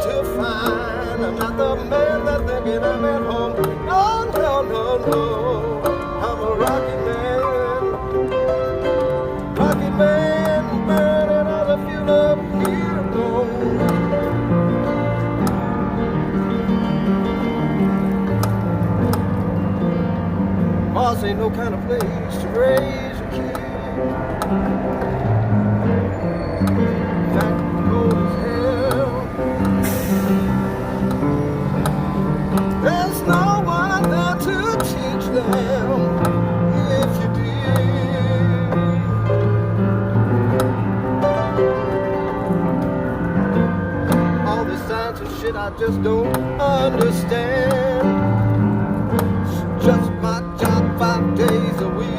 to find. I'm not the man that thinking I'm at home. No, no, no, no. I'm a rocket man, burning all the fuel up here alone. Mars ain't no kind of place to raise a kid. Back cold as hell. There's no one there to teach them. If you did, all this science and shit I just don't understand. It's just my job 5 days a week.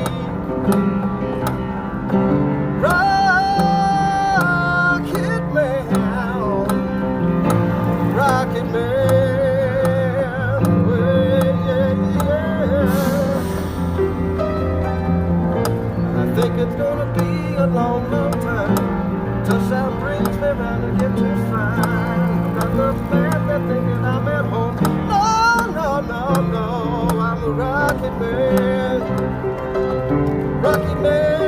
Rocket man, rocket man, well, yeah, yeah. I think it's gonna be a long, long time till sound brings me round and get to find. Not the man that thinking I'm at home. No, no, no, no. I'm a rocket man, rocket man.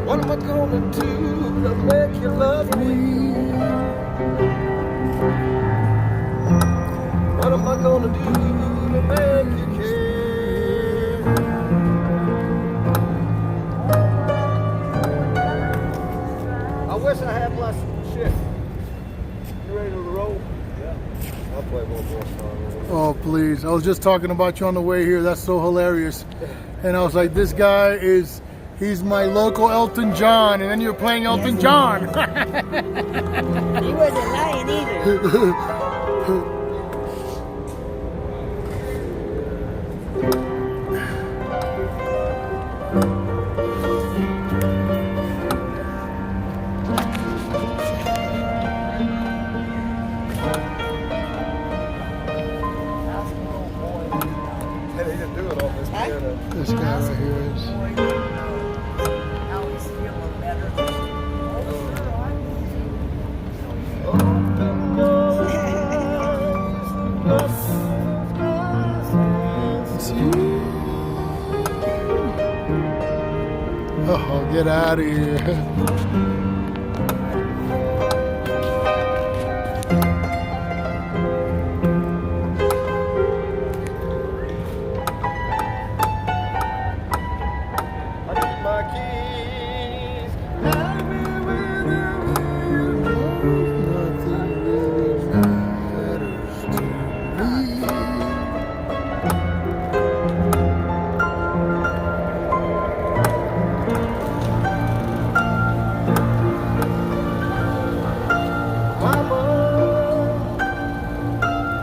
What am I gonna do to make you love me? What am I gonna do to make you care? I wish I had my shit. You ready to roll? Yeah. I'll play one more song. Oh, please. I was just talking about you on the way here. That's so hilarious. And I was like, this guy is... He's my local Elton John, and then you're playing Elton John. He wasn't lying either. Hey, they didn't do it on this piano. This guy right here is... Oh, get out of here.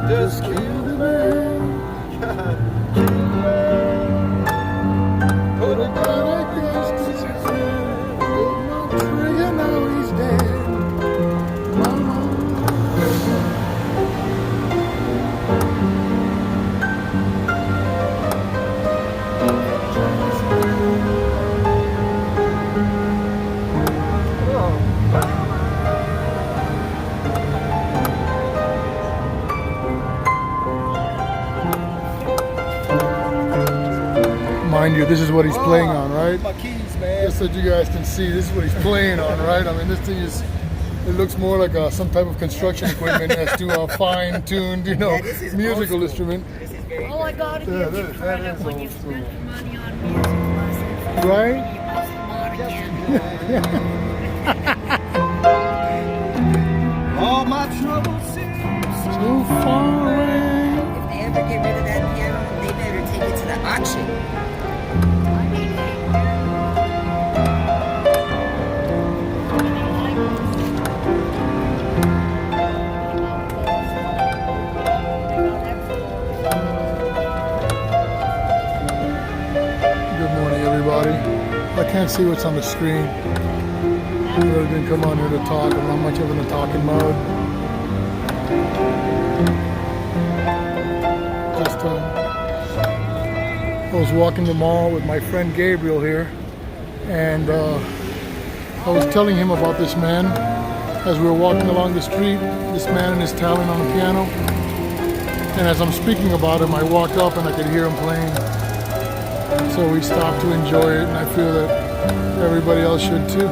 Just kill the man. God, kill the man. Put a gun against his head. Pulled my trigger, now he's dead. Mama. Mind you, this is what he's playing on, right? My keys, man. Just so you guys can see, this is what he's playing on, right? I mean, this thing is, it looks more like some type of construction equipment that's too fine-tuned, you know, musical instrument. This is very Oh my God, if you Yeah, get that credit is when you old spend school. money on music lessons. Right? You must come on again. All my troubles seem Too far away. If they ever get rid of that piano, they better take it to the auction. everybody. I can't see what's on the screen. I really didn't come on here to talk. I'm not much of in a talking mode. Just I was walking the mall with my friend Gabriel here, and I was telling him about this man as we were walking along the street. This man and his talent on the piano. And as I'm speaking about him, I walked up and I could hear him playing. So we stopped to enjoy it, and I feel that everybody else should too.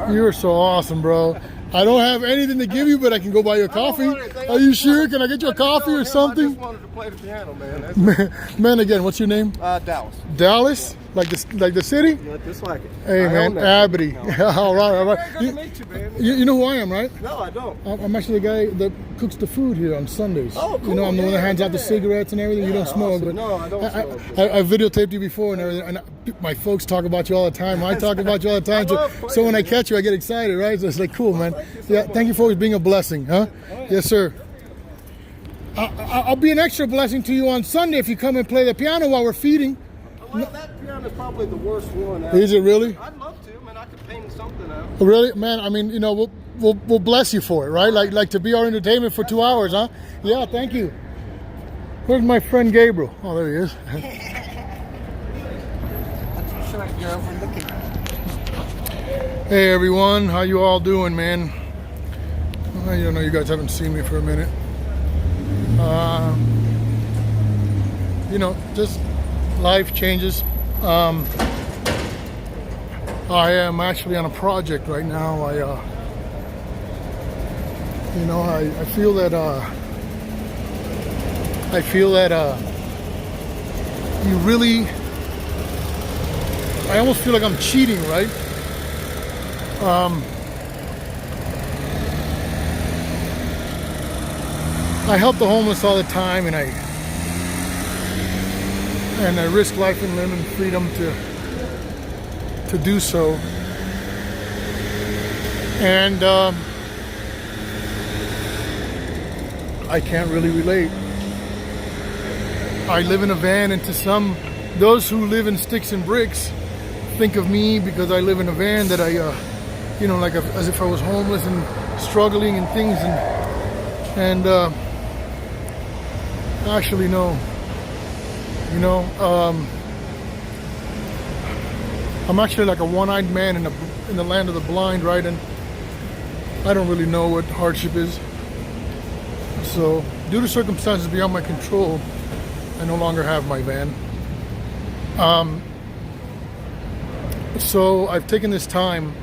You're so awesome, bro. I don't have anything to give you, but I can go buy you a coffee. Are you sure? Can I get you a coffee or something? I just wanted to play the piano, man. Man, again, what's your name? Dallas. Dallas? Like the city? Yeah, just like it. Hey, man, Abby. All right, all right. Very good to meet you, man. You know who I am, right? No, I don't. I'm actually the guy that cooks the food here on Sundays. Oh, cool. You know, I'm the one that hands out the Yeah. cigarettes and everything. You don't smoke, awesome. but No, I don't smoke. I videotaped you before and everything. And my folks talk about you all the time. I talk about you all the time. So when I catch you, I get excited, right? So it's like, cool, man. Yeah, thank you for always being a blessing, huh? Yes, sir. I'll be an extra blessing to you on Sunday if you come and play the piano while we're feeding. Well, that piano's probably the worst one. Is it really? I'd love to, man. I could paint something out. Really, man. I mean, you know, we'll bless you for it, right? Like to be our entertainment for 2 hours, huh? Yeah, thank you. Where's my friend Gabriel? Oh, there he is. That's short, you're overlooking. Hey everyone, how you all doing, man? You know, you guys haven't seen me for a minute. You know, just life changes. I am actually on a project right now. I feel that you really, I almost feel like I'm cheating, right? I help the homeless all the time, and I risk life and limb and freedom to do so. And I can't really relate. I live in a van, and to those who live in sticks and bricks think of me because I live in a van that I, you know, as if I was homeless and struggling and things, and actually no. You know, I'm actually like a one-eyed man in the land of the blind, right? And I don't really know what hardship is. So, due to circumstances beyond my control, I no longer have my van. So I've taken this time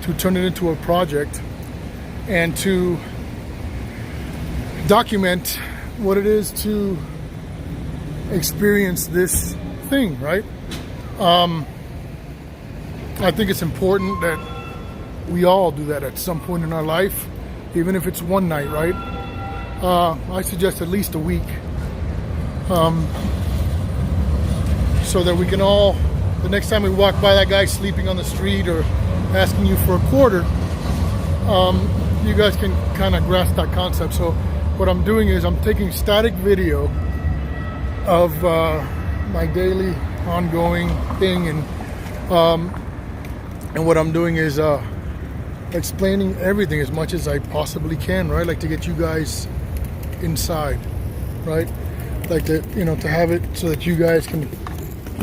to turn it into a project and to document what it is to experience this thing, right? I think it's important that we all do that at some point in our life, even if it's one night, right? I suggest at least a week, so that we can all, the next time we walk by that guy sleeping on the street or asking you for a quarter, you guys can kind of grasp that concept. So what I'm doing is I'm taking static video of my daily ongoing thing, and what I'm doing is explaining everything as much as I possibly can, right? Like to get you guys inside, right? Like to, you know, to have it so that you guys can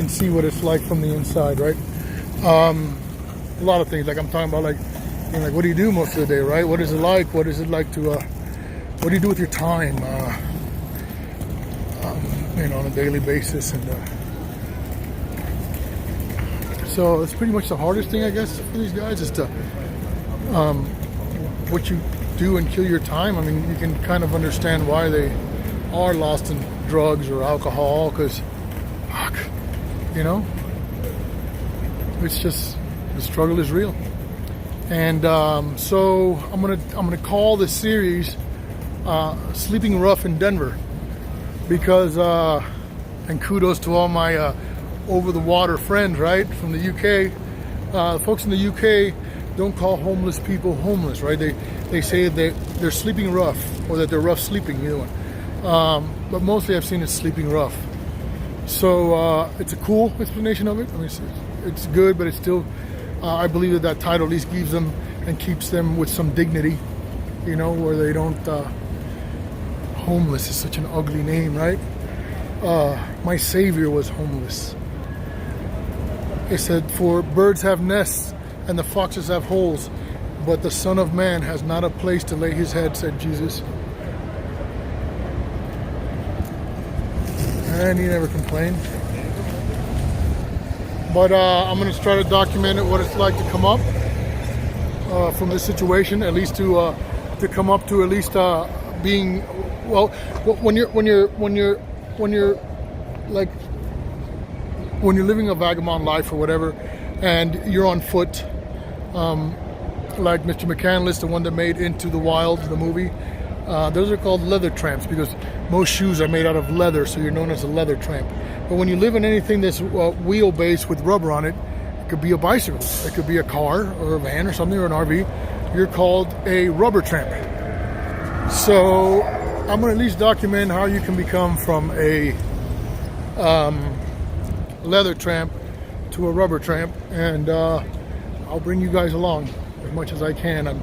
see what it's like from the inside, right? A lot of things, like I'm talking about, like, you know, like what do you do most of the day, right? What is it like? What is it like to what do you do with your time, you know, on a daily basis? And so it's pretty much the hardest thing, I guess, for these guys is to what you do and kill your time. I mean, you can kind of understand why they are lost in drugs or alcohol, because fuck, you know, it's just, the struggle is real. And so I'm gonna call this series Sleeping Rough in Denver, because and kudos to all my over the water friends, right, from the UK. Folks in the UK don't call homeless people homeless, right? They say that they're sleeping rough, or that they're rough sleeping, either one. But mostly I've seen it sleeping rough. So it's a cool explanation of it. I mean, it's good, but it's still, I believe that title at least gives them and keeps them with some dignity, you know, where they don't, homeless is such an ugly name, right? My Savior was homeless. It said, for birds have nests and the foxes have holes, but the Son of Man has not a place to lay his head, said Jesus. And he never complained. But I'm going to try to document what it's like to come up from this situation, at least to come up to at least being, well, when you're living a vagabond life or whatever, and you're on foot, like Mr. McCandless, the one that made Into the Wild, the movie. Those are called leather tramps, because most shoes are made out of leather, so you're known as a leather tramp. But when you live in anything that's wheelbase with rubber on it, it could be a bicycle, it could be a car or a van or something, or an RV, you're called a rubber tramp. So I'm going to at least document how you can become from a leather tramp to a rubber tramp, and I'll bring you guys along as much as I can. I'm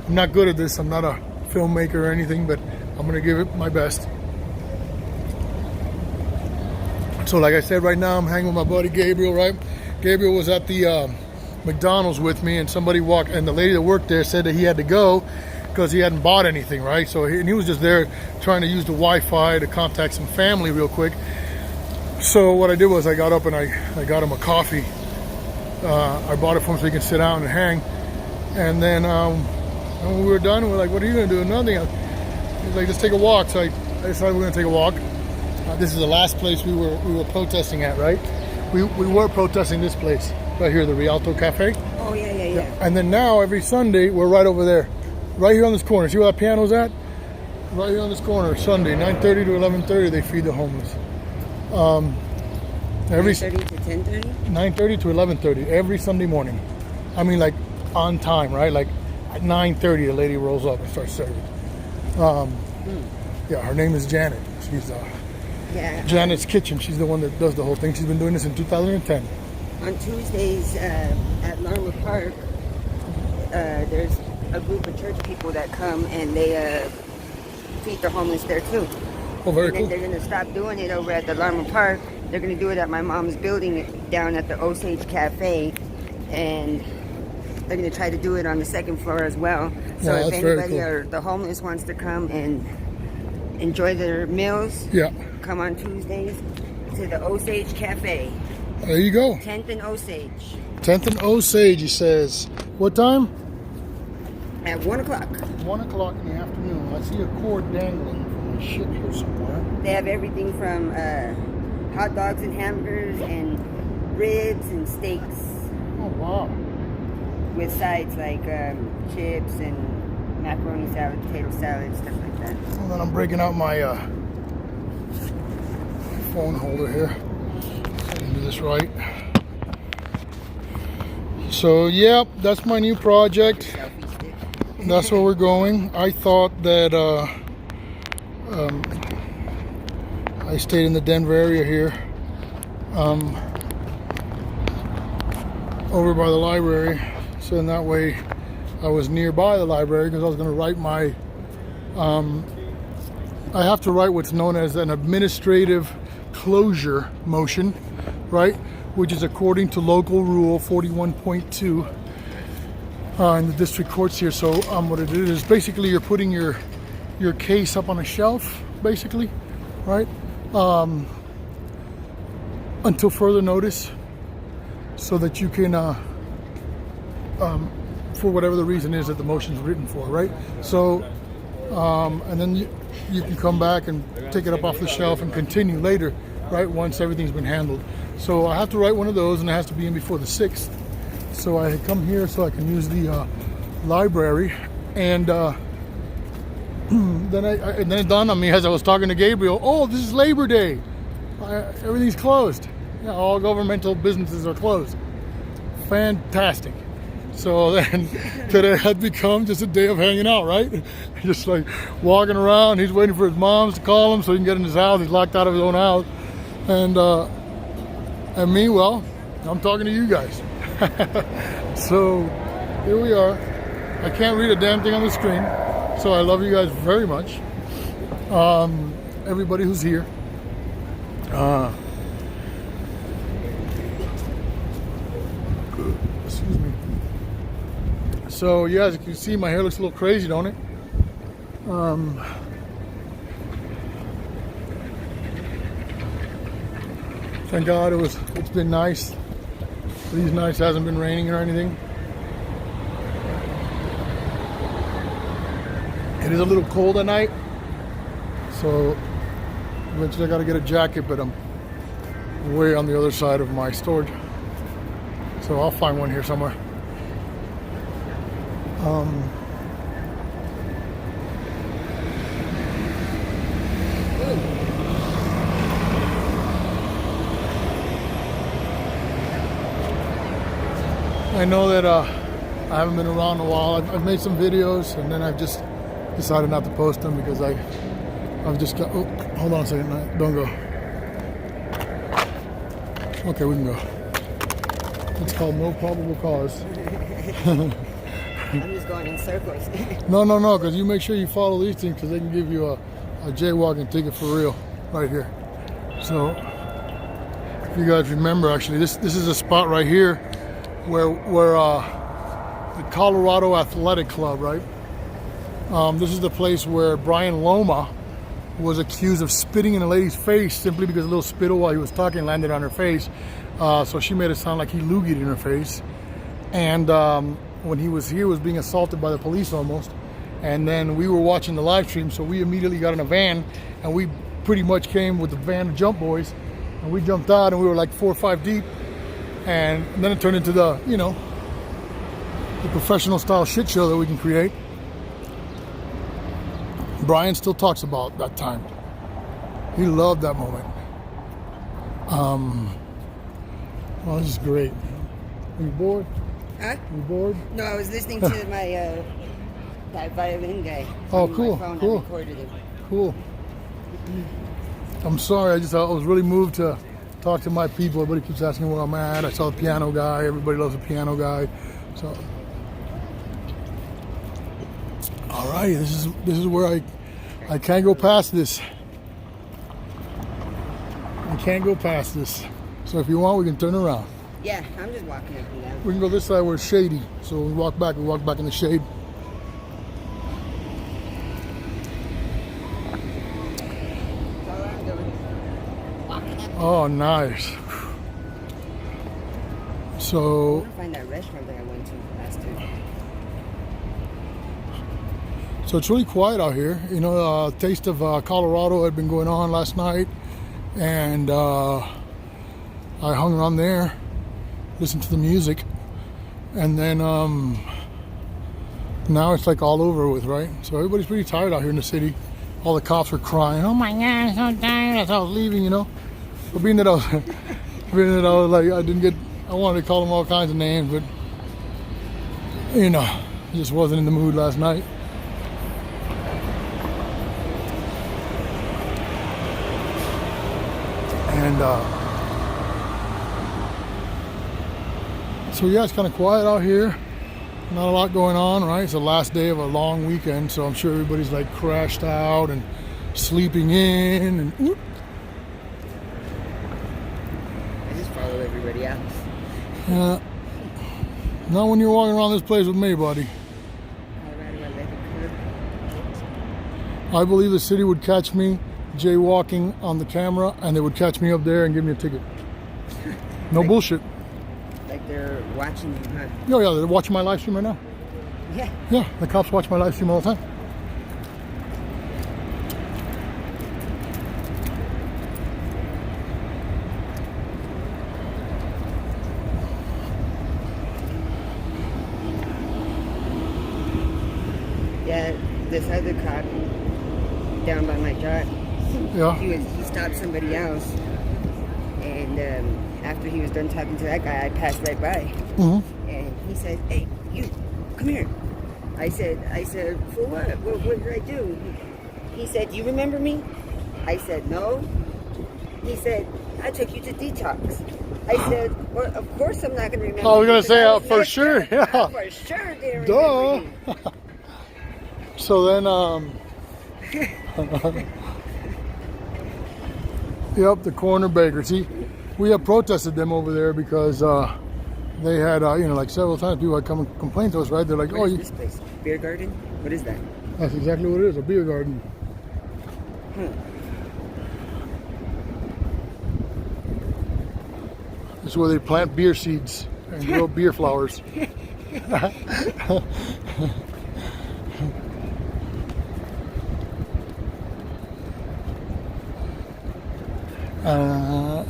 not good at this, I'm not a filmmaker or anything, but I'm going to give it my best. So like I said, right now I'm hanging with my buddy Gabriel, right? Gabriel was at the McDonald's with me, and somebody walked, and the lady that worked there said that he had to go because he hadn't bought anything, right? So he was just there trying to use the Wi-Fi to contact some family real quick. So what I did was I got up and I got him a coffee. I bought it for him so he can sit down and hang. And then when we were done, we were like, what are you going to do? Nothing. He was like, let's take a walk. So I decided we're going to take a walk. This is the last place we were protesting at, right? We were protesting this place right here, the Rialto Cafe. Oh, yeah. And then now, every Sunday, we're right over there. Right here on this corner. See where that piano's at? Right here on this corner, Sunday, 9:30 to 11:30, they feed the homeless. Every 9:30 to 10:30? 9:30 to 11:30, every Sunday morning. I mean, like, on time, right? Like, at 9:30, the lady rolls up and starts serving. Yeah, her name is Janet. She's Janet's Kitchen. She's the one that does the whole thing. She's been doing this in 2010. On Tuesdays at Larwood Park, there's a group of church people that come, and they feed the homeless there too. Oh, very and then cool. they're going to stop doing it over at the Larwood Park. They're going to do it at my mom's building down at the Osage Cafe, and they're going to try to do it on the second floor as well. So if anybody or the homeless wants to come and enjoy their meals, come on Tuesdays to the Osage Cafe. There you go. 10th and Osage. 10th and Osage, he says. What time? At 1 o'clock. 1 o'clock in the afternoon. I see a cord dangling from my shit here somewhere. They have everything from hot dogs and hamburgers and ribs and steaks Oh, wow. with sides like chips and macaroni salad, potato salad, stuff like that. And then I'm breaking out my phone holder here. So I can do this right. So, yep, that's my new project. Selfie stick. That's where we're going. I thought that I stayed in the Denver area here, over by the library, so in that way I was nearby the library because I was going to write my I have to write what's known as an administrative closure motion, right, which is according to local rule 41.2 in the district courts here. So what it is basically you're putting your case up on a shelf, basically, right, until further notice, so that you can for whatever the reason is that the motion's written for, right? So and then you can come back and take it up off the shelf and continue later, right, once everything's been handled. So I have to write one of those, and it has to be in before the 6th. So I come here so I can use the library, and then it dawned on me as I was talking to Gabriel, oh, this is Labor Day. Everything's closed. Yeah, all governmental businesses are closed. Fantastic. So then today had become just a day of hanging out, right? Just like walking around. He's waiting for his moms to call him so he can get in his house. He's locked out of his own house. And me, well, I'm talking to you guys. So here we are. I can't read a damn thing on the screen. So I love you guys very much. Everybody who's here. Excuse me. So yeah, as you can see, my hair looks a little crazy, don't it? Thank God it's been nice. These nights hasn't been raining or anything. It is a little cold at night, so eventually I got to get a jacket, but I'm way on the other side of my storage, so I'll find one here somewhere. I know that I haven't been around in a while. I've made some videos, and then I've just decided not to post them because I've just got. Oh, hold on a second. No, don't go. Okay, we can go. It's called no probable cause. I'm just going in circles. No, because you make sure you follow these things because they can give you a jaywalking ticket for real right here. So if you guys remember, actually, this is a spot right here where the Colorado Athletic Club, right? This is the place where Brian Loma was accused of spitting in a lady's face simply because a little spittle while he was talking landed on her face. So she made it sound like he loogied in her face. And when he was here, was being assaulted by the police almost. And then we were watching the live stream, so we immediately got in a van, and we pretty much came with the van of Jump Boys, and we jumped out, and we were like 4 or 5 deep. And then it turned into the, you know, the professional style shit show that we can create. Brian still talks about that time. He loved that moment. Well, this is great. Are you bored? Huh? You bored? No, I was listening to my that violin guy. Oh, on cool, my phone. cool. I recorded it. Cool. I'm sorry. I was really moved to talk to my people. Everybody keeps asking where I'm at. I saw the piano guy. Everybody loves the piano guy. So, all right. This is where I can't go past this. I can't go past this. So if you want, we can turn around. Yeah, I'm just walking up and down. We can go this side where it's shady. So we walk back in the shade. That's all I'm doing. Walking up. Oh, nice. I So want to find that restaurant that I went to last time. So it's really quiet out here. You know, Taste of Colorado had been going on last night, and I hung around there, listened to the music, and then now it's like all over with, right? So everybody's pretty tired out here in the city. All the cops were crying, "Oh my God, I'm so tired," as I was leaving, you know. But being that I was like, I wanted to call them all kinds of names, but you know, I just wasn't in the mood last night. And so yeah, it's kind of quiet out here. Not a lot going on, right? It's the last day of a long weekend, so I'm sure everybody's like crashed out and sleeping in and whoop. I just follow everybody else. Yeah. Not when you're walking around this place with me, buddy. I believe the city would catch me jaywalking on the camera, and they would catch me up there and give me a ticket. No bullshit. Like they're watching you, huh? Oh yeah, they're watching my live stream right now. Yeah. Yeah, the cops watch my live stream all the time. Yeah, this other cop down by my job. Yeah. He stopped somebody else, and after he was done talking to that guy, I passed right by, and he said, "Hey, you, come here." I said, "For what? What did I do?" He said, "You remember me?" I said, "No." He said, "I took you to detox." I said, "Well, of course I'm not going to remember." I was going to say, because for sure, yeah. I for sure didn't Duh. remember you. So then, yep, the corner baker. See, we have protested them over there because they had, like several times people had come and complain to us, right? They're like, What is this place? Beer garden? What is that? That's exactly what it is, a beer garden. It's where they plant beer seeds and grow beer flowers.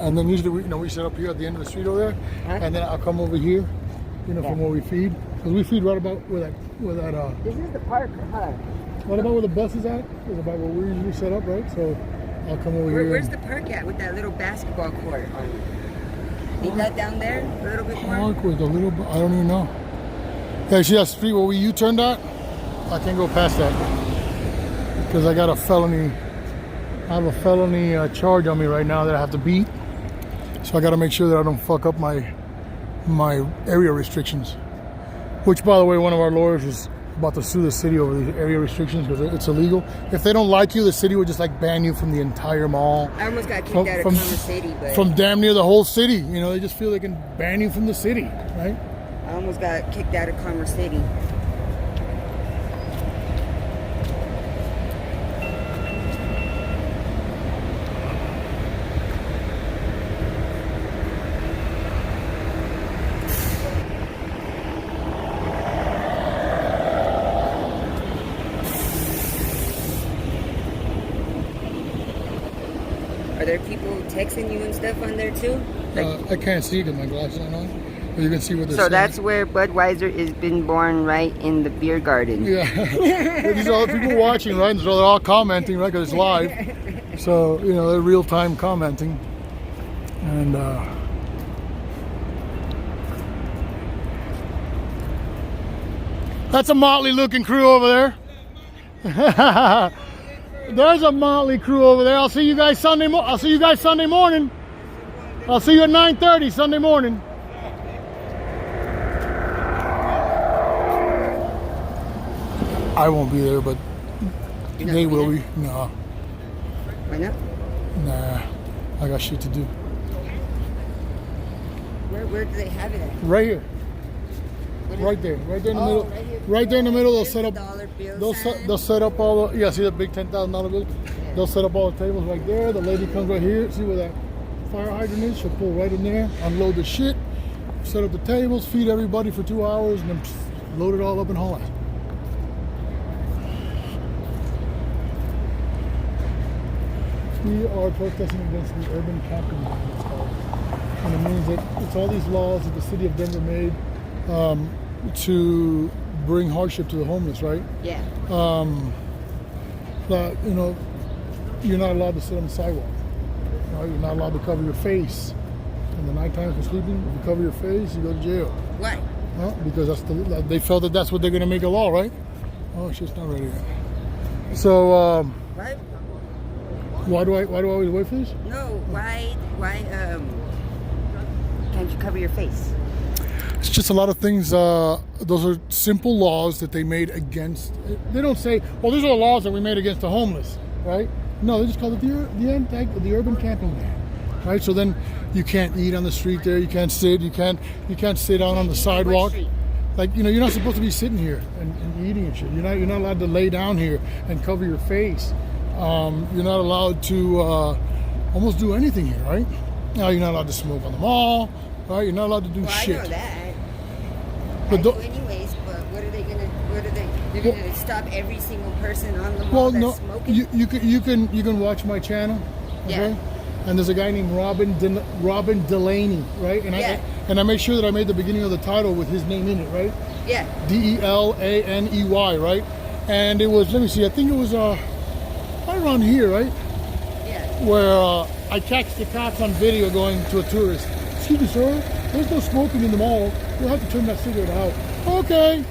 And then usually we set up here at the end of the street over there, and then I'll come over here, from where we feed, because we feed right about where that This is the park, huh? Right about where the bus is at. Is about where we usually set up, right? So I'll come over here. Where's the park at with that little basketball court on it? Ain't that down there a little bit more? Park with a little bit, I don't even know. Yeah, see that street where we U-turned at? I can't go past that because I got a felony. I have a felony charge on me right now that I have to beat. So I got to make sure that I don't fuck up my area restrictions. Which, by the way, one of our lawyers is about to sue the city over the area restrictions because it's illegal. If they don't like you, the city would just like ban you from the entire mall. I almost got kicked out of Commerce City, but from damn near the whole city. They just feel they can ban you from the city, right? I almost got kicked out of Commerce City. Are there people texting you and stuff on there too? I can't see because my glasses aren't on. But you can see what they're saying. So that's where Budweiser is been born, right in the beer garden. Yeah. These are all the people watching, right? So they're all commenting, right? Because it's live. So, they're real-time commenting. And, that's a motley-looking crew over there. There's a motley crew over there. I'll see you guys Sunday morning. I'll see you at 9:30 Sunday morning. I won't be there, but they will be. No. Why not? Nah. I got shit to do. Where do they have it at? Right here. Right there in the middle. Right there in the middle, they'll set up. They'll set up all the. See the big $10,000 bill. Yeah. They'll set up all the tables right there. The lady comes right here. See where that fire hydrant is? She'll pull right in there, unload the shit, set up the tables, feed everybody for 2 hours, and then load it all up and haul it. We are protesting against the urban camping ban, it's called. And it means that it's all these laws that the city of Denver made to bring hardship to the homeless, right? Yeah. That, you know, you're not allowed to sit on the sidewalk. Right? You're not allowed to cover your face. In the nighttime for sleeping, if you cover your face, you go to jail. Why? Because they felt that that's what they're going to make a law, right? Oh, shit's not ready yet. So, Why? why do I always wait for this? No. Why? Can't you cover your face? It's just a lot of things. Those are simple laws that they made against. They don't say, well, these are the laws that we made against the homeless, right? No, they just call it the urban camping ban, right? So then you can't eat on the street there. You can't sit. You can't sit down on the sidewalk. Like, you know, you're not supposed to be sitting here and eating and shit. You're not allowed to lay down here and cover your face. You're not allowed to almost do anything here, right? Now you're not allowed to smoke on the mall, right? You're not allowed to do shit. I know that. But I do anyways, but what are they gonna? They're gonna stop every single person on the mall that's smoking? You can watch my channel, okay? Yeah. And there's a guy named Robin Delaney, right? And I made sure that I made the beginning of the title with his name in it, right? Yeah. Delaney, right? And it was, let me see, I think it was right around here, right? Yeah. Where I catch the cops on video going to a tourist. Excuse me, sir, there's no smoking in the mall. You'll have to turn that cigarette out. Okay.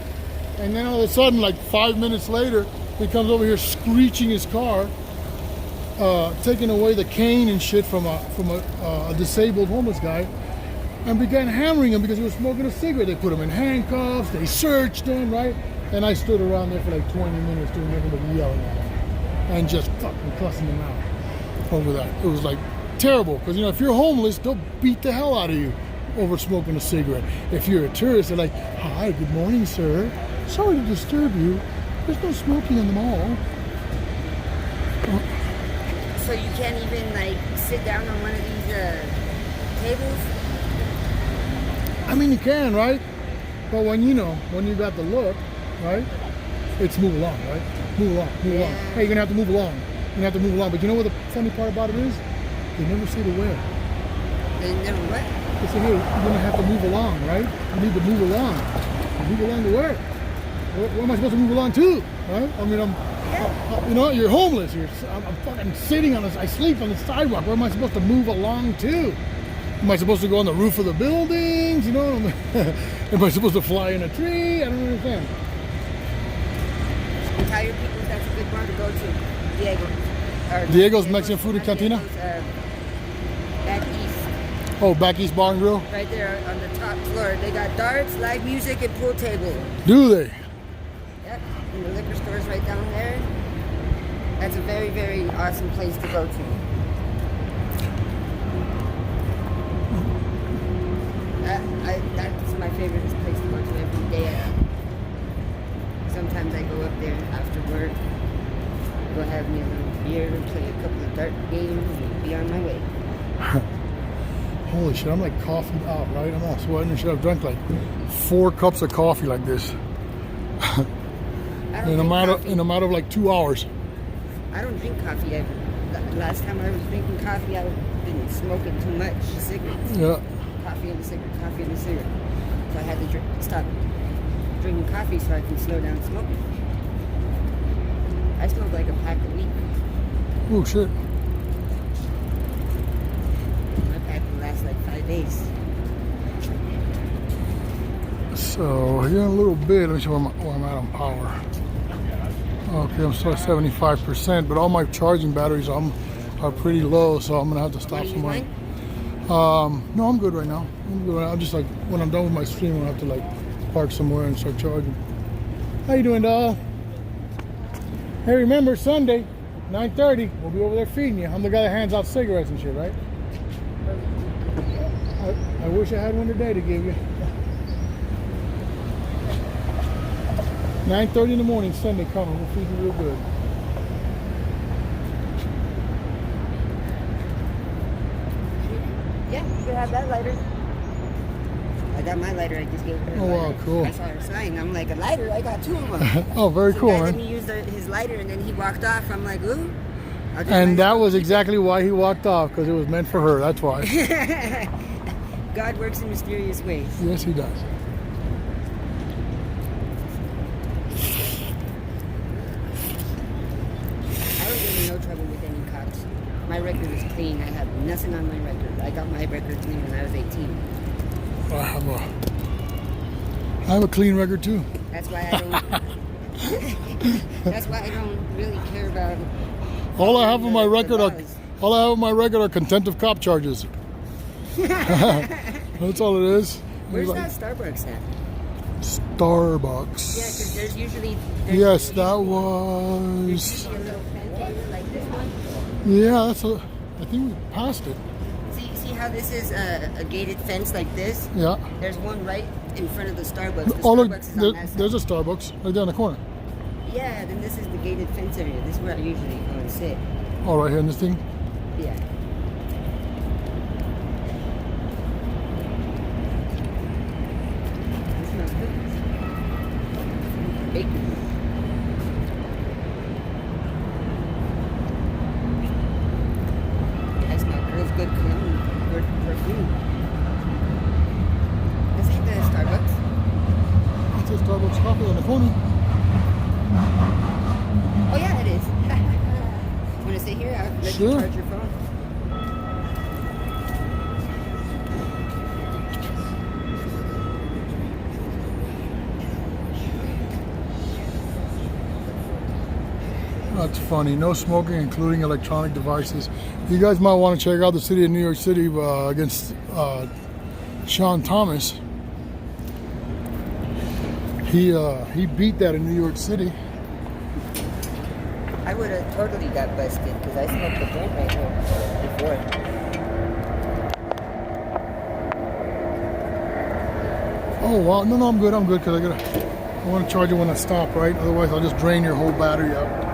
And then all of a sudden, like 5 minutes later, he comes over here screeching his car, taking away the cane and shit from a disabled homeless guy, and began hammering him because he was smoking a cigarette. They put him in handcuffs, they searched him, right? And I stood around there for like 20 minutes doing nothing but yelling at him and just fucking cussing him out over that. It was like terrible, because, you know, if you're homeless, they'll beat the hell out of you over smoking a cigarette. If you're a tourist, they're like, hi, good morning, sir. Sorry to disturb you. There's no smoking in the mall. So you can't even like sit down on one of these tables? I mean, you can, right? But when you got the look, right? It's move along, right? Move along. Hey, you're gonna have to move along. But you know what the funny part about it is? They never say to where. They never what? They say, hey, you're gonna have to move along, right? You need to move along. Move along to where? Where am I supposed to move along to? Right? I mean, you know, you're homeless. I'm fucking sitting I sleep on the sidewalk. Where am I supposed to move along to? Am I supposed to go on the roof of the buildings? You know, am I supposed to fly in a tree? I don't understand. Retired people, that's a good bar to go to. Diego's Mexican Food and Cantina? Back east. Oh, Back East Bar and Grill? Right there on the top floor. They got darts, live music, and pool table. Do they? Yep. And the liquor store's right down there. That's a very, very awesome place to go to. That's my favorite place to go to every day. Sometimes I go up there after work, go have me a little beer, play a couple of dart games, and be on my way. Holy shit, I'm like coffee out, right? I'm all sweating and shit. I've drank like 4 cups of coffee like this. in a matter of like 2 hours. I don't drink coffee. Last time I was drinking coffee, I've been smoking too much cigarettes. Yeah. Coffee and a cigarette. So I had to stop drinking coffee so I can slow down smoking. I smoke like a pack a week. Oh shit. My pack will last like 5 days. So here in a little bit, let me see where I'm at on power. Okay, I'm still at 75%, but all my charging batteries are pretty low, so I'm gonna have to stop somewhere. No, I'm good right now. I'm just like, when I'm done with my stream, I'll have to like park somewhere and start charging. How you doing, doll? Hey, remember Sunday, 9:30, we'll be over there feeding you. I'm the guy that hands out cigarettes and shit, right? I wish I had one today to give you. 9:30 in the morning, Sunday coming. We'll feed you real good. Yeah, you could have that lighter. I got my lighter. I just gave her. Oh wow, cool. I saw her sign. I'm like, a lighter? I got 2 of them. Oh, very cool, Guy man. let me use his lighter, and then he walked off. I'm like, ooh. And that was exactly why he walked off, because it was meant for her. That's why. God works in mysterious ways. Yes, he does. I don't get in no trouble with any cops. My record is clean. I have nothing on my record. I got my record clean when I was 18. I have a clean record too. That's why I don't. That's why I don't really care about. All I have on my record are contempt of cop charges. That's all it is. Where's that Starbucks at? Starbucks. Yeah, because there's usually. Yes, that there's was. usually a little fence like this one. Yeah, I think we passed it. See how this is a gated fence like this? Yeah. There's one right in front of the Starbucks. The Oh, look, Starbucks is on that side. there's a Starbucks right there in the corner. Yeah, then this is the gated fence area. This is where I usually go and sit. Oh, right here in this thing. Yeah. This smells good. Bacon. I smell girls' good cologne, good perfume. This ain't the Starbucks. It's a Starbucks coffee in the corner. Oh yeah, it is. Want to sit here? I'll let you Sure. charge your phone. That's funny. No smoking, including electronic devices. You guys might want to check out the city of New York City against Sean Thomas. He beat that in New York City. I would have totally got busted because I smoked the joint right here before. Oh wow, no, I'm good because I want to charge it when I stop, right? Otherwise, I'll just drain your whole battery out.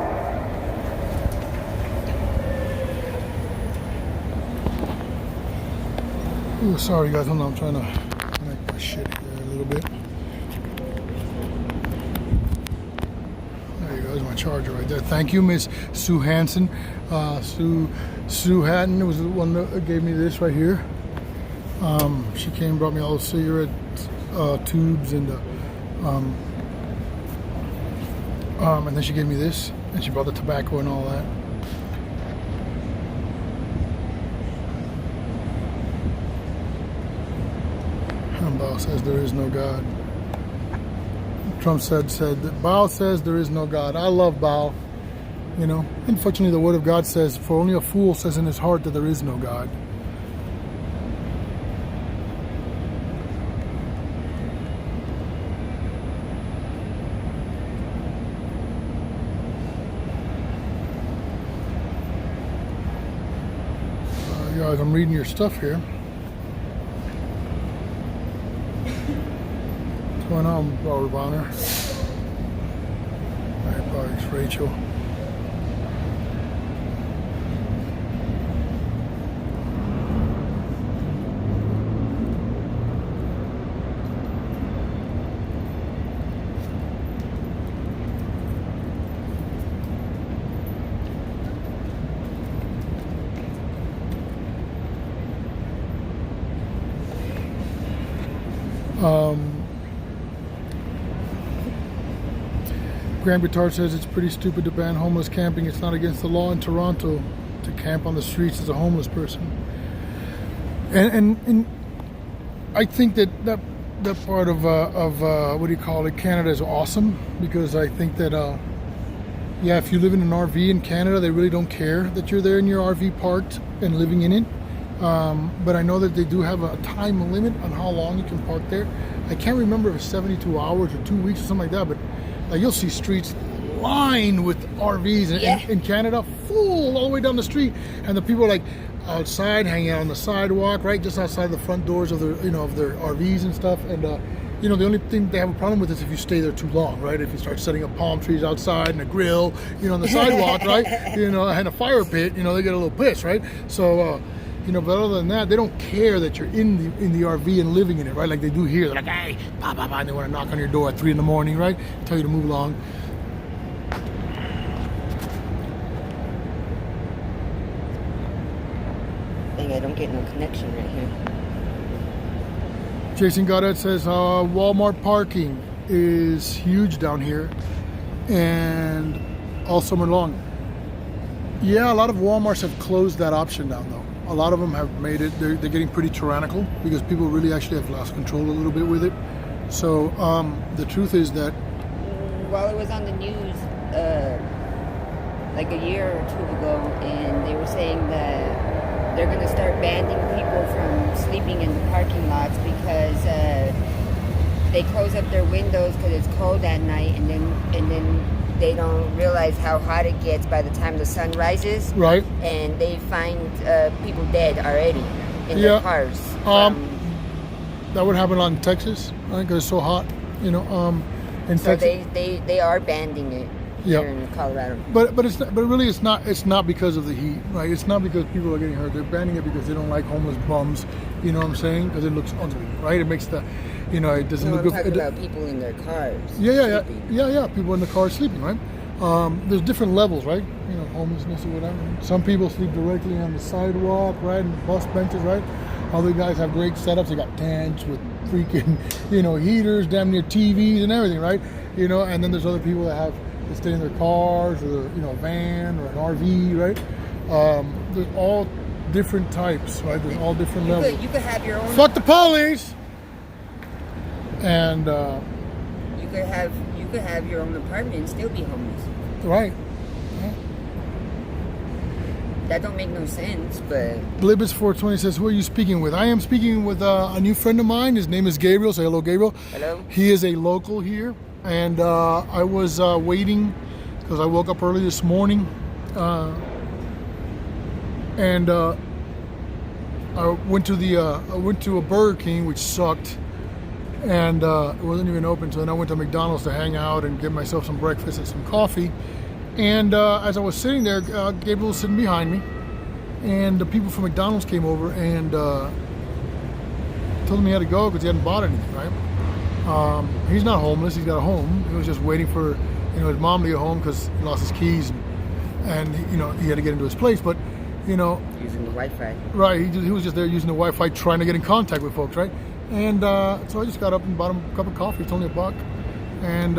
Ooh, sorry guys, I'm trying to connect my shit here a little bit. There you go, there's my charger right there. Thank you, Miss Sue Hansen. Sue Hatton was the one that gave me this right here. She came and brought me all the cigarette tubes and then she gave me this, and she brought the tobacco and all that. And Bao says there is no God. Trump said that Bao says there is no God. I love Bao. You know, unfortunately, the Word of God says, "For only a fool says in his heart that there is no God." Guys, I'm reading your stuff here. What's going on, Robert Bonner? Hi, it's Rachel. Graham Guitar says it's pretty stupid to ban homeless camping. It's not against the law in Toronto to camp on the streets as a homeless person. And I think that part of what do you call it, Canada is awesome, because I think that yeah, if you live in an RV in Canada, they really don't care that you're there in your RV parked and living in it. But I know that they do have a time limit on how long you can park there. I can't remember if it's 72 hours or 2 weeks or something like that, but you'll see streets lined with RVs in Canada, full all the way down the street, and the people are like outside, hanging out on the sidewalk, right, just outside the front doors of their, of their RVs and stuff. And the only thing they have a problem with is if you stay there too long, right? If you start setting up palm trees outside and a grill, on the sidewalk, right? And a fire pit, they get a little pissed, right? So. But other than that, they don't care that you're in the RV and living in it, right? Like they do here. They're like, hey, bah, bah, bah, and they want to knock on your door at 3 a.m, right? Tell you to move along. Dang, I don't get no connection right here. Jason Goddard says Walmart parking is huge down here and all summer long. Yeah, a lot of Walmarts have closed that option down though. A lot of them have made it, they're getting pretty tyrannical because people really actually have lost control a little bit with it. So the truth is that While it was on the news like a year or two ago, and they were saying that they're going to start banning people from sleeping in the parking lots because they close up their windows because it's cold at night, and then they don't realize how hot it gets by the time the sun rises. right. And they find people dead already in Yeah. their cars. That would happen a lot in Texas, right? Because it's so hot, you know. In So Texas, they are banning it Yeah. here in Colorado. but really it's not because of the heat, right? It's not because people are getting hurt. They're banning it because they don't like homeless bums. You know what I'm saying? Because it looks ugly, right? It makes the, you know, it doesn't No, look I'm good. talking about people in their cars. Yeah. sleeping. People in the car sleeping, right? There's different levels, right? You know, homelessness or whatever. Some people sleep directly on the sidewalk, right? And bus benches, right? Other guys have great setups. They got tents with freaking, you know, heaters, damn near TVs and everything, right? You know, and then there's other people that stay in their cars or, you know, a van or an RV, right? There's all different types, right? There's all different levels. You could have your own. Fuck the police! And, You could have your own apartment and still be homeless. right. That don't make no sense, but Blibbis420 says, who are you speaking with? I am speaking with a new friend of mine. His name is Gabriel. Say hello, Gabriel. hello. He is a local here. And I was waiting because I woke up early this morning. And I went to a Burger King, which sucked. And it wasn't even open. So then I went to McDonald's to hang out and get myself some breakfast and some coffee. And as I was sitting there, Gabriel was sitting behind me, and the people from McDonald's came over and told him he had to go because he hadn't bought anything, right? He's not homeless, he's got a home. He was just waiting for, you know, his mom to get home because he lost his keys and you know, he had to get into his place. But, you know, Using the Wi-Fi. right, he was just there using the Wi-Fi trying to get in contact with folks, right? And so I just got up and bought him a cup of coffee. It's only $1. And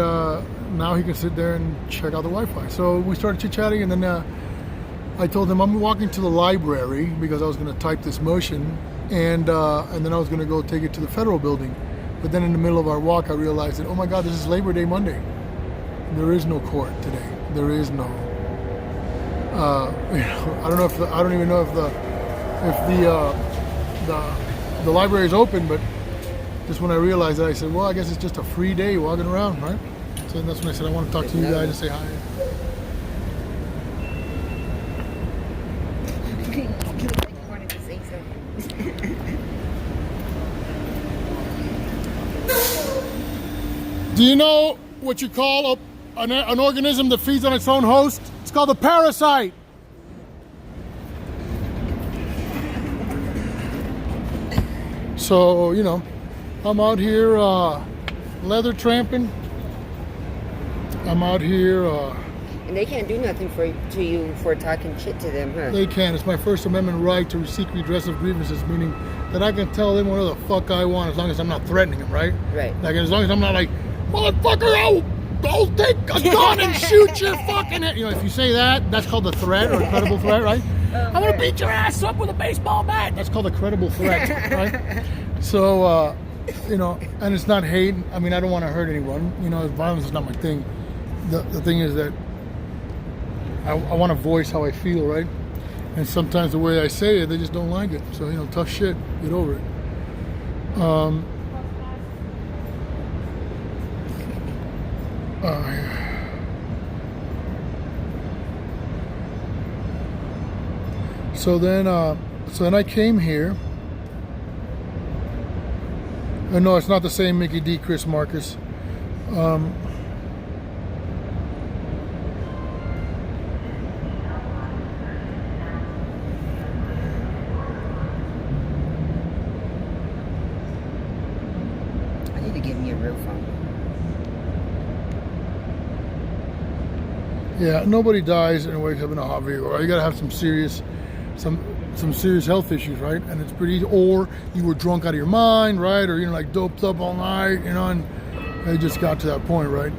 now he can sit there and check out the Wi-Fi. So we started chit-chatting, and then I told him I'm walking to the library because I was going to type this motion, and then I was going to go take it to the federal building. But then in the middle of our walk, I realized that, oh my God, this is Labor Day Monday. There is no court today. There is no. You know, I don't even know if the library is open, but just when I realized that, I said, well, I guess it's just a free day walking around, right? So that's when I said I want to talk to you guys and say hi. You wanted to say something. Do you know what you call an organism that feeds on its own host? It's called a parasite. So, you know, I'm out here leather tramping. I'm out here. And they can't do nothing to you for talking shit to them, huh? They can. It's my First Amendment right to seek redress of grievances, meaning that I can tell them whatever the fuck I want as long as I'm not threatening them, right? Right. Like, as long as I'm not like, motherfucker, I'll take a gun and shoot your fucking head. You know, if you say that, that's called a threat or a credible threat, right? I'm gonna beat your ass up with a baseball bat. That's called a credible threat, right? So, you know, and it's not hate. I mean, I don't want to hurt anyone. You know, violence is not my thing. The thing is that I want to voice how I feel, right? And sometimes the way I say it, they just don't like it. So, you know, tough shit. Get over it. So then I came here. No, it's not the same Mickey D. Chris Marcus. I need to give me a real phone. Yeah, nobody dies and wakes up in a hot vehicle. Right? You gotta have some serious some serious health issues, right? And it's pretty easy. Or you were drunk out of your mind, right? Or like doped up all night, and it just got to that point, right?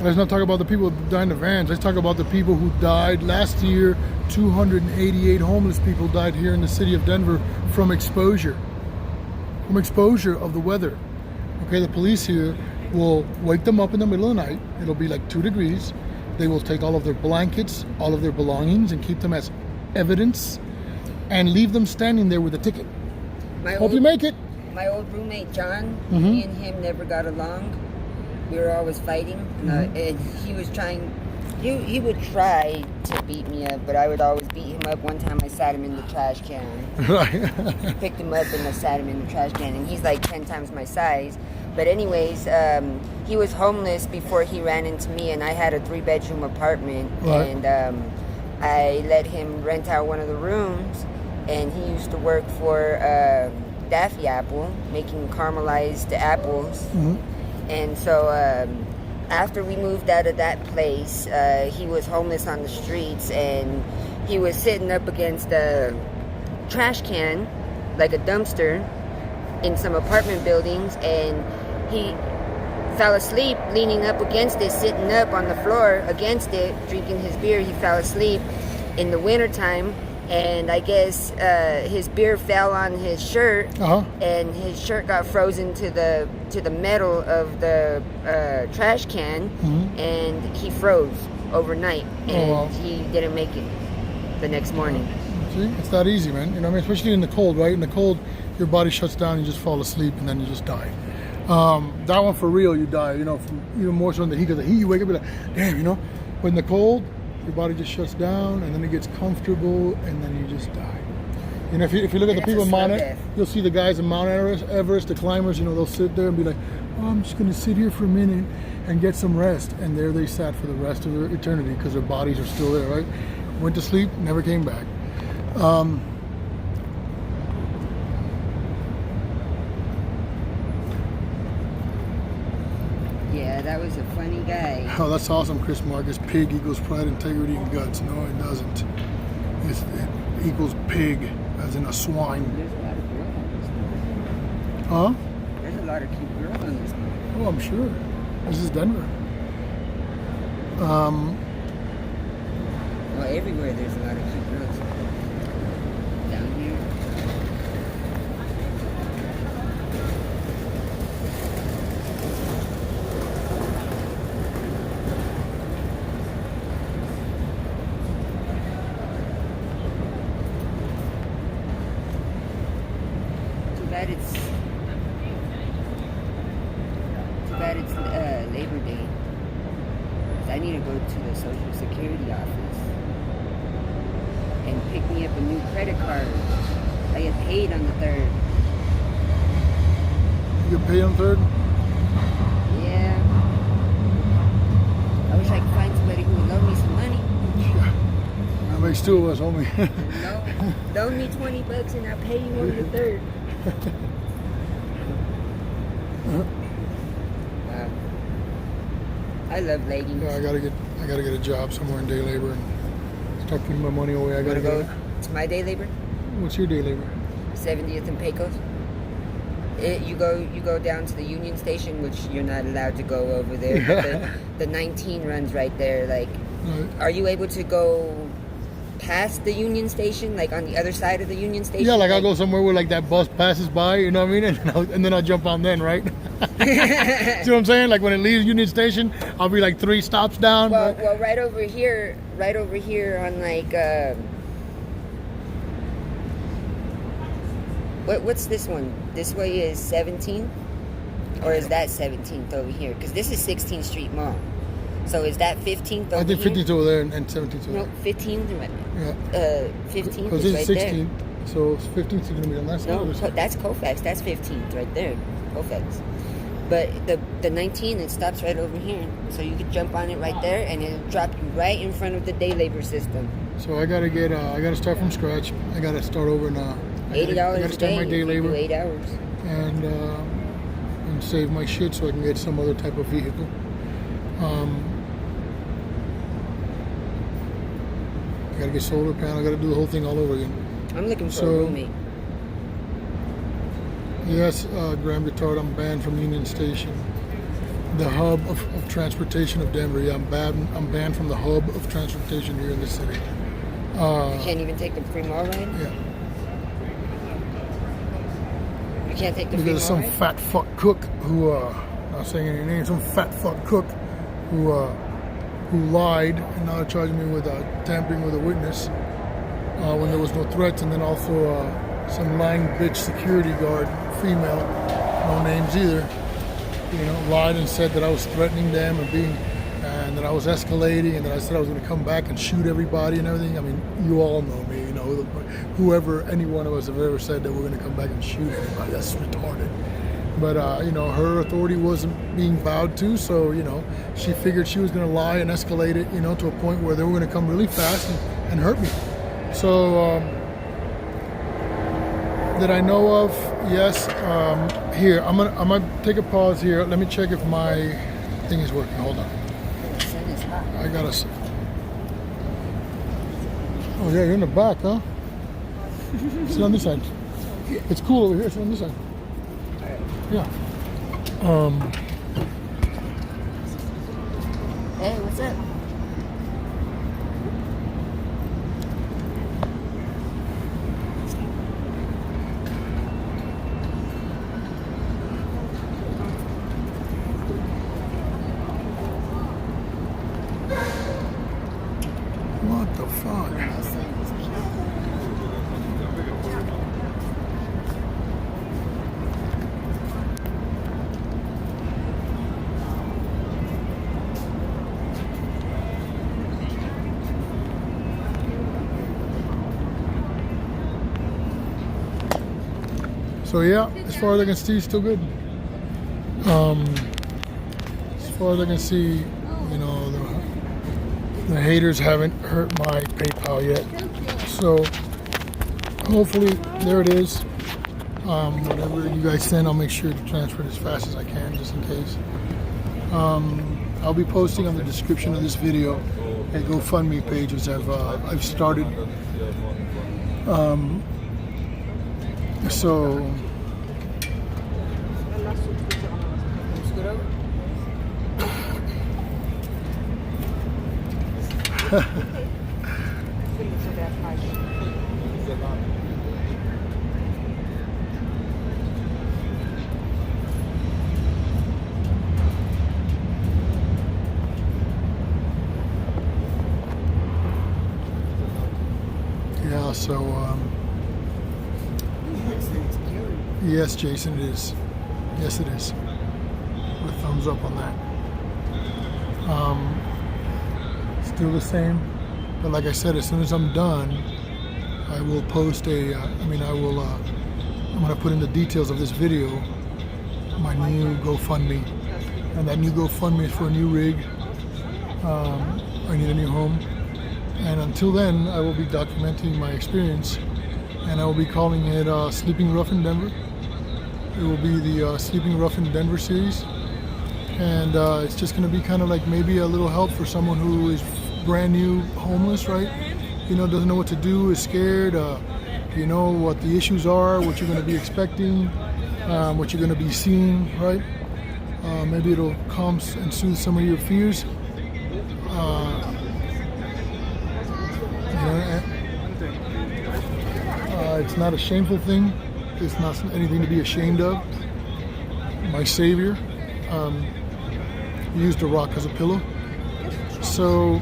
Let's not talk about the people who died in the vans. Let's talk about the people who died last year. 288 homeless people died here in the city of Denver from exposure of the weather. Okay, the police here will wake them up in the middle of the night. It'll be like 2 degrees. They will take all of their blankets, all of their belongings, and keep them as evidence, and leave them standing there with a ticket. Hope you make it. My old roommate John, me and him never got along. We were always fighting, and he was trying. He would try to beat me up, but I would always beat him up. One time I sat him in the trash can. Right. Picked him up and I sat him in the trash can, and he's like 10 times my size. But anyways, he was homeless before he ran into me, and I had a 3-bedroom apartment, right. And I let him rent out one of the rooms, and he used to work for Daffy Apple, making caramelized apples. And so after we moved out of that place, he was homeless on the streets, and he was sitting up against a trash can, like a dumpster, in some apartment buildings, and he fell asleep leaning up against it, sitting up on the floor against it, drinking his beer. He fell asleep in the wintertime, and I guess his beer fell on his shirt, and his shirt got frozen to the metal of the trash can, and he froze overnight, and he didn't make it the next morning. See, it's that easy, man. You know what I mean? Especially in the cold, right? In the cold, your body shuts down, you just fall asleep, and then you just die. That one for real, you die. You know, from even more so than the heat. Because the heat, you wake up and be like, damn, you know. But in the cold, your body just shuts down, and then it gets comfortable, and then you just die. You know, if you look at the people in Mount Everest, you'll see the guys in Mount Everest, the climbers. You know, they'll sit there and be like, "Oh, I'm just gonna sit here for a minute and get some rest," and there they sat for the rest of their eternity because their bodies are still there, right? Went to sleep, never came back. Yeah, that was a funny guy. Oh, that's awesome, Chris Marcus. Pig equals pride, integrity, and guts. No, it doesn't. It equals pig, as in a swine. There's a lot of girls on this movie. Huh? There's a lot of cute girls on this movie. Oh, I'm sure. This is Denver. Well, everywhere there's a lot of cute girls. Down here. Too bad it's Labor Day. I need to go to the Social Security office and pick me up a new credit card. I get paid on the 3rd. You get paid on the 3rd? Yeah. I wish I could find somebody who would loan me some money. Yeah. That makes 2 of us, homie. No. Loan me $20 and I'll pay you on the 3rd. Wow. I love leggings. Yeah, I gotta get a job somewhere in day labor and start putting my money away. I gotta go to my day labor. What's your day labor? 70th and Pecos. You go down to the Union Station, which you're not allowed to go over there. Yeah. But the 19 runs right there. Like, are you able to go past the Union Station, like on the other side of the Union Station? Yeah, like I'll go somewhere where like that bus passes by, you know what I mean, and then I'll jump on then, right? See what I'm saying? Like when it leaves Union Station, I'll be like 3 stops down. Well, right over here on like what's this one? This way is 17th, or is that 17th over here? Because this is 16th Street Mall. So is that 15th over I think 15th over there and 17th over there. No, 15th. Yeah. 15th Because is this right is 16th, there. so 15th is going to be on that side. No, that's Colfax. That's 15th right there. Colfax. But the 19, it stops right over here. So you could jump on it right there, and it'll drop you right in front of the day labor system. So I gotta start from scratch. I gotta start over now. $80 a day. My day labor. Do 8 hours. And save my shit so I can get some other type of vehicle. I gotta get solar panel. I gotta do the whole thing all over again. I'm looking for a So- roommate. Yes, Graham Guitard, I'm banned from Union Station, the hub of transportation of Denver. Yeah, I'm banned from the hub of transportation here in the city. You can't even take the free mall ride? Yeah, You can't take the free because mall some ride? fat fuck cook who, not saying any names, some fat fuck cook who lied and now charging me with tampering with a witness when there was no threats, and then also some lying bitch security guard, female, no names either, lied and said that I was threatening them and that I was escalating, and that I said I was going to come back and shoot everybody and everything. I mean, you all know me, whoever, any one of us have ever said that we're going to come back and shoot everybody, that's retarded. But, her authority wasn't being bowed to, so, she figured she was going to lie and escalate it, to a point where they were going to come really fast and hurt me. So, that I know of, yes. Here, I'm gonna take a pause here. Let me check if my thing is working. Hold on. I gotta. Oh yeah, you're in the back, huh? Sit on this side. It's cool over here. Sit on this side. Yeah. Hey, what's up? What the fuck? So yeah, as far as I can see, still good. As far as I can see, the haters haven't hurt my PayPal yet. So hopefully, there it is. Whatever you guys send, I'll make sure to transfer it as fast as I can, just in case. I'll be posting on the description of this video a GoFundMe page, which I've started. So yeah, so yes, Jason, it is. Yes, it is. Put a thumbs up on that. Still the same, but like I said, as soon as I'm done, I will post I'm going to put in the details of this video, my new GoFundMe, and that new GoFundMe is for a new rig. I need a new home, and until then, I will be documenting my experience, and I will be calling it Sleeping Rough in Denver. It will be the Sleeping Rough in Denver series, and it's just going to be kind of like maybe a little help for someone who is brand new homeless, right? Doesn't know what to do, is scared, what the issues are, what you're going to be expecting, what you're going to be seeing, right? Maybe it'll calm and soothe some of your fears. It's not a shameful thing. It's not anything to be ashamed of. My Savior used a rock as a pillow. So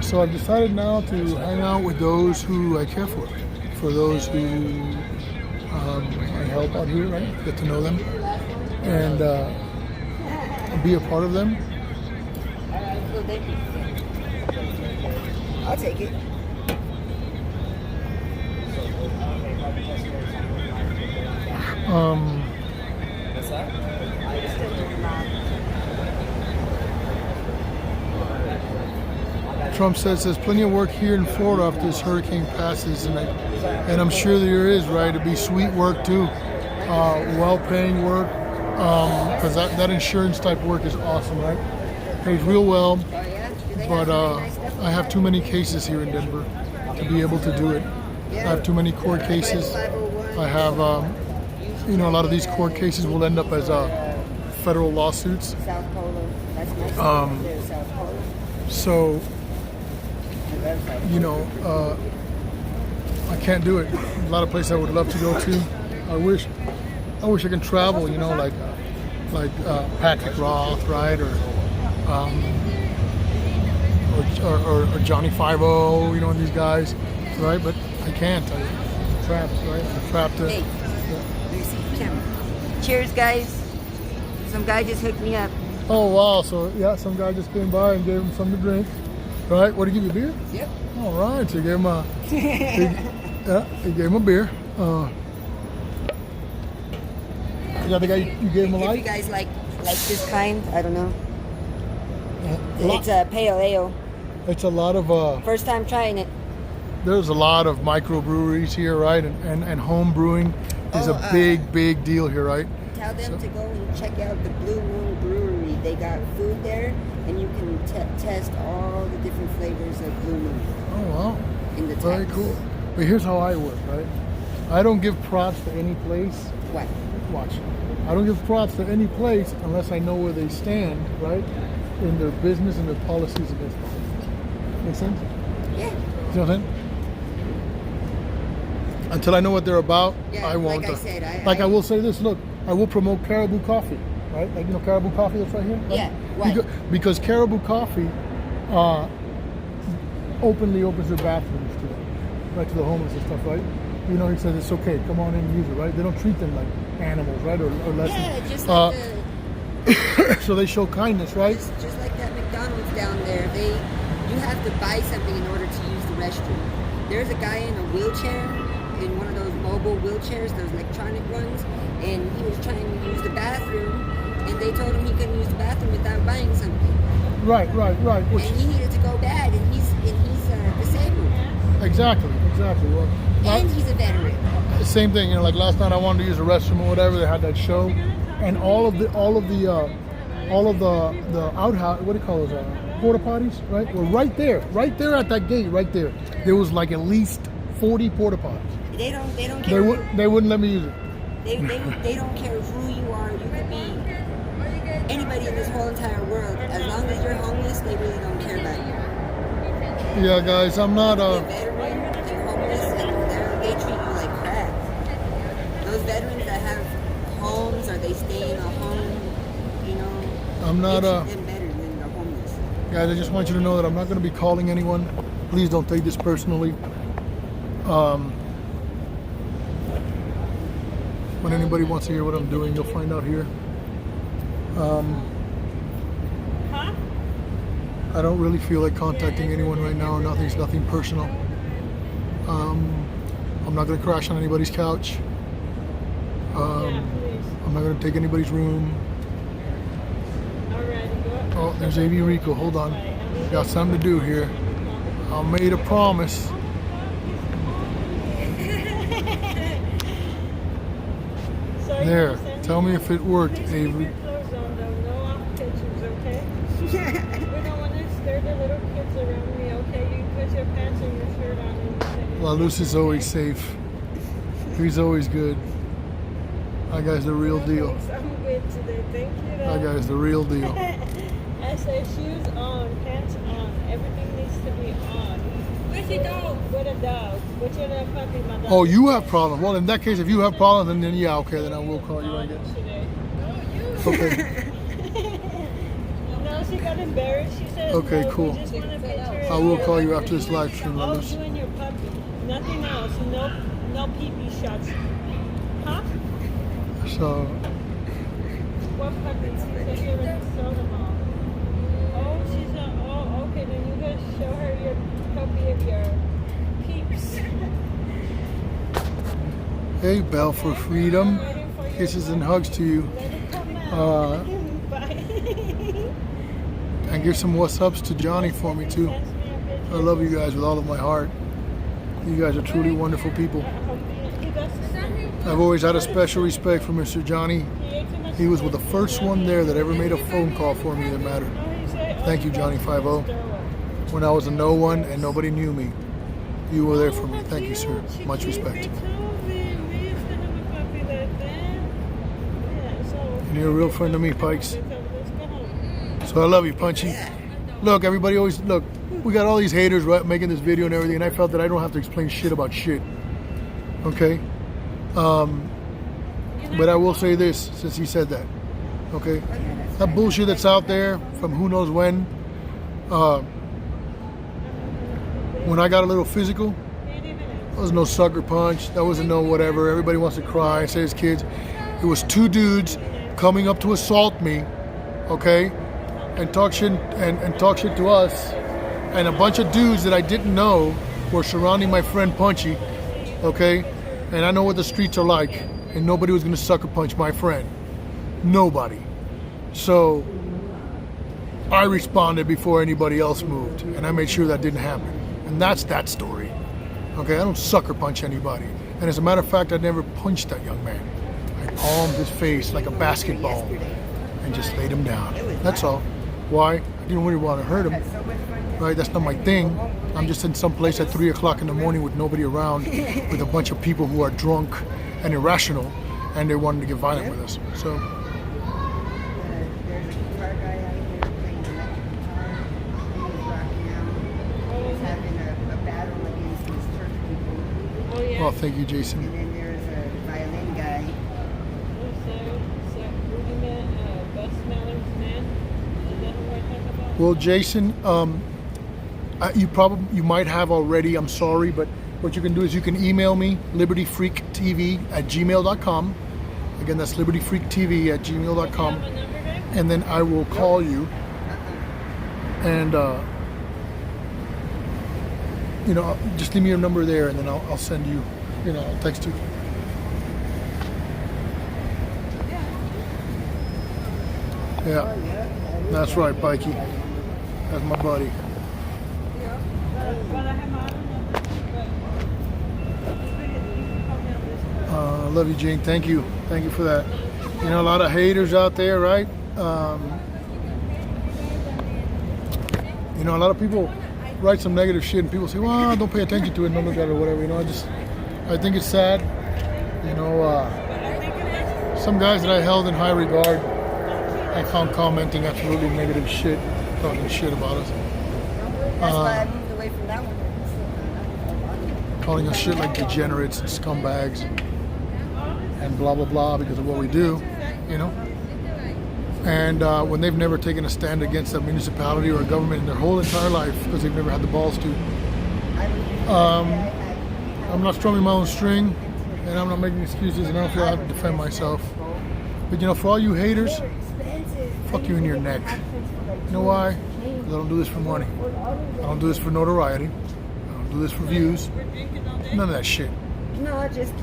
So I've decided now to hang out with those who I care for those who I help out here, right? Get to know them and be a part of them. I'll take it. What's that? Trump says there's plenty of work here in Florida after this hurricane passes, and I'm sure there is, right? It'd be sweet work too, well-paying work, because that insurance type work is awesome, right? Pays real well, but I have too many cases here in Denver to be able to do it. I have too many court cases. I have, a lot of these court cases will end up as federal lawsuits. South Polo. That's my there, South Polo. So, I can't do it. A lot of places I would love to go to. I wish I can travel, like Patrick Roth, right, or Johnny 5-0, and these guys, right? But I can't. I'm trapped, right? I'm trapped. Hey, let me see the camera. Cheers, guys. Some guy just hooked me up. Oh wow! So yeah, some guy just came by and gave him something to drink, right? What, did he give you beer? Yep. All right, so you gave him a he gave him a beer. Is that the guy you gave him a If light? you guys like this kind, I don't know. Yeah. It's a pale ale. It's a lot of First time trying it. there's a lot of microbreweries here, right? And home brewing is a big deal here, right? Tell them to go and check out the Blue Moon Brewery. They got food there, and you can test all the different flavors of Blue Moon Oh wow, in the very taps. cool. But here's how I work, right? I don't give props to any place. What? Watch. I don't give props to any place unless I know where they stand, right? In their business and their policies against it. Make sense? Yeah. You know what I'm saying? Until I know what they're about, Yeah, I won't. like I said, I will say this. Look, I will promote Caribou Coffee, right? Like Caribou Coffee that's right here. Right? Yeah. Why? Because Caribou Coffee openly opens their bathrooms to them, right, to the homeless and stuff, right? He says it's okay. Come on in and use it, right? They don't treat them like animals, right, or less. Yeah, just like so they show kindness, right? just like that McDonald's down there. You have to buy something in order to use the restroom. There's a guy in a wheelchair, in one of those mobile wheelchairs, those electronic ones, and he was trying to use the bathroom, and they told him he couldn't use the bathroom without buying something. Right. Which, And he needed to go bad, and he's disabled, exactly. Well, and he's a veteran. same thing. Like last night, I wanted to use the restroom or whatever. They had that show, and all of the outhouse. What do you call those? Porta potties, right? Were right there at that gate, right there. There was like at least 40 porta potties. They don't care. They wouldn't let me use it. They don't care who you are. You could be anybody in this whole entire world. As long as you're homeless, they really don't care about you. Yeah, guys, I'm not You're a veteran and homeless, and they treat you like crap. Those veterans that have homes or they stay in a home, I'm not they treat them better than the homeless. guys, I just want you to know that I'm not going to be calling anyone. Please don't take this personally. When anybody wants to hear what I'm doing, you'll find out here. I don't really feel like contacting anyone right now, or nothing personal. I'm not going to crash on anybody's couch. I'm not going to take anybody's room. Oh, there's AV Rico. Hold on. Got something to do here. I made a promise. There. Tell me if it worked, Avery. La Luz is always safe. He's always good. That guy's the real deal. I'm good today, thank you. That guy's the real deal. I said shoes on, pants on, everything needs to be on. Where's your dog? With a dog. What's your little puppy, my dog? Oh, you have problems. Well, in that case, if you have problems, then yeah, okay, then I will call you, I guess. Okay. No, she got embarrassed. She said, Okay, no, cool. we just want a picture I of will your call you puppy. after this live stream, La Oh, Luz. you and your puppy. Nothing else. No pee-pee shots. Huh? So, What puppy? She said you already sold them all. Oh, she's not. Oh, okay. Then you gotta show her your puppy of your peeps. hey, Bell for Freedom. Kisses and hugs to you. Let it come out. Bye. And give some what's ups to Johnny for me, too. Send me a I love you guys with all of my heart. You guys are truly wonderful people. I've always had a special respect for Mr. Johnny. He was the first one there that ever made a phone call for me that mattered. Thank you, Johnny 50. When I was a no one and nobody knew me, you were there for me. Thank you, sir. Much respect. And you're a real friend to me, Pikes. So I love you, Punchy. Look, everybody always, look, we got all these haters right, making this video and everything, and I felt that I don't have to explain shit about shit. Okay? But I will say this, since he said that. Okay? That bullshit that's out there from who knows when I got a little physical, there was no sucker punch, that wasn't no whatever, everybody wants to cry and say his kids. It was two dudes coming up to assault me, okay? And talk shit to us, and a bunch of dudes that I didn't know were surrounding my friend Punchy, okay? And I know what the streets are like, and nobody was gonna sucker punch my friend. Nobody. So I responded before anybody else moved, and I made sure that didn't happen. And that's that story. Okay, I don't sucker punch anybody. And as a matter of fact, I never punched that young man. I palmed his face like a basketball and just laid him down. That's all. Why? I didn't really want to hurt him. Right? That's not my thing. I'm just in some place at 3 o'clock in the morning with nobody around, with a bunch of people who are drunk and irrational, and they're wanting to get violent with us. So. There's a guitar guy out here playing electric guitar. He was rocking out. He's having a battle against these church people. Oh, yeah. Well, thank you, Jason. And then there's a violin guy. Well, Jason, you might have already. I'm sorry, but what you can do is you can email me libertyfreaktv@gmail.com. Again, that's libertyfreaktv@gmail.com, and then I will call you, and just leave me your number there, and then I'll send you, I'll text you. Yeah, that's right, Pikey. That's my buddy. Love you, Gene. Thank you for that. A lot of haters out there, right? A lot of people write some negative shit, and people say, "Well, don't pay attention to it, don't look at it, or whatever." I think it's sad. Some guys that I held in high regard, I found commenting absolutely negative shit, talking shit about us. That's why I moved away from that one. Calling us shit like degenerates and scumbags and blah blah blah because of what we do, And when they've never taken a stand against a municipality or a government in their whole entire life because they've never had the balls to. I'm not strumming my own string, and I'm not making excuses, and I don't feel I have to defend myself. But for all you haters, fuck you in your neck. You know why? Because I don't do this for money. I don't do this for notoriety. I don't do this for views. None of that shit. No, just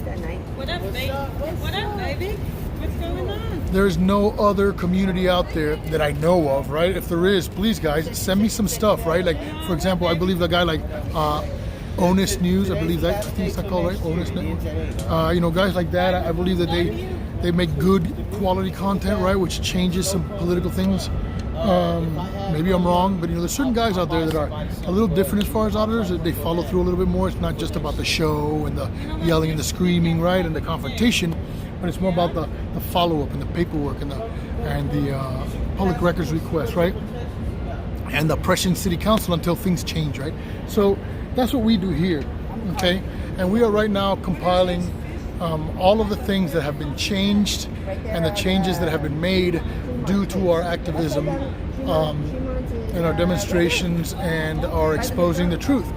that night. What up, baby? What up, baby? What's going on? There's no other community out there that I know of, right? If there is, please, guys, send me some stuff, right? Like, for example, I believe a guy like Honest News, I believe that, I think it's not called, right? Honest Network. Guys like that, I believe that they make good quality content, right? Which changes some political things. Maybe I'm wrong, but there's certain guys out there that are a little different as far as others. That they follow through a little bit more. It's not just about the show and the yelling and the screaming, right, and the confrontation, but it's more about the follow-up and the paperwork and the public records request, right, and the pressing city council until things change, right. So that's what we do here, okay. And we are right now compiling all of the things that have been changed and the changes that have been made due to our activism and our demonstrations and our exposing the truth.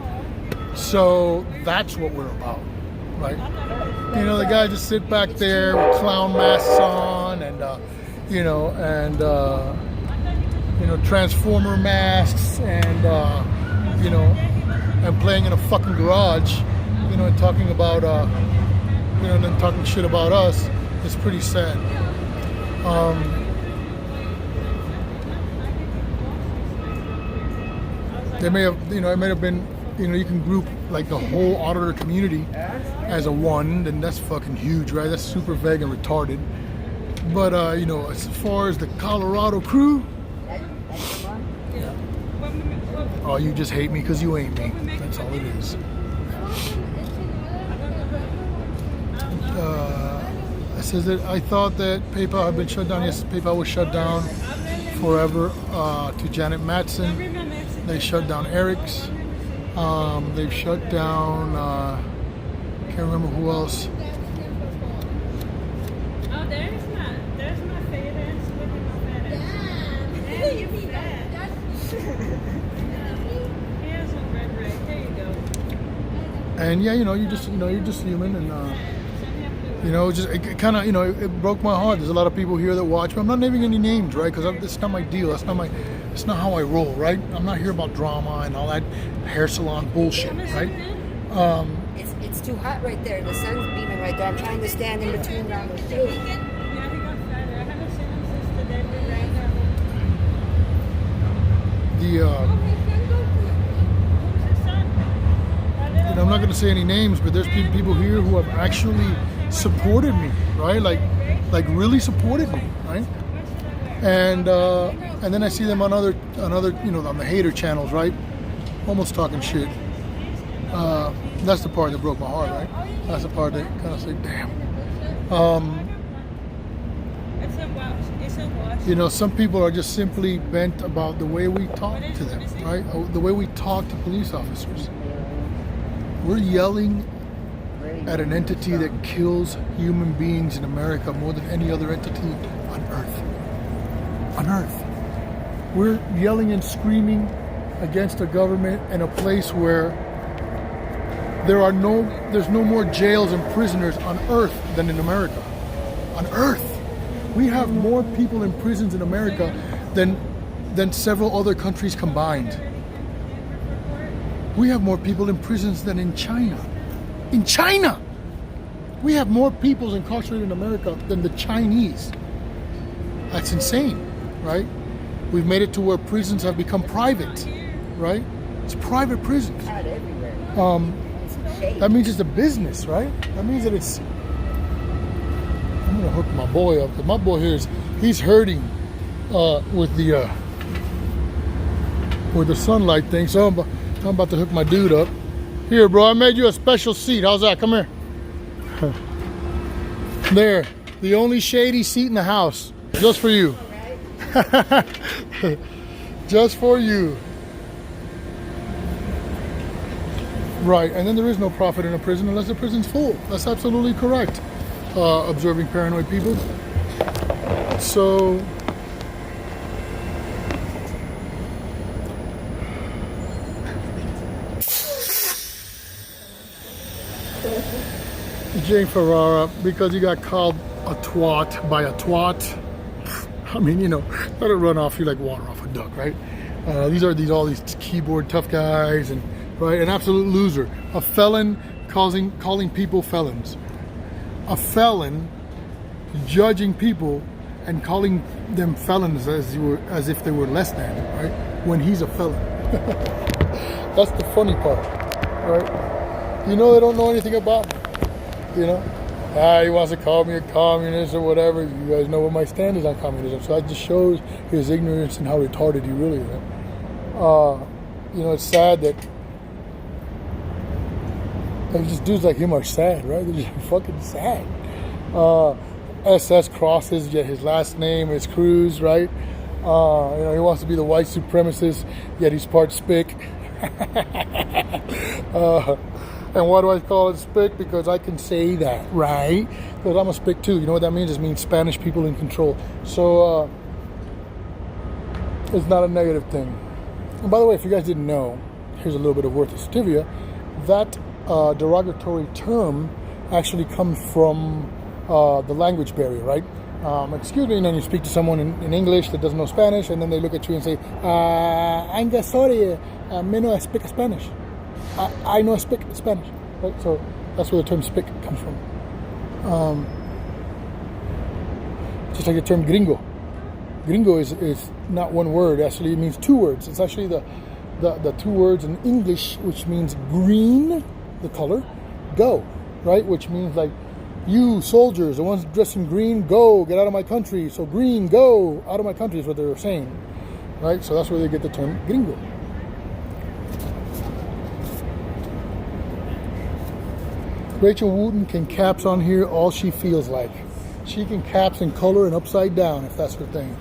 So that's what we're about, right? The guys just sit back there with clown masks on and transformer masks and and playing in a fucking garage, and talking about and then talking shit about us. It's pretty sad. They may have, it may have been, you can group like the whole auditor community as a one, then that's fucking huge, right? That's super vague and retarded. But, as far as the Colorado crew, oh, you just hate me because you ain't me. That's all it is. It says that I thought that PayPal had been shut down. Yes, PayPal was shut down forever. To Janet Matson, they shut down Eric's. They've shut down. Can't remember who else. Oh, there's my favorite. Look at my favorite. Yeah, you be that. Here's some red right. There you go. And yeah, you're just human, and it kind of, it broke my heart. There's a lot of people here that watch me. I'm not naming any names, right? Because it's not my deal. It's not how I roll, right? I'm not here about drama and all that hair salon bullshit, right? It's too hot right there. The sun's beaming right there. I'm trying to stand in between around the shade. Yeah, he got fatter. I haven't seen him since the day we ran I'm not going to say any names, but there's people here who have actually supported me, right? Like really supported me, right? And then I see them on other, on the hater channels, right? Almost talking shit. That's the part that broke my heart, right? That's the part that kind of said, damn. Some people are just simply bent about the way we talk to them, right? The way we talk to police officers. We're yelling at an entity that kills human beings in America more than any other entity on Earth. On Earth. We're yelling and screaming against a government in a place where there's no more jails and prisoners on Earth than in America. On Earth. We have more people in prisons in America than several other countries combined. We have more people in prisons than in China. In China! We have more people incarcerated in America than the Chinese. That's insane, right? We've made it to where prisons have become private, right? It's private prisons. That means it's a business, right? That means that it's... I'm gonna hook my boy up, because my boy here he's hurting with the sunlight thing. So I'm about to hook my dude up. Here, bro, I made you a special seat. How's that? Come here. There, the only shady seat in the house, just for you. Just for you. Right, and then there is no profit in a prison unless the prison's full. That's absolutely correct. Observing paranoid people. So Jane Ferrara, because you got called a twat by a twat. I mean, let it run off you like water off a duck, right? These are all these keyboard tough guys, and right, an absolute loser, a felon calling people felons. A felon judging people and calling them felons as if they were less than, right? When he's a felon. That's the funny part, right? They don't know anything about me, he wants to call me a communist or whatever. You guys know what my stand is on communism, so that just shows his ignorance and how retarded he really is. It's sad that just dudes like him are sad, right? They're just fucking sad. SS crosses, yet his last name is Cruz, right? He wants to be the white supremacist, yet he's part Spick. And why do I call it Spick? Because I can say that, right? Because I'm a Spick too. You know what that means? It means Spanish people in control. So it's not a negative thing. And by the way, if you guys didn't know, here's a little bit of worthless trivia. That derogatory term actually comes from the language barrier, right? Excuse me, and then you speak to someone in English that doesn't know Spanish, and then they look at you and say, I'm sorry, me no speak Spanish. I know speak Spanish, right? So that's where the term "spick" comes from. Just like the term "gringo." Gringo is not one word. Actually, it means two words. It's actually the two words in English, which means green, the color, go, right? Which means like, you soldiers, the ones dressed in green, go, get out of my country. So green, go, out of my country is what they were saying, right? So that's where they get the term gringo. Rachel Wooten can caps on here all she feels like. She can caps in color and upside down if that's her thing.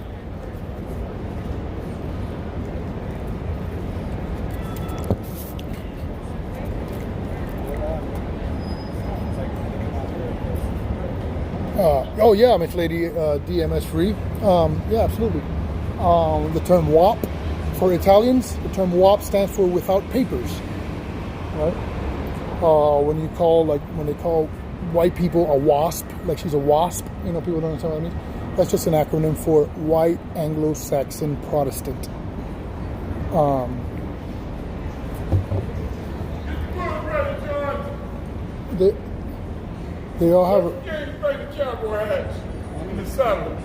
Oh yeah, Miss Lady DMS free. Yeah, absolutely. The term WAP for Italians, the term WAP stands for without papers, right? When they call white people a WASP, like she's a WASP, people don't understand what that means. That's just an acronym for White Anglo-Saxon Protestant. They all have in the summer.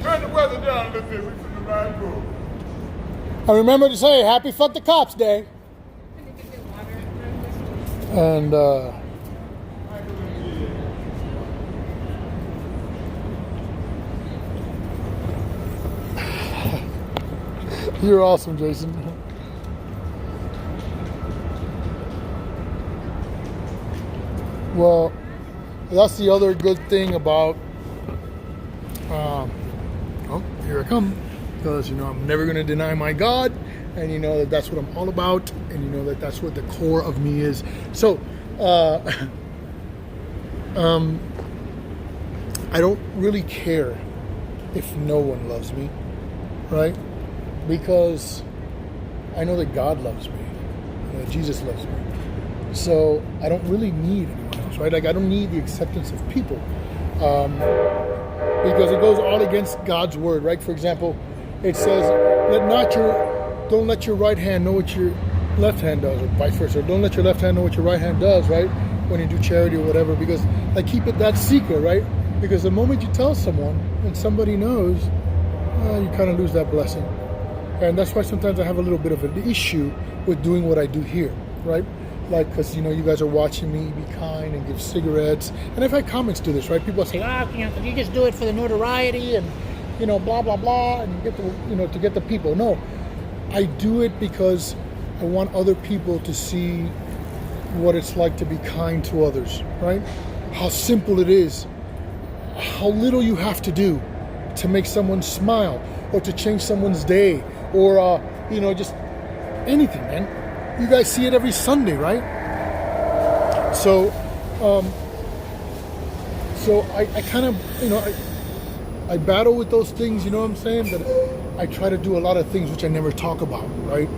Turn the weather down a little bit. We finna ride through. And remember to say Happy Fuck the Cops Day. And you're awesome, Jason. Well, that's the other good thing about here I come, because I'm never going to deny my God, and that's what I'm all about, and that's what the core of me is. So I don't really care if no one loves me, right? Because I know that God loves me, that Jesus loves me. So I don't really need anyone else, right? Like I don't need the acceptance of people, because it goes all against God's word, right? For example, it says, don't let your right hand know what your left hand does, or vice versa. Don't let your left hand know what your right hand does, right? When you do charity or whatever, because keep it that secret, right? Because the moment you tell someone and somebody knows, you kind of lose that blessing. And that's why sometimes I have a little bit of an issue with doing what I do here, right? Like, because you guys are watching me be kind and give cigarettes, and I've had comments to this, right? People say, you just do it for the notoriety and blah blah blah, and get the to get the people. No, I do it because I want other people to see what it's like to be kind to others, right? How simple it is, how little you have to do to make someone smile, or to change someone's day, or just anything, man. You guys see it every Sunday, right? So I kind of, I battle with those things, you know what I'm saying? But I try to do a lot of things which I never talk about, right?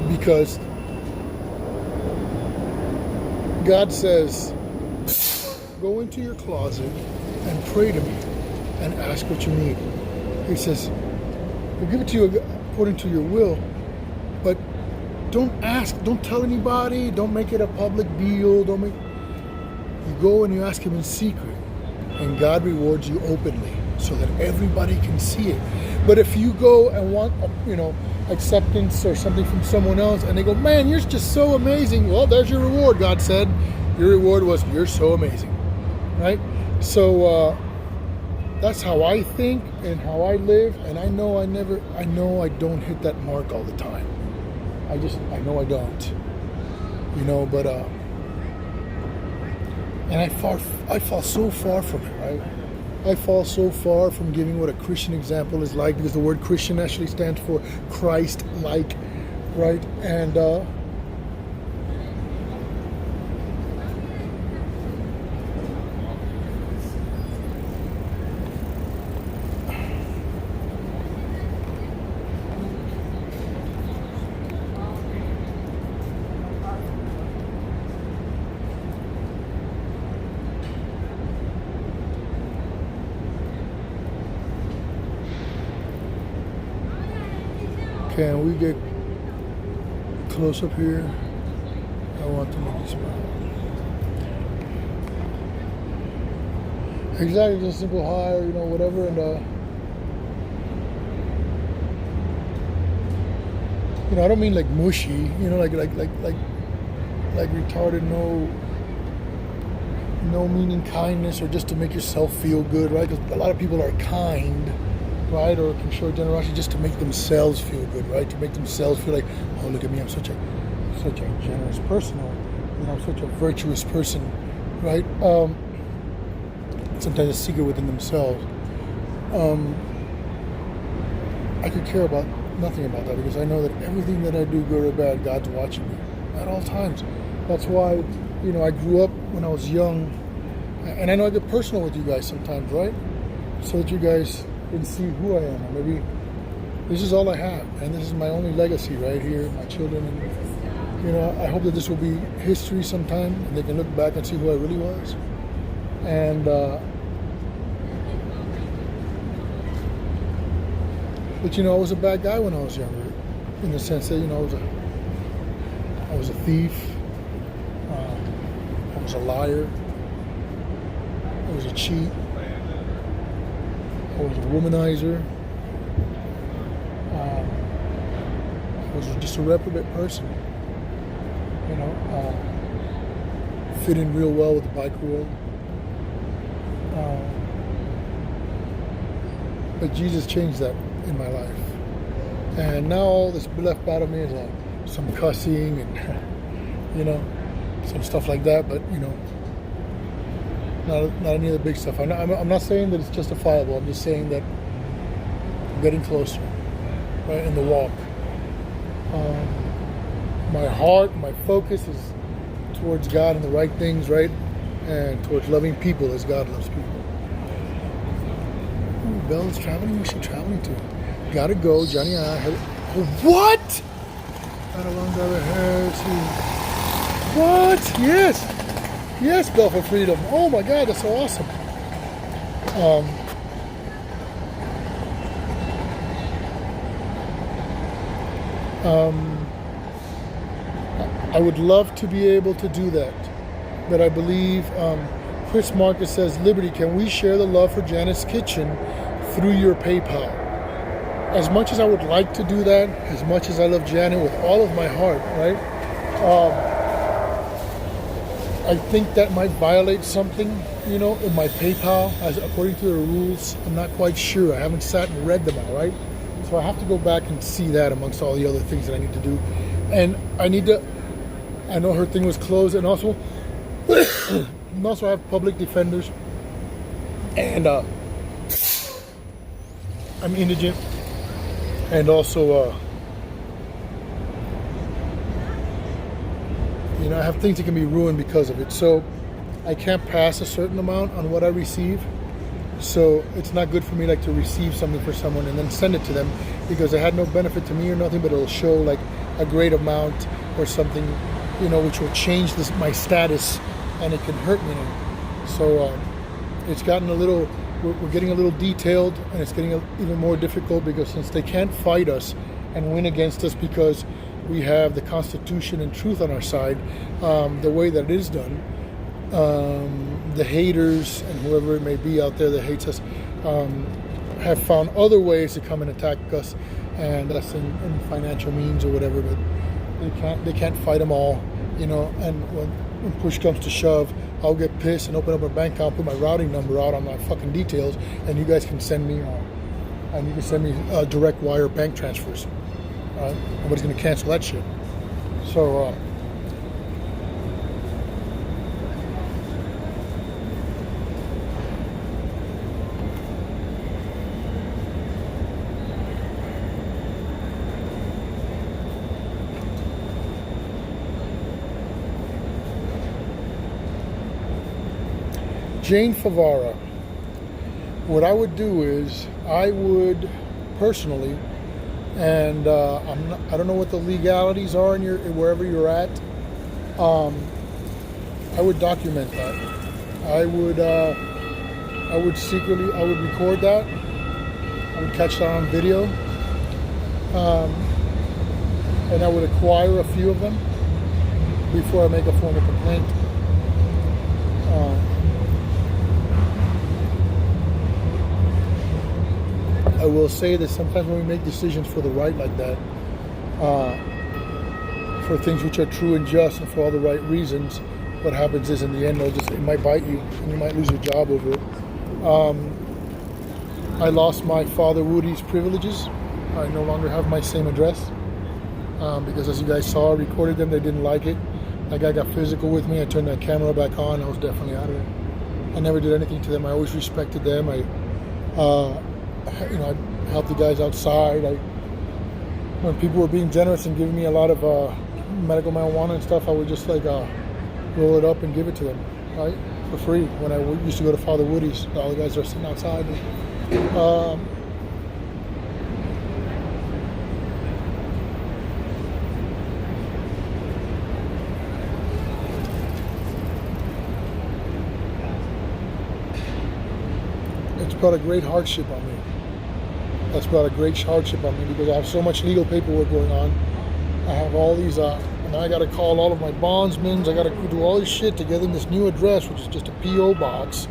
Because God says, go into your closet and pray to me and ask what you need. He says, we'll give it to you according to your will. But don't ask, don't tell anybody, don't make it a public deal, you go and you ask him in secret, and God rewards you openly so that everybody can see it. But if you go and want, acceptance or something from someone else, and they go, man, you're just so amazing, well, there's your reward. God said your reward was, you're so amazing, right? So that's how I think and how I live, and I know I don't hit that mark all the time. I know I don't, but and I fall so far from it, right? I fall so far from giving what a Christian example is like, because the word Christian actually stands for Christ-like, right? And can we get close up here? I want to make you smile. Exactly, just a simple hi, or whatever, and you know, I don't mean like mushy, you know, like retarded, no meaning kindness, or just to make yourself feel good, right? Because a lot of people are kind, right, or can show generosity just to make themselves feel good, right? To make themselves feel like, oh, look at me, I'm such a generous person, or you know, I'm such a virtuous person, right? Sometimes a secret within themselves. I could care about nothing about that, because I know that everything that I do, good or bad, God's watching me at all times. That's why, you know, I grew up when I was young, and I know I get personal with you guys sometimes, right? So that you guys can see who I am. Or maybe this is all I have, and this is my only legacy right here, my children. And, you know, I hope that this will be history sometime, and they can look back and see who I really was. And, but you know, I was a bad guy when I was younger, in the sense that, you know, I was a thief, I was a liar, I was a cheat, I was a womanizer, I was just a reprobate person, you know, fit in real well with the bike world. But Jesus changed that in my life, and now all that's left out of me is like some cussing and you know, some stuff like that. But you know, not any of the big stuff. I'm not saying that it's justifiable. I'm just saying that I'm getting closer, right, in the walk. My heart, my focus is towards God and the right things, right, and towards loving people as God loves people. Belle's traveling. Where's she traveling to? Gotta go, Johnny. What? Got a long driver hair. What? Yes, Belle for freedom. Oh my God, that's so awesome. I would love to be able to do that, but I believe Chris Marcus says, Liberty, can we share the love for Janet's Kitchen through your PayPal? As much as I would like to do that, as much as I love Janet with all of my heart, right? I think that might violate something, you know, in my PayPal, as according to the rules. I'm not quite sure. I haven't sat and read them all, right? So I have to go back and see that amongst all the other things that I need to do. And I know her thing was closed, and also, I have public defenders, and I'm indigent, and also, you know, I have things that can be ruined because of it. So I can't pass a certain amount on what I receive. So it's not good for me, like, to receive something for someone and then send it to them, because it had no benefit to me or nothing, but it'll show like a great amount or something, you know, which will change my status, and it can hurt me. So it's gotten a little, we're getting a little detailed, and it's getting even more difficult, because since they can't fight us and win against us because we have the Constitution and truth on our side, the way that it is done, the haters and whoever it may be out there that hates us have found other ways to come and attack us, and that's in financial means or whatever. But they can't fight them all, you know. And when push comes to shove, I'll get pissed and open up a bank account, put my routing number out on my fucking details, and you guys can send me direct wire bank transfers. Nobody's gonna cancel that shit. So Jane Favara, what I would do is I would personally, and I don't know what the legalities are in wherever you're at. I would document that. I would record that. I would catch that on video, and I would acquire a few of them before I make a formal complaint. I will say that sometimes when we make decisions for the right like that, for things which are true and just and for all the right reasons, what happens is in the end it might bite you and you might lose your job over it. I lost my father Woody's privileges. I no longer have my same address because, as you guys saw, I recorded them. They didn't like it. That guy got physical with me. I turned that camera back on. I was definitely out of it. I never did anything to them. I always respected them. I helped the guys outside. When people were being generous and giving me a lot of medical marijuana and stuff, I would just roll it up and give it to them, right, for free. When I used to go to Father Woody's, all the guys are sitting outside. It's brought a great hardship on me. That's brought a great hardship on me because I have so much legal paperwork going on. I have all these, now I got to call all of my bondsmen. I got to do all this shit to get in this new address, which is just a P.O. box,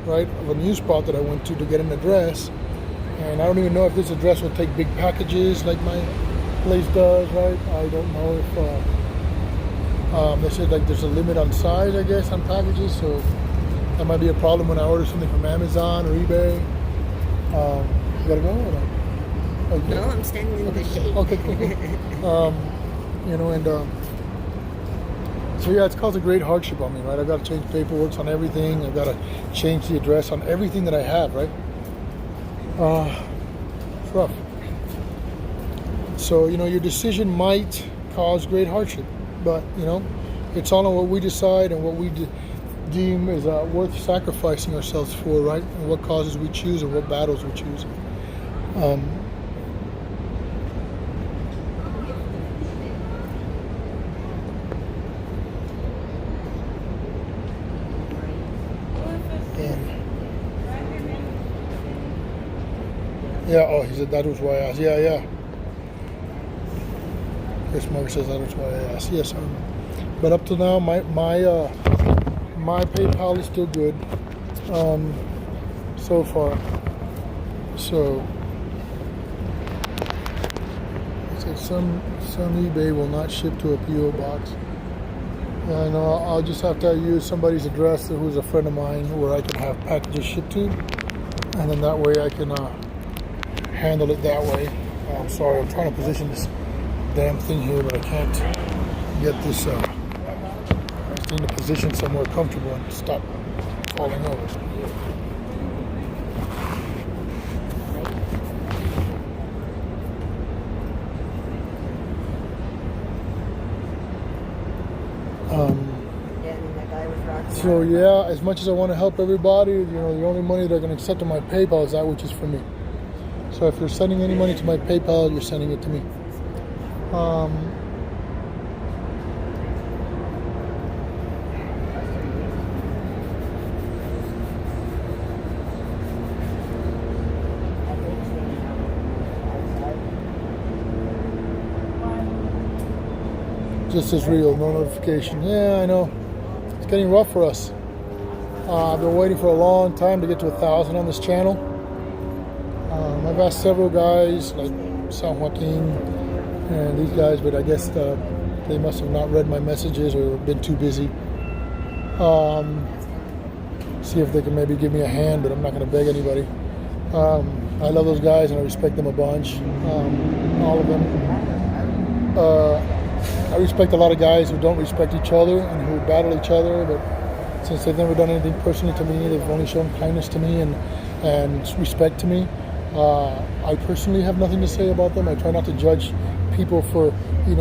right, of a new spot that I went to get an address. And I don't even know if this address will take big packages like my place does, right? I don't know if, they said there's a limit on size, I guess, on packages, so that might be a problem when I order something from Amazon or eBay. You gotta go? Or no? Okay. No, I'm standing in the shade. Okay, cool. So yeah, it's caused a great hardship on me, right? I've got to change paperwork on everything. I've got to change the address on everything that I have, right? It's rough. So, your decision might cause great hardship, but, it's all on what we decide and what we deem is worth sacrificing ourselves for, right? And what causes we choose and what battles we choose. Yeah, oh, he said that was why I asked. Yeah. Chris Murray says that was why I asked. Yes, but up to now, my PayPal is still good, so far. So, it said some eBay will not ship to a PO box. And I'll just have to use somebody's address who's a friend of mine where I can have packages shipped to, and then that way I can handle it that way. I'm sorry, I'm trying to position this damn thing here, but I can't get this thing to position somewhere comfortable and stop falling over. So yeah, as much as I want to help everybody, the only money they're going to accept on my PayPal is that which is for me. So if you're sending any money to my PayPal, you're sending it to me. Just as real, no notification. Yeah, I know. It's getting rough for us. I've been waiting for a long time to get to 1,000 on this channel. I've asked several guys like San Joaquin and these guys, but I guess they must have not read my messages or been too busy. See if they can maybe give me a hand, but I'm not going to beg anybody. I love those guys and I respect them a bunch, all of them. I respect a lot of guys who don't respect each other and who battle each other, but since they've never done anything personally to me, they've only shown kindness to me and respect to me. I personally have nothing to say about them. I try not to judge people for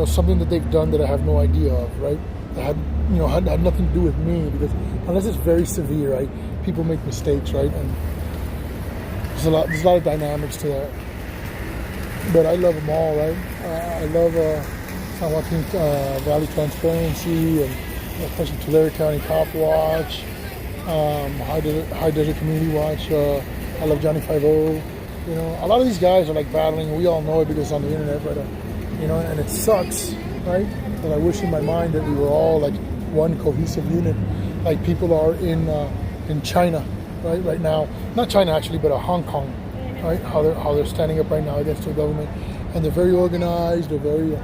something that they've done that I have no idea of, right? That had nothing to do with me, because unless it's very severe, right? People make mistakes, right? And there's a lot of dynamics to that. But I love them all, right? I love San Joaquin Valley Transparency, and especially Tulare County Cop Watch, High Desert Community Watch. I love Johnny 5-0. A lot of these guys are like battling. We all know it because it's on the internet, but and it sucks, right? But I wish in my mind that we were all like one cohesive unit, like people are in China, right now. Not China actually, but Hong Kong, right? How they're standing up right now against their government, and they're very organized. They're very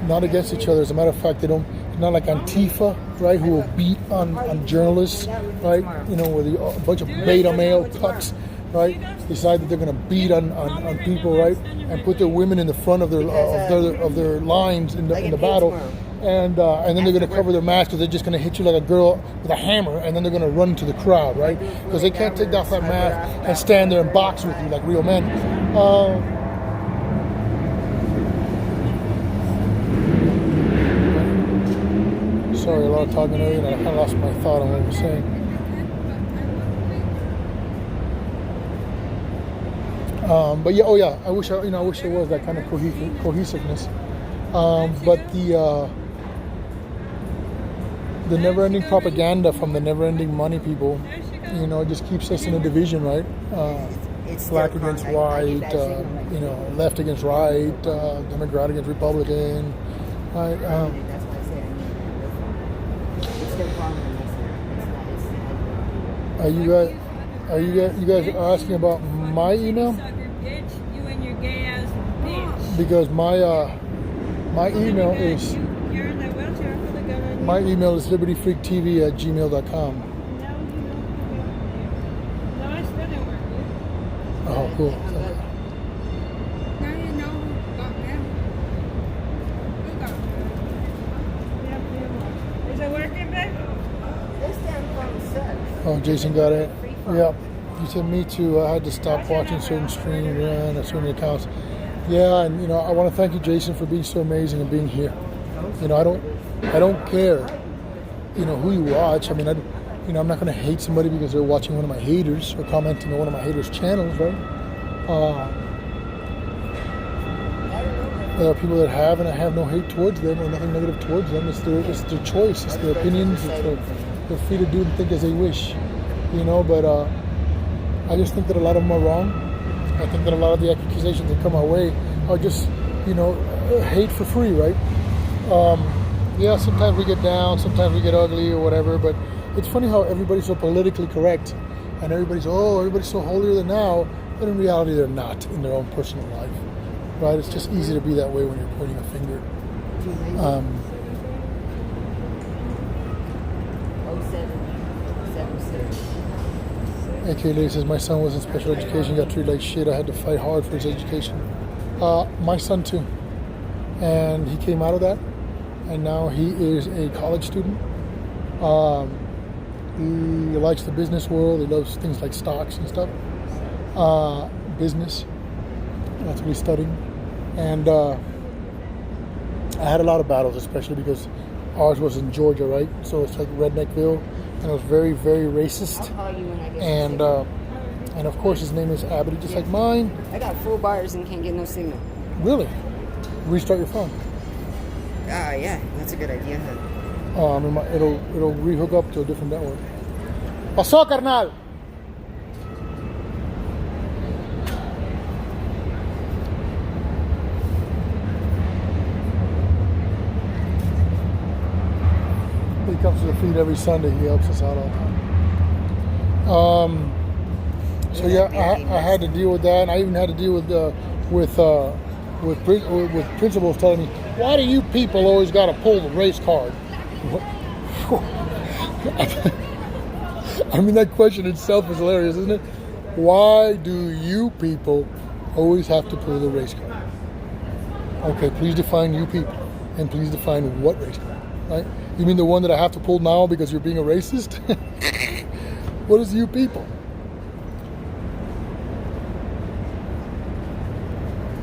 not against each other. As a matter of fact, they don't. Not like Antifa, right? Who will beat on journalists, right? You know, where a bunch of beta male cucks, right? Decide that they're going to beat on people, right? And put their women in the front of their lines in the battle, and then they're going to cover their masks because they're just going to hit you like a girl with a hammer, and then they're going to run to the crowd, right? Because they can't take off that mask and stand there and box with you like real men. Sorry, a lot of talking earlier, and I kind of lost my thought on what I was saying. But yeah, I wish there was that kind of cohesiveness. But the never-ending propaganda from the never-ending money people, just keeps us in a division, right? Black against white, left against right, Democrat against Republican, right? You guys are asking about my email? You and your gay ass bitch. Because my email is You're in that wheelchair. I'm gonna go on my email is libertyfreaktv@gmail.com. No, I still didn't work. Oh, cool. Now you know who got them. Who got them? Is it working, babe? Oh, Jason got it. Yep. He said me too. I had to stop watching certain streams and certain accounts. Yeah, and I want to thank you, Jason, for being so amazing and being here. I don't care, who you watch. I mean, I'm not going to hate somebody because they're watching one of my haters or commenting on one of my haters' channels, right? There are people that have, and I have no hate towards them or nothing negative towards them. It's their choice. It's their opinions. They're free to do and think as they wish, But I just think that a lot of them are wrong. I think that a lot of the accusations that come our way are just, hate for free, right? Yeah, sometimes we get down, sometimes we get ugly or whatever, but it's funny how everybody's so politically correct and everybody's so holier than thou, but in reality they're not in their own personal life, right? It's just easy to be that way when you're pointing a finger. AK Lady says, my son was in special education, got treated like shit. I had to fight hard for his education. My son too. And he came out of that. And now he is a college student. He likes the business world. He loves things like stocks and stuff. Business. That's what he's studying. And I had a lot of battles, especially because ours was in Georgia, right? So it's like Redneckville. And it was very, very racist. And of course his name is Abity, just like mine. I got full bars and can't get no signal. Really? Restart your phone. Yeah, that's a good idea. It'll rehook up to a different network. Pasó, carnal. He comes to the feed every Sunday. He helps us out all the time. So yeah, I had to deal with that, and I even had to deal with principals telling me, "Why do you people always got to pull the race card?" I mean, that question itself is hilarious, isn't it? Why do you people always have to pull the race card? Okay, please define you people, and please define what race card, right? You mean the one that I have to pull now because you're being a racist? What is you people?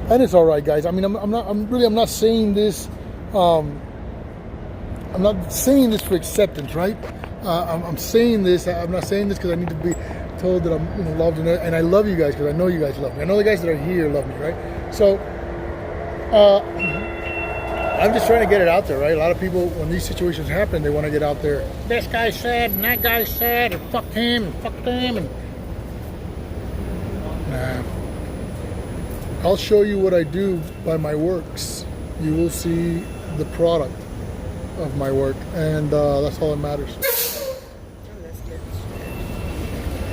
And it's all right, guys. I mean, I'm not saying this. I'm not saying this for acceptance, right? I'm saying this. I'm not saying this because I need to be told that I'm loved, and I love you guys because I know you guys love me. I know the guys that are here love me, right? So, I'm just trying to get it out there, right? A lot of people, when these situations happen, they want to get out there. This guy said, and that guy said, and fuck him, and fuck them, and nah. I'll show you what I do by my works. You will see the product of my work, and that's all that matters.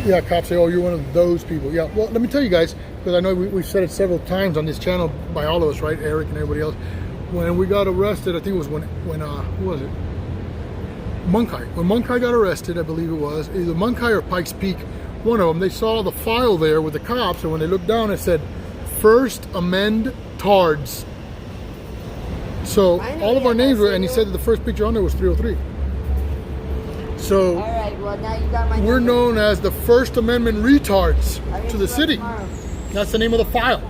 Yeah, cops say, oh, you're one of those people. Yeah, well, let me tell you guys, because I know we've said it several times on this channel by all of us, right? Eric and everybody else. When we got arrested, I think it was when who was it? Munkai. When Munkai got arrested, I believe it was, either Munkai or Pikes Peak, one of them, they saw the file there with the cops, and when they looked down, it said, First Amend Tards. So all of our names were, and he said that the first picture on there was 303. So All right, well, now you got my we're number. known as the First Amendment retards to the city. Tomorrow. That's the name of the file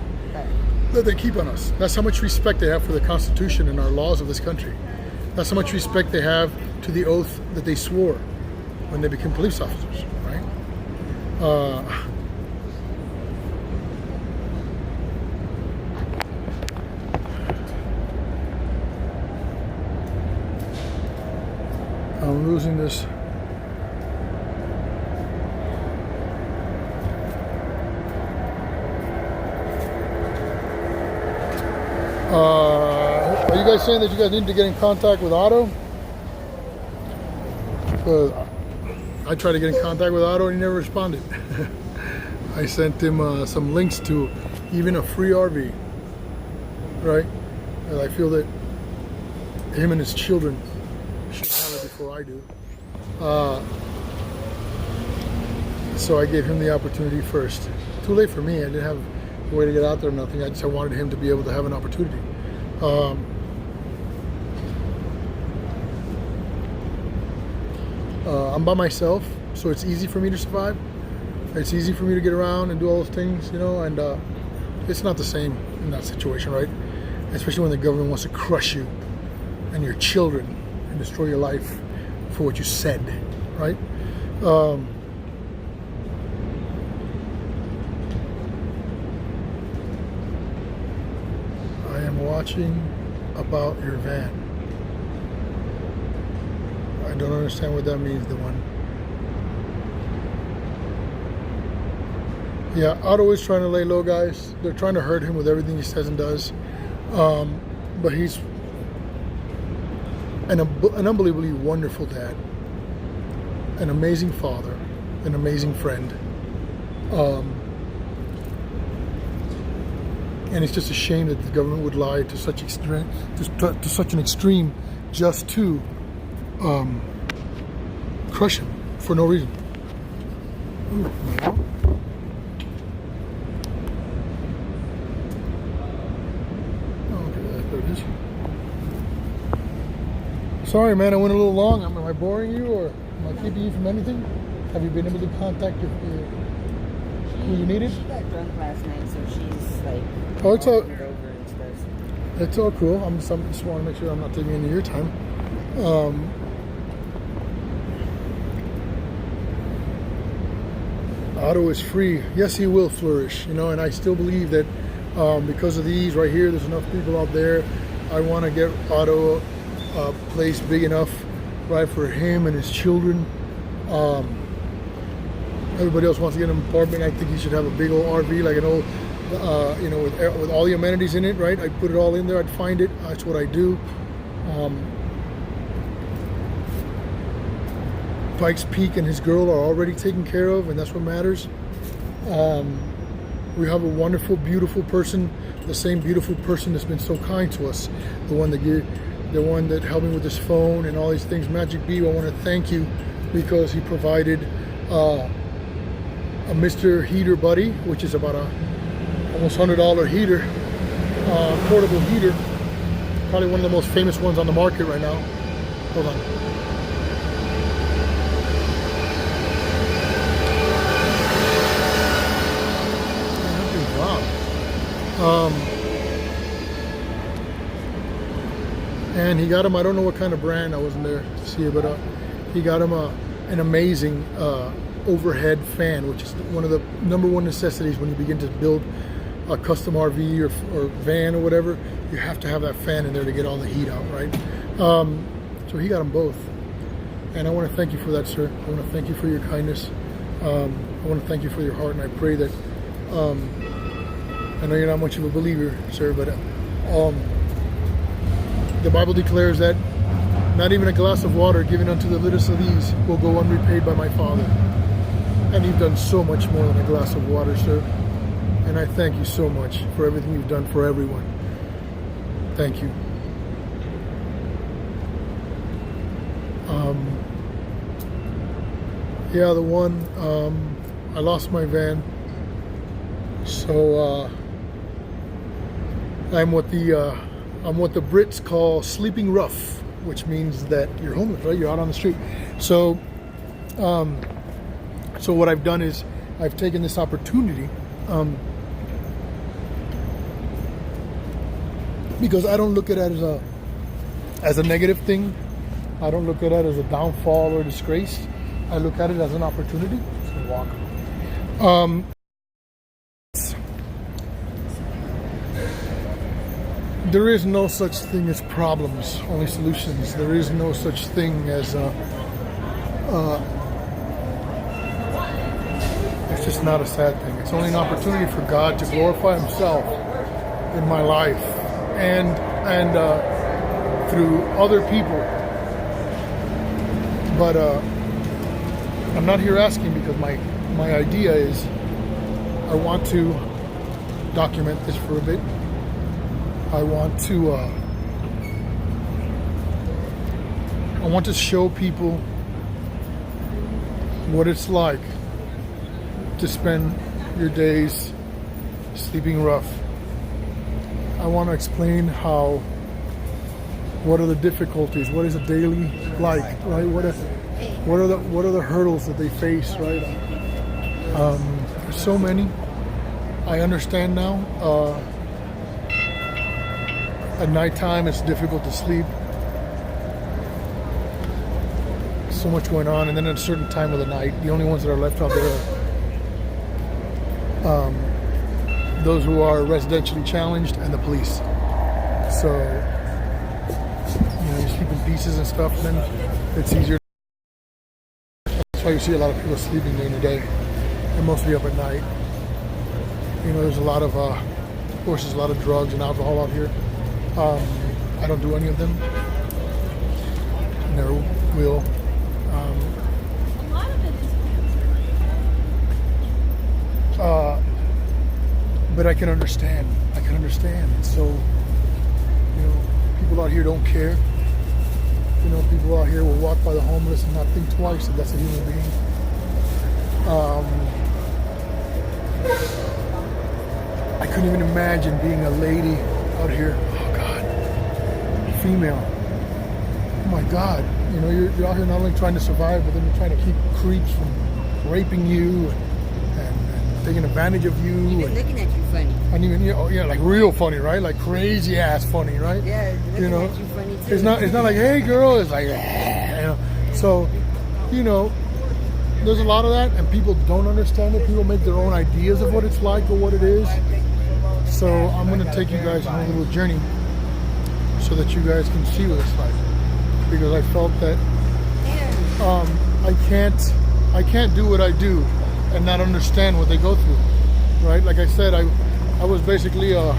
that they keep on us. That's how much respect they have for the Constitution and our laws of this country. That's how much respect they have to the oath that they swore when they became police officers, right? I'm losing this. Are you guys saying that you guys need to get in contact with Otto? Because I tried to get in contact with Otto and he never responded. I sent him some links to even a free RV, right? And I feel that him and his children should have it before I do. So I gave him the opportunity first. Too late for me. I didn't have a way to get out there or nothing. I wanted him to be able to have an opportunity. I'm by myself, so it's easy for me to survive. It's easy for me to get around and do all those things, you know, and it's not the same in that situation, right? Especially when the government wants to crush you and your children and destroy your life for what you said, right? I am watching about your van. I don't understand what that means, the one. Yeah, Otto is trying to lay low, guys. They're trying to hurt him with everything he says and does. But he's an unbelievably wonderful dad, an amazing father, an amazing friend. And it's just a shame that the government would lie to such extreme, to such an extreme, just to crush him for no reason. Ooh, there it is. Sorry, man, I went a little long. Am I boring you, or am I keeping you from anything? Have you been able to contact who you needed? She got drunk last night, so she's like. Oh, it's all. over and stuff. It's all cool. I just want to make sure I'm not taking any of your time. Otto is free. Yes, he will flourish, you know, and I still believe that because of these right here, there's enough people out there. I want to get Otto a place big enough, right, for him and his children. Everybody else wants to get an apartment. I think he should have a big old RV, like an old, you know, with all the amenities in it, right? I'd put it all in there. I'd find it. That's what I do. Pikes Peak and his girl are already taken care of, and that's what matters. We have a wonderful, beautiful person, the same beautiful person that's been so kind to us, the one that helped me with this phone and all these things. Magic B, I want to thank you because he provided a Mr. Heater Buddy, which is about a almost $100 heater, portable heater, probably one of the most famous ones on the market right now. Hold on. And he got him, I don't know what kind of brand, I wasn't there to see it, but he got him an amazing overhead fan, which is one of the #1 necessities when you begin to build a custom RV or van or whatever. You have to have that fan in there to get all the heat out, right? So he got them both. And I want to thank you for that, sir. I want to thank you for your kindness. I want to thank you for your heart, and I pray that I know you're not much of a believer, sir, but the Bible declares that not even a glass of water given unto the littlest of these will go unrepaid by my Father. And you've done so much more than a glass of water, sir. And I thank you so much for everything you've done for everyone. Thank you. Yeah, the one, I lost my van. So I'm what the Brits call sleeping rough, which means that you're homeless, right? You're out on the street. So so what I've done is I've taken this opportunity, because I don't look at it as a negative thing. I don't look at it as a downfall or a disgrace. I look at it as an opportunity. Just gonna walk. There is no such thing as problems, only solutions. There is no such thing as it's just not a sad thing. It's only an opportunity for God to glorify Himself in my life and through other people. But I'm not here asking because my idea is I want to document this for a bit. I want to show people what it's like to spend your days sleeping rough. I want to explain what are the difficulties, what is a daily like, right? What are the hurdles that they face, right? There's so many. I understand now. At nighttime, it's difficult to sleep. So much going on, and then at a certain time of the night, the only ones that are left out there are those who are residentially challenged and the police. So, you sleep in pieces and stuff, then it's easier. That's why you see a lot of people sleeping during the day and mostly up at night. There's a lot of, course, there's a lot of drugs and alcohol out here. I don't do any of them. Never will. But I can understand. So, people out here don't care. People out here will walk by the homeless and not think twice that that's a human being. I couldn't even imagine being a lady out here. Oh God, female. Oh my God, you're out here not only trying to survive, but then you're trying to keep creeps from raping you and taking advantage of you. Even looking at you funny. And even like real funny, right? Like crazy ass funny, right? Yeah, looking at you funny too. It's not like, hey girl, it's like, So, there's a lot of that, and people don't understand it. People make their own ideas of what it's like or what it is. So I'm going to take you guys on a little journey so that you guys can see what it's like. Because I felt that I can't do what I do and not understand what they go through, right? Like I said, I was basically the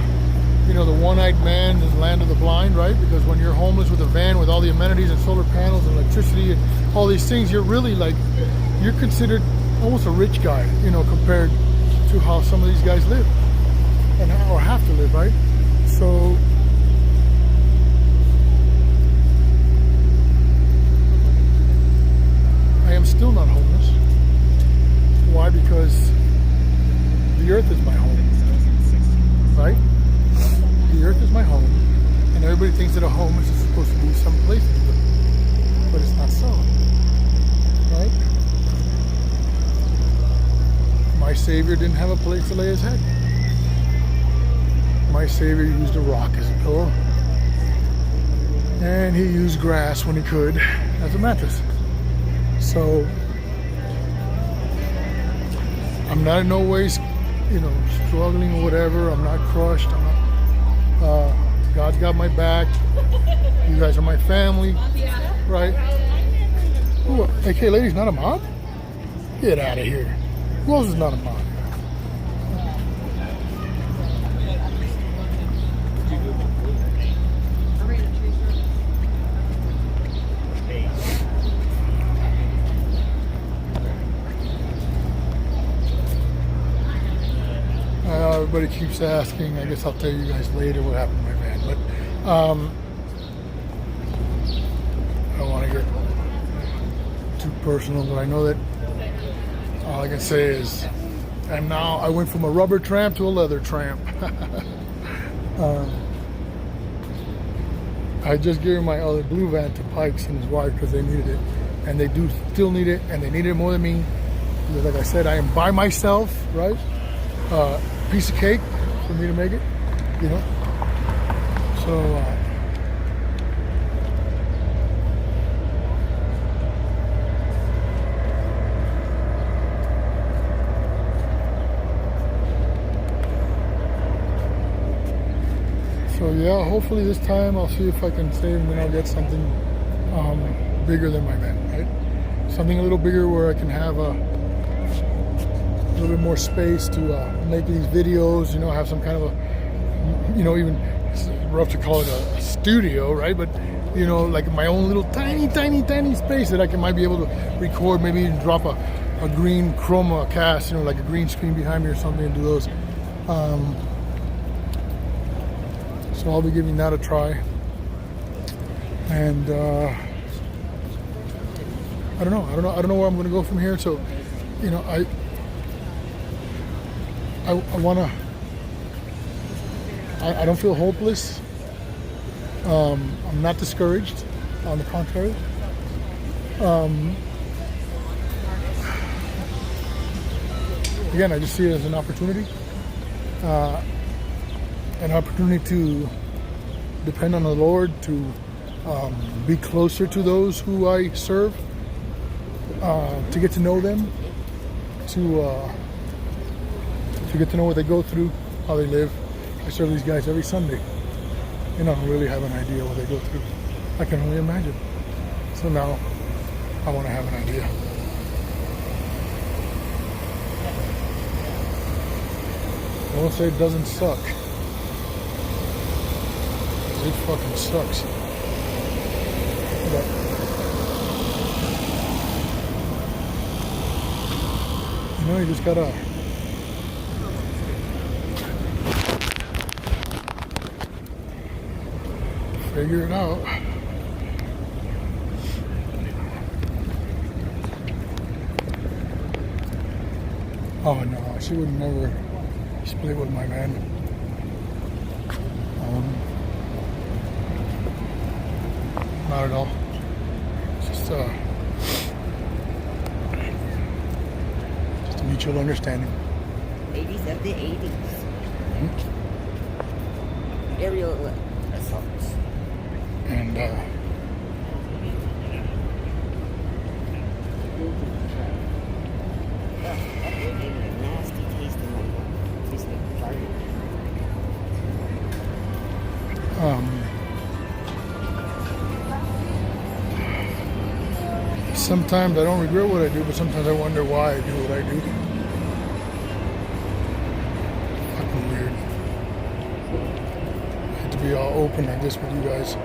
one-eyed man in the land of the blind, right? Because when you're homeless with a van with all the amenities and solar panels and electricity and all these things, you're really you're considered almost a rich guy, compared to how some of these guys live or have to live, right? So I am still not homeless. Why? Because the earth is my home, right? The earth is my home, and everybody thinks that a home is supposed to be some place to live, but it's not so, right? My Savior didn't have a place to lay his head. My Savior used a rock as a pillow, and he used grass when he could as a mattress. So I'm not in no ways, struggling or whatever. I'm not crushed. I'm not. God's got my back. You guys are my family, right? Ooh, AK lady's not a mom? Get out of here. Who else is not a mom? everybody keeps asking. I guess I'll tell you guys later what happened to my van. But I don't want to get too personal, but I know that all I can say is, and now I went from a rubber tramp to a leather tramp. I just gave my other blue van to Pikes and his wife because they needed it, and they do still need it, and they need it more than me. Because like I said, I am by myself, right? Piece of cake for me to make it, you know. So yeah, hopefully this time I'll see if I can save and then I'll get something bigger than my van, right? Something a little bigger where I can have a little bit more space to make these videos, you know, have some kind of a, you know, even, it's rough to call it a studio, right? But, you know, like my own little tiny space that might be able to record, maybe even drop a green chroma cast, you know, like a green screen behind me or something and do those. So I'll be giving that a try. And I don't know where I'm going to go from here. So, you know, I don't feel hopeless. I'm not discouraged. On the contrary. Again, I just see it as an opportunity. An opportunity to depend on the Lord, to be closer to those who I serve, to get to know them, to get to know what they go through, how they live. I serve these guys every Sunday, and I don't really have an idea what they go through. I can only imagine. So now I want to have an idea. I won't say it doesn't suck. It fucking sucks. But you know, you just gotta figure it out. Oh no, she would never split with my man. Not at all. It's just a mutual understanding. Ladies of the 80s. Aerial assaults. And nasty taste in my mouth. Tastes like garbage. Sometimes I don't regret what I do, but sometimes I wonder why I do what I do. Fucking weird. I have to be all open like this with you guys.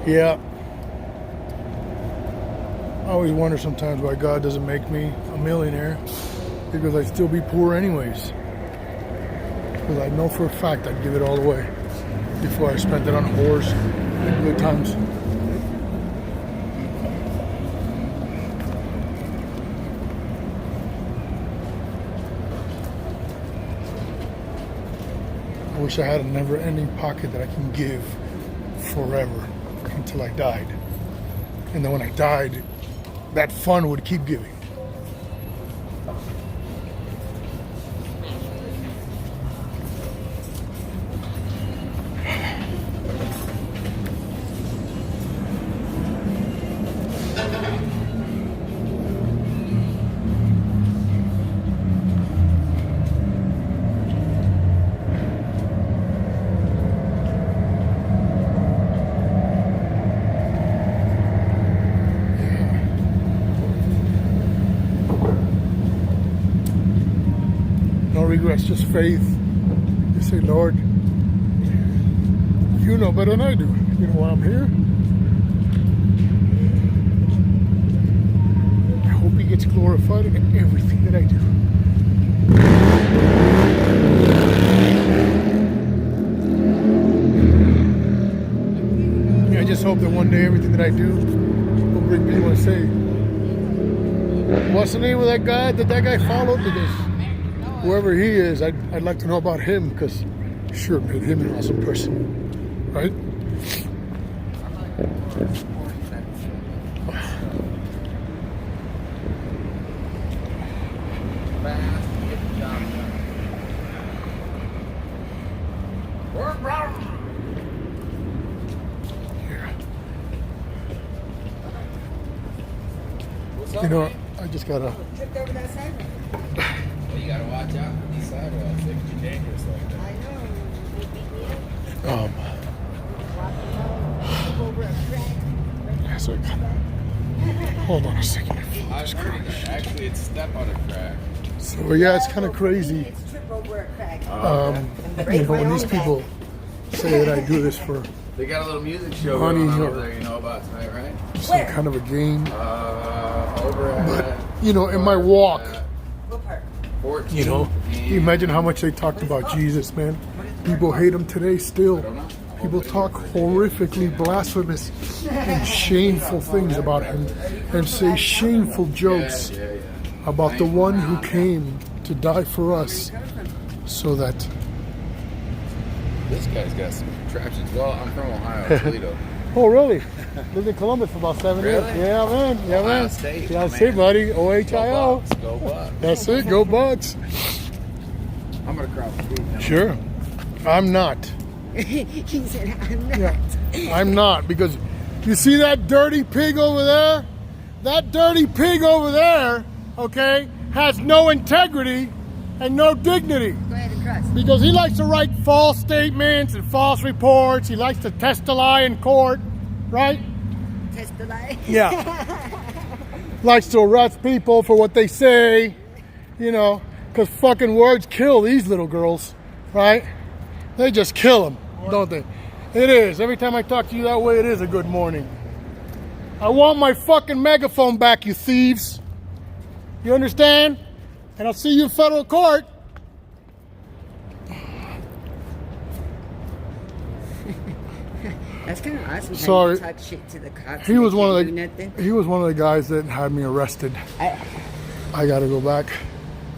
Yeah. I always wonder sometimes why God doesn't make me a millionaire, because I'd still be poor anyways. Because I know for a fact I'd give it all away before I spent it on whores and good times. I wish I had a never-ending pocket that I can give forever until I died. And then when I died, that fund would keep giving. regrets, just faith. You say, Lord, you know better than I do. You know why I'm here. I hope he gets glorified in everything that I do. I just hope that one day everything that I do will bring people and say, what's the name of that guy that guy followed? Because whoever he is, I'd like to know about him, because sure made him an awesome person, right? You know, I just gotta. Tripped over that sidewalk. Well, you gotta watch out for these sidewalks. They can be dangerous like that. I know. They beat me up. Over a crack. So hold on a second. I've heard that. Actually, it's step on a crack. So yeah, it's kind of crazy. It's trip over a crack. You know, when these people say that I do this for They got a little music show money going on or over there, you know about tonight, right? some kind of a game, Over at but you know, in my walk, What part? 14. you know, imagine how much they talked about Jesus, man. People hate him today still. People talk horrifically blasphemous and shameful things about him and say shameful jokes about the one who came to die for us so that This guy's got some attractions. Well, I'm from Ohio, Toledo. oh really? Lived in Columbus for about 7 years. Really? Yeah, man. Yeah, Ohio man. State, Yeah, my that's it, man. buddy. Go OHIO. Bucks. Go Bucks. That's it. Go Bucks. I'm gonna cross the street now. Sure. I'm not. He said, I'm not. Yeah, I'm not, because you see that dirty pig over there? That dirty pig over there, okay, has no integrity and no dignity. Go ahead and cross. Because he likes to write false statements and false reports. He likes to test a lie in court, right? Test the light. Yeah. Likes to arrest people for what they say, you know, because fucking words kill these little girls, right? They just kill them, don't they? It is. Every time I talk to you that way, it is a good morning. I want my fucking megaphone back, you thieves. You understand? And I'll see you in federal court. That's kind of awesome. Sorry. How you talk shit to the cops. He was one of the. the guys that had me arrested. I gotta go back.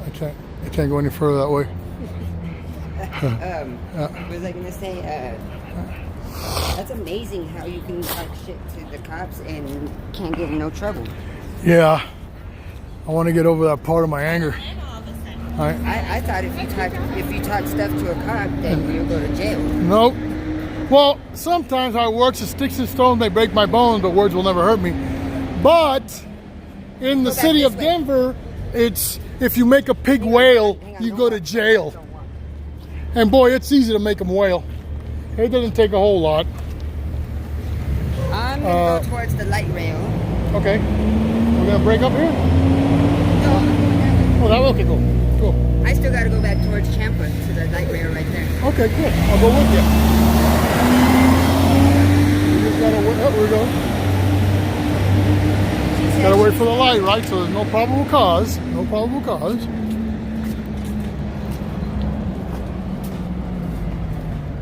I can't go any further that way. What was I gonna say? That's amazing how you can talk shit to the cops and can't get in no trouble. Yeah. I want to get over that part of my anger. I thought if you talk stuff to a cop, then you'll go to jail. Nope. Well, sometimes how it works is sticks and stones may break my bones, but words will never hurt me. But in the city of Denver, it's if you make a pig wail, you go to jail. And boy, it's easy to make them wail. It doesn't take a whole lot. I'm gonna go towards the light rail. Okay. We're gonna break up here? No, I'm going down Oh, that okay, cool. Cool. there. I still gotta go back towards Champa to the light rail right there. Okay, cool. I'll go with you. We just gotta wait. Oh, we're going. She said Gotta wait for the light, right? So there's no probable cause. No probable cause.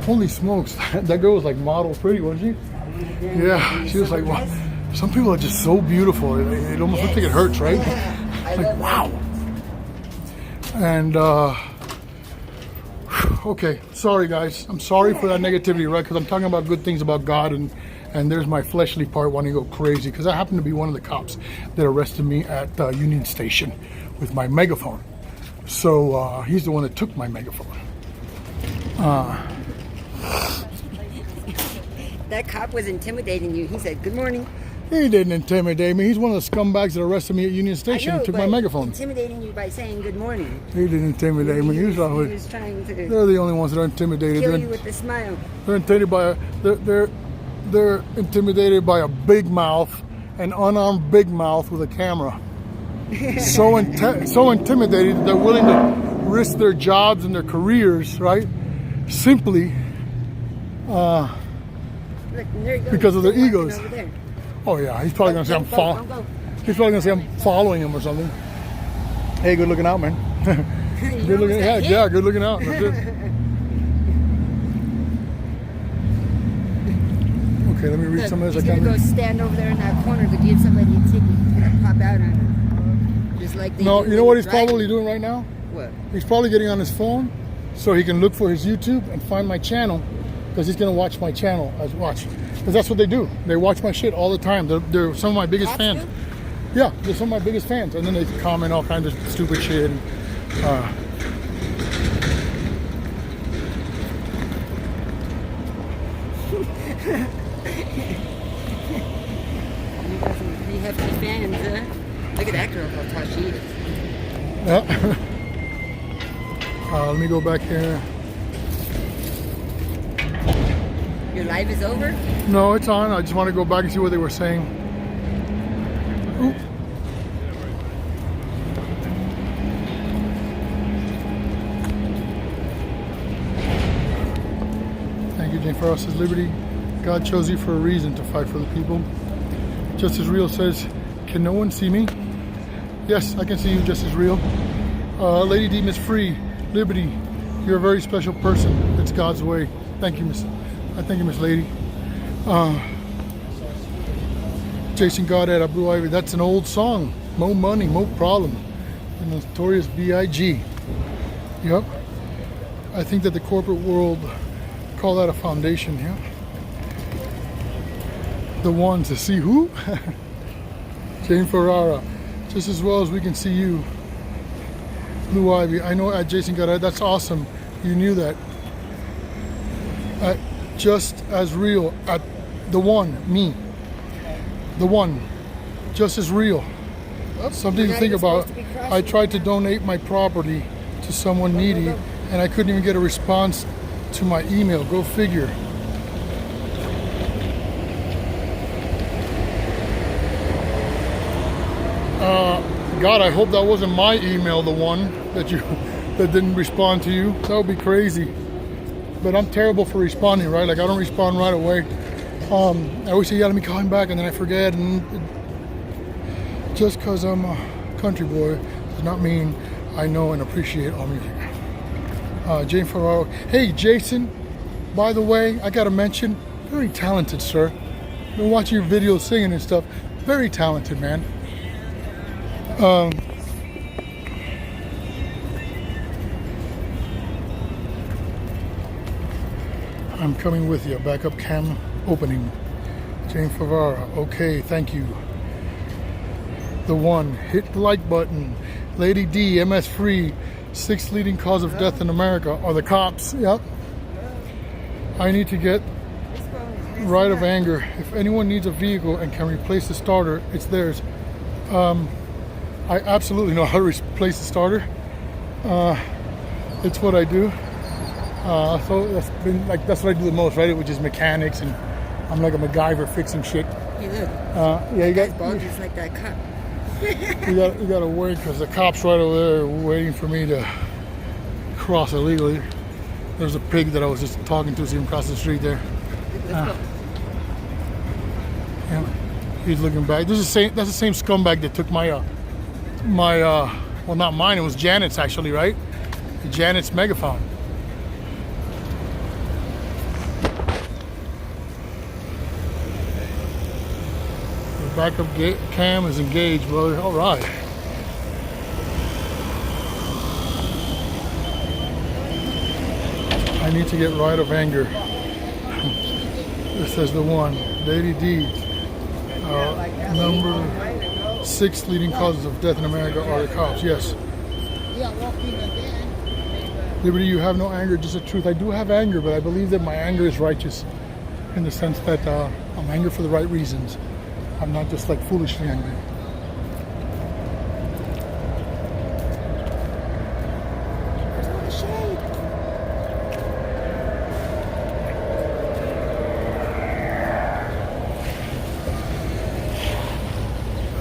Holy smokes, that girl was like model pretty, wasn't she? Yeah, she was like, wow. Some people are just so beautiful. It almost looks like it hurts, right? Like, wow. And, okay, sorry guys. I'm sorry for that negativity, right? Because I'm talking about good things about God, and there's my fleshly part wanting to go crazy. Because I happen to be one of the cops that arrested me at Union Station with my megaphone. So he's the one that took my megaphone. that cop was intimidating you. He said, "Good morning." He didn't intimidate me. He's one of the scumbags that arrested me at Union Station I know, and took my but megaphone. intimidating you by saying good morning. He didn't intimidate me. He was He always, was trying to they're the only ones that are intimidated. kill you with a smile. They're intimidated by they're intimidated by a big mouth, an unarmed big mouth with a camera. So intimidated that they're willing to risk their jobs and their careers, right? Simply Look, there he goes. because of their He's walking egos. over there. Oh yeah, he's probably gonna say I'm Don't go. He's probably gonna say I'm following him or something. Hey, good looking out, man. Good looking, yeah, good looking out. That's it. Okay, let me read Look, some of this. he's I gonna can't go read. stand over there in that corner to give somebody a ticket. He's gonna pop out on him. Just like they No, do you know when what you're he's probably driving. doing right now? What? He's probably getting on his phone so he can look for his YouTube and find my channel, because he's gonna watch my channel as watch. Because that's what they do. They watch my shit all the time. They're some of my biggest That's fans. you? Yeah, they're some of my biggest fans, and then they comment all kinds of stupid shit. And, You got some pretty hefty fans, huh? Look at that girl, how tall she is. yeah. Let me go back here. Your life is over? No, it's on. I just want to go back and see what they were saying. Oop. Thank you, Jane Farrell says, Liberty, God chose you for a reason to fight for the people. Just as Real says, can no one see me? Yes, I can see you just as real. Lady D, Miss Free, Liberty, you're a very special person. It's God's way. Thank you, Miss. I thank you, Miss Lady. Jason Goddard, Blue Ivy, that's an old song. Mo Money, Mo Problem. The Notorious B.I.G. Yep. I think that the corporate world call that a foundation, yeah. The one to see who? Jane Ferrara, just as well as we can see you. Blue Ivy, I know at Jason Goddard, that's awesome. You knew that. At just as real, at the one, me. The one, just as real. Something to think about. I tried to donate my property to someone needy, and I couldn't even get a response to my email. Go figure. God, I hope that wasn't my email, the one that didn't respond to you. That would be crazy. But I'm terrible for responding, right? Like I don't respond right away. I always say, yeah, let me call him back, and then I forget. And just because I'm a country boy does not mean I know and appreciate all music. Jane Ferraro. Hey, Jason, by the way, I got to mention, very talented, sir. Been watching your videos singing and stuff. Very talented, man. I'm coming with you. Backup cam opening. Jane Favara. Okay, thank you. The one. Hit the like button. Lady D, MS Free. 6th leading cause of death in America are the cops. Yep. I need to get right of anger. If anyone needs a vehicle and can replace the starter, it's theirs. I absolutely know how to replace the starter. It's what I do. So that's what I do the most, right? Which is mechanics, and I'm like a MacGyver fixing shit. Hey, look. Yeah, you That's got bald just like that cop. you got to wait because the cops right over there are waiting for me to cross illegally. There's a pig that I was just talking to, see him cross the street there. Let's go. Yeah, he's looking back. That's the same scumbag that took my well, not mine. It was Janet's actually, right? Janet's megaphone. The backup cam is engaged, brother. All right. I need to get right of anger. This says the one. Lady D. Number 6 leading causes of death in America are the cops. Yes. Liberty, you have no anger, just the truth. I do have anger, but I believe that my anger is righteous in the sense that I'm angry for the right reasons. I'm not just like foolishly angry.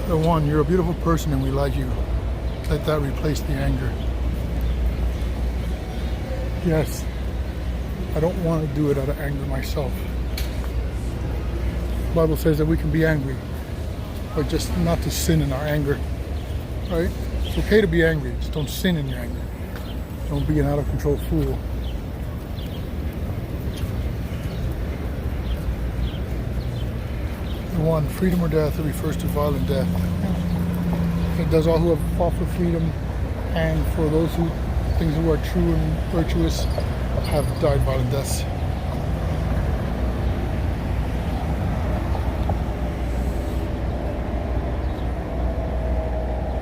The one, you're a beautiful person and we like you. Let that replace the anger. Yes, I don't want to do it out of anger myself. The Bible says that we can be angry, but just not to sin in our anger, right? It's okay to be angry, just don't sin in your anger. Don't be an out of control fool. The one, freedom or death, it refers to violent death. It does all who have fought for freedom and for those things who are true and virtuous have died violent deaths.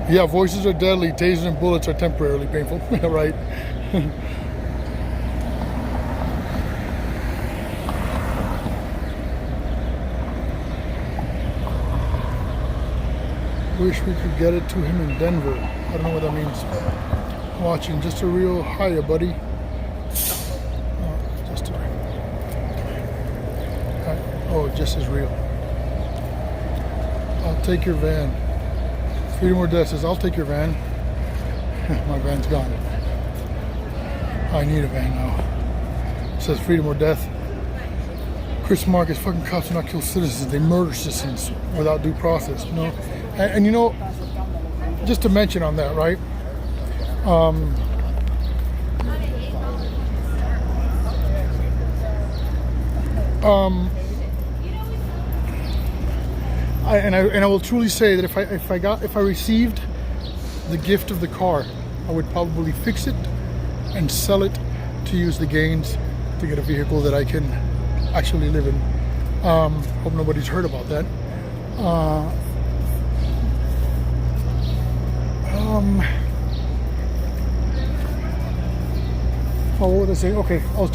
Yeah, voices are deadly, tasers and bullets are temporarily painful, right? Wish we could get it to him in Denver. I don't know what that means. Watching, just a real hiya, buddy. Just as real. I'll take your van. Freedom or death says, I'll take your van. My van's gone. I need a van now. It says freedom or death. Chris Marcus, fucking cops do not kill citizens. They murder citizens without due process. You know? And you know, just to mention on that, right? I will truly say that if I received the gift of the car, I would probably fix it and sell it to use the gains to get a vehicle that I can actually live in. Hope nobody's heard about that. What was I saying? Okay, I was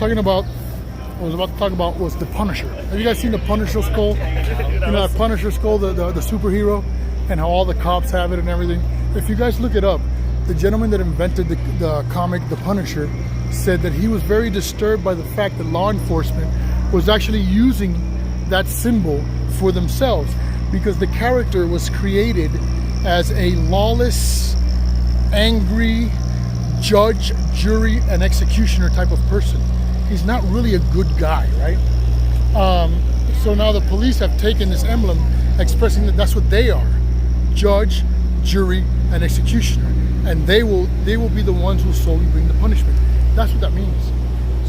about to talk about was the Punisher. Have you guys seen the Punisher skull? You know that Punisher skull, the superhero, and how all the cops have it and everything? If you guys look it up, the gentleman that invented the comic The Punisher said that he was very disturbed by the fact that law enforcement was actually using that symbol for themselves, because the character was created as a lawless, angry judge, jury, and executioner type of person. He's not really a good guy, right? So now the police have taken this emblem expressing that that's what they are: judge, jury, and executioner. And they will be the ones who solely bring the punishment. That's what that means.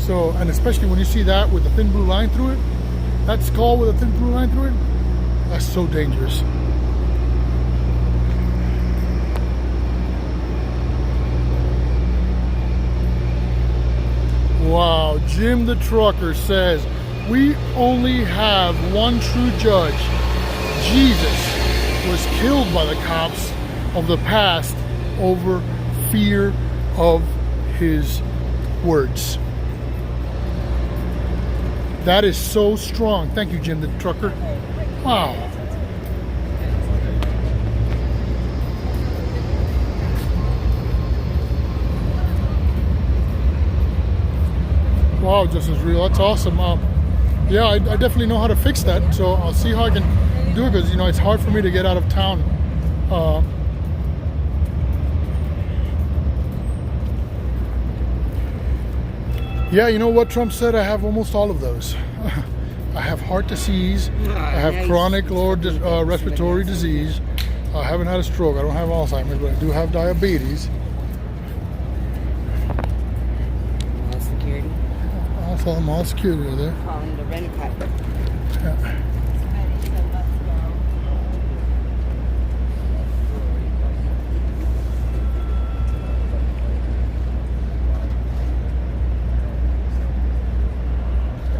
So, and especially when you see that with a thin blue line through it, that skull with a thin blue line through it, that's so dangerous. Wow, Jim the Trucker says, we only have one true judge. Jesus was killed by the cops of the past over fear of his words. That is so strong. Thank you, Jim the Trucker. Wow. Wow, just as real. That's awesome. Yeah, I definitely know how to fix that. So I'll see how I can do it, because you know it's hard for me to get out of town. Yeah, you know what Trump said? I have almost all of those. I have heart disease. I have chronic lower respiratory disease. I haven't had a stroke. I don't have Alzheimer's, but I do have diabetes. Mall security over there. Calling the rent-a-car. Yeah.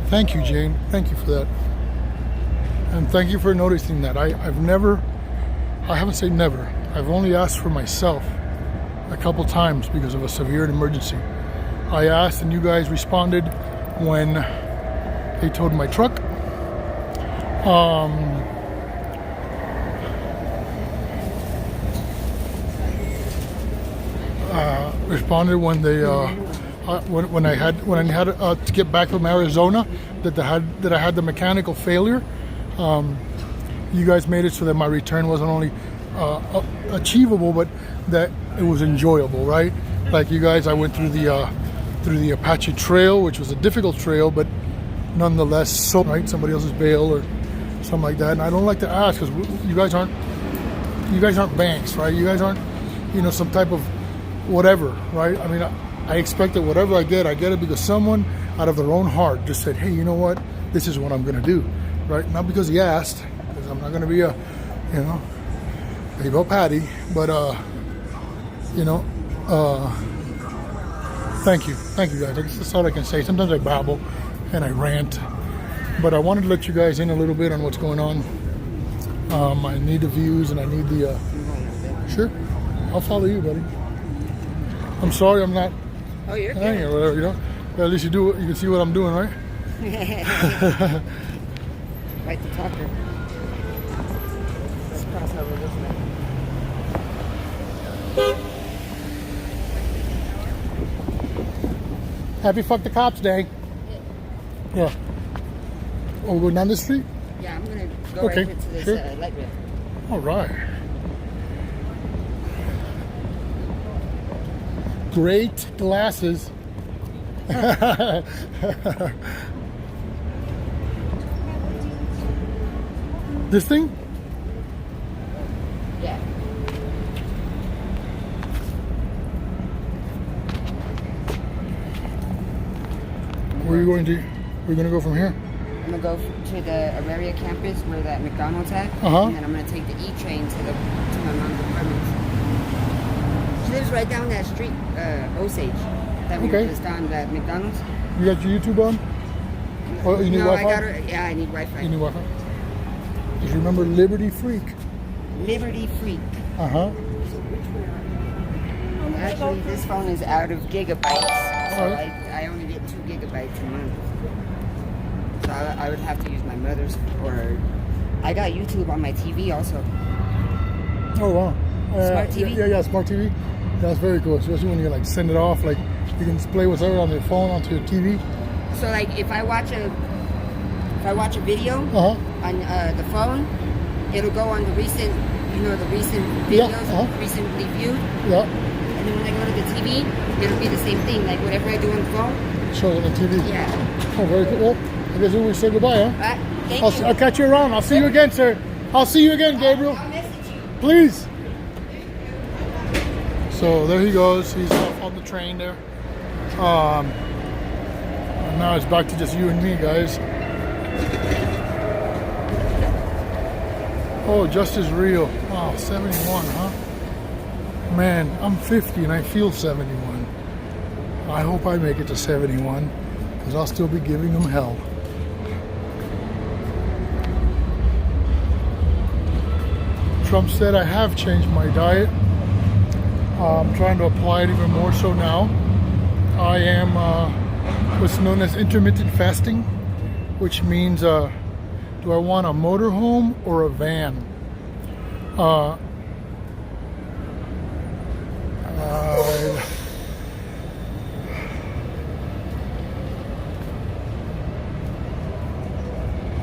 Thank you, Jane. Thank you for that. And thank you for noticing that. I haven't said never. I've only asked for myself a couple times because of a severe emergency. I asked and you guys responded when they towed my truck. Responded when they when I had to get back from Arizona that I had the mechanical failure. You guys made it so that my return wasn't only achievable, but that it was enjoyable, right? Like you guys, I went through the through the Apache Trail, which was a difficult trail, but nonetheless, so right, somebody else's bail or something like that. And I don't like to ask because you guys aren't banks, right? You guys aren't, some type of whatever, right? I mean, I expect that whatever I get it because someone out of their own heart just said, hey, you know what? This is what I'm going to do, right? Not because he asked, because I'm not going to be a, big old patty, but, thank you guys. That's all I can say. Sometimes I babble and I rant, but I wanted to let you guys in a little bit on what's going on. I need the views and I need the, sure, I'll follow you, buddy. I'm sorry I'm not you're hanging good. or whatever, But at least you do it. You can see what I'm doing, right? Right to talker. Let's cross over this way. Happy fuck the cops day. Yeah. Oh, we're going down this street? Yeah, I'm gonna go Okay, right into this sure. light rail. All right. Great glasses. This thing? Yeah. Where are you going to? We're going to go from here? I'm gonna go to the Auraria campus where that McDonald's at, Uh-huh. and then I'm gonna take the E train to my mom's apartment. She lives right down that street, Osage, that we Okay. just on that McDonald's. You got your YouTube on? Oh, you need No, Wi-Fi? I got her. Yeah, I need Wi-Fi. You need Wi-Fi? Just remember Liberty Freak. Liberty Freak. Uh-huh. Actually, this phone is out of gigabytes, so Alright. I only get 2 gigabytes a month. So I would have to use my mother's, or I got YouTube on my TV also. Oh, wow. Smart TV? Yeah, smart TV. That's very cool, especially when you like send it off, like you can display whatever on your phone onto your TV. So like if I watch a video Uh-huh. on the phone, it'll go on the recent Yeah, videos, recently viewed. Yeah, And then when I go to the TV, it'll be the same thing. Like whatever I do on the phone. show it on the TV. Yeah. Oh, very cool. Well, I guess we say goodbye, huh? Right? Thank you. I'll catch you around. I'll see you again, sir. I'll see you again, Gabriel. I'll message you. Please. So there he goes. He's off on the train there. And now it's back to just you and me, guys. Oh, just as real. Wow, 71, huh? Man, I'm 50 and I feel 71. I hope I make it to 71 because I'll still be giving them hell. Trump said I have changed my diet. I'm trying to apply it even more so now. I am what's known as intermittent fasting, which means do I want a motorhome or a van?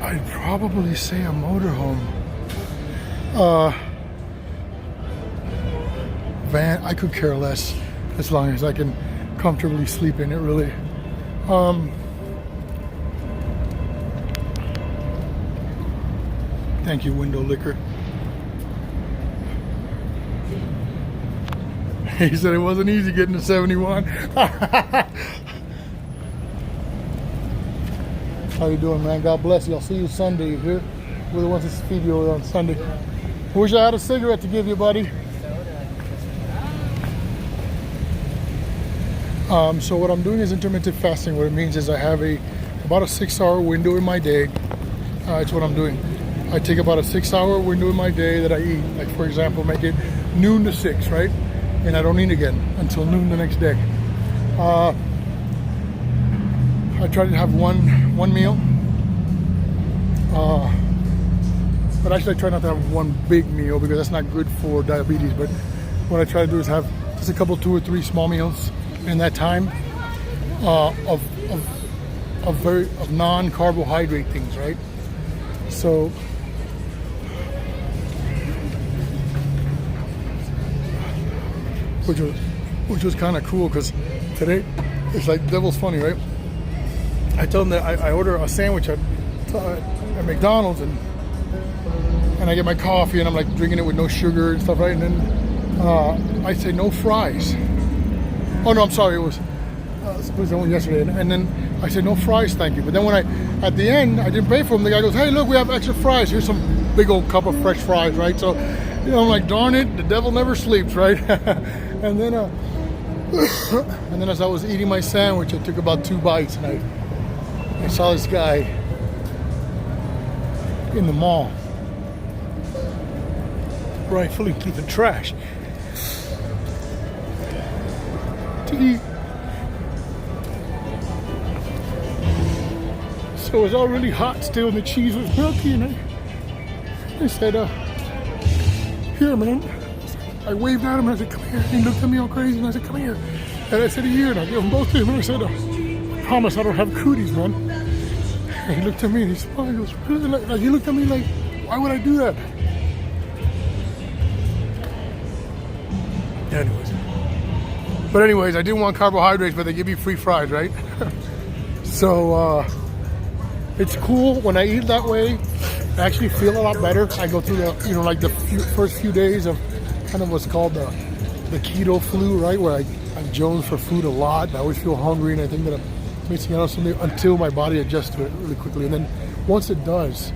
I'd probably say a motorhome. Van, I could care less as long as I can comfortably sleep in it, really. Thank you, window liquor. He said it wasn't easy getting to 71. How you doing, man? God bless you. I'll see you Sunday. You hear? We're the ones that feed you on Sunday. Wish I had a cigarette to give you, buddy. So what I'm doing is intermittent fasting. What it means is I have about a 6-hour window in my day. It's what I'm doing. I take about a 6-hour window in my day that I eat. Like for example, make it noon to 6, right? And I don't eat again until noon the next day. I try to have one meal. But actually I try not to have one big meal because that's not good for diabetes. But what I try to do is have just a couple, 2 or 3 small meals in that time of non-carbohydrate things, right? So which was kind of cool because today It's like devil's funny, right? I told them that I order a sandwich at McDonald's and I get my coffee and I'm like drinking it with no sugar and stuff, right? And then I say no fries. Oh no, I'm sorry, it was the one yesterday. And then I said no fries, thank you. But then when at the end, I didn't pay for them. The guy goes, hey, look, we have extra fries. Here's some big old cup of fresh fries, right? So, you know, I'm like, darn it, the devil never sleeps, right? And then as I was eating my sandwich, I took about 2 bites and I saw this guy in the mall rifling through the trash to eat. So it was all really hot still and the cheese was melty, and I said, here, man. I waved at him and I said, come here. He looked at me all crazy and I said, come here. And I said, here, and I gave them both to him and I said, I promise I don't have cooties, man. And he looked at me and he smiled. He goes, really? Like, he looked at me like, why would I do that? Anyways, I didn't want carbohydrates, but they give you free fries, right? So it's cool when I eat that way. I actually feel a lot better. I go through the, you know, like the first few days of kind of what's called the keto flu, right? Where I jones for food a lot. I always feel hungry, and I think that I'm missing out on something until my body adjusts to it really quickly. And then once it does,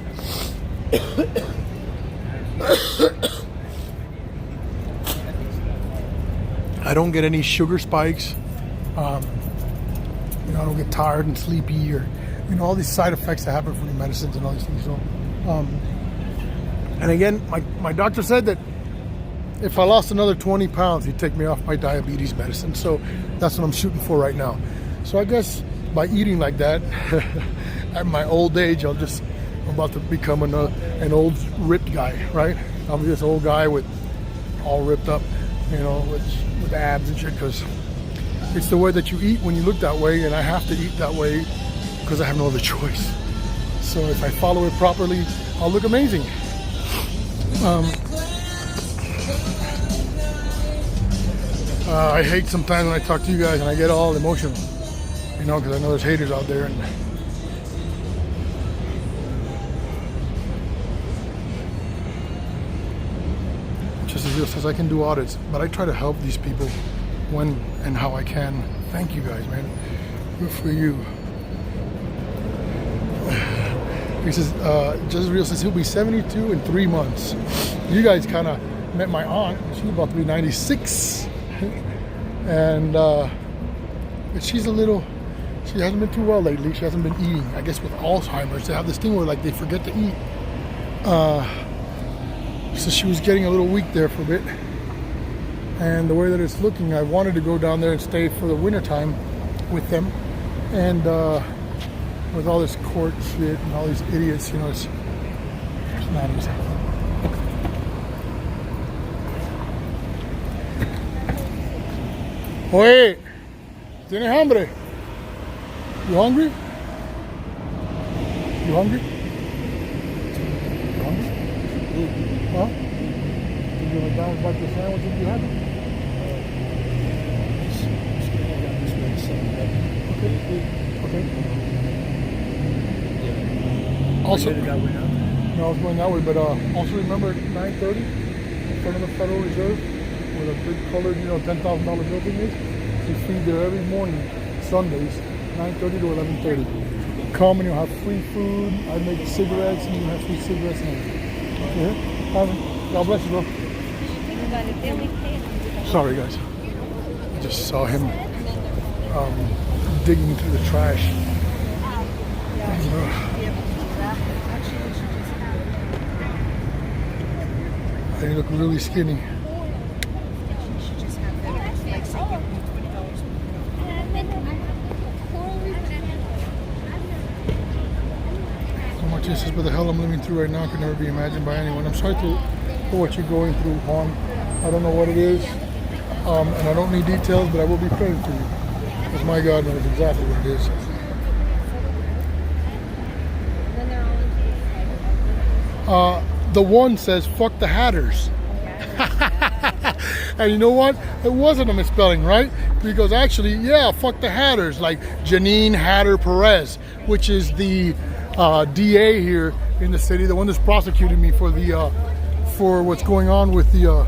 I don't get any sugar spikes. You know, I don't get tired and sleepy, or you know, all these side effects that happen from the medicines and all these things. So, and again, my doctor said that if I lost another 20 pounds, he'd take me off my diabetes medicine. So that's what I'm shooting for right now. So I guess by eating like that, at my old age, I'm about to become an old ripped guy, right? I'll be this old guy with all ripped up, you know, with abs and shit, because it's the way that you eat when you look that way, and I have to eat that way because I have no other choice. So if I follow it properly, I'll look amazing. I hate sometimes when I talk to you guys and I get all emotional, you know, because I know there's haters out there. And just as real says, I can do audits, but I try to help these people when and how I can. Thank you guys, man. Good for you. He says, just as real says he'll be 72 in 3 months. You guys kind of met my aunt. She's about to be 96. And she's a little, she hasn't been too well lately. She hasn't been eating. I guess with Alzheimer's, they have this thing where like they forget to eat. So she was getting a little weak there for a bit. And the way that it's looking, I wanted to go down there and stay for the winter time with them. And with all this court shit and all these idiots, you know, it's not easy. Oye, ¿tienes hambre? You hungry? You hungry? You hungry? Huh? Did you down about the sandwich if you had it? Okay. Also, no, I was going that way, but also remember at 9:30 in front of the Federal Reserve, where the big colored, you know, $10,000 building is. You feed there every morning, Sundays, 9:30 to 11:30. Come and you'll have free food. I make cigarettes, and you have free cigarettes. Okay. God bless you, bro. Sorry, guys. I just saw him digging through the trash. They look really skinny. How much this is, but the hell I'm living through right now can never be imagined by anyone. I'm sorry for what you're going through, Juan. I don't know what it is, and I don't need details, but I will be praying for you, because my God knows exactly what it is. The one says, fuck the Hatters. And you know what? It wasn't a misspelling, right? because actually, yeah, fuck the Hatters, like Janine Hatter Perez, which is the DA here in the city, the one that's prosecuting me for the for what's going on with the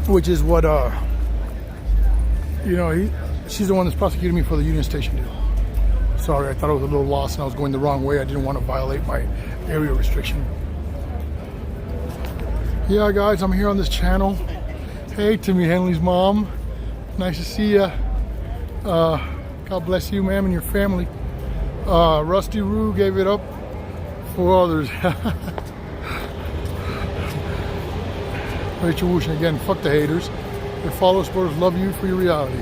which is what you know, she's the one that's prosecuting me for the Union Station deal. Sorry, I thought it was a little lost and I was going the wrong way. I didn't want to violate my area restriction. Yeah, guys, I'm here on this channel. Hey, Timmy Henley's mom. Nice to see ya. God bless you, ma'am, and your family. Rusty Roo gave it up for others. Rachel Woosh, again, fuck the haters. Your follow supporters love you for your reality.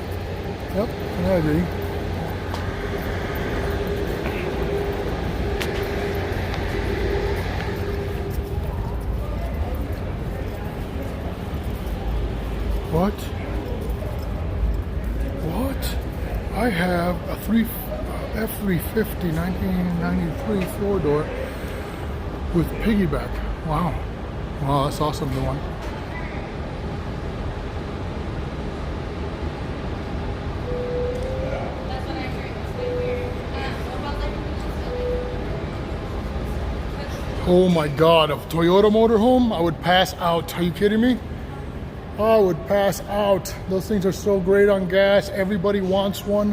Yep, I agree. What? I have a F-350 1993 four-door with piggyback. Wow. Wow, that's awesome, the one. Oh my God, a Toyota motorhome, I would pass out. Are you kidding me? I would pass out. Those things are so great on gas. Everybody wants one.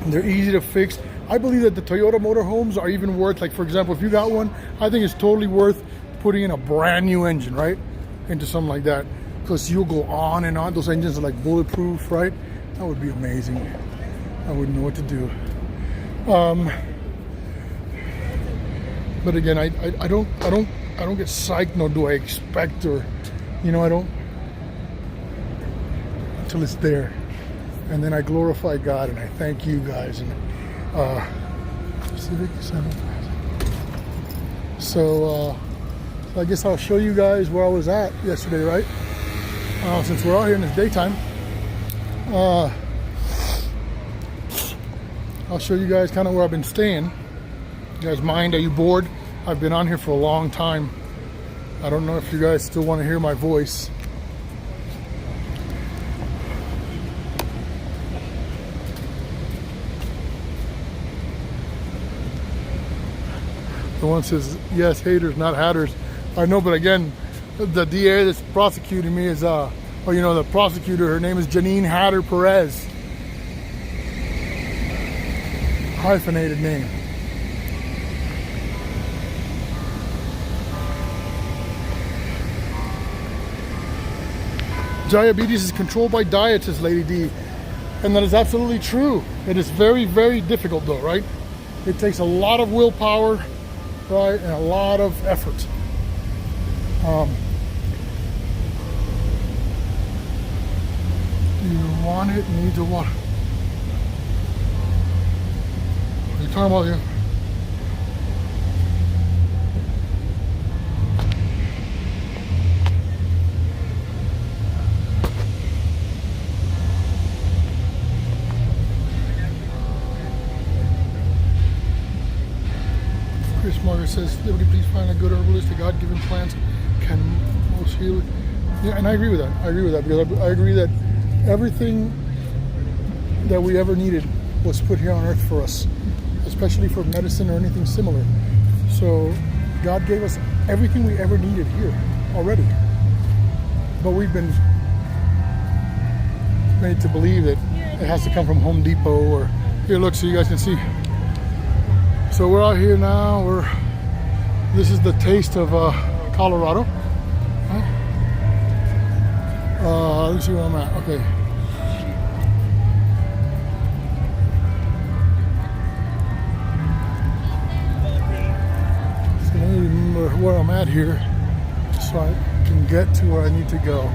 They're easy to fix. I believe that the Toyota motorhomes are even worth, like for example, if you got one, I think it's totally worth putting in a brand new engine, right? Into something like that. Because you'll go on and on. Those engines are like bulletproof, right? That would be amazing. I wouldn't know what to do. But again, I don't get psyched, nor do I expect, or you know, I don't until it's there, and then I glorify God and I thank you guys and Civic 7. So I guess I'll show you guys where I was at yesterday, right? Since we're out here in this daytime, I'll show you guys kind of where I've been staying. You guys mind? Are you bored? I've been on here for a long time. I don't know if you guys still want to hear my voice. The one says, yes, haters, not hatters. I know, but again, the DA that's prosecuting me is, or you know, the prosecutor, her name is Janine Hatter Perez. Hyphenated name. Diabetes is controlled by dietists, Lady D. And that is absolutely true. It is very, very difficult though, right? It takes a lot of willpower, right? And a lot of effort. You want it, need to what? What are you talking about here? Chris Margaret says, "Liberty, please find a good herbalist. The God-given plants can most heal." Yeah, and I agree with that. I agree with that because I agree that everything that we ever needed was put here on earth for us, especially for medicine or anything similar. So God gave us everything we ever needed here already. But we've been made to believe that it has to come from Home Depot or here, look, so you guys can see. So we're out here now. This is the taste of Colorado. Let me see where I'm at. Okay. So let me remember where I'm at here so I can get to where I need to go.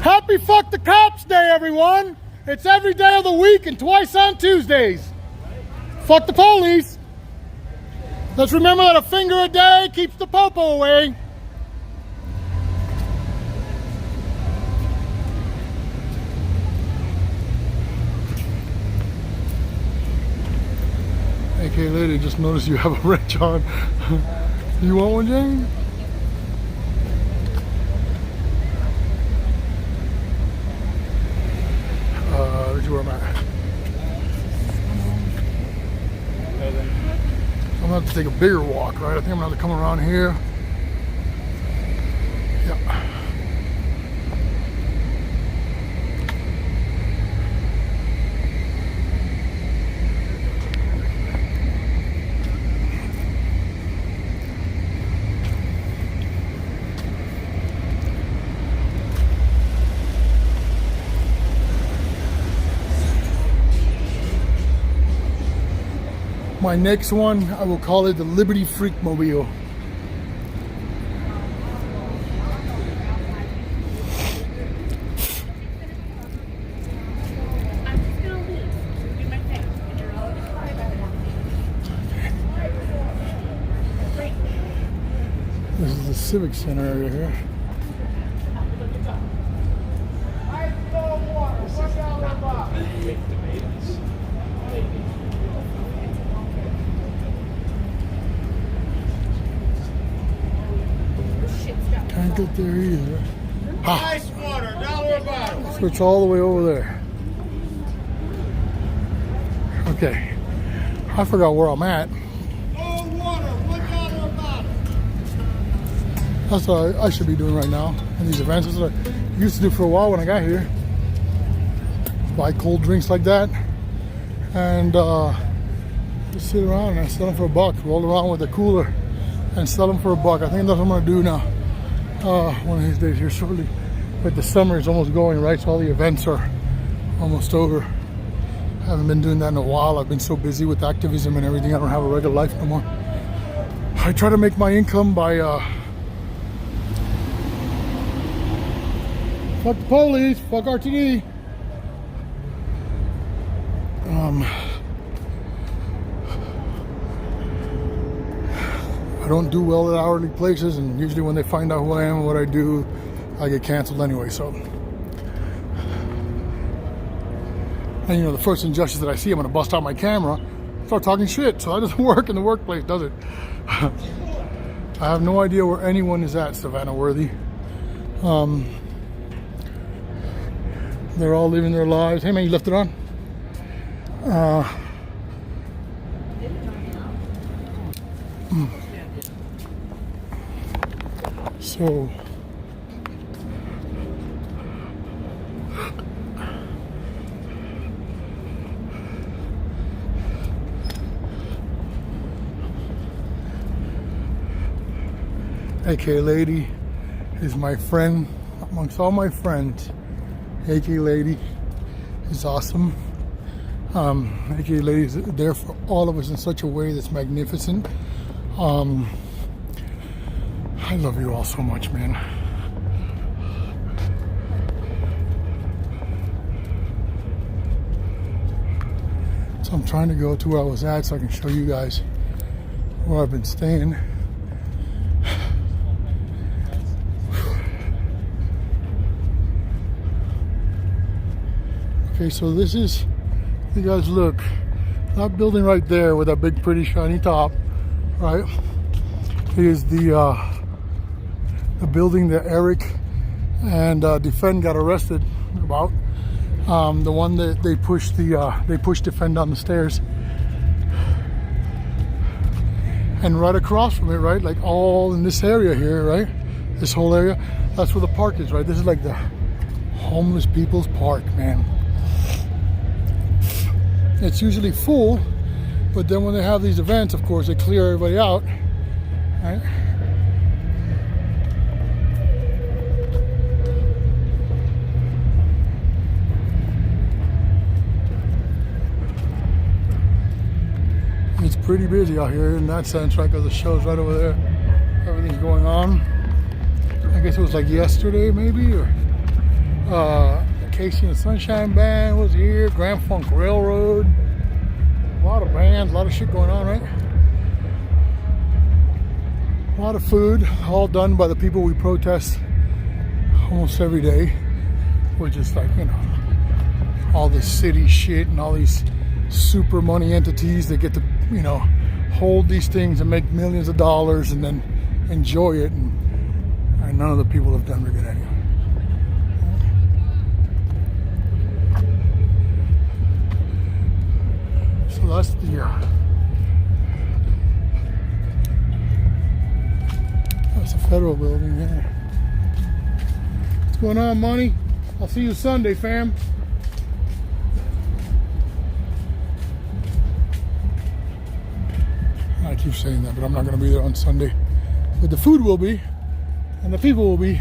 Happy Fuck the Cops Day, everyone! It's every day of the week and twice on Tuesdays. Fuck the police. Let's remember that a finger a day keeps the popo away. Okay, lady, just noticed you have a wrench on. You want one, Jane? Where'd you where I'm at? I'm gonna have to take a bigger walk, right? I think I'm gonna have to come around here. Yeah. My next one, I will call it the Liberty Freak Mobile. This is the Civic Center area here. Can't get there either. Ice water, $1 a bottle. So it's all the way over there. Okay. I forgot where I'm at. Cold water, $1 a bottle. That's what I should be doing right now in these events. That's what I used to do for a while when I got here. Buy cold drinks like that and just sit around and sell them for $1. Roll around with a cooler and sell them for $1. I think that's what I'm gonna do now. One of these days here shortly. But the summer is almost going, right? So all the events are almost over. I haven't been doing that in a while. I've been so busy with activism and everything. I don't have a regular life no more. I try to make my income by fuck the police, fuck RTD. I don't do well at hourly places, and usually when they find out who I am and what I do, I get canceled anyway. So, and you know, the first injustice that I see, I'm gonna bust out my camera, start talking shit. So that doesn't work in the workplace, does it? I have no idea where anyone is at, Savannah Worthy. They're all living their lives. Hey man, you left it on? So AK Lady is my friend amongst all my friends. AK Lady is awesome. AK Lady is there for all of us in such a way that's magnificent. I love you all so much, man. So I'm trying to go to where I was at so I can show you guys where I've been staying. Okay, so this is, you guys look, that building right there with that big pretty shiny top, right, is the building that Eric and Defend got arrested about. The one that they pushed Defend down the stairs. And right across from it, right, like all in this area here, right, this whole area, that's where the park is, right? This is like the homeless people's park, man. It's usually full, but then when they have these events, of course, they clear everybody out, right? It's pretty busy out here in that sense, right? Because the show's right over there. Everything's going on. I guess it was like yesterday, maybe, or Casey and the Sunshine Band was here. Grand Funk Railroad. A lot of bands, a lot of shit going on, right? A lot of food, all done by the people we protest almost every day. Which is like, you know, all this city shit and all these super money entities that get to, you know, hold these things and make millions of dollars and then enjoy it, and none of the people have done very good anyway. So that's the federal building. Yeah. What's going on, Money? I'll see you Sunday, fam. I keep saying that, but I'm not going to be there on Sunday. But the food will be, and the people will be.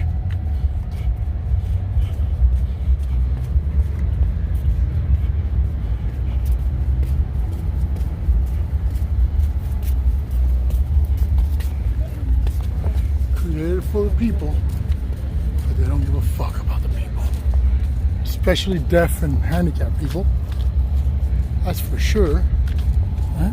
Created for the people, but they don't give a fuck about the people. Especially deaf and handicapped people. That's for sure. Huh?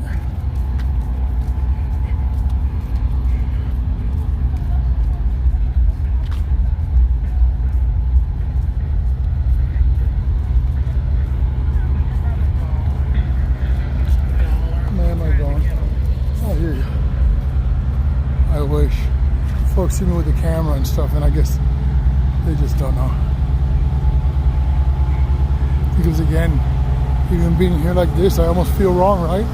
Folks see me with the camera and stuff, and I guess they just don't know. Because again, even being here like this, I almost feel wrong, right?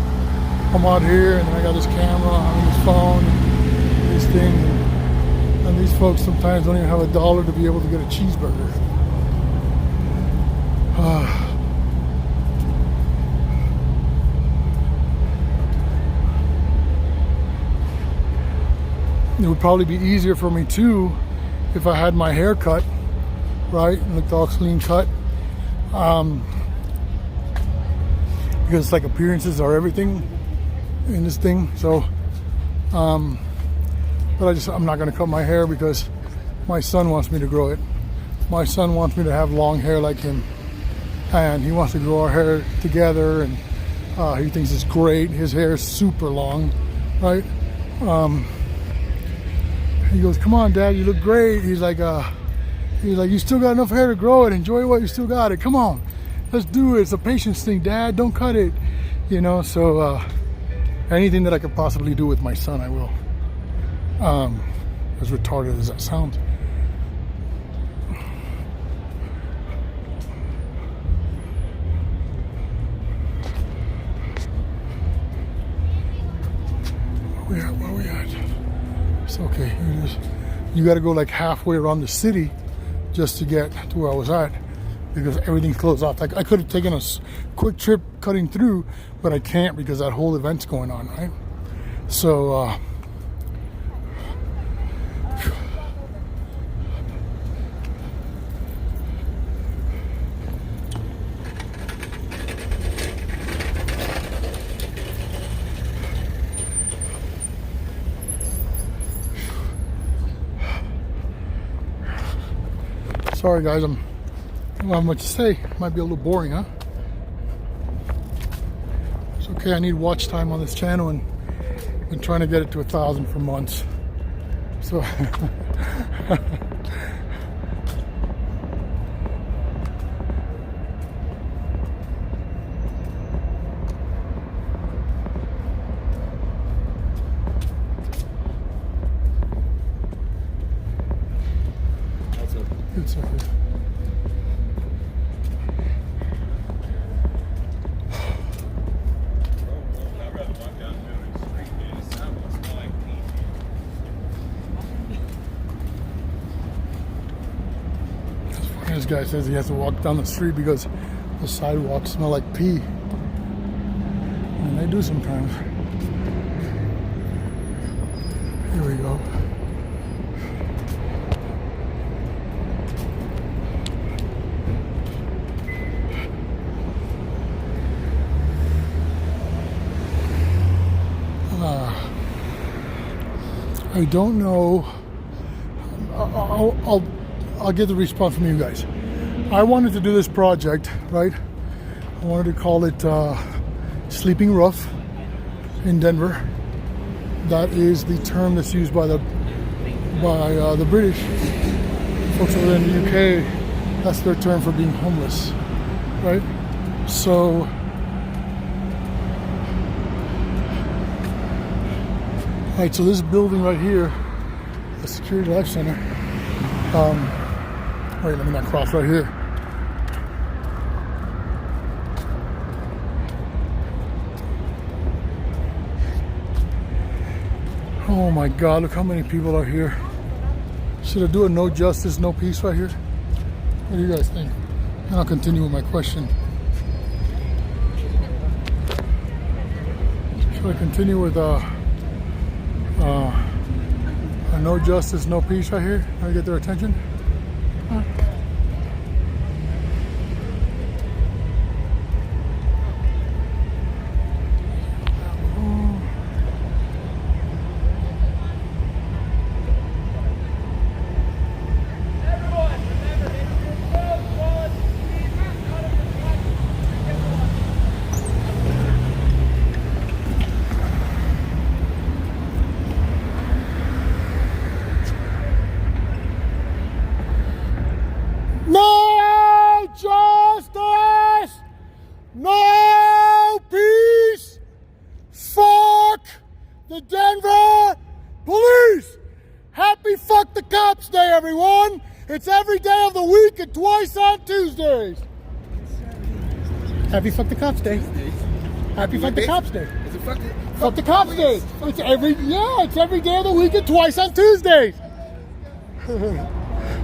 I'm out here and then I got this camera on this phone and these things, and these folks sometimes don't even have $1 to be able to get a cheeseburger. It would probably be easier for me too if I had my hair cut, right, and looked all clean cut, because it's like appearances are everything in this thing. So, but I'm not going to cut my hair because my son wants me to grow it. My son wants me to have long hair like him, and he wants to grow our hair together, and he thinks it's great. His hair is super long, right? He goes, "Come on, Dad, you look great." He's like, "You still got enough hair to grow it. Enjoy what you still got it. Come on, let's do it. It's a patience thing, Dad. Don't cut it." You know, so anything that I could possibly do with my son, I will. As retarded as that sounds. Where we at? It's okay. Here it is. You got to go like halfway around the city just to get to where I was at, because everything's closed off. Like I could have taken a quick trip cutting through, but I can't because that whole event's going on, right? So sorry guys, I don't have much to say. Might be a little boring, huh? It's okay, I need watch time on this channel, and I've been trying to get it to 1,000 for months. So it's okay. This guy says he has to walk down the street because the sidewalks smell like pee. And they do sometimes. Here we go. I don't know. I'll get the response from you guys. I wanted to do this project, right? I wanted to call it Sleeping Rough in Denver. That is the term that's used by the British folks over in the UK. That's their term for being homeless, right? So alright, so this building right here, the Security Life Center. Wait, let me not cross right here. Oh my God, look how many people are here. Should I do a no justice, no peace right here? What do you guys think? And I'll continue with my question. Should I continue with a no justice, no peace right here? Try to get their attention? Huh? No justice, no peace. Fuck the Denver police. Happy Fuck the Cops Day, everyone. It's every day of the week and twice on Tuesdays. Happy Fuck the Cops Day. Happy Fuck the Cops Day. Fuck the Cops Day. It's every day of the week and twice on Tuesdays.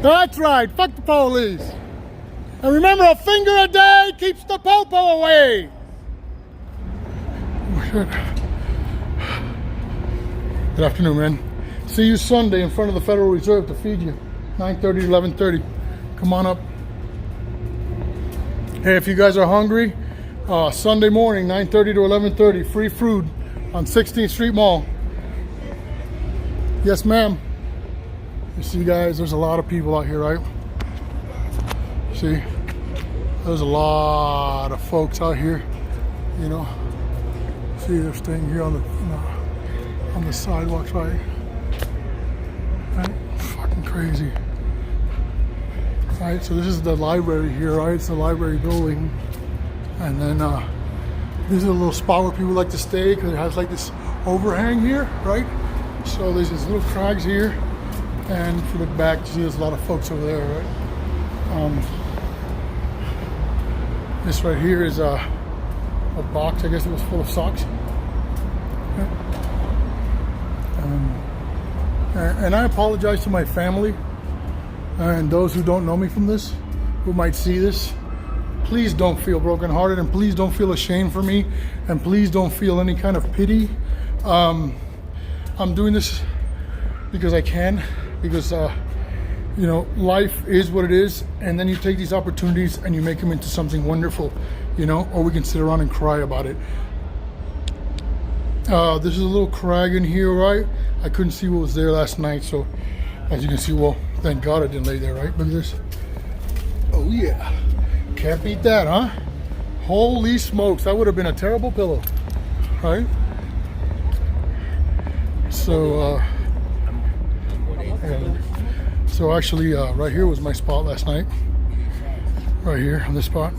That's right, fuck the police. And remember, a finger a day keeps the popo away. Oh, shit. Good afternoon, man. See you Sunday in front of the Federal Reserve to feed you. 9:30 to 11:30. Come on up. Hey, if you guys are hungry, Sunday morning, 9:30 to 11:30, free food on 16th Street Mall. Yes, ma'am. You see, guys, there's a lot of people out here, right? See, there's a lot of folks out here, you know. See, they're staying here on the sidewalks, right? Fucking crazy. All right, so this is the library here, right? It's the library building, and then this is a little spot where people like to stay because it has like this overhang here, right? So there's these little crags here. And if you look back, you see there's a lot of folks over there, right? This right here is a box. I guess it was full of socks. And I apologize to my family and those who don't know me from this, who might see this. Please don't feel brokenhearted, and please don't feel ashamed for me, and please don't feel any kind of pity. I'm doing this because I can. Because, you know, life is what it is, and then you take these opportunities and you make them into something wonderful, you know, or we can sit around and cry about it. This is a little crag in here, right? I couldn't see what was there last night, so as you can see, well, thank God I didn't lay there, right? Look at this. Oh, yeah. Can't beat that, huh? Holy smokes, that would have been a terrible pillow, right? So, actually, right here was my spot last night. Right here on this spot.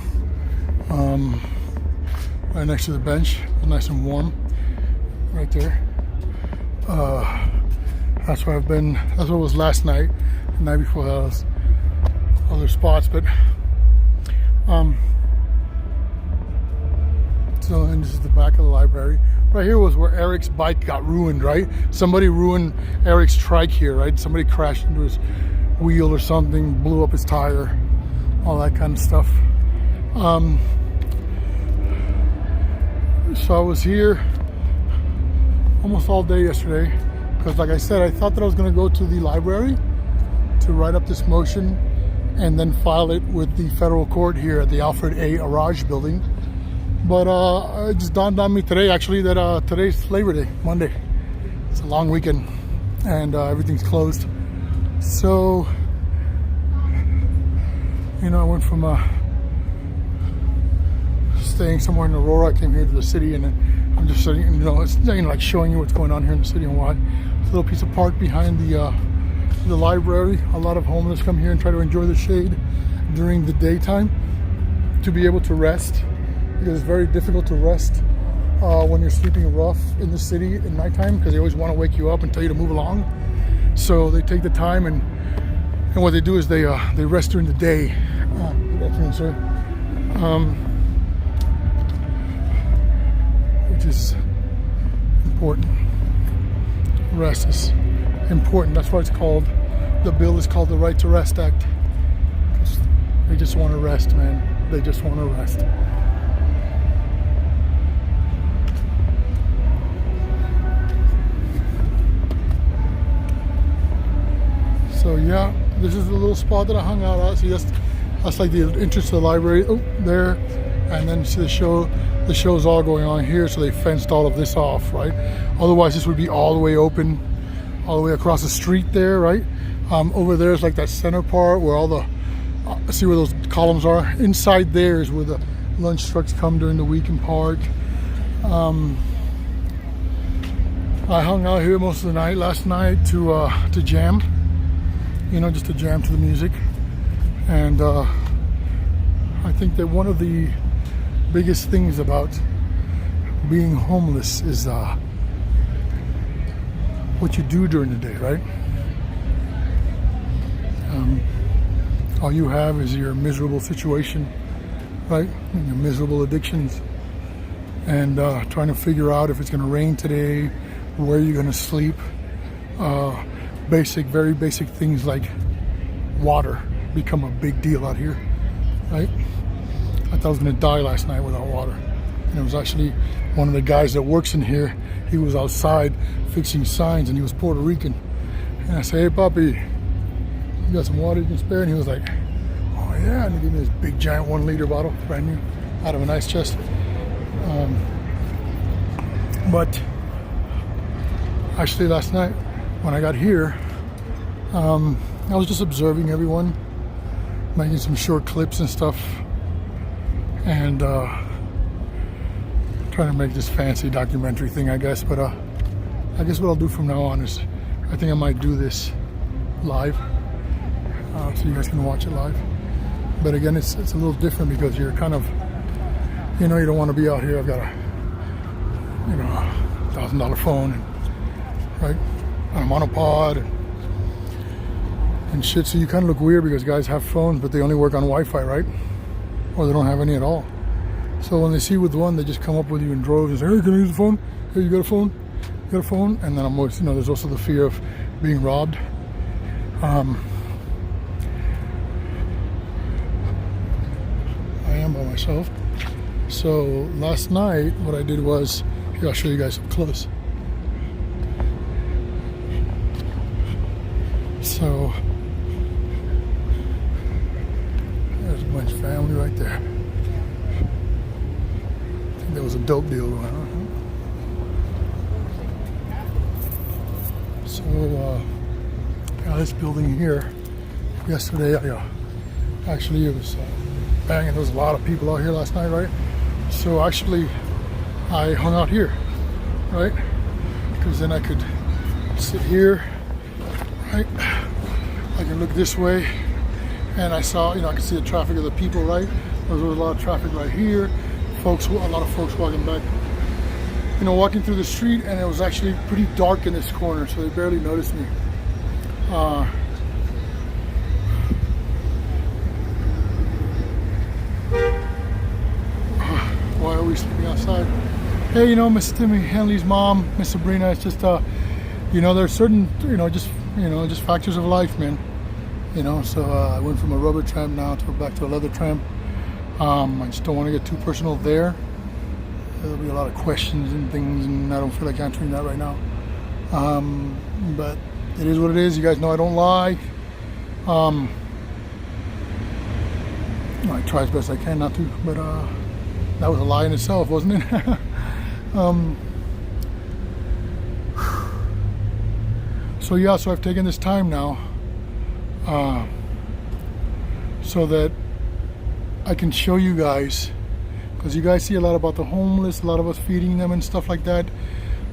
Right next to the bench. It was nice and warm. Right there. That's where I've been. That's what it was last night. The night before that was other spots, but so, and this is the back of the library. Right here was where Eric's bike got ruined, right? Somebody ruined Eric's trike here, right? Somebody crashed into his wheel or something, blew up his tire, all that kind of stuff. So I was here almost all day yesterday because, like I said, I thought that I was going to go to the library to write up this motion and then file it with the federal court here at the Alfred A. Araj building. But it just dawned on me today, actually, that today's Labor Day, Monday. It's a long weekend, and everything's closed. So, you know, I went from staying somewhere in Aurora, I came here to the city, and I'm I'm just saying, it's like showing you what's going on here in the city and why. It's a little piece of park behind the library. A lot of homeless come here and try to enjoy the shade during the daytime to be able to rest, because it's very difficult to rest when you're sleeping rough in the city at nighttime, because they always want to wake you up and tell you to move along. So they take the time, and what they do is they rest during the day. Good afternoon, sir. Which is important. Rest is important. That's why it's called, the bill is called the Right to Rest Act. They just want to rest, man. They just want to rest. So yeah, this is the little spot that I hung out at. See, that's like the entrance to the library. Oh, there. And then see the show's all going on here, so they fenced all of this off, right? Otherwise this would be all the way open, all the way across the street there, right? Over there is like that center part where all the see where those columns are. Inside there is where the lunch trucks come during the week and park. I hung out here most of the night last night to jam, just to jam to the music. And I think that one of the biggest things about being homeless is what you do during the day, right? All you have is your miserable situation, right? And your miserable addictions, and trying to figure out if it's going to rain today, where you're going to sleep. Very basic things like water become a big deal out here, right? I thought I was going to die last night without water. And it was actually one of the guys that works in here. He was outside fixing signs, and he was Puerto Rican. And I said, "Hey, Papi, you got some water you can spare?" And he was like, "Oh yeah," and he gave me this big giant 1 liter bottle, brand new, out of an ice chest. But actually last night when I got here, I was just observing everyone, making some short clips and stuff, and trying to make this fancy documentary thing, I guess. But I guess what I'll do from now on is, I think I might do this live, so you guys can watch it live. But again, it's a little different because you're kind of, you don't want to be out here. I've got a, $1,000 phone, right, on a monopod and shit. So you kind of look weird because guys have phones, but they only work on Wi-Fi, right? Or they don't have any at all. So when they see with one, they just come up with you in droves and say, "Hey, can I use the phone? Hey, you got a phone? You got a phone?" And then I'm always, there's also the fear of being robbed. I am by myself. So last night, what I did was, here, I'll show you guys up close. So there's a bunch of family right there. I think there was a dope deal going on. So this building here, yesterday, actually it was banging. There was a lot of people out here last night, right? So actually I hung out here, right? Because then I could sit here, right? I can look this way, and I saw, I could see the traffic of the people, right? There was a lot of traffic right here. A lot of folks walking back, walking through the street, and it was actually pretty dark in this corner, so they barely noticed me. Why are we sleeping outside? Hey, Miss Timmy Henley's mom, Miss Sabrina, it's just, there's certain, just factors of life, man. So I went from a rubber tramp now back to a leather tramp. I just don't want to get too personal there. There'll be a lot of questions and things, and I don't feel like answering that right now. But it is what it is. You guys know I don't lie. I try as best I can not to, but that was a lie in itself, wasn't it? So I've taken this time now so that I can show you guys, because you guys see a lot about the homeless, a lot of us feeding them and stuff like that,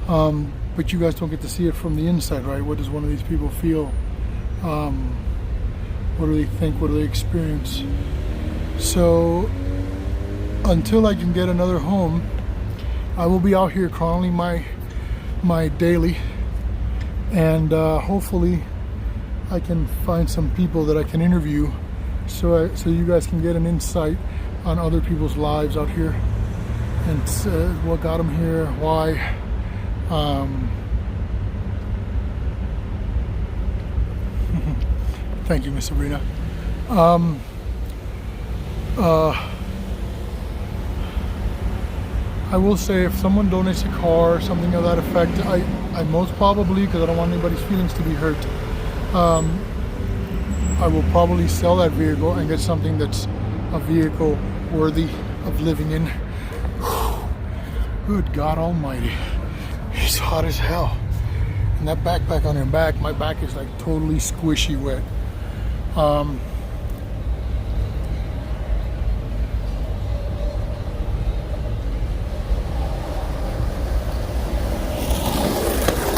but you guys don't get to see it from the inside, right? What does one of these people feel? What do they think? What do they experience? So until I can get another home, I will be out here chronicling my daily, and hopefully I can find some people that I can interview, so you guys can get an insight on other people's lives out here, and what got them here, why. Thank you, Miss Sabrina. I will say, if someone donates a car or something of that effect, I most probably, because I don't want anybody's feelings to be hurt, I will probably sell that vehicle and get something that's a vehicle worthy of living in. Good God Almighty, it's hot as hell. And that backpack on your back, my back is like totally squishy wet.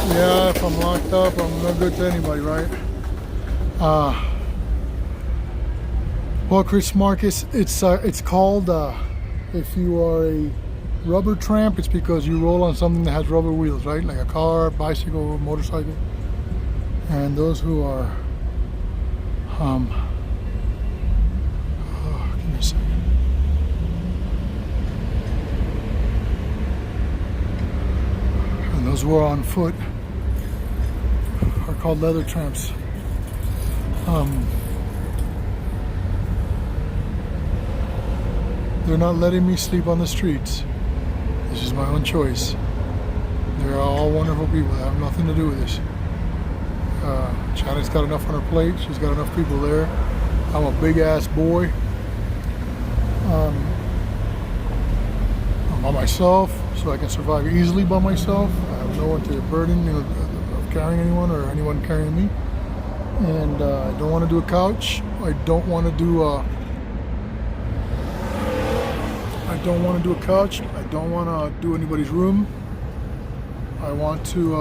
Yeah, if I'm locked up, I'm no good to anybody, right? Well, Chris Marcus, it's called, if you are a rubber tramp, it's because you roll on something that has rubber wheels, right? Like a car, bicycle, or motorcycle. And those who are, give me a second. And those who are on foot are called leather tramps. They're not letting me sleep on the streets. This is my own choice. They're all wonderful people that have nothing to do with this. Shannon's got enough on her plate. She's got enough people there. I'm a big ass boy. I'm by myself, so I can survive easily by myself. I have no one to burden, of carrying anyone or anyone carrying me. And I don't want to do a couch. I don't want to do a couch. I don't want to do anybody's room. I want to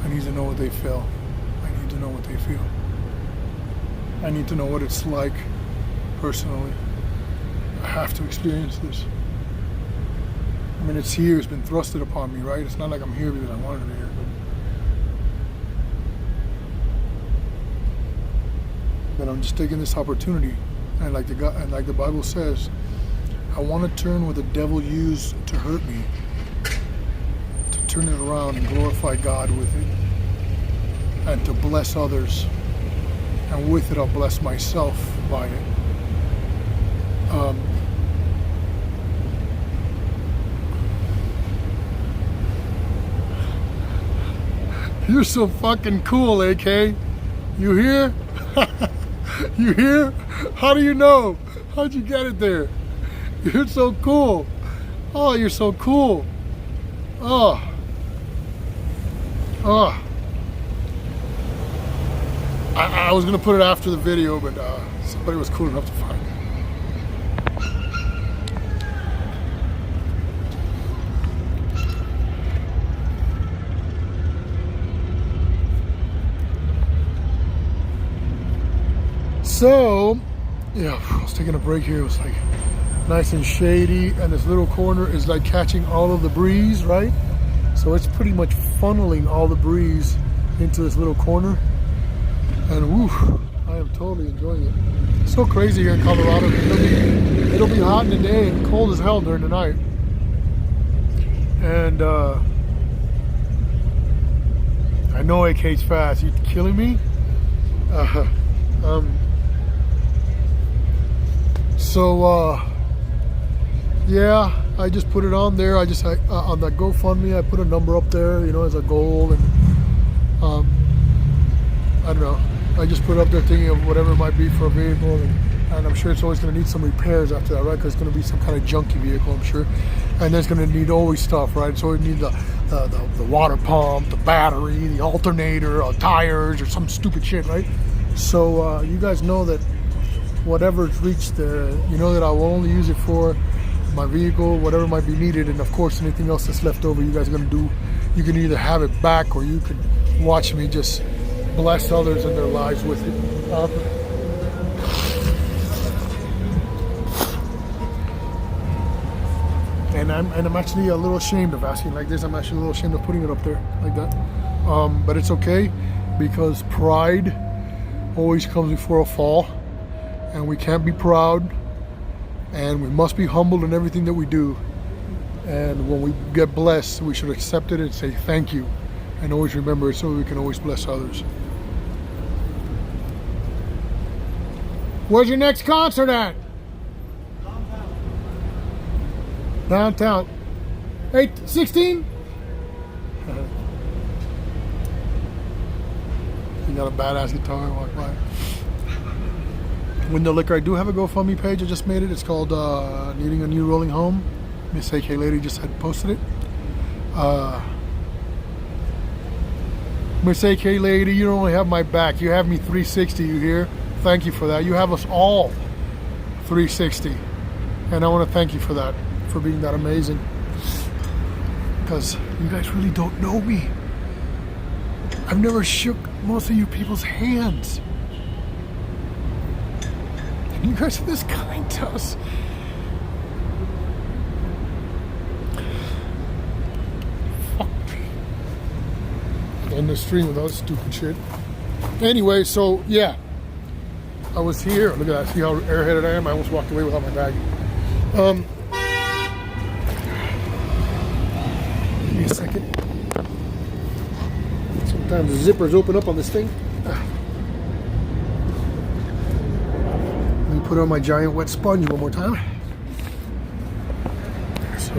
I need to know what they feel. I need to know what they feel. I need to know what it's like personally. I have to experience this. I mean, it's here, it's been thrusted upon me, right? It's not like I'm here because I wanted to be here. But I'm just taking this opportunity, and like the Bible says, I want to turn what the devil used to hurt me, to turn it around and glorify God with it, and to bless others, and with it I'll bless myself by it. You're so fucking cool, AK. You hear? You hear? How do you know? How'd you get it there? You're so cool. Oh, you're so cool. Oh. Oh. I was gonna put it after the video, but somebody was cool enough to find it. So, yeah, I was taking a break here. It was like nice and shady, and this little corner is like catching all of the breeze, right? So it's pretty much funneling all the breeze into this little corner. And woo, I am totally enjoying it. It's so crazy here in Colorado. It'll be hot in the day and cold as hell during the night. And I know AK's fast. You killing me? Yeah, I just put it on there. On that GoFundMe, I put a number up there, as a goal, and I don't know. I just put up there thinking of whatever it might be for a vehicle, and I'm sure it's always going to need some repairs after that, right? Because it's going to be some kind of junky vehicle, I'm sure, and there's going to need always stuff, right? So it needs the water pump, the battery, the alternator, tires, or some stupid shit, right? So you guys know that whatever's reached there, you know that I will only use it for my vehicle, whatever might be needed, and of course anything else that's left over you guys are going to do, you can either have it back or you can watch me just bless others in their lives with it. And I'm actually a little ashamed of asking like this. I'm actually a little ashamed of putting it up there like that. But it's okay, because pride always comes before a fall, and we can't be proud, and we must be humble in everything that we do. And when we get blessed, we should accept it and say thank you, and always remember it so we can always bless others. Where's your next concert at? Downtown. 8/16? You got a badass guitar, walk by. Window Liquor, I do have a GoFundMe page. I just made it. It's called Needing a New Rolling Home. Miss AK Lady just had posted it. Miss AK Lady, you don't only have my back. You have me 360, you hear? Thank you for that. You have us all 360. And I want to thank you for that, for being that amazing. Because you guys really don't know me. I've never shook most of you people's hands. And you guys are this kind to us. Fuck me. End the stream with all this stupid shit. Anyway, so yeah. I was here. Look at that. See how airheaded I am? I almost walked away without my bag. Give me a second. Sometimes the zippers open up on this thing. Let me put on my giant wet sponge one more time. So,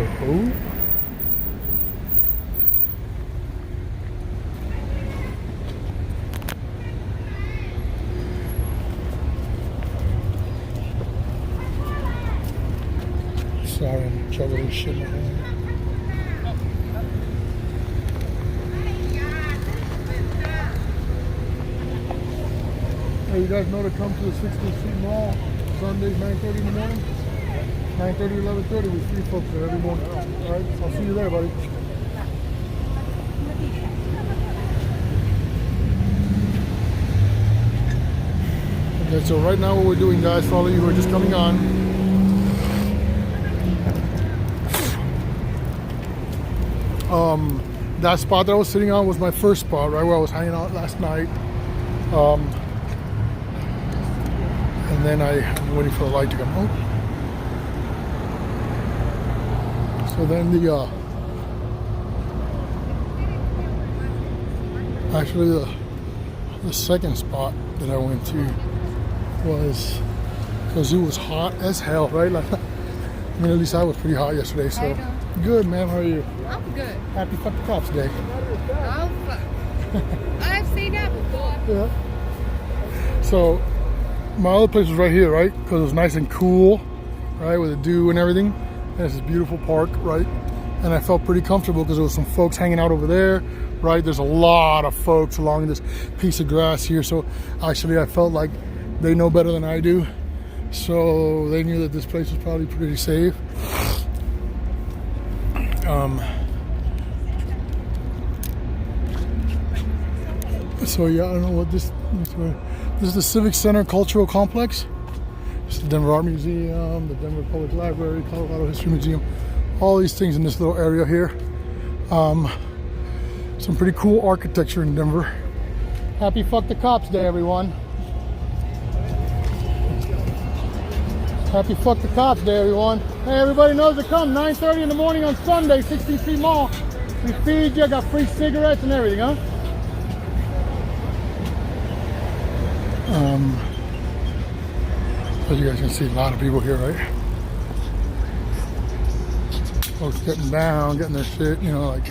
sorry, I'm juggling shit in my hand. Hey, you guys know to come to the 16th Street Mall Sundays, 9:30 in the morning? 9:30, 11:30, we free folks there every morning. All right, I'll see you there, buddy. Okay, so right now what we're doing, guys, for all of you who are just coming on, that spot that I was sitting on was my first spot, right where I was hanging out last night. And then I'm waiting for the light to come out. So then actually the second spot that I went to was, because it was hot as hell, right? Like, I mean, at least I was pretty hot yesterday, so. Good, man, how are you? I'm good. Happy Fuck the Cops Day. Oh, fuck. I've seen that before. Yeah. So, my other place was right here, right? Because it was nice and cool, right? With the dew and everything. And it's this beautiful park, right? And I felt pretty comfortable because there was some folks hanging out over there, right? There's a lot of folks along this piece of grass here. So, actually, I felt like they know better than I do. So, they knew that this place was probably pretty safe. So yeah, I don't know what this is. The Civic Center Cultural Complex. It's the Denver Art Museum, the Denver Public Library, Colorado History Museum. All these things in this little area here. Some pretty cool architecture in Denver. Happy Fuck the Cops Day, everyone. Happy Fuck the Cops Day, everyone. Hey, everybody knows to come. 9:30 in the morning on Sunday, 16th Street Mall. We feed you, got free cigarettes and everything, huh? As you guys can see, a lot of people here, right? Folks getting down, getting their shit, you know, like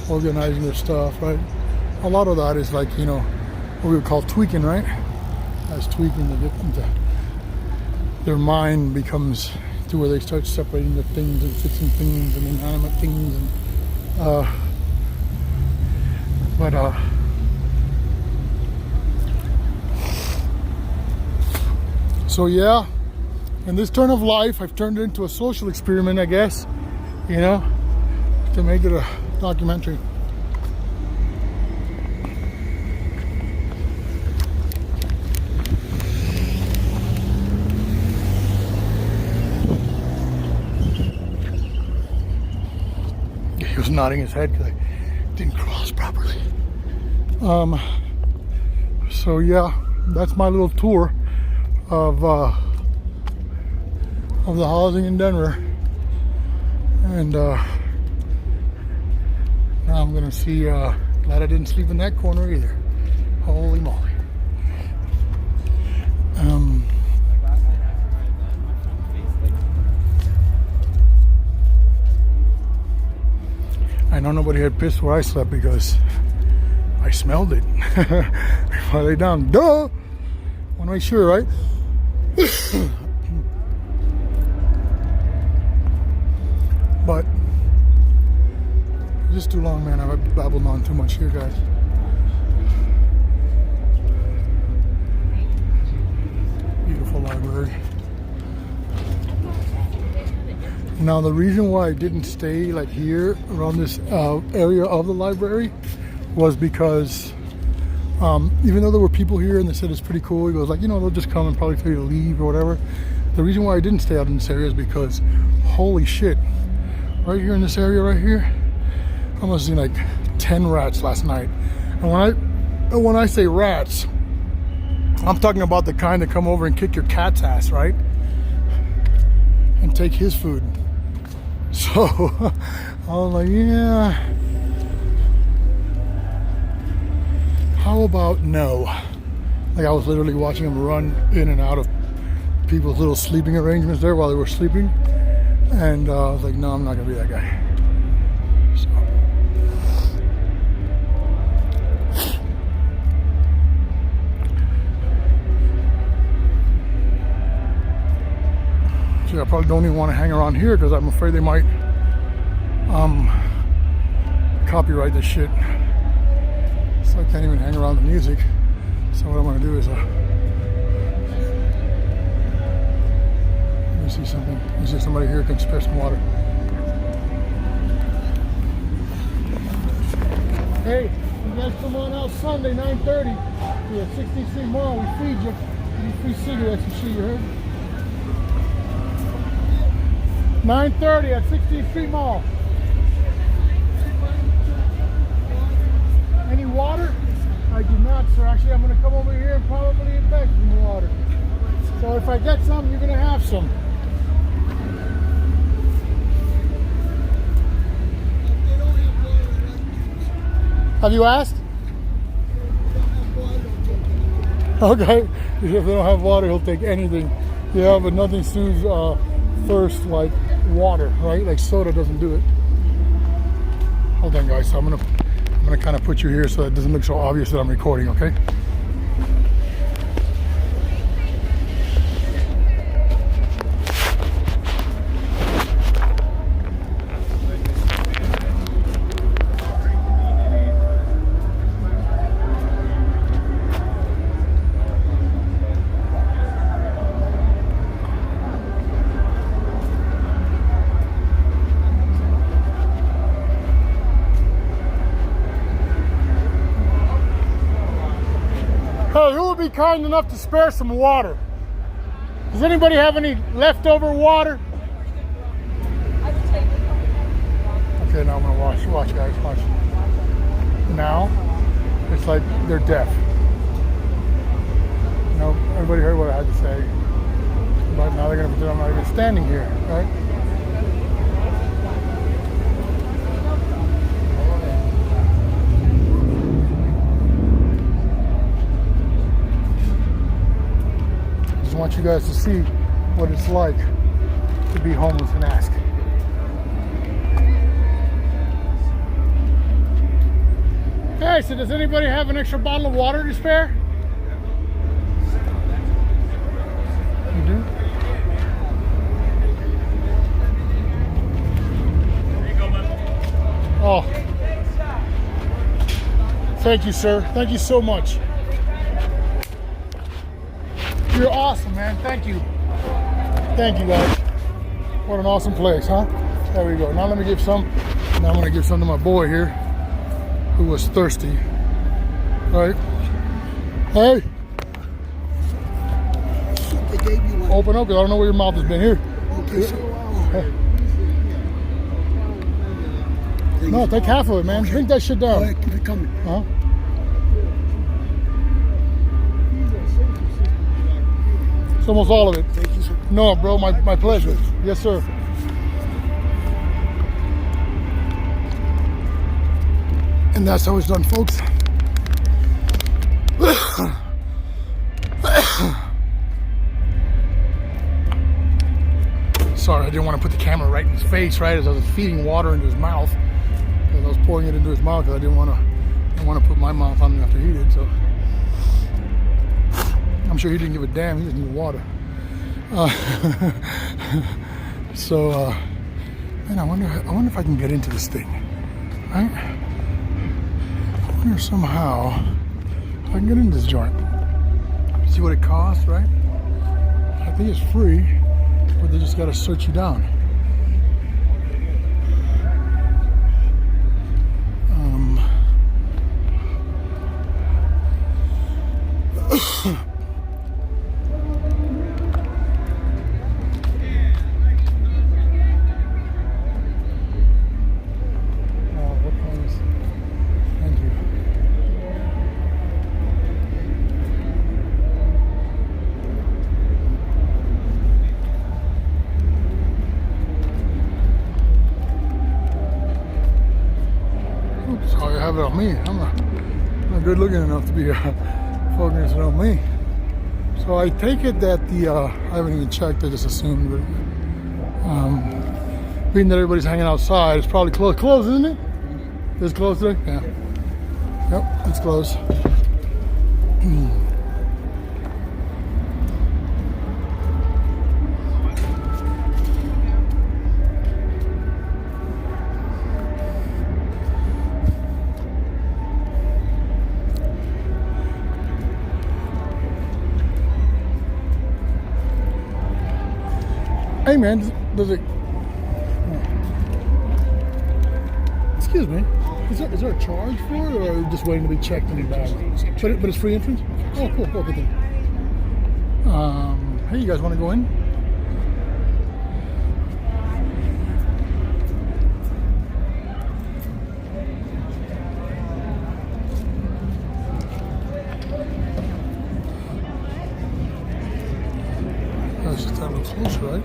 organizing their stuff, right? A lot of that is like, you know, what we would call tweaking, right? That's tweaking to get into their mind becomes to where they start separating the things and fixing things and inanimate things and So yeah, in this turn of life, I've turned it into a social experiment, I guess, you know, to make it a documentary. He was nodding his head because I didn't cross properly. So yeah, that's my little tour of the housing in Denver, and now I'm gonna see. Glad I didn't sleep in that corner either. Holy moly! I know nobody had pissed where I slept because I smelled it. If I lay down, duh! Want to make sure, right? But just too long, man. I've babbled on too much here, guys. Beautiful library. Now, the reason why I didn't stay like here around this area of the library was because even though there were people here and they said it's pretty cool, he goes like, you know, they'll just come and probably tell you to leave or whatever. The reason why I didn't stay out in this area is because, holy shit, right here in this area right here, I must have seen like 10 rats last night. And when I say rats, I'm talking about the kind that come over and kick your cat's ass, right? And take his food. So I was like, yeah, how about no? Like, I was literally watching them run in and out of people's little sleeping arrangements there while they were sleeping, and I was like, no, I'm not gonna be that guy. So I probably don't even want to hang around here because I'm afraid they might copyright this shit. So I can't even hang around the music. So what I'm going to do is let me see something. Let me see if somebody here can spare some water. Hey, you guys come on out Sunday, 9:30. We're at 16th Street Mall. We feed you. Give you free cigarettes and shit, you heard? 9:30 at 16th Street Mall. Any water? I do not, sir. Actually, I'm going to come over here and probably beg some water. So if I get some, you're going to have some. Have you asked? Okay. If they don't have water, he'll take anything. Yeah, but nothing soothes thirst like water, right? Like soda doesn't do it. Hold on, guys. So I'm gonna kind of put you here so it doesn't look so obvious that I'm recording, okay? Hey, who would be kind enough to spare some water? Does anybody have any leftover water? Okay, now I'm gonna watch guys, watch. Now, it's like they're deaf. You know, everybody heard what I had to say. But now they're gonna pretend I'm not even standing here, right? I want you guys to see what it's like to be homeless and ask. Okay, so does anybody have an extra bottle of water to spare? You do? Oh. Thank you, sir. Thank you so much. You're awesome, man. Thank you. Thank you, guys. What an awesome place, huh? There we go. Now let me give some. Now I'm gonna give some to my boy here, who was thirsty. All right. Hey. They gave you one. Open up, 'cause I don't know where your mouth has been here. Okay, so No, take half of it, man. Okay. Drink that shit down. all right, keep it coming. Huh? It's almost all of it. Thank you, sir. No, bro, my pleasure. Yes, sir. And that's how it's done, folks. Sorry, I didn't want to put the camera right in his face, right, as I was feeding water into his mouth. Because I was pouring it into his mouth because I didn't want to put my mouth on him after he did, so. I'm sure he didn't give a damn, he just needed water. Man, I wonder if I can get into this thing, right? I wonder somehow if I can get into this joint. See what it costs, right? I think it's free, but they just gotta search you down. Have it on me. I'm not good looking enough to be focusing on me. So I take it that the I haven't even checked. I just assumed, but being that everybody's hanging outside, it's probably closed. Closed, isn't it? It's closed today. Yeah. Yep, it's closed. Hey man, does it? Excuse me. Is there a charge for it, or are you just waiting to be checked in the bag? But it's free entrance. Oh, cool. Good thing. Hey, you guys want to go in? That's just a little closer, right?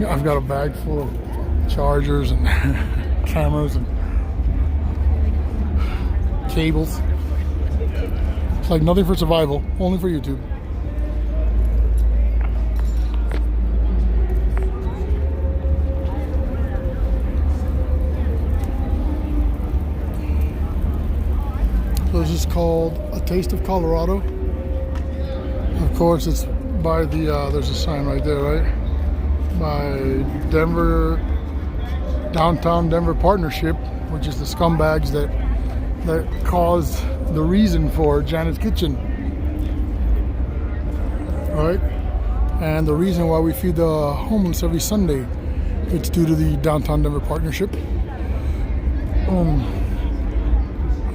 I've got a bag full of chargers and cameras and cables. It's like nothing for survival, only for YouTube. So this is called A Taste of Colorado. Of course, it's by the, there's a sign right there, right? By Downtown Denver Partnership, which is the scumbags that caused the reason for Janet's Kitchen, right? And the reason why we feed the homeless every Sunday, it's due to the Downtown Denver Partnership.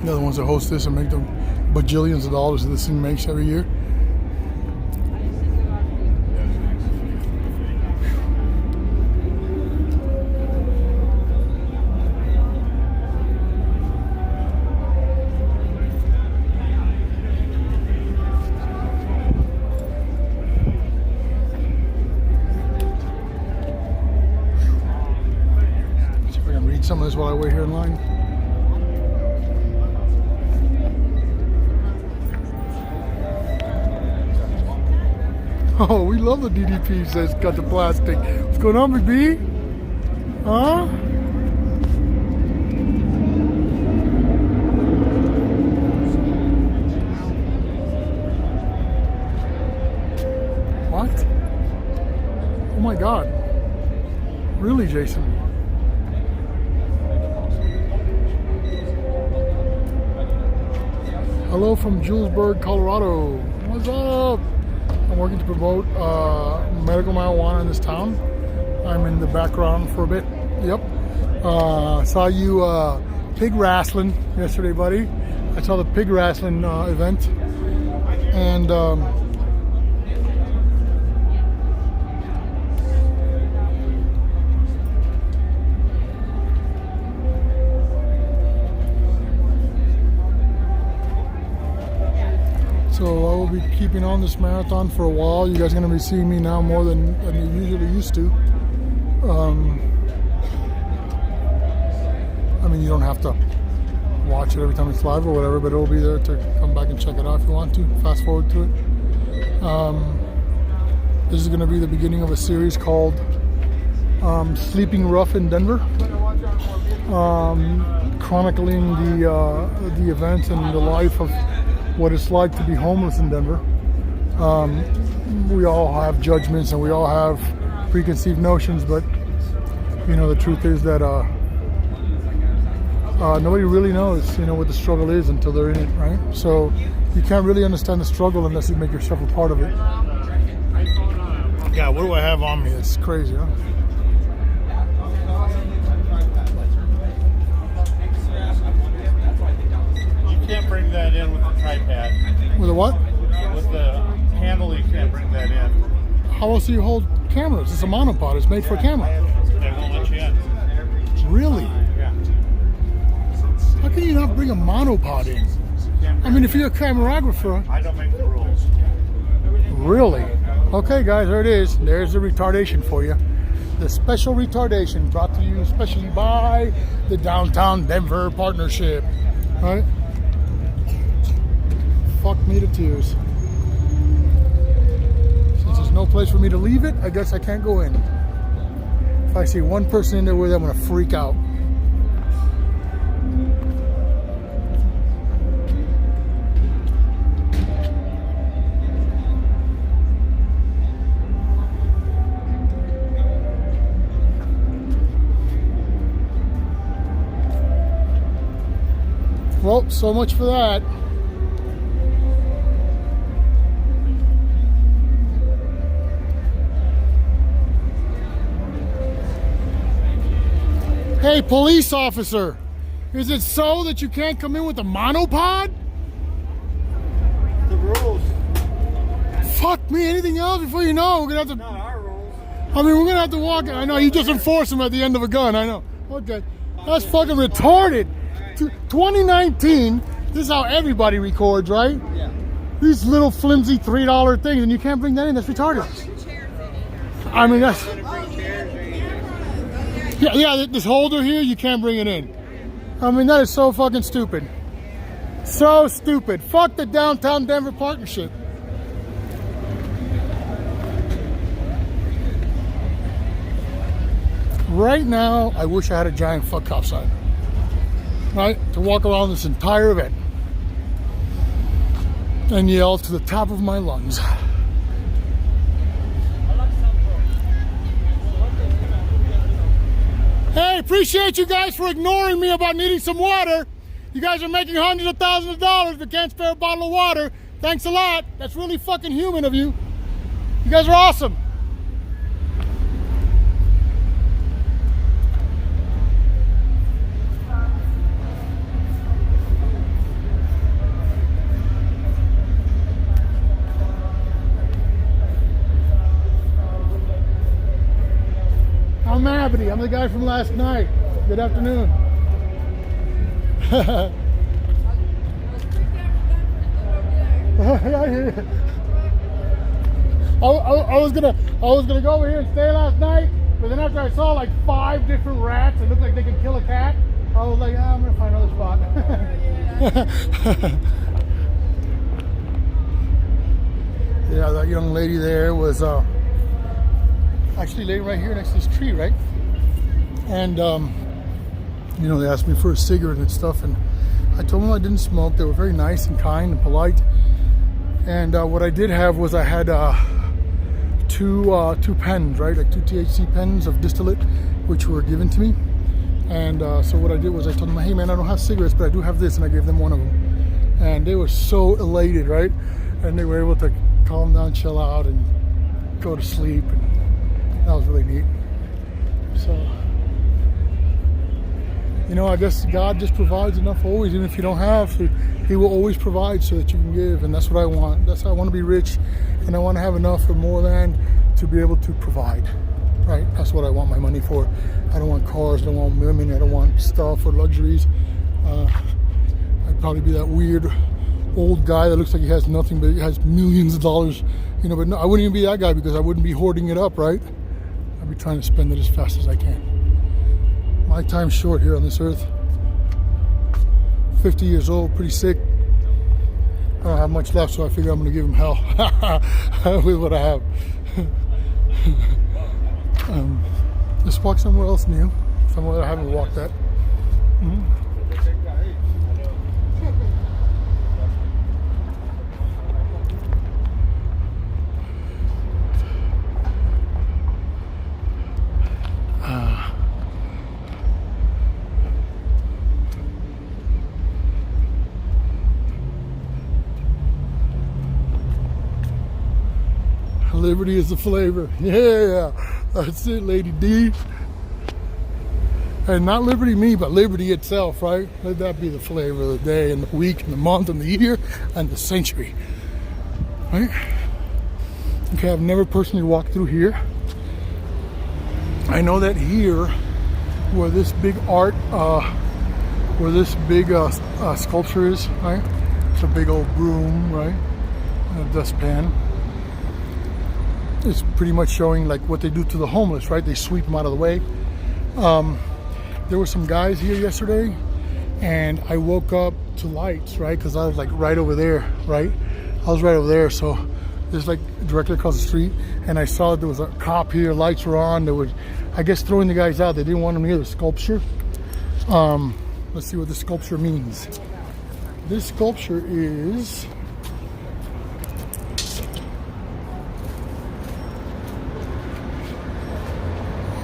They're the ones that host this and make the bajillions of dollars that this thing makes every year. Some of this while I wait here in line. Oh, we love the DDP that's got the plastic. What's going on, Big B? Huh? What? Oh my God. Really, Jason? Hello from Julesburg, Colorado. What's up? I'm working to promote medical marijuana in this town. I'm in the background for a bit. Yep. Saw you pig wrestling yesterday, buddy. I saw the pig wrestling event. And so I will be keeping on this marathon for a while. You guys are going to be seeing me now more than you usually used to. I mean, you don't have to watch it every time it's live or whatever, but it'll be there to come back and check it out if you want to. Fast forward to it. This is going to be the beginning of a series called Sleeping Rough in Denver, chronicling the events and the life of what it's like to be homeless in Denver. We all have judgments and we all have preconceived notions, but you know, the truth is that nobody really knows, you know, what the struggle is until they're in it, right? So you can't really understand the struggle unless you make yourself a part of it. Yeah, what do I have on me? It's crazy, huh? You can't bring that in with the tripod. With a what? With the handle, you can't bring that in. How else do you hold cameras? It's a monopod. It's made for a camera. They won't let you in. Really? Yeah. How can you not bring a monopod in? I mean, if you're a cameragrapher. I don't make the rules. Really? Okay, guys, there it is. There's the retardation for you. The special retardation brought to you especially by the Downtown Denver Partnership. Right? Fuck me to tears. Since there's no place for me to leave it, I guess I can't go in. If I see one person in there with it, I'm gonna freak out. Well, so much for that. Hey, police officer, is it so that you can't come in with a monopod? The rules. Fuck me, anything else before you know, we're gonna have to... Not our rules. I mean, we're gonna have to walk... I know, you just enforce them at the end of a gun, I know. Okay, that's fucking retarded. 2019, this is how everybody records, right? Yeah. These little flimsy $3 things, and you can't bring that in, that's retarded. I mean, that's... Yeah, this holder here, you can't bring it in. I mean, that is so fucking stupid. So stupid. Fuck the Downtown Denver Partnership. Right now, I wish I had a giant fuck cop sign. Right? To walk around this entire event and yell to the top of my lungs. Hey, appreciate you guys for ignoring me about needing some water. You guys are making hundreds of thousands of dollars but can't spare a bottle of water. Thanks a lot. That's really fucking human of you. You guys are awesome. I'm Abity. I'm the guy from last night. Good afternoon. I was gonna go over here and stay last night, but then after I saw like 5 different rats that looked like they could kill a cat, I was like, I'm gonna find another spot. Yeah, that young lady there was actually laying right here next to this tree, right? And you know, they asked me for a cigarette and stuff, and I told them I didn't smoke. They were very nice and kind and polite. And what I did have was I had two pens, right, like 2 THC pens of distillate, which were given to me. And so what I did was I told them, hey man, I don't have cigarettes, but I do have this, and I gave them one of them. And they were so elated, right? And they were able to calm down, chill out, and go to sleep. And that was really neat. So, you know, I guess God just provides enough always, even if you don't have. He will always provide so that you can give, and that's what I want. That's how I want to be rich, and I want to have enough or more than to be able to provide, right? That's what I want my money for. I don't want cars, I don't want women, I don't want stuff or luxuries. I'd probably be that weird old guy that looks like he has nothing, but he has millions of dollars, you know, but no, I wouldn't even be that guy because I wouldn't be hoarding it up, right? I'd be trying to spend it as fast as I can. My time's short here on this earth. 50 years old, pretty sick. I don't have much left, so I figure I'm gonna give him hell with what I have. Just walk somewhere else new, somewhere I haven't walked at. Liberty is the flavor. Yeah, that's it, Lady D. And not liberty me, but liberty itself, right? Let that be the flavor of the day and the week and the month and the year and the century, right? Okay, I've never personally walked through here. I know that here, where this big art, where this big sculpture is, right? It's a big old broom, right? And a dustpan. It's pretty much showing like what they do to the homeless, right? They sweep them out of the way. There were some guys here yesterday, and I woke up to lights, right? Because I was like right over there, right? I was right over there, so there's like directly across the street, and I saw that there was a cop here, lights were on. They were, I guess, throwing the guys out. They didn't want them near the sculpture. Let's see what the sculpture means. This sculpture is...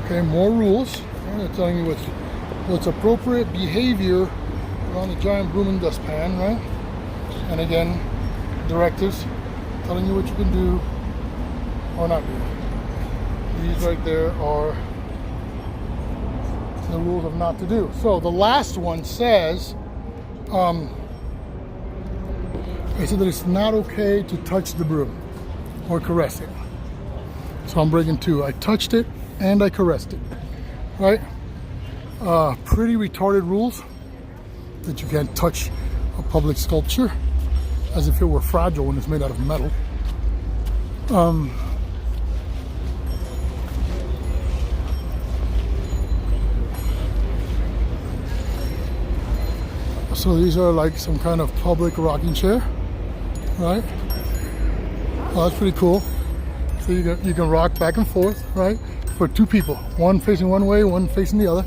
Okay, more rules. They're telling you what's appropriate behavior around the giant broom and dustpan, right? And again, directives telling you what you can do or not do. These right there are the rules of not to do. So the last one says, it said that it's not okay to touch the broom or caress it. So I'm breaking two. I touched it and I caressed it, right? Pretty retarded rules that you can't touch a public sculpture as if it were fragile when it's made out of metal. So these are like some kind of public rocking chair, right? Oh, that's pretty cool. So you can rock back and forth, right? For two people, one facing one way, one facing the other.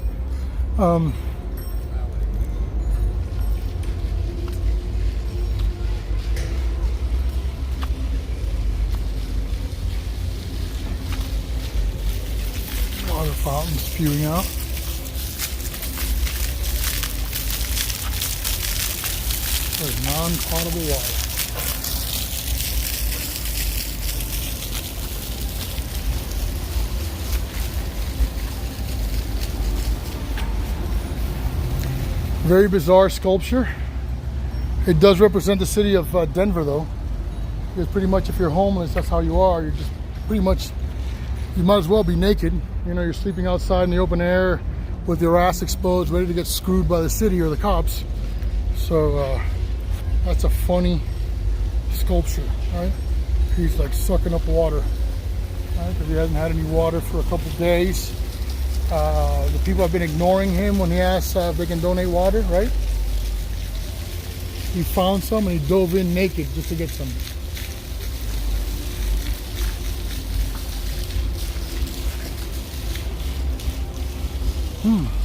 Water fountain spewing out. There's non-potable water. Very bizarre sculpture. It does represent the city of Denver, though. Because pretty much if you're homeless, that's how you are. You're just pretty much, you might as well be naked. You know, you're sleeping outside in the open air with your ass exposed, ready to get screwed by the city or the cops. So that's a funny sculpture, right? He's like sucking up water, right? Because he hasn't had any water for a couple days. The people have been ignoring him when he asks if they can donate water, right? He found some and he dove in naked just to get some.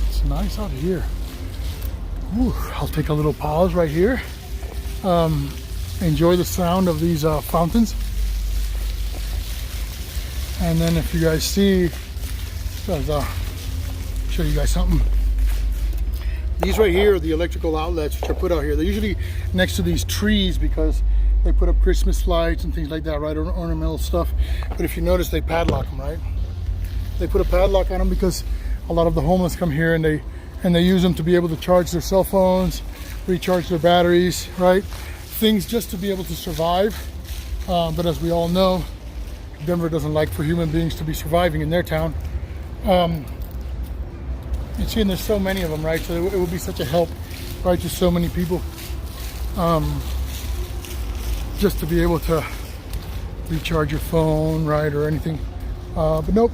It's nice out here. Ooh, I'll take a little pause right here. Enjoy the sound of these fountains. And then if you guys see, there's show you guys something. These right here are the electrical outlets which are put out here. They're usually next to these trees because they put up Christmas lights and things like that, right? Ornamental stuff. But if you notice, they padlock them, right? They put a padlock on them because a lot of the homeless come here and they use them to be able to charge their cell phones, recharge their batteries, right? Things just to be able to survive. But as we all know, Denver doesn't like for human beings to be surviving in their town. You see, and there's so many of them, right? So it would be such a help, right, to so many people. Just to be able to recharge your phone, right, or anything. But nope,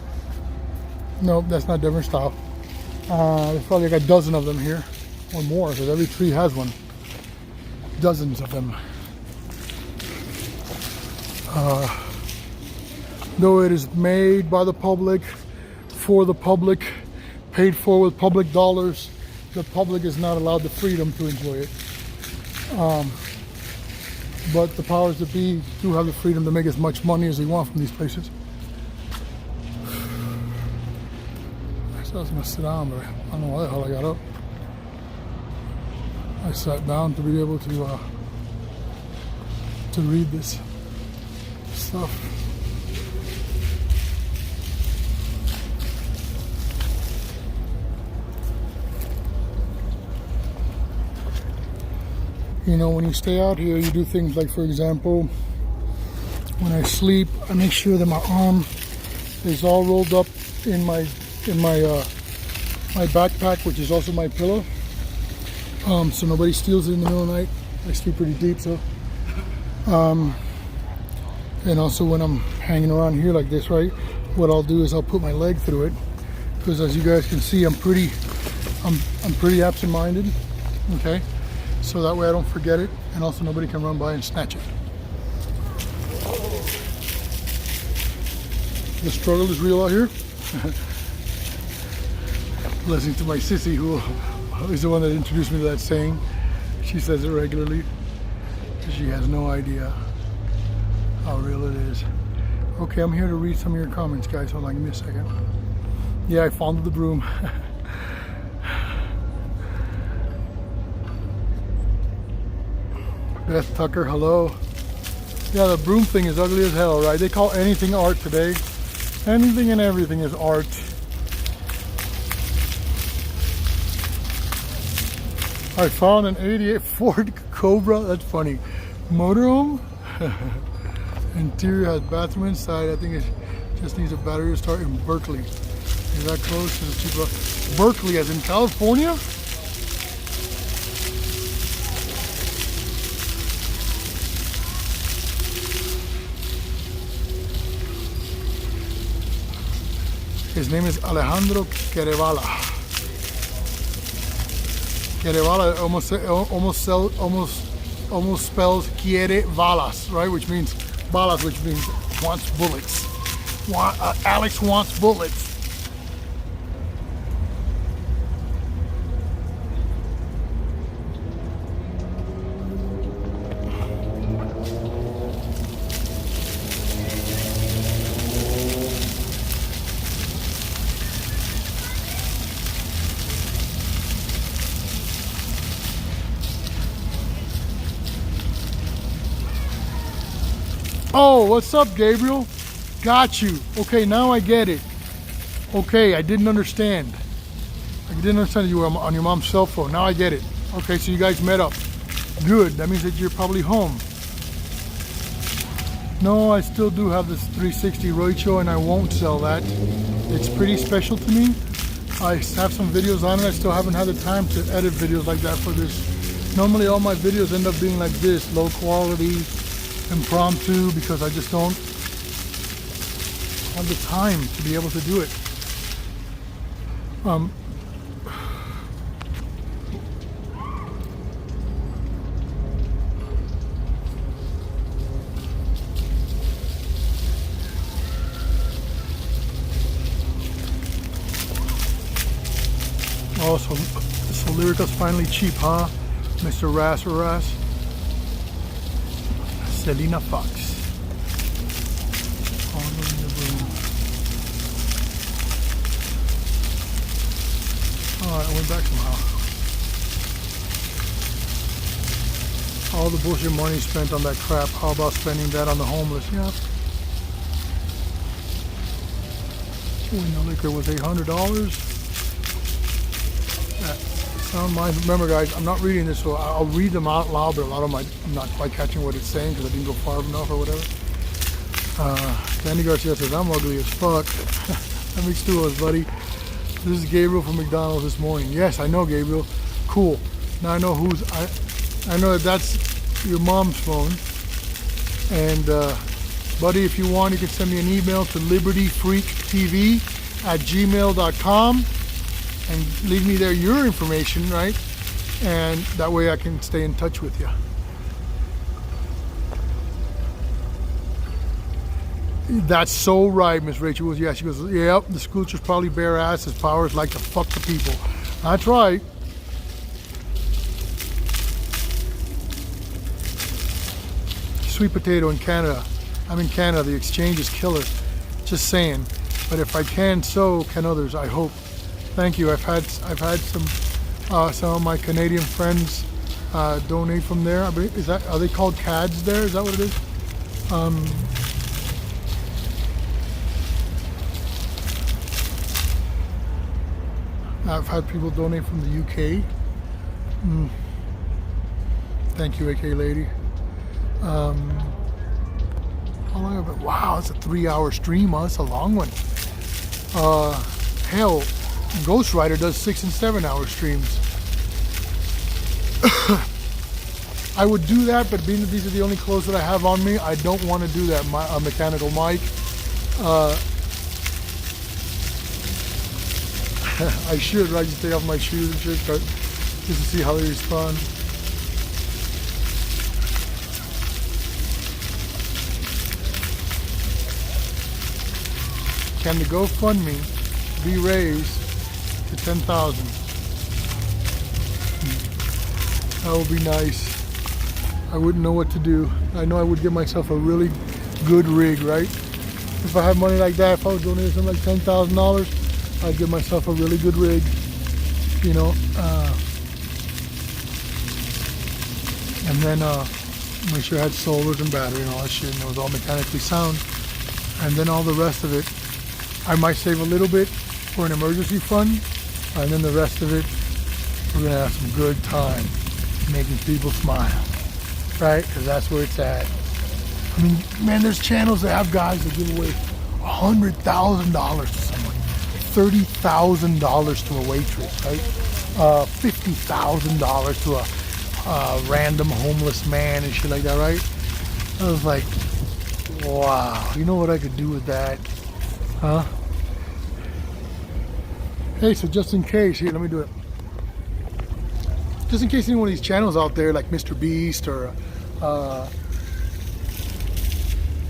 that's not Denver style. There's probably like a dozen of them here, or more, because every tree has one. Dozens of them. Though it is made by the public, for the public, paid for with public dollars, the public is not allowed the freedom to enjoy it. But the powers that be do have the freedom to make as much money as they want from these places. I said I was gonna sit down, but I don't know why the hell I got up. I sat down to be able to read this stuff. You know, when you stay out here, you do things like, for example, when I sleep, I make sure that my arm is all rolled up in my my backpack, which is also my pillow, so nobody steals it in the middle of the night. I sleep pretty deep, so. And also when I'm hanging around here like this, right, what I'll do is I'll put my leg through it, because as you guys can see, I'm pretty absent-minded. Okay. So that way I don't forget it, and also nobody can run by and snatch it. The struggle is real out here. Listening to my sissy, who is the one that introduced me to that saying. She says it regularly. She has no idea how real it is. Okay, I'm here to read some of your comments, guys. Hold on, give me a second. Yeah, I fondled the broom. Beth Tucker, hello. Yeah, the broom thing is ugly as hell, right? They call anything art today. Anything and everything is art. I found an 88 Ford Cobra. That's funny. Motorhome. Interior has bathroom inside. I think it just needs a battery to start in Berkeley. Is that close to the cheap? Berkeley, as in California? His name is Alejandro Querevala. Querevala almost spells quiere balas, right? Which means balas, which means wants bullets. Alex wants bullets. Oh, what's up, Gabriel? Got you. Okay, now I get it. Okay, I didn't understand. I didn't understand you were on your mom's cell phone. Now I get it. Okay, so you guys met up. Good. That means that you're probably home. No, I still do have this 360 Roicho, and I won't sell that. It's pretty special to me. I have some videos on it. I still haven't had the time to edit videos like that for this. Normally, all my videos end up being like this, low quality, impromptu, because I just don't have the time to be able to do it. Oh, so Lyrica's finally cheap, huh? Mr. Ras. Selena Fox. Alright, I went back somehow. All the bullshit money spent on that crap. How about spending that on the homeless? Yeah. When the liquor was $800. Remember, guys, I'm not reading this, so I'll read them out loud, but a lot of them I'm not quite catching what it's saying because I didn't go far enough or whatever. Danny Garcia says, I'm ugly as fuck. That makes two of us, buddy. This is Gabriel from McDonald's this morning. Yes, I know, Gabriel. Cool. Now I know I know that's your mom's phone. And, buddy, if you want, you can send me an email to libertyfreaktv@gmail.com and leave me there your information, right? And that way I can stay in touch with you. That's so right, Miss Rachel. Yeah, she goes, yep, the scoochers probably bare ass as powers like to fuck the people. That's right. Sweet potato in Canada. I'm in Canada. The exchange is killer. Just saying. But if I can, so can others. I hope. Thank you. I've had some of my Canadian friends donate from there. Are they called CADs there? Is that what it is? I've had people donate from the UK. Thank you, AK lady. How long have I been? Wow, it's a 3-hour stream. Huh? It's a long one. Hell, Ghost Rider does 6 and 7 hour streams. I would do that, but being that these are the only clothes that I have on me, I don't want to do that. A mechanical mic. I should, right? Just take off my shoes and shit, but just to see how they respond. Can the GoFundMe be raised to 10,000? That would be nice. I wouldn't know what to do. I know I would give myself a really good rig, right? If I had money like that, if I was donating something like $10,000, I'd give myself a really good rig, you know. And then make sure I had solars and battery and all that shit, and it was all mechanically sound. And then all the rest of it, I might save a little bit for an emergency fund, and then the rest of it, we're gonna have some good time making people smile, right? Because that's where it's at. I mean, man, there's channels that have guys that give away $100,000 to someone, $30,000 to a waitress, right? $50,000 to a random homeless man and shit like that, right? I was like, wow, you know what I could do with that? Huh? Hey, so just in case, here, let me do it. Just in case any one of these channels out there, like Mr. Beast or,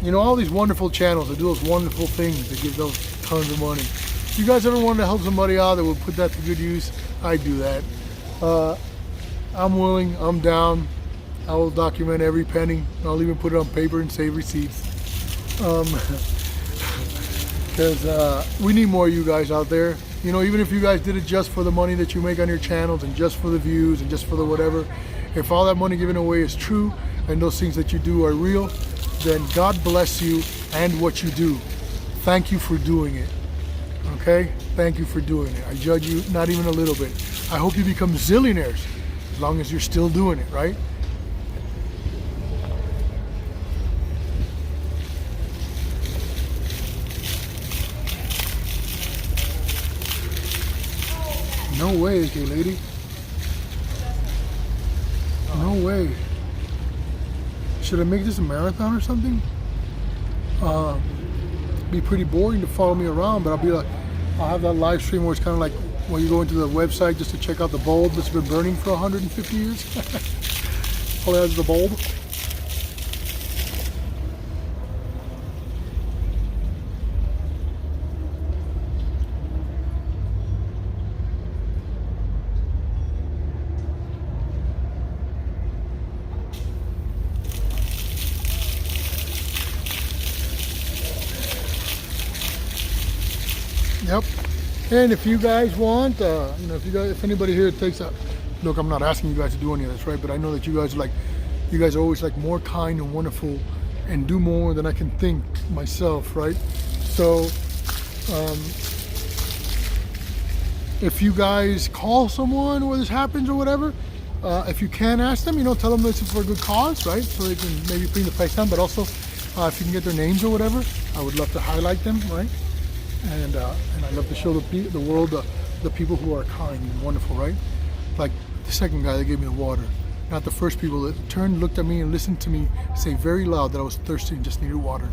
you know, all these wonderful channels that do those wonderful things that give those tons of money. If you guys ever wanted to help somebody out that would put that to good use, I'd do that. I'm willing, I'm down. I will document every penny. I'll even put it on paper and save receipts. Because we need more of you guys out there. You know, even if you guys did it just for the money that you make on your channels and just for the views and just for the whatever, if all that money given away is true and those things that you do are real, then God bless you and what you do. Thank you for doing it. Okay? Thank you for doing it. I judge you not even a little bit. I hope you become zillionaires as long as you're still doing it, right? No way, okay, lady. No way. Should I make this a marathon or something? Be pretty boring to follow me around, but I'll be like, I'll have that live stream where it's kind of like when you go into the website just to check out the bulb that's been burning for 150 years. All it has is the bulb. Yep. And if you guys want, you know, if anybody here takes a look, I'm not asking you guys to do any of this, right? But I know that you guys are always like more kind and wonderful, and do more than I can think myself, right? So, if you guys call someone where this happens or whatever, if you can ask them, you know, tell them this is for a good cause, right? So they can maybe bring the price down. But also, if you can get their names or whatever, I would love to highlight them, right? And I love to show the world the people who are kind and wonderful, right? Like the second guy that gave me the water, not the first people that turned, looked at me, and listened to me say very loud that I was thirsty and just needed water,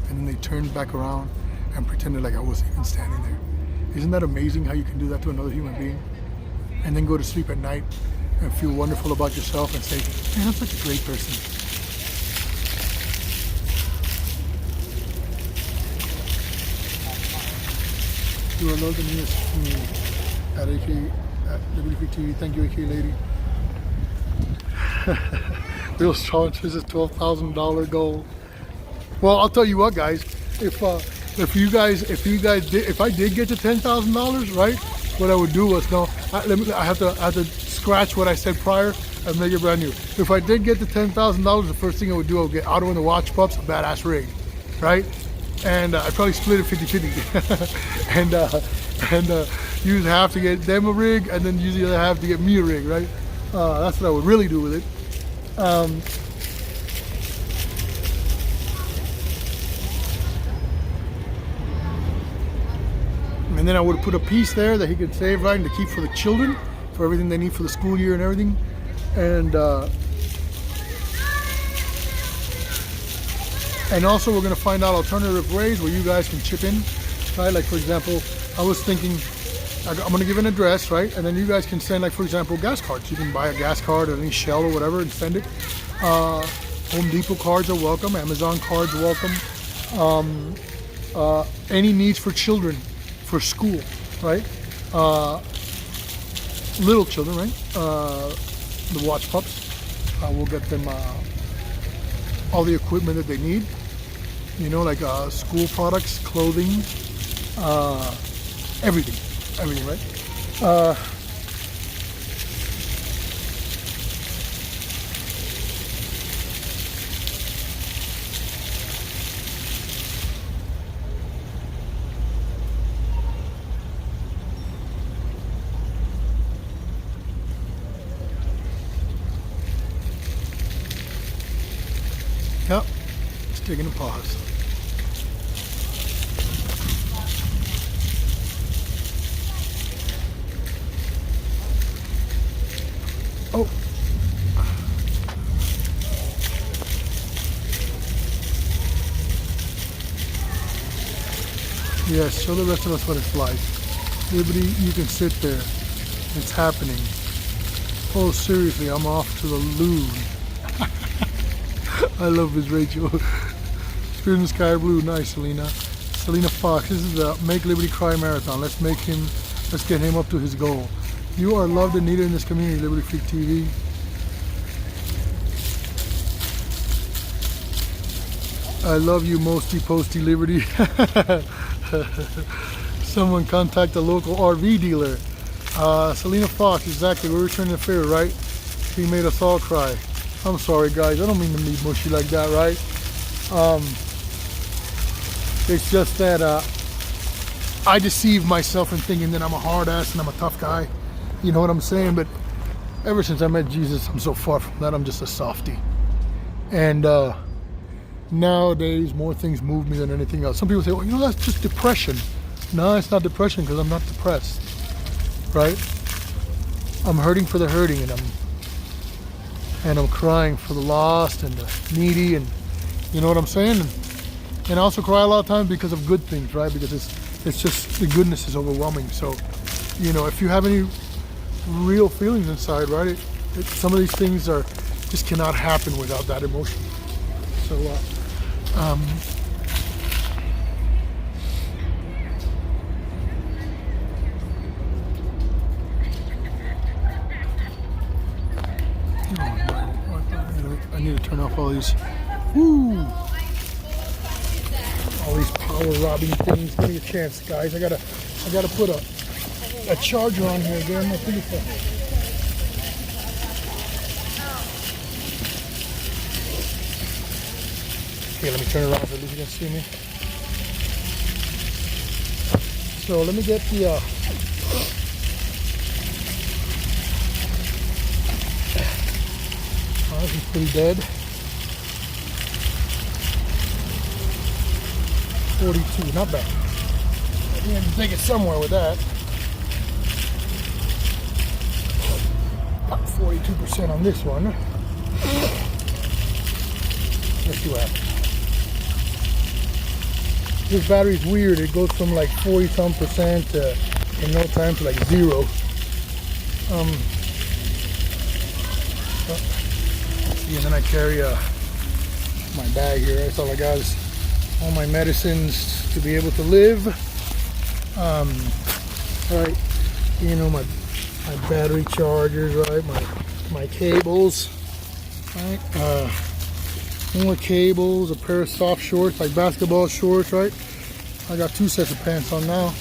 and then they turned back around and pretended like I wasn't even standing there. Isn't that amazing how you can do that to another human being, and then go to sleep at night and feel wonderful about yourself and say, man, I'm such a great person. You are loved and used at Liberty Free TV. Thank you, AK Lady. Real strong says a $12,000 goal. Well, I'll tell you what, guys. If I did get to $10,000, right? What I would do was I have to scratch what I said prior and make it brand new. If I did get to $10,000, the first thing I would do, I would get Auto and the Watch Pups a badass rig, right? And I'd probably split it 50-50, and use half to get them a rig, and then use the other half to get me a rig, right? That's what I would really do with it. And then I would put a piece there that he could save, right, and to keep for the children, for everything they need for the school year and everything. And also we're going to find out alternative ways where you guys can chip in, right? Like, for example, I was thinking, I'm going to give an address, right? And then you guys can send, like, for example, gas cards. You can buy a gas card at any Shell or whatever and send it. Home Depot cards are welcome. Amazon cards welcome. Any needs for children for school, right? Little children, right? The Watch Pups. We'll get them all the equipment that they need. You know, like school products, clothing, everything, right? Yep, it's taking a pause. Oh. Yes, show the rest of us what it's like. Liberty, you can sit there. It's happening. Oh, seriously, I'm off to the loo. I love Miss Rachel. Spirit in the Sky Blue, nice, Selena. Selena Fox, this is the Make Liberty Cry Marathon. Let's get him up to his goal. You are loved and needed in this community, Liberty Freak TV. I love you, Mosty Posty Liberty. Someone contact a local RV dealer. Selena Fox, exactly, we're returning the favor, right? He made us all cry. I'm sorry, guys. I don't mean to be mushy like that, right? It's just that I deceive myself in thinking that I'm a hard ass and I'm a tough guy. You know what I'm saying? But ever since I met Jesus, I'm so far from that. I'm just a softie. And nowadays, more things move me than anything else. Some people say, well, you know, that's just depression. No, it's not depression because I'm not depressed, right? I'm hurting for the hurting, and I'm crying for the lost and the needy, and you know what I'm saying? And I also cry a lot of times because of good things, right? Because it's just the goodness is overwhelming. So, you know, if you have any real feelings inside, right? Some of these things just cannot happen without that emotion. So, I need to turn off all these, all these power robbing things. Give me a chance, guys. I gotta put a a charger on here. There, I think it's okay, let me turn around so at least you can see me. So let me get the oh, this is pretty dead. 42, not bad. I think I can take it somewhere with that. About 42% on this one. Let's see what happens. This battery's weird. It goes from like 40-some% to in no time to like 0. And then I carry my bag here. That's all I got is all my medicines to be able to live. Right, you know, my battery chargers, right? My cables, right? More cables, a pair of soft shorts, like basketball shorts, right? I got 2 sets of pants on now.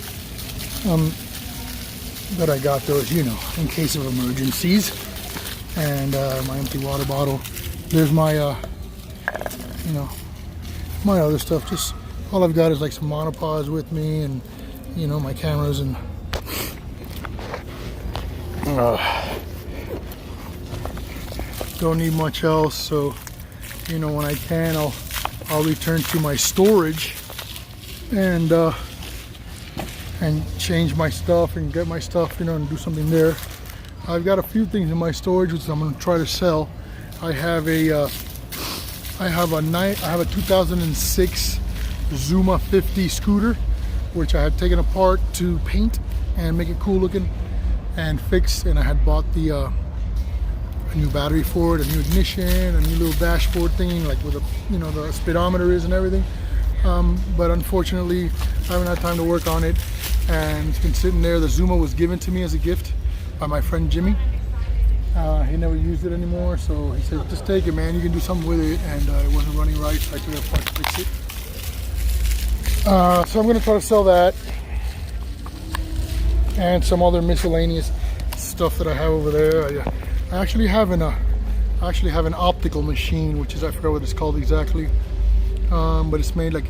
But I got those, you know, in case of emergencies. And my empty water bottle. There's my, you know, my other stuff. Just all I've got is like some monopods with me, and you know, my cameras, and don't need much else. So, you know, when I can, I'll return to my storage and change my stuff and get my stuff, you know, and do something there. I've got a few things in my storage which I'm going to try to sell. I have a 2006 Zuma 50 scooter, which I had taken apart to paint and make it cool looking and fix. And I had bought the a new battery for it, a new ignition, a new little dashboard thing, like with a, you know, the speedometer is and everything. But unfortunately, I haven't had time to work on it, and it's been sitting there. The Zuma was given to me as a gift by my friend Jimmy. He never used it anymore, so he said, just take it, man, you can do something with it. And it wasn't running right, so I took it apart to fix it. So I'm going to try to sell that and some other miscellaneous stuff that I have over there. I actually have an optical machine, which is, I forgot what it's called exactly, but it's made like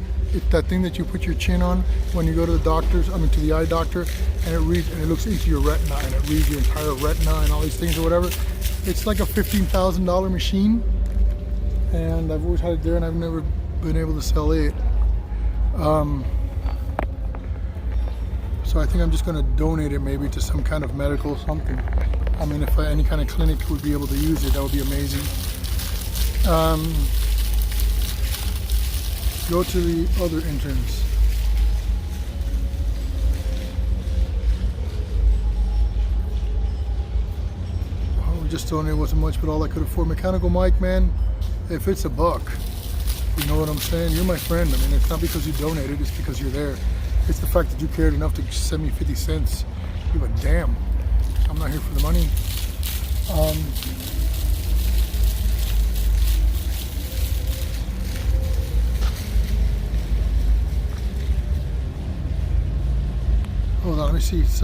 that thing that you put your chin on when you go to the doctors, to the eye doctor, and it reads, and it looks into your retina, and it reads your entire retina and all these things or whatever. It's like a $15,000 machine, and I've always had it there, and I've never been able to sell it. So I think I'm just going to donate it maybe to some kind of medical something. I mean, if any kind of clinic would be able to use it, that would be amazing. Go to the other entrance. Oh, we just donated, wasn't much, but all I could afford. Mechanical mic, man, if it's $1, you know what I'm saying? You're my friend. I mean, it's not because you donated, it's because you're there. It's the fact that you cared enough to send me 50 cents. Give a damn. I'm not here for the money. Hold on, let me see. It's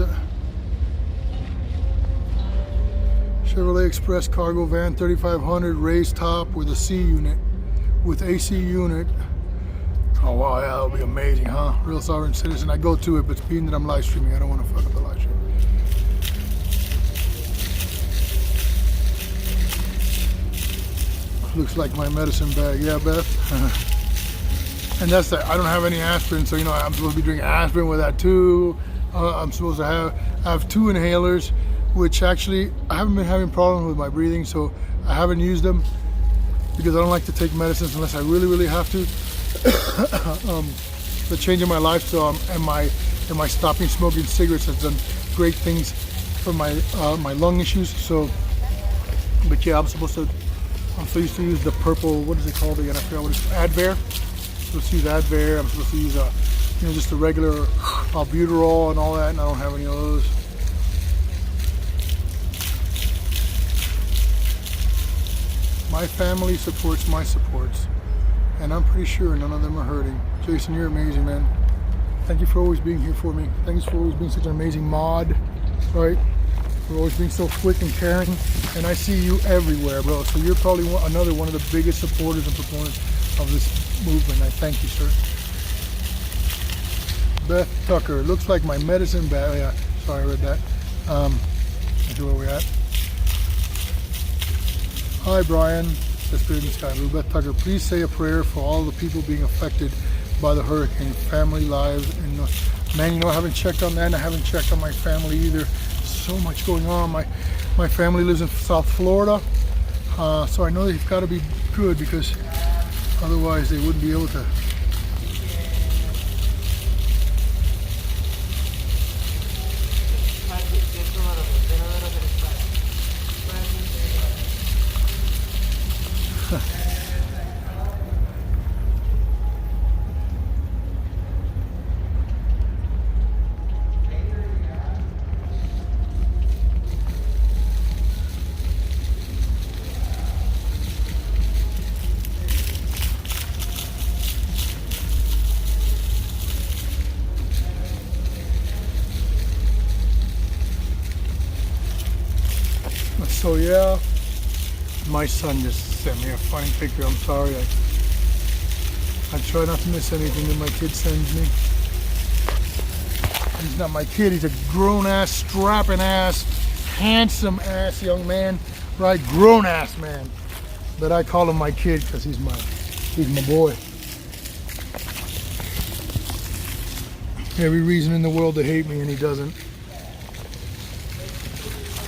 Chevrolet Express cargo van, 3500, raised top with a C unit, with AC unit. Oh wow, yeah, that'll be amazing, huh? Real sovereign citizen. I go to it, but being that I'm live streaming, I don't want to fuck up the live stream. Looks like my medicine bag, yeah, Beth. And that's that. I don't have any aspirin, so you know I'm supposed to be drinking aspirin with that too. I'm supposed to have 2 inhalers, which actually I haven't been having problems with my breathing, so I haven't used them because I don't like to take medicines unless I really, really have to. The change in my lifestyle and my stopping smoking cigarettes has done great things for my my lung issues. So, but yeah, I'm so used to use the purple, what is it called again? I forgot what it's called. Advair. I'm supposed to use Advair. I'm supposed to use just the regular albuterol and all that, and I don't have any of those. My family supports my supports, and I'm pretty sure none of them are hurting. Jason, you're amazing, man. Thank you for always being here for me. Thanks for always being such an amazing mod. right? For always being so quick and caring. And I see you everywhere, bro. So you're probably another one of the biggest supporters and proponents of this movement. I thank you, sir. Beth Tucker, looks like my medicine bag. Oh, yeah, sorry, I read that. That's where we're at. Hi, Brian. The Spirit in the Sky. Beth Tucker, please say a prayer for all the people being affected by the hurricane, family lives. And man, you know, I haven't checked on that, and I haven't checked on my family either. So much going on. My family lives in South Florida, so I know they've got to be good, because otherwise they wouldn't be able to. So yeah, my son just sent me a funny picture. I'm sorry. I try not to miss anything that my kid sends me. He's not my kid. He's a grown-ass, strapping-ass, handsome-ass young man, right? Grown-ass man. But I call him my kid because he's my boy. Every reason in the world to hate me, and he doesn't.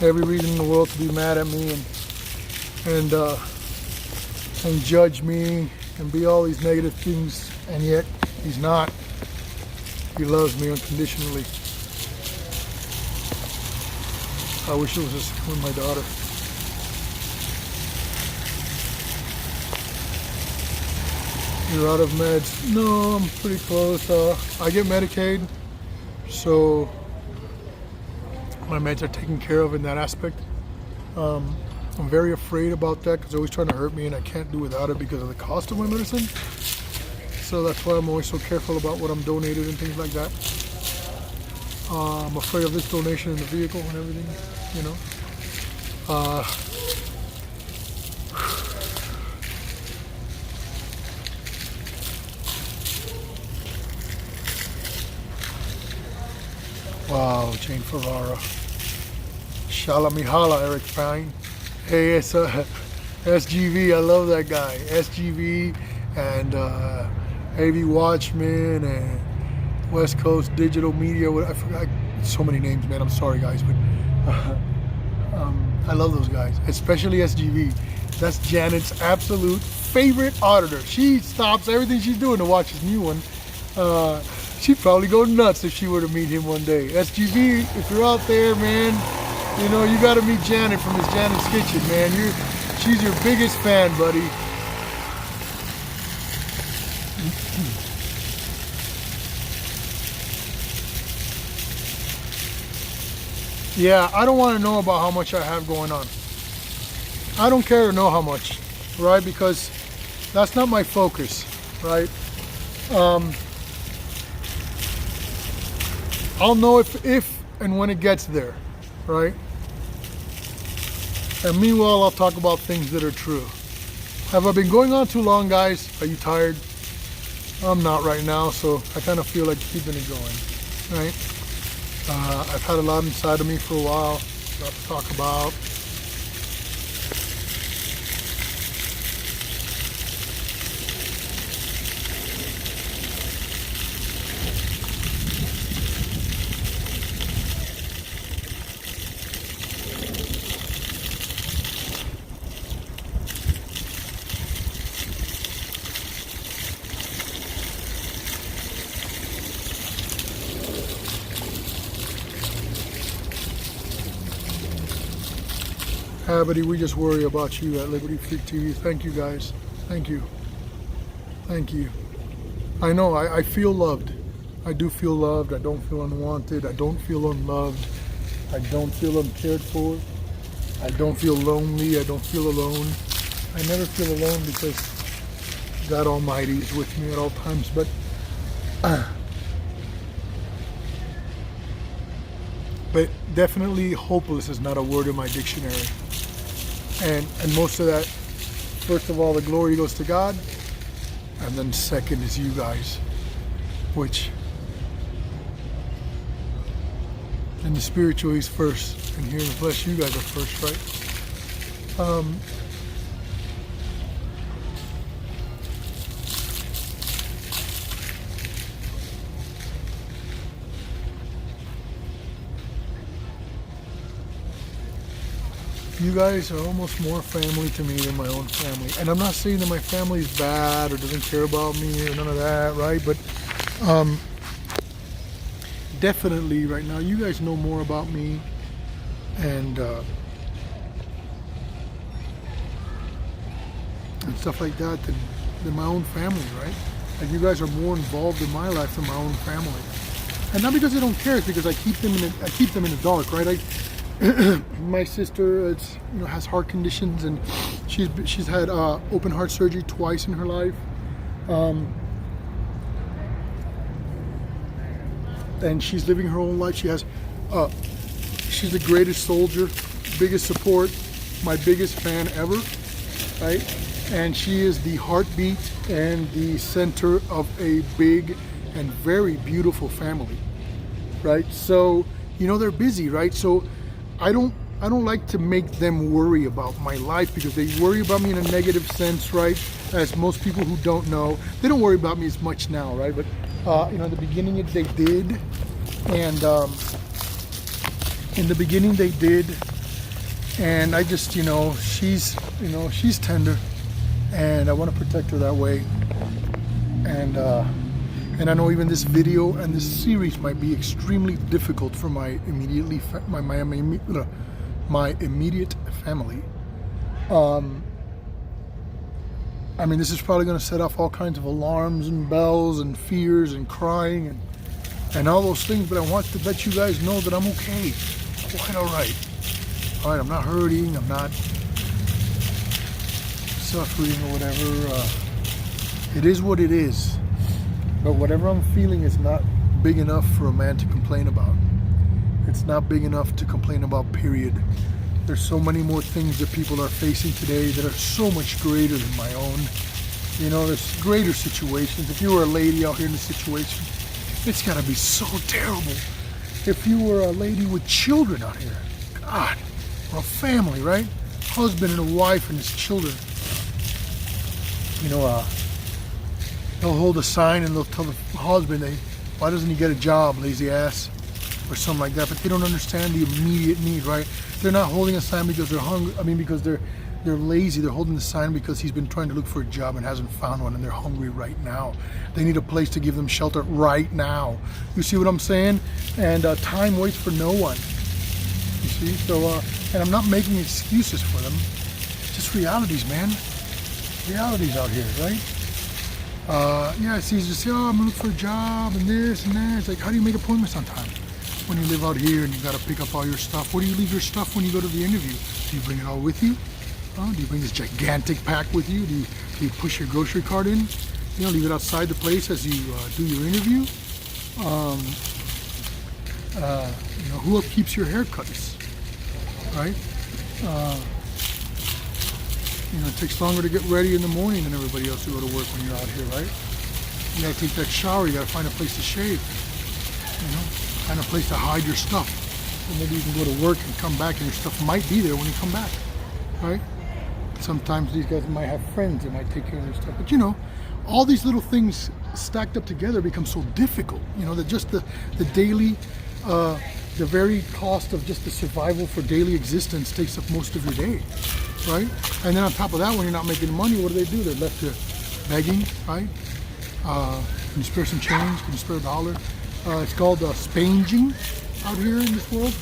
Every reason in the world to be mad at me and judge me and be all these negative things, and yet he's not. He loves me unconditionally. I wish it was just with my daughter. You're out of meds? No, I'm pretty close. I get Medicaid, so my meds are taken care of in that aspect. I'm very afraid about that because they're always trying to hurt me, and I can't do without it because of the cost of my medicine. So that's why I'm always so careful about what I'm donated and things like that. I'm afraid of this donation in the vehicle and everything, you know. Wow, Jane Ferrara. Shalamihala, Eric Pine. Hey, it's SGV, I love that guy. SGV and AV Watchman and West Coast Digital Media. I forgot so many names, man. I'm sorry, guys, but I love those guys, especially SGV. That's Janet's absolute favorite auditor. She stops everything she's doing to watch his new one. She'd probably go nuts if she were to meet him one day. SGV, if you're out there, man, you know, you got to meet Janet from Miss Janet's Kitchen, man. She's your biggest fan, buddy. Yeah, I don't want to know about how much I have going on. I don't care to know how much, right? Because that's not my focus, right? I'll know if and when it gets there, right? And meanwhile, I'll talk about things that are true. Have I been going on too long, guys? Are you tired? I'm not right now, so I kind of feel like keeping it going, right? I've had a lot inside of me for a while, a lot to talk about. Habity, we just worry about you at Liberty Freak TV. Thank you, guys. Thank you. Thank you. I know, I feel loved. I do feel loved. I don't feel unwanted. I don't feel unloved. I don't feel uncared for. I don't feel lonely. I don't feel alone. I never feel alone because God Almighty is with me at all times. But but definitely hopeless is not a word in my dictionary. And most of that, first of all, the glory goes to God, and then second is you guys, which in the spiritual he's first, and here in the flesh you guys are first, right? You guys are almost more family to me than my own family. And I'm not saying that my family is bad or doesn't care about me or none of that, right? But definitely right now, you guys know more about me and stuff like that than my own family, right? Like you guys are more involved in my life than my own family. And not because I don't care, it's because I keep them in the dark, right? My sister has heart conditions, and she's had open heart surgery twice in her life, and she's living her own life. She's the greatest soldier, biggest support, my biggest fan ever, right? And she is the heartbeat and the center of a big and very beautiful family, right? So they're busy, right? So I don't like to make them worry about my life, because they worry about me in a negative sense, right? As most people who don't know, they don't worry about me as much now, right? But in the beginning they did, and in the beginning they did, and I just she's tender, and I want to protect her that way, and I know even this video and this series might be extremely difficult for my immediate family. I mean, this is probably going to set off all kinds of alarms and bells and fears and crying and all those things, but I want to let you guys know that I'm okay. Quite all right. All right, I'm not hurting. I'm not suffering or whatever. It is what it is. But whatever I'm feeling is not big enough for a man to complain about. It's not big enough to complain about, period. There's so many more things that people are facing today that are so much greater than my own. There's greater situations. If you were a lady out here in this situation, it's gotta be so terrible. If you were a lady with children out here, God, or a family, right? Husband and a wife and his children. They'll hold a sign and they'll tell the husband, why doesn't he get a job, lazy ass, or something like that. But they don't understand the immediate need, right? They're not holding a sign because they're hungry. I mean, because they're lazy. They're holding the sign because he's been trying to look for a job and hasn't found one, and they're hungry right now. They need a place to give them shelter right now. You see what I'm saying? And time waits for no one. You see? So, and I'm not making excuses for them. Just realities, man. Realities out here, right? It's easy to say, I'm gonna look for a job and this and that. It's like, how do you make appointments on time when you live out here and you gotta pick up all your stuff? Where do you leave your stuff when you go to the interview? Do you bring it all with you? Do you bring this gigantic pack with you? Do you push your grocery cart in? Leave it outside the place as you do your interview? Who keeps your haircuts, right? It takes longer to get ready in the morning than everybody else to go to work when you're out here, right? You gotta take that shower, you gotta find a place to shave, find a place to hide your stuff. So maybe you can go to work and come back and your stuff might be there when you come back, right? Sometimes these guys might have friends that might take care of their stuff. But all these little things stacked up together become so difficult, that just the daily, the very cost of just the survival for daily existence takes up most of your day. Right? And then on top of that, when you're not making money, what do? They're left to begging, right? Can you spare some change? Can you spare $1? It's called spanging out here in this world.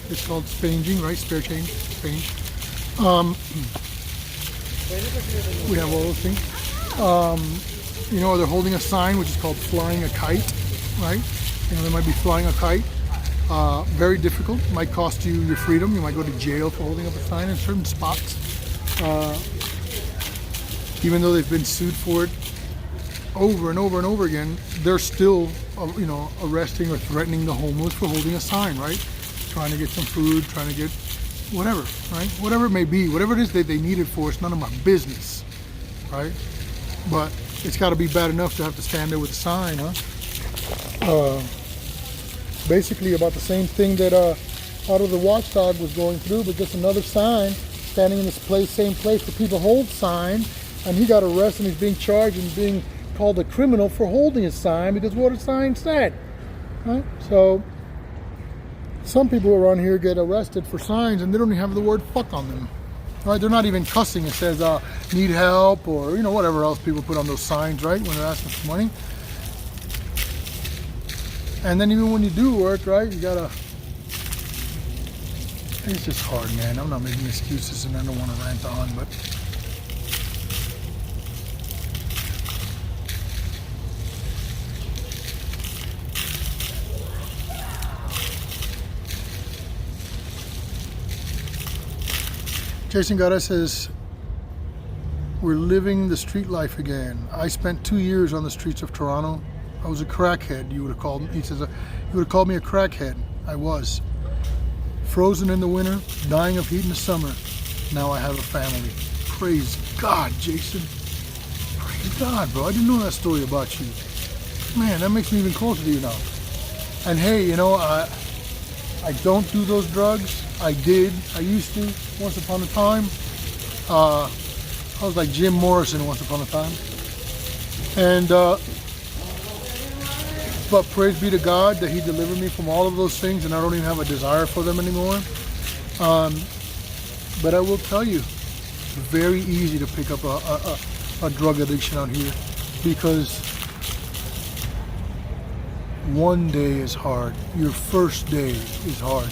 It's called spanging, right? Spare change, spange. We have all those things. They're holding a sign which is called flying a kite, right? They might be flying a kite. Very difficult. Might cost you your freedom. You might go to jail for holding up a sign in certain spots. Even though they've been sued for it over and over and over again, they're still, arresting or threatening the homeless for holding a sign, right? trying to get some food, trying to get whatever, right? Whatever it may be, whatever it is that they need it for, it's none of my business, right? But it's got to be bad enough to have to stand there with a sign, huh? Basically about the same thing that Out of the Watchdog was going through, but just another sign standing in this place, same place where people hold sign, and he got arrested and he's being charged and being called a criminal for holding a sign because what a sign said, right? So some people around here get arrested for signs and they don't even have the word fuck on them, right? They're not even cussing. It says need help or, you know, whatever else people put on those signs, right, when they're asking for money. And then even when you do work, right, you gotta, it's just hard, man. I'm not making excuses and I don't want to rant on, but Jason Gara says, we're living the street life again. I spent 2 years on the streets of Toronto. I was a crackhead, you would have called me. He says, you would have called me a crackhead. I was. Frozen in the winter, dying of heat in the summer. Now I have a family. Praise God, Jason. Praise God, bro. I didn't know that story about you. Man, that makes me even closer to you now. And hey, you know, I don't do those drugs. I did. I used to once upon a time. I was like Jim Morrison once upon a time. And but praise be to God that He delivered me from all of those things, and I don't even have a desire for them anymore. But I will tell you, it's very easy to pick up a drug addiction out here because one day is hard. Your first day is hard.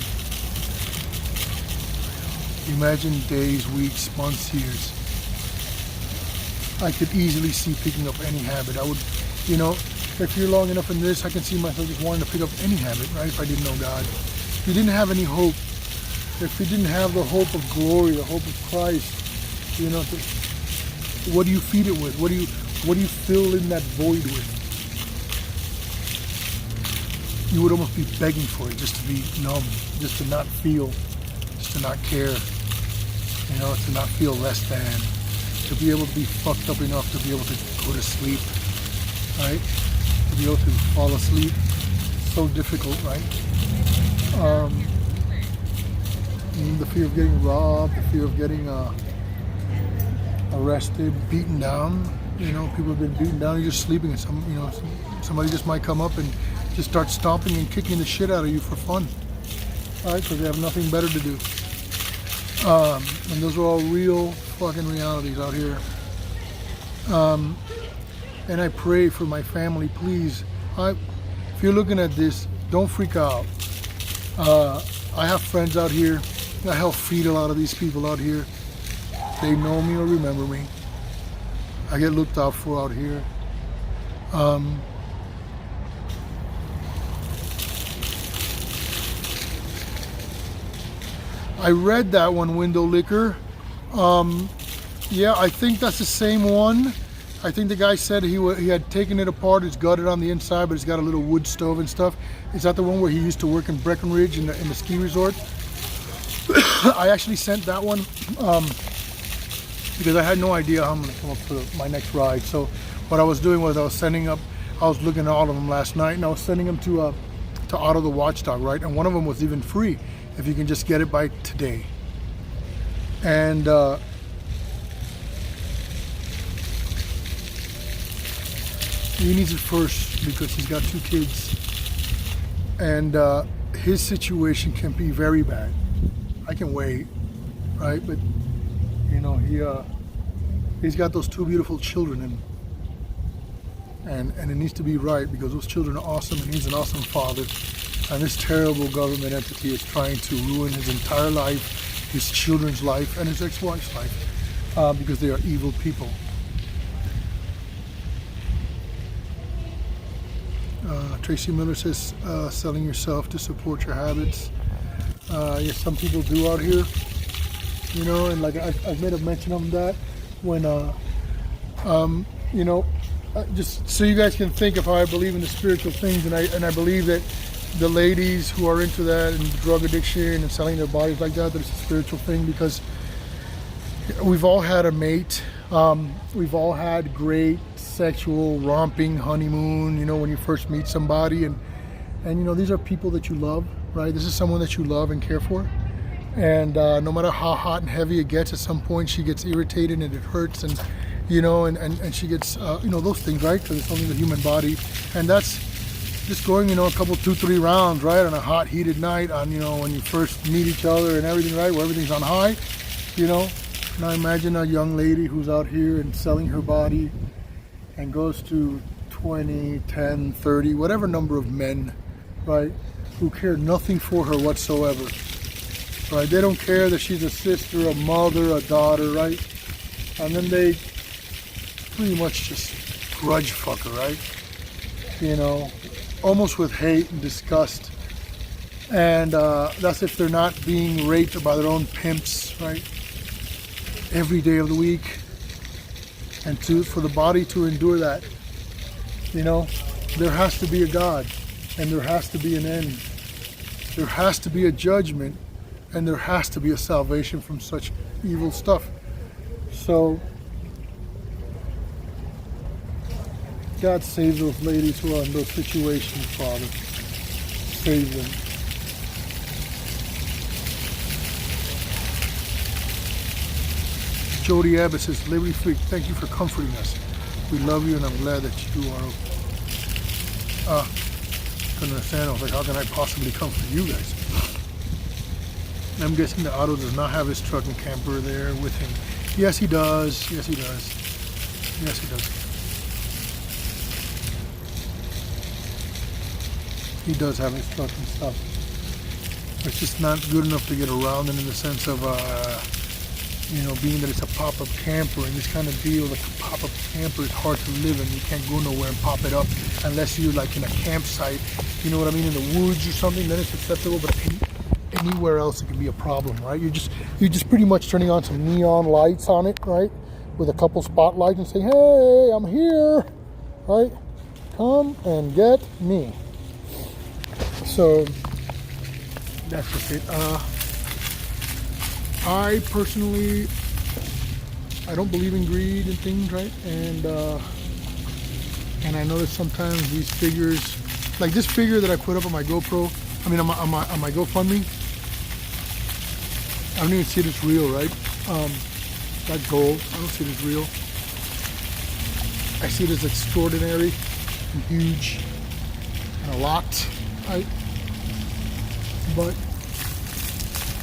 Imagine days, weeks, months, years. I could easily see picking up any habit. I would, you know, if you're long enough in this, I can see myself just wanting to pick up any habit, right? If I didn't know God. If you didn't have any hope, if you didn't have the hope of glory, the hope of Christ, you know, what do you feed it with? What do you fill in that void with? You would almost be begging for it, just to be numb, just to not feel, just to not care, you know, to not feel less than, to be able to be fucked up enough to be able to go to sleep, right? To be able to fall asleep. So difficult, right? The fear of getting robbed, the fear of getting arrested, beaten down. You know, people have been beaten down. You're just sleeping, and somebody just might come up and just start stomping and kicking the shit out of you for fun, right? Because they have nothing better to do. And those are all real fucking realities out here. And I pray for my family, please. If you're looking at this, don't freak out. I have friends out here. I help feed a lot of these people out here. They know me or remember me. I get looked out for out here. I read that one, Window Liquor. Yeah, I think that's the same one. I think the guy said he had taken it apart. It's gutted on the inside, but it's got a little wood stove and stuff. Is that the one where he used to work in Breckenridge in the ski resort? I actually sent that one because I had no idea how I'm going to come up for my next ride. So what I was doing was I was looking at all of them last night, and I was sending them to Out of the Watchdog, right? And one of them was even free if you can just get it by today. And he needs it first because he's got 2 kids, and his situation can be very bad. I can wait, right? But you know, he's got those 2 beautiful children, and it needs to be right because those children are awesome, and he's an awesome father. And this terrible government entity is trying to ruin his entire life, his children's life, and his ex-wife's life because they are evil people. Tracy Miller says, selling yourself to support your habits. Yes, some people do out here, you know, and like I've made a mention of that when, you know, just so you guys can think of how I believe in the spiritual things, and I believe that the ladies who are into that and drug addiction and selling their bodies like that, it's a spiritual thing, because we've all had a mate. We've all had great sexual romping honeymoon, you know, when you first meet somebody, and you know, these are people that you love, right? This is someone that you love and care for. And no matter how hot and heavy it gets, at some point she gets irritated and it hurts, and you know, and she gets you know, those things, right? Because it's only the human body, and that's just going, you know, a couple, 2-3 rounds, right, on a hot, heated night, on, you know, when you first meet each other and everything, right, where everything's on high, you know. Now imagine a young lady who's out here and selling her body and goes to 20, 10, 30, whatever number of men, right, who care nothing for her whatsoever, right? They don't care that she's a sister, a mother, a daughter, right? And then they pretty much just grudge fuck her, right? You know, almost with hate and disgust. And that's if they're not being raped by their own pimps, right? Every day of the week. And for the body to endure that, you know, there has to be a God, and there has to be an end. There has to be a judgment, and there has to be a salvation from such evil stuff. So God save those ladies who are in those situations, Father. Save them. Jody Abbott says, Liberty Freak, thank you for comforting us. We love you, and I'm glad that you are. Couldn't understand. I was like, how can I possibly comfort you guys? I'm guessing the Otto does not have his truck and camper there with him. Yes, he does. Yes, he does. Yes, he does. He does have his truck and stuff. It's just not good enough to get around in the sense of, you know, being that it's a pop-up camper and this kind of deal. Like a pop-up camper is hard to live in. You can't go nowhere and pop it up unless you're like in a campsite, you know what I mean, in the woods or something. Then it's acceptable, but anywhere else it can be a problem, right? You're just pretty much turning on some neon lights on it, right, with a couple spotlights and saying, hey, I'm here, right? Come and get me. So that's just it. I personally, I don't believe in greed and things, right? And I know that sometimes these figures, like this figure that I put up on my GoPro, I mean on my GoFundMe, I don't even see it as real, right? That gold, I don't see it as real. I see it as extraordinary and huge and a lot, right? But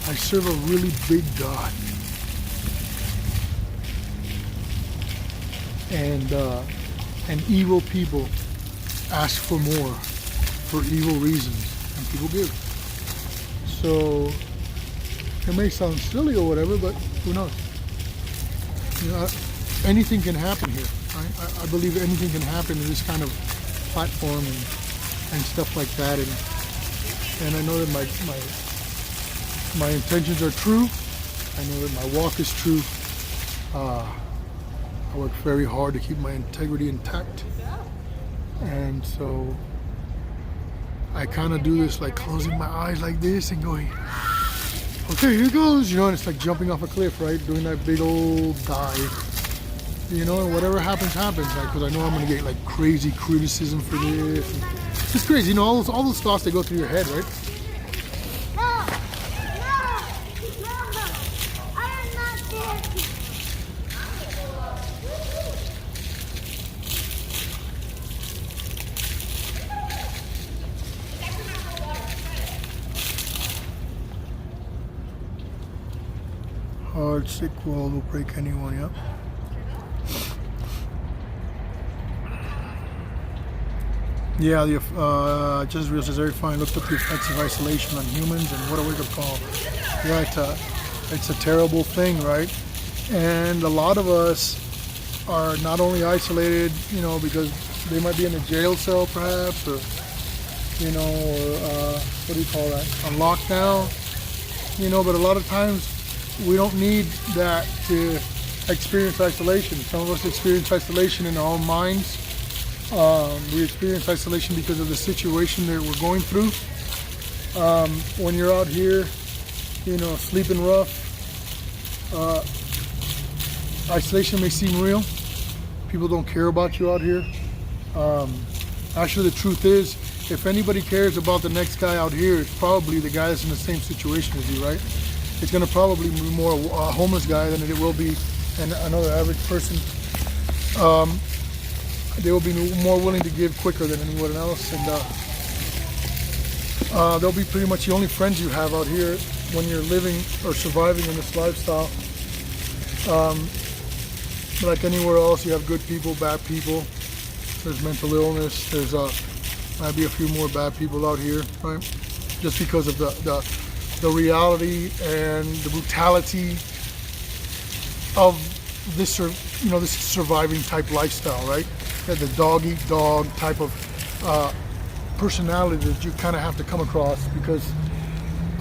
I serve a really big God. And evil people ask for more for evil reasons, and people give. So it may sound silly or whatever, but who knows? You know, anything can happen here. Right? I believe anything can happen in this kind of platform and stuff like that. And I know that my intentions are true. I know that my walk is true. I work very hard to keep my integrity intact. And so I kind of do this like closing my eyes like this and going, okay, here goes, you know, and it's like jumping off a cliff, right? Doing that big old dive, you know, and whatever happens, happens, like, because I know I'm going to get like crazy criticism for this. And it's crazy, you know, all those thoughts that go through your head, right? Hard, sick world will break anyone, yeah. Yeah, the just real says very fine. Looked up the effects of isolation on humans, and what a wake-up call. Yeah, it's a terrible thing, right? And a lot of us are not only isolated, you know, because they might be in a jail cell, perhaps, or you know, or what do you call that? On lockdown, you know. But a lot of times we don't need that to experience isolation. Some of us experience isolation in our own minds. We experience isolation because of the situation that we're going through. When you're out here, you know, sleeping rough, isolation may seem real. People don't care about you out here. Actually, the truth is, if anybody cares about the next guy out here, it's probably the guy that's in the same situation as you, right? It's going to probably be more a homeless guy than it will be another average person. They will be more willing to give quicker than anyone else, and they'll be pretty much the only friends you have out here when you're living or surviving in this lifestyle. Like anywhere else, you have good people, bad people. There's mental illness. There's might be a few more bad people out here, right? Just because of the reality and the brutality of this, you know, this surviving type lifestyle, right? The dog eat dog type of personality that you kind of have to come across, because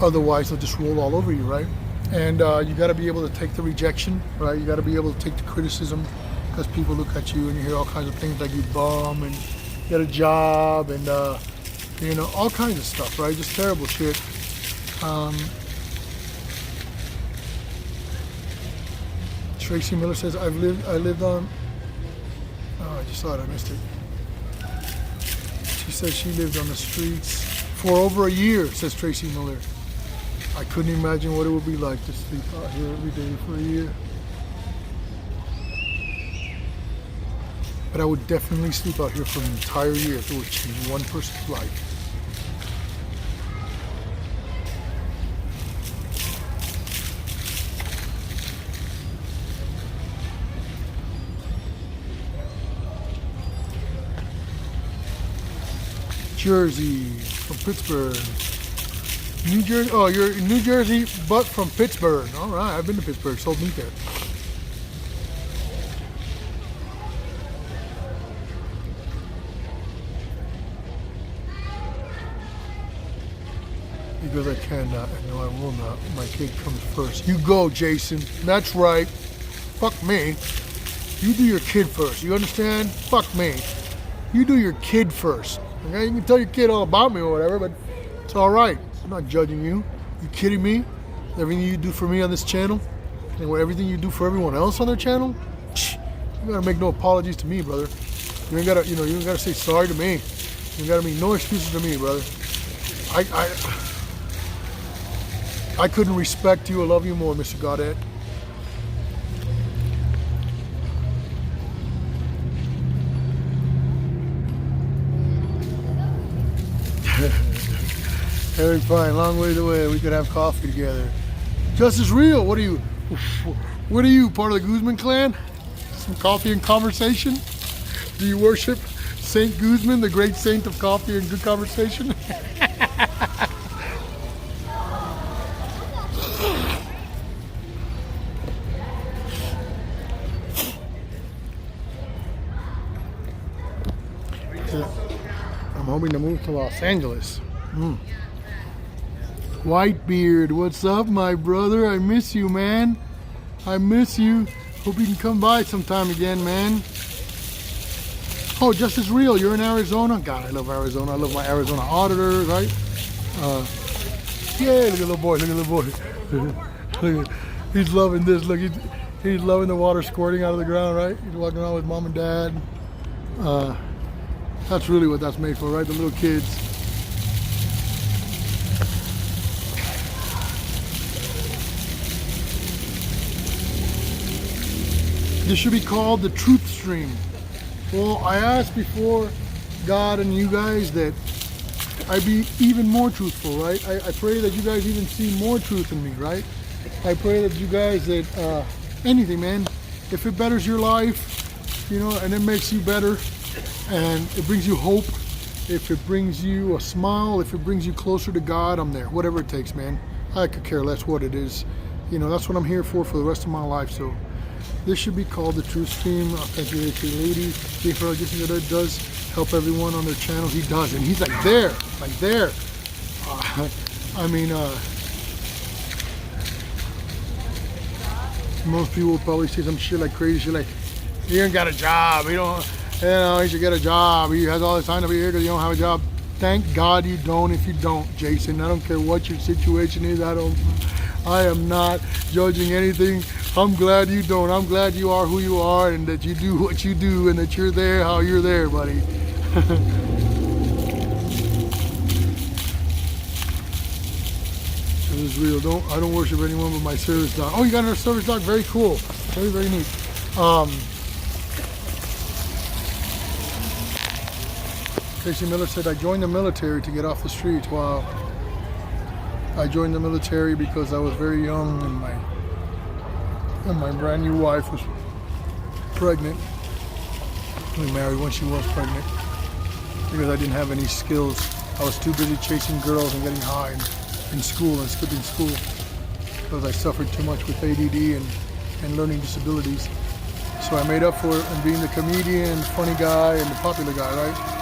otherwise they'll just roll all over you, right? And you got to be able to take the rejection, right? You got to be able to take the criticism, because people look at you and you hear all kinds of things like you bum and get a job and you know, all kinds of stuff, right? Just terrible shit. Tracy Miller says, I lived on, oh, I just saw it, I missed it. She says she lived on the streets for over a year, says Tracy Miller. I couldn't imagine what it would be like to sleep out here every day for a year. But I would definitely sleep out here for an entire year if it would change one person's life. Jersey from Pittsburgh. New Jersey, oh, you're in New Jersey, but from Pittsburgh. All right, I've been to Pittsburgh, sold meat there. Because I cannot, and no, I will not. My kid comes first. You go, Jason. That's right. Fuck me. You do your kid first. You understand? Fuck me. You do your kid first. Okay? You can tell your kid all about me or whatever, but it's all right. I'm not judging you. You kidding me? Everything you do for me on this channel, and everything you do for everyone else on their channel, you gotta make no apologies to me, brother. You ain't gotta, you ain't gotta say sorry to me. You gotta make no excuses to me, brother. I couldn't respect you or love you more, Mr. Goddard. Very fine, long ways away. We could have coffee together. Justice Real, what are you, part of the Guzman clan? Some coffee and conversation? Do you worship Saint Guzman, the great saint of coffee and good conversation? I'm hoping to move to Los Angeles. Whitebeard, what's up, my brother? I miss you, man. I miss you. Hope you can come by sometime again, man. Oh, Justice Real, you're in Arizona? God, I love Arizona. I love my Arizona auditors, right? Yeah, look at little boy, look at little boy. Look at, he's loving this. Look, he's loving the water squirting out of the ground, right? He's walking around with mom and dad. That's really what that's made for, right? The little kids. This should be called the truth stream. Well, I asked before God and you guys that I be even more truthful, right? I pray that you guys even see more truth in me, right? I pray that you guys that anything, man, if it betters your life, and it makes you better, and it brings you hope, if it brings you a smile, if it brings you closer to God, I'm there. Whatever it takes, man. I could care less what it is. That's what I'm here for the rest of my life. So this should be called the Truth Stream. Thank you, lady. Jennifer does help everyone on their channel. He does, and he's like there. Most people will probably say some shit like crazy shit like, he ain't got a job. He should get a job. He has all this time to be here because he don't have a job. thank God you don't if you don't, Jason. I don't care what your situation is. I am not judging anything. I'm glad you don't. I'm glad you are who you are and that you do what you do and that you're there how you're there, buddy. It is real. I don't worship anyone but my service dog. Oh, you got another service dog? Very cool. Very, very neat. Tracy Miller said, I joined the military to get off the streets. Wow. I joined the military because I was very young and my brand new wife was pregnant. We married when she was pregnant because I didn't have any skills. I was too busy chasing girls and getting high in school and skipping school because I suffered too much with ADD and learning disabilities. So I made up for it in being the comedian, funny guy, and the popular guy, right?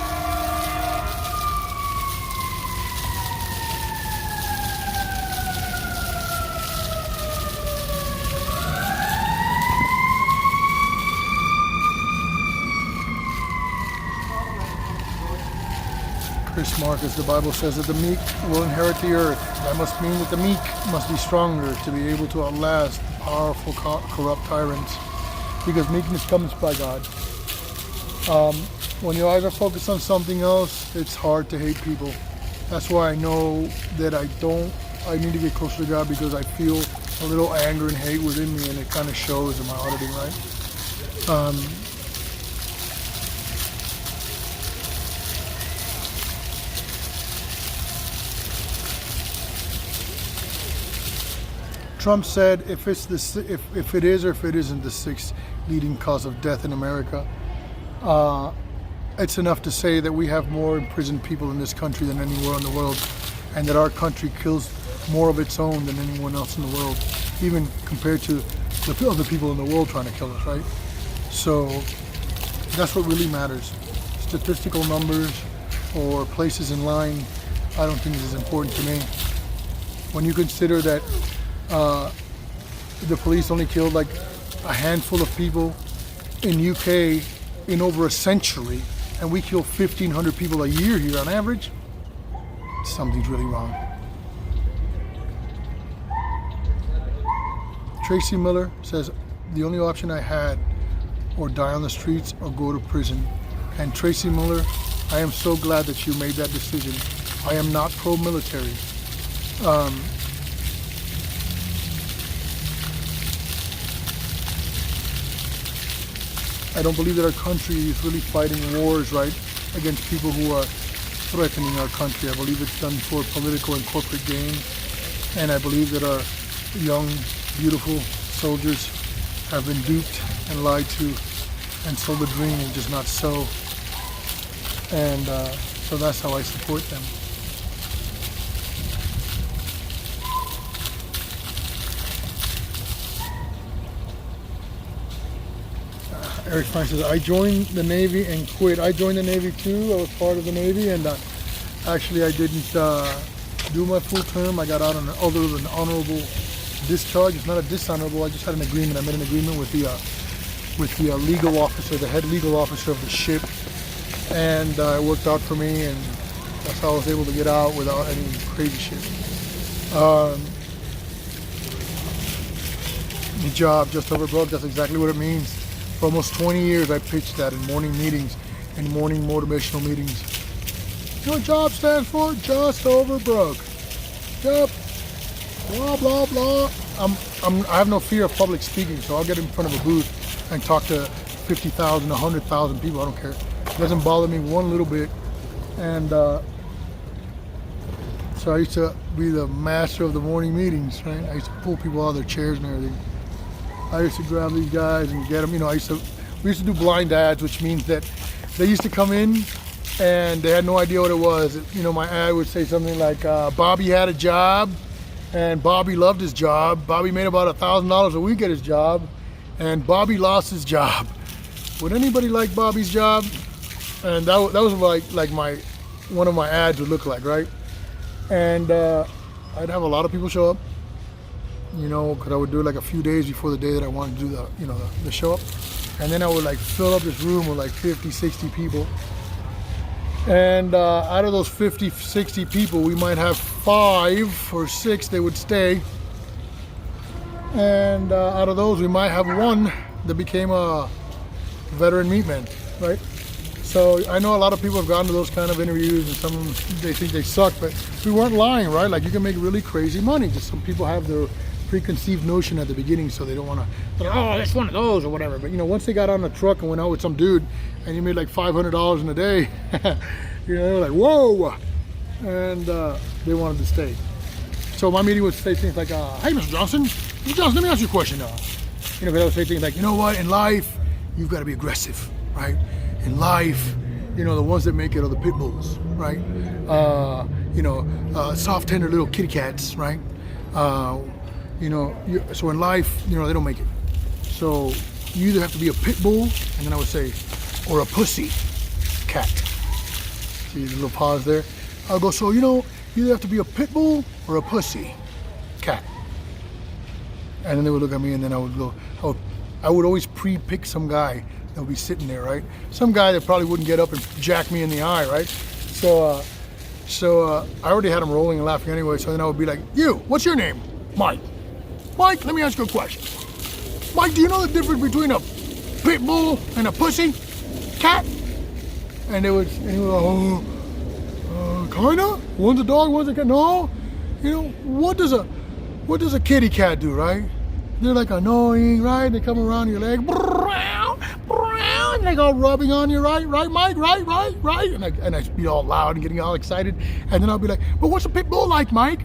Chris Marcus, the Bible says that the meek will inherit the earth. That must mean that the meek must be stronger to be able to outlast powerful, corrupt tyrants, because meekness comes by God. When your eyes are focused on something else, it's hard to hate people. That's why I know that I need to get closer to God, because I feel a little anger and hate within me, and it kind of shows in my auditing, right? Trump said if it is or if it isn't the sixth leading cause of death in America, it's enough to say that we have more imprisoned people in this country than anywhere in the world, and that our country kills more of its own than anyone else in the world, even compared to the other people in the world trying to kill us, right? So that's what really matters. Statistical numbers or places in line, I don't think is as important to me. When you consider that the police only killed like a handful of people in UK in over a century, and we kill 1,500 people a year here on average, something's really wrong. Tracy Miller says, the only option I had, or die on the streets or go to prison. And Tracy Miller, I am so glad that you made that decision. I am not pro-military. I don't believe that our country is really fighting wars, right, against people who are threatening our country. I believe it's done for political and corporate gain. And I believe that our young, beautiful soldiers have been duped and lied to and sold a dream which is not so. And so that's how I support them. Eric Frank says, I joined the Navy and quit. I joined the Navy too. I was part of the Navy, and actually I didn't do my full term. I got out on other than honorable discharge. It's not a dishonorable. I just had an agreement. I made an agreement with the legal officer, the head legal officer of the ship, and it worked out for me, and that's how I was able to get out without any crazy shit. The job just over broke. That's exactly what it means. For almost 20 years, I pitched that in morning meetings, in morning motivational meetings. You know what job stands for? Just over broke. Yep. Blah, blah, blah. I have no fear of public speaking, so I'll get in front of a booth and talk to 50,000, 100,000 people. I don't care. It doesn't bother me one little bit. And so I used to be the master of the morning meetings, right? I used to pull people out of their chairs and everything. I used to grab these guys and get them, we used to do blind ads, which means that they used to come in and they had no idea what it was. My ad would say something like, Bobby had a job and Bobby loved his job. Bobby made about $1,000 a week at his job, and Bobby lost his job. Would anybody like Bobby's job? And that was like one of my ads would look like, right? And I'd have a lot of people show up. Because I would do it like a few days before the day that I wanted to do the show up. And then I would fill up this room with 50, 60 people. And out of those 50, 60 people, we might have 5 or 6 that would stay. And out of those, we might have 1 that became a veteran meat man, right? So I know a lot of people have gone to those kind of interviews, and some of them, they think they suck, but we weren't lying, right? Like, you can make really crazy money. Just some people have their preconceived notion at the beginning, so they don't want to, oh, that's one of those or whatever. But you know, once they got on the truck and went out with some dude and he made like $500 in a day, you know, they're like, whoa, and they wanted to stay. So my meeting would say things like, hey, Mr. Johnson, let me ask you a question. You know, because I would say things like, you know what, in life, you've got to be aggressive, right? In life, you know, the ones that make it are the pit bulls, right? You know, soft, tender little kitty cats, right? You know, so in life, you know, they don't make it. So you either have to be a pit bull, and then I would say, or a pussy cat. See the little pause there? I'll go, so you know, you either have to be a pit bull or a pussy cat. And then they would look at me, and then I would go, I would always pre-pick some guy that would be sitting there, right? Some guy that probably wouldn't get up and jack me in the eye, right? So I already had him rolling and laughing anyway, so then I would be like, you, what's your name? Mike. Mike, let me ask you a question. Mike, do you know the difference between a pit bull and a pussy cat? And he would go, kinda? One's a dog, one's a cat. No, you know, what does a kitty cat do, right? They're like annoying, right? They come around your leg, and they go rubbing on you, right, Mike, right? And I'd be all loud and getting all excited, and then I'll be like, but what's a pit bull like, Mike?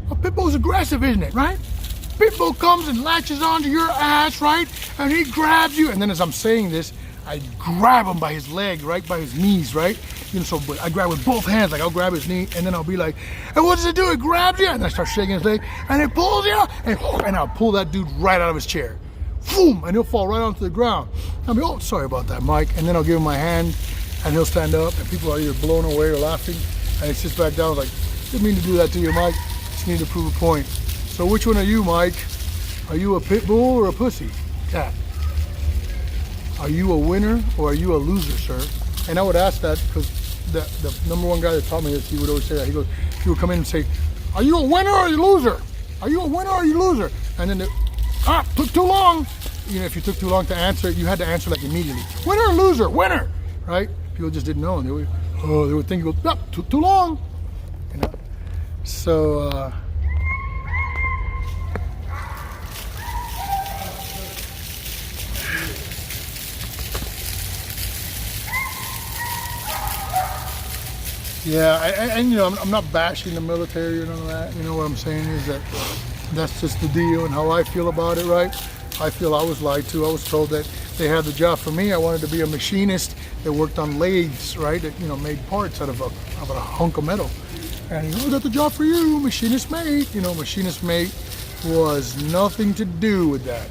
A pit bull's aggressive, isn't it, right? Pit bull comes and latches onto your ass, right? And he grabs you, and then as I'm saying this, I grab him by his leg, right, by his knees, right? You know, so but I grab with both hands, like I'll grab his knee, and then I'll be like, and what does it do? It grabs you, and I start shaking his leg, and it pulls you, and I'll pull that dude right out of his chair. Boom, and he'll fall right onto the ground. I'll be, oh, sorry about that, Mike. And then I'll give him my hand, and he'll stand up, and people are either blown away or laughing, and he sits back down like, didn't mean to do that to you, Mike. Just need to prove a point. So which one are you, Mike? Are you a pit bull or a pussy cat? Are you a winner or are you a loser, sir? And I would ask that because the number one guy that taught me this, he would always say that. He would come in and say, are you a winner or are you a loser? Are you a winner or are you a loser? And then took too long. You know, if you took too long to answer it, you had to answer like immediately. Winner or loser? Winner, right? People just didn't know, and they would think, too long, you know. So. Yeah, and you know, I'm not bashing the military or none of that. You know, what I'm saying is that's just the deal and how I feel about it, right? I feel I was lied to. I was told that they had the job for me. I wanted to be a machinist that worked on lathes, right? That, you know, made parts out of a hunk of metal. And you know, that's the job for you, machinist mate. You know, machinist mate was nothing to do with that.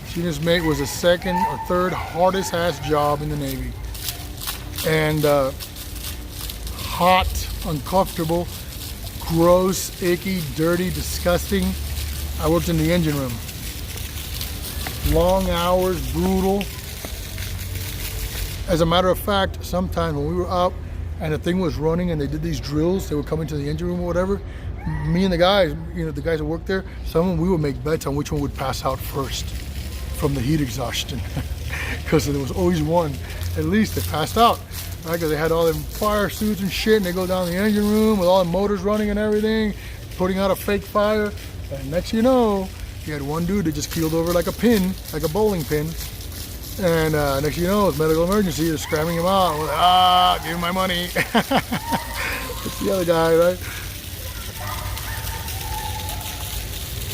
Machinist mate was the second or third hardest ass job in the Navy. And hot, uncomfortable, gross, icky, dirty, disgusting. I worked in the engine room. Long hours, brutal. As a matter of fact, sometimes when we were up and the thing was running and they did these drills, they would come into the engine room or whatever, me and the guys, you know, the guys that worked there, some of them, we would make bets on which one would pass out first from the heat exhaustion. Because there was always one, at least, that passed out. Right, because they had all them fire suits and shit, and they go down the engine room with all the motors running and everything, putting out a fake fire. And next you know, you had one dude that just keeled over like a pin, like a bowling pin. And next you know, it's medical emergency. They're scrabbing him out. We're like, give him my money. It's the other guy, right?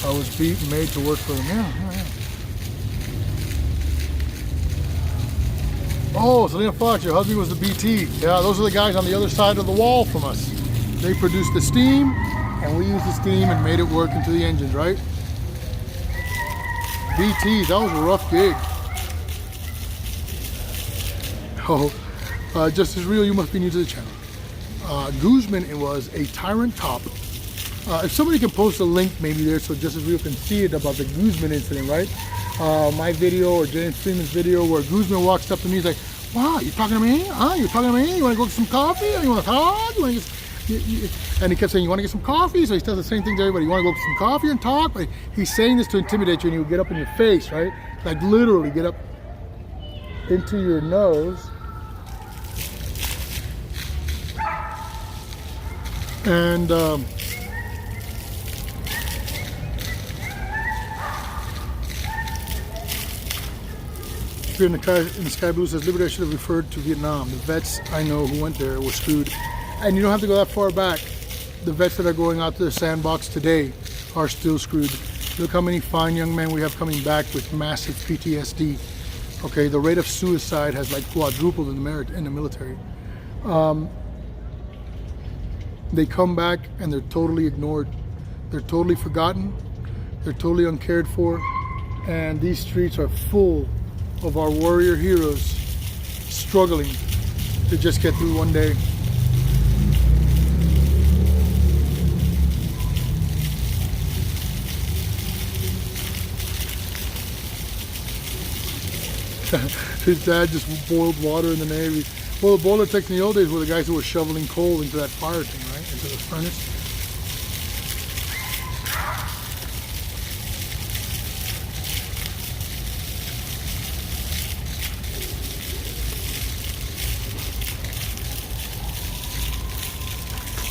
I was beat and made to work for them. Yeah. Oh, Selena Fox, your husband was the BT. Yeah, those are the guys on the other side of the wall from us. They produced the steam, and we used the steam and made it work into the engines, right? BT, that was a rough gig. Oh, Just As Real, you must be new to the channel. Guzman was a tyrant cop. If somebody can post a link maybe there so Just As Real can see it about the Guzman incident, right? My video or James Freeman's video where Guzman walks up to me, he's like, Wow, you talking to me? Huh? You talking to me? You want to go get some coffee? Or you want to talk? You want to get... And he kept saying, you want to get some coffee? So he does the same thing to everybody. You want to go get some coffee and talk? Like, he's saying this to intimidate you, and he would get up in your face, right? Like literally get up into your nose. And here in the sky blue says, Liberty, I should have referred to Vietnam. The vets I know who went there were screwed. And you don't have to go that far back. The vets that are going out to the sandbox today are still screwed. Look how many fine young men we have coming back with massive PTSD. Okay, the rate of suicide has like quadrupled in the military. They come back and they're totally ignored. They're totally forgotten. They're totally uncared for. And these streets are full of our warrior heroes struggling to just get through one day. His dad just boiled water in the Navy. Well, the boiler techs in the old days were the guys who were shoveling coal into that fire thing, right? Into the furnace.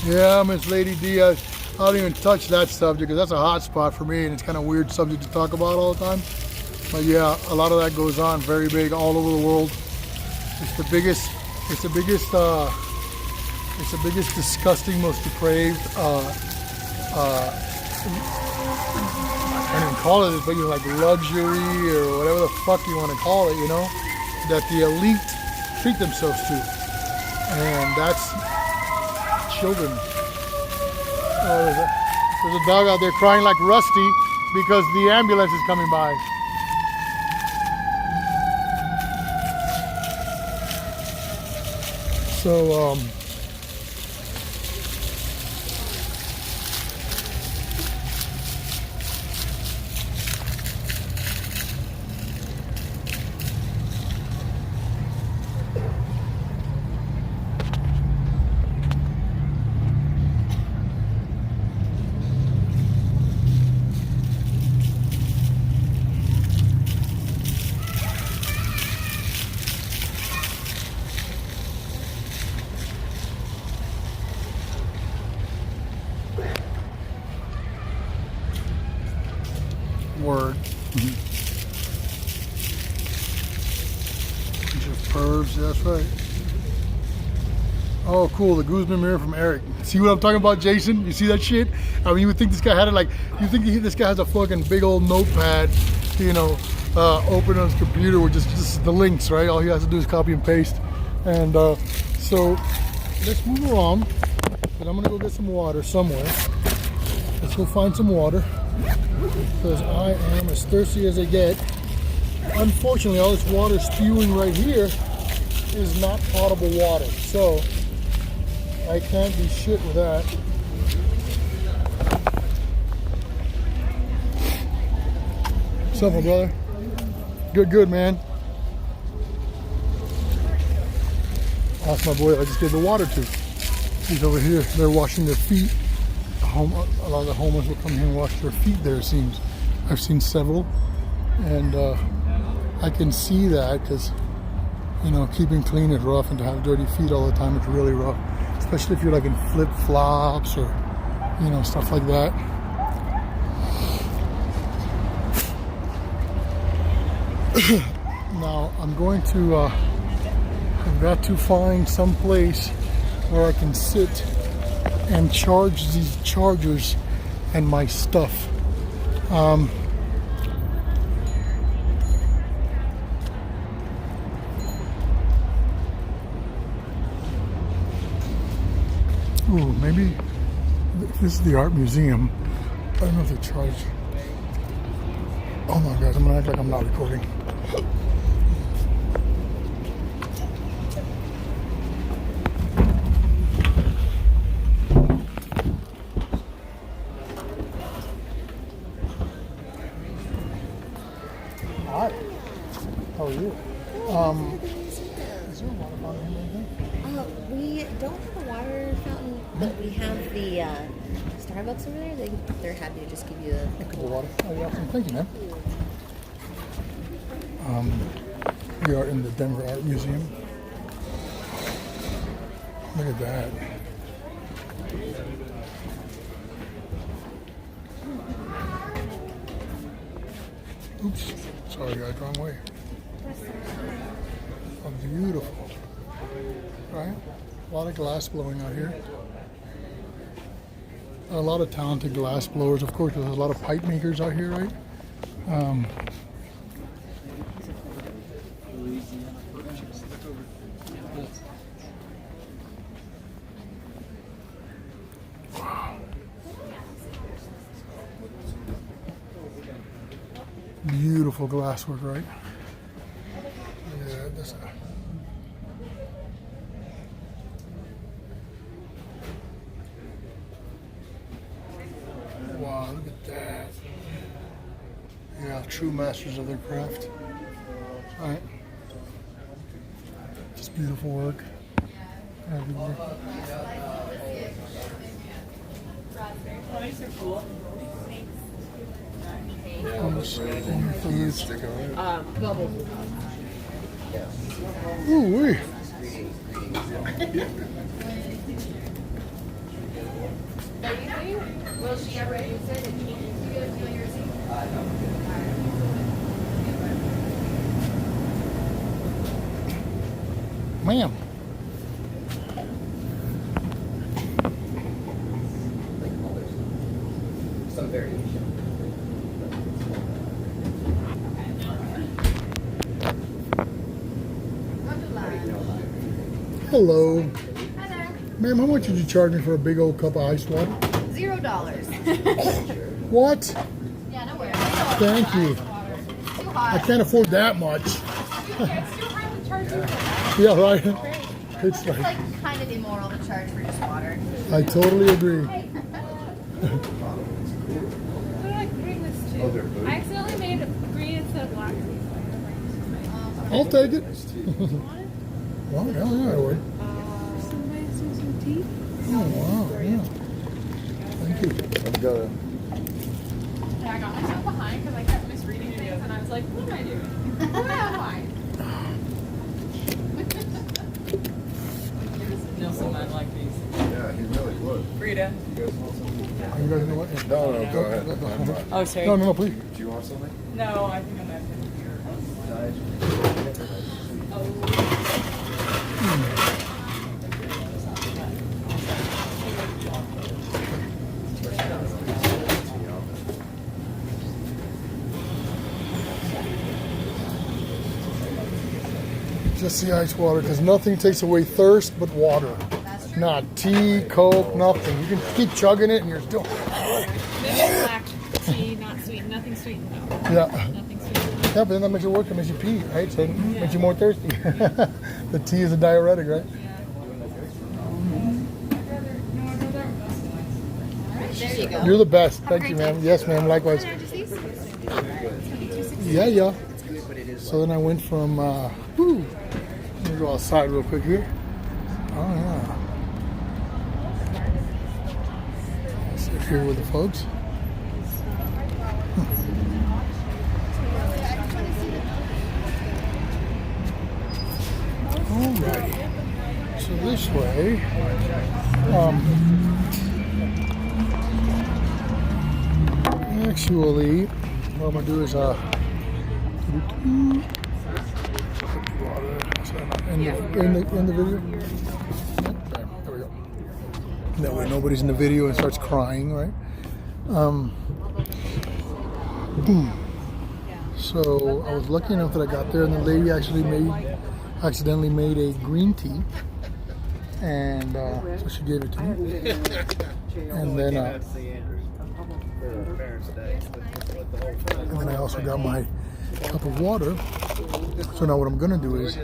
Yeah, Miss Lady D, I don't even touch that subject because that's a hot spot for me, and it's kind of a weird subject to talk about all the time. But yeah, a lot of that goes on very big all over the world. It's the biggest, disgusting, most depraved, I can't even call it this, but like luxury or whatever the fuck you want to call it, that the elite treat themselves to. And that's children. There's a dog out there crying like Rusty because the ambulance is coming by. So, word. Bunch of pervs, that's right. Oh, cool, the Guzman mirror from Eric. See what I'm talking about, Jason? You see that shit? I mean, you would think this guy had it like, you think this guy has a fucking big old notepad, open on his computer with just the links, right? All he has to do is copy and paste. And so, let's move along. But I'm gonna go get some water somewhere. Let's go find some water. Because I am as thirsty as I get. Unfortunately, all this water spewing right here is not potable water, so I can't do shit with that. What's up, my brother? Good, man. That's my boy I just gave the water to. He's over here. They're washing their feet. A lot of the homeless will come here and wash their feet there, it seems. I've seen several, and I can see that because, keeping clean is rough, and to have dirty feet all the time is really rough, especially if you're like in flip-flops or, stuff like that. Now, I've got to find some place where I can sit and charge these chargers and my stuff. Ooh, maybe this is the art museum. I don't know if they charge. Oh my gosh, I'm gonna act like I'm not recording. Hi. How are you? Is there a water fountain here? We don't have a water fountain, but we have the Starbucks over there. They're happy to just give you a Look at the water. Oh, yeah. Thank you, man. We are in the Denver Art Museum. Look at that. Oops. Sorry, guys, wrong way. Oh, beautiful. Right? A lot of glass blowing out here. A lot of talented glass blowers. Of course, there's a lot of pipe makers out here, right? Wow. Beautiful glasswork, right? Yeah, that's wow, look at that. Yeah, true masters of their craft. All right. Just beautiful work everywhere. Ooh wee. Will she ever use it? And you guys know your receipt? Ma'am. Some variation. Hello. Ma'am, how much did you charge me for a big old cup of ice water? $0. What? Yeah, no worries. Thank you. Too I hot. can't afford that much. It's too hard to charge you for that. Yeah, right. It's It's like, like kind of immoral to charge for just water. I totally agree. Who did I bring this to? I accidentally made green instead of black. I'll take it. Want it? Well, yeah, I would. Somebody some tea? Oh, wow. Yeah. Thank you. I've got a... Yeah, I got myself behind because I kept misreading things and I was like, what am I doing? Who am I? Nelson might like these. Yeah, he really would. Frida. You guys want something? You guys know what? No, go ahead. Oh, sorry. No, please. Do you want something? No, I think I'm after here. Just the ice water, because nothing takes away thirst but water. Not tea, Coke, nothing. You can keep chugging it and you're still... Maybe black tea, not sweet. Nothing sweetened though. Yeah. Nothing sweetened. Yeah, but then that makes it work. It makes you pee, right? So it makes you more thirsty. The tea is a diuretic, right? There you go. You're the best. Thank you, ma'am. Yes, ma'am. Likewise. Yeah. So then I went from, let me go outside real quick here. Oh, yeah. I'll sit here with the folks. Alrighty. So this way, actually, what I'm gonna do is in the video. There we go. That way nobody's in the video and starts crying, right? So I was lucky enough that I got there, and the lady accidentally made a green tea, and so she gave it to me. And then I also got my cup of water. So now what I'm gonna do is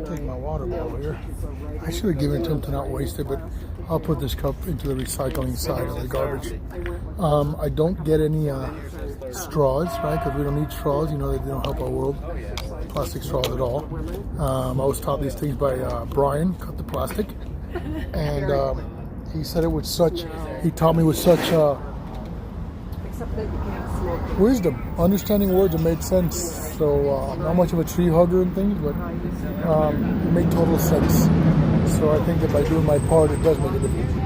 take my water bottle here. I should have given it to him to not waste it, but I'll put this cup into the recycling side of the garbage. I don't get any straws, right? Because we don't need straws. You know, they don't help our world. Plastic straws at all. I was taught these things by Brian, cut the plastic, and he said it with such. He taught me with such wisdom, understanding words that made sense. So I'm not much of a tree hugger and things, but it made total sense. So I think that by doing my part, it does make a difference.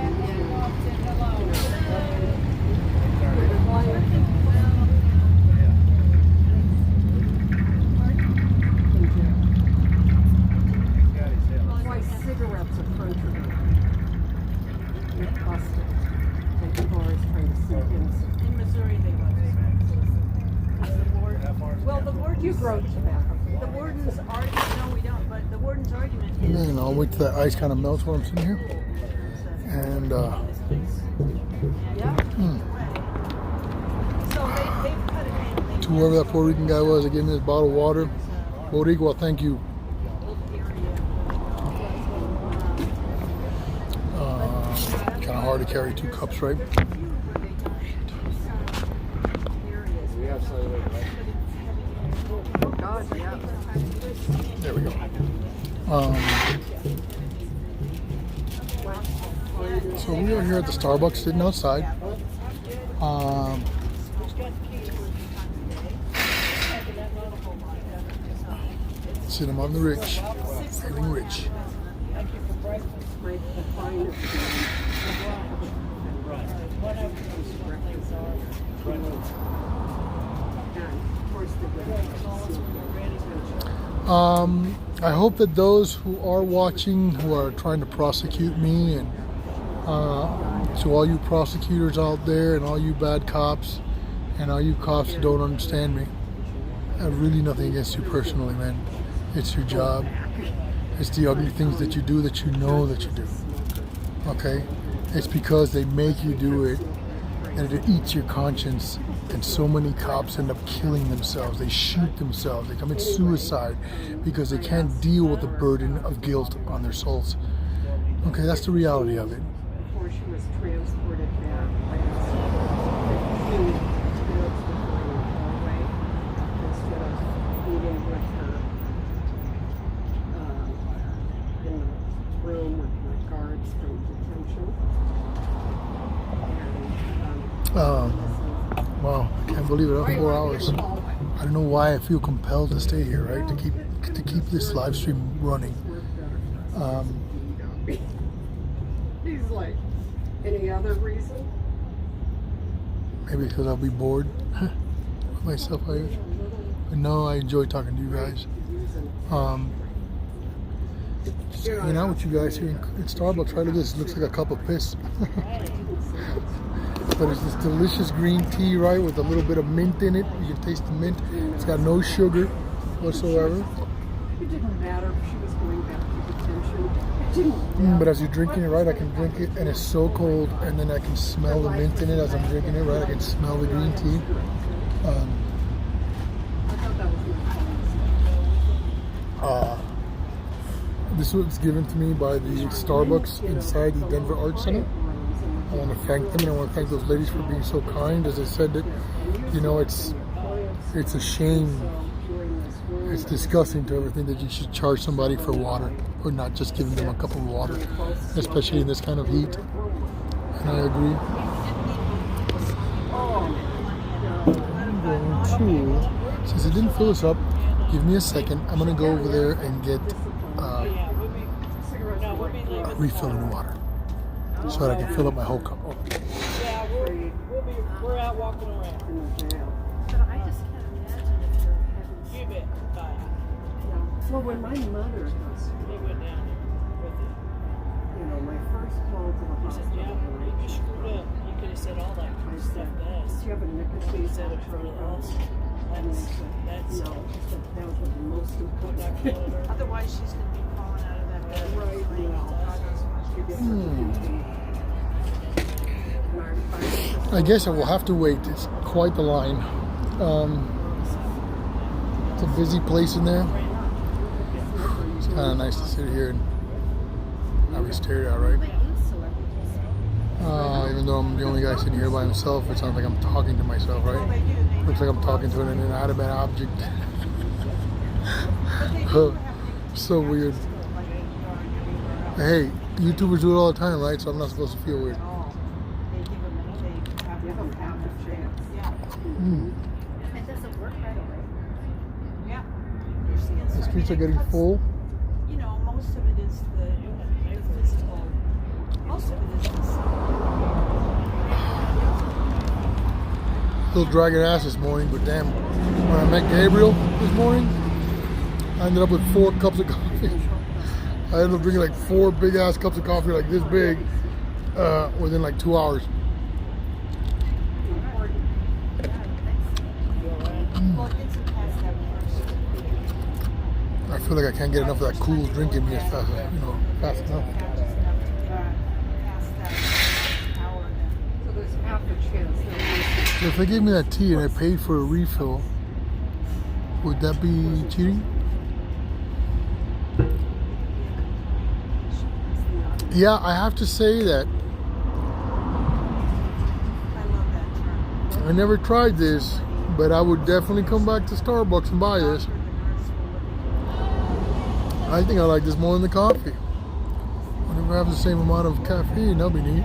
Cigarettes are contraband. They're busted. And people are always trying to sneak in. In Missouri, they go to well, the warden. You grow tobacco. The warden's argument. No, we don't. But the warden's argument is. You know, I'll wait till that ice kind of melts while I'm sitting here. And So they've cut it in. to whoever that Puerto Rican guy was that gave me this bottle of water, Boricua, thank you. Kind of hard to carry 2 cups, right? There we go. So we are here at the Starbucks, sitting outside. Sitting among the rich, feeling rich. I hope that those who are watching, who are trying to prosecute me, and to all you prosecutors out there, and all you bad cops, and all you cops who don't understand me, I have really nothing against you personally, man. It's your job. It's the ugly things that you do that you know that you do. Okay? It's because they make you do it, and it eats your conscience. And so many cops end up killing themselves. They shoot themselves. They commit suicide because they can't deal with the burden of guilt on their souls. Okay, that's the reality of it. Before she was transported back, I was hallway instead of meeting with her in the room with my guards from detention. Wow, I can't believe it. 4 hours. I don't know why I feel compelled to stay here, right? To keep this live stream running. He's like, any other reason? Maybe because I'll be bored with myself out here. But no, I enjoy talking to you guys. Just hanging out with you guys here in Starbucks. Right, look at this. It looks like a cup of piss. But it's this delicious green tea, right, with a little bit of mint in it. You can taste the mint. It's got no sugar whatsoever. It didn't matter if she was going back to detention. It didn't matter. But as you're drinking it, right, I can drink it, and it's so cold, and then I can smell the mint in it as I'm drinking it, right? I can smell the green tea. I thought that was This was given to me by the Starbucks inside the Denver Arts Center. I want to thank them, and I want to thank those ladies for being so kind. As I said, that you know, it's a shame, it's disgusting to ever think that you should charge somebody for water, or not just giving them a cup of water, especially in this kind of heat. And I agree. I'm going to, since it didn't fill us up, give me a second. I'm going to go over there and get a refill in the water, so that I can fill up my whole cup. Yeah, we're out walking around. But I just can't imagine if you're having. You bet. Bye. Well, when my mother was, They went down there with it. you know, my first call to the He said, hospital. yeah, you screwed up. You could have said all that I stuff said, to us. do you have a nicotine You said it for pouch? us. And they said, That's no. I said, that was the most important not thing. killing her. Otherwise, she's going to be falling out of that bed. Right, you know. I guess I will have to wait. It's quite the line. It's a busy place in there. It's kind of nice to sit here and not be stared at, right? Even though I'm the only guy sitting here by himself, it sounds like I'm talking to myself, right? Looks like I'm talking to an inanimate object. So weird. Hey, YouTubers do it all the time, right? So I'm not supposed to feel weird. It doesn't work right away. Yeah. The streets are getting full. You know, most of it is the physical. Most of it is the Still dragging ass this morning, but damn, when I met Gabriel this morning, I ended up with 4 cups of coffee. I ended up drinking like 4 big ass cups of coffee, like this big, within like 2 hours. I feel like I can't get enough of that cool drink in me as fast as, fast enough. So there's half a chance. So if they gave me that tea and I paid for a refill, would that be cheating? Yeah, I have to say that I never tried this, but I would definitely come back to Starbucks and buy this. I think I like this more than the coffee. Whenever I have the same amount of caffeine, that'll be neat.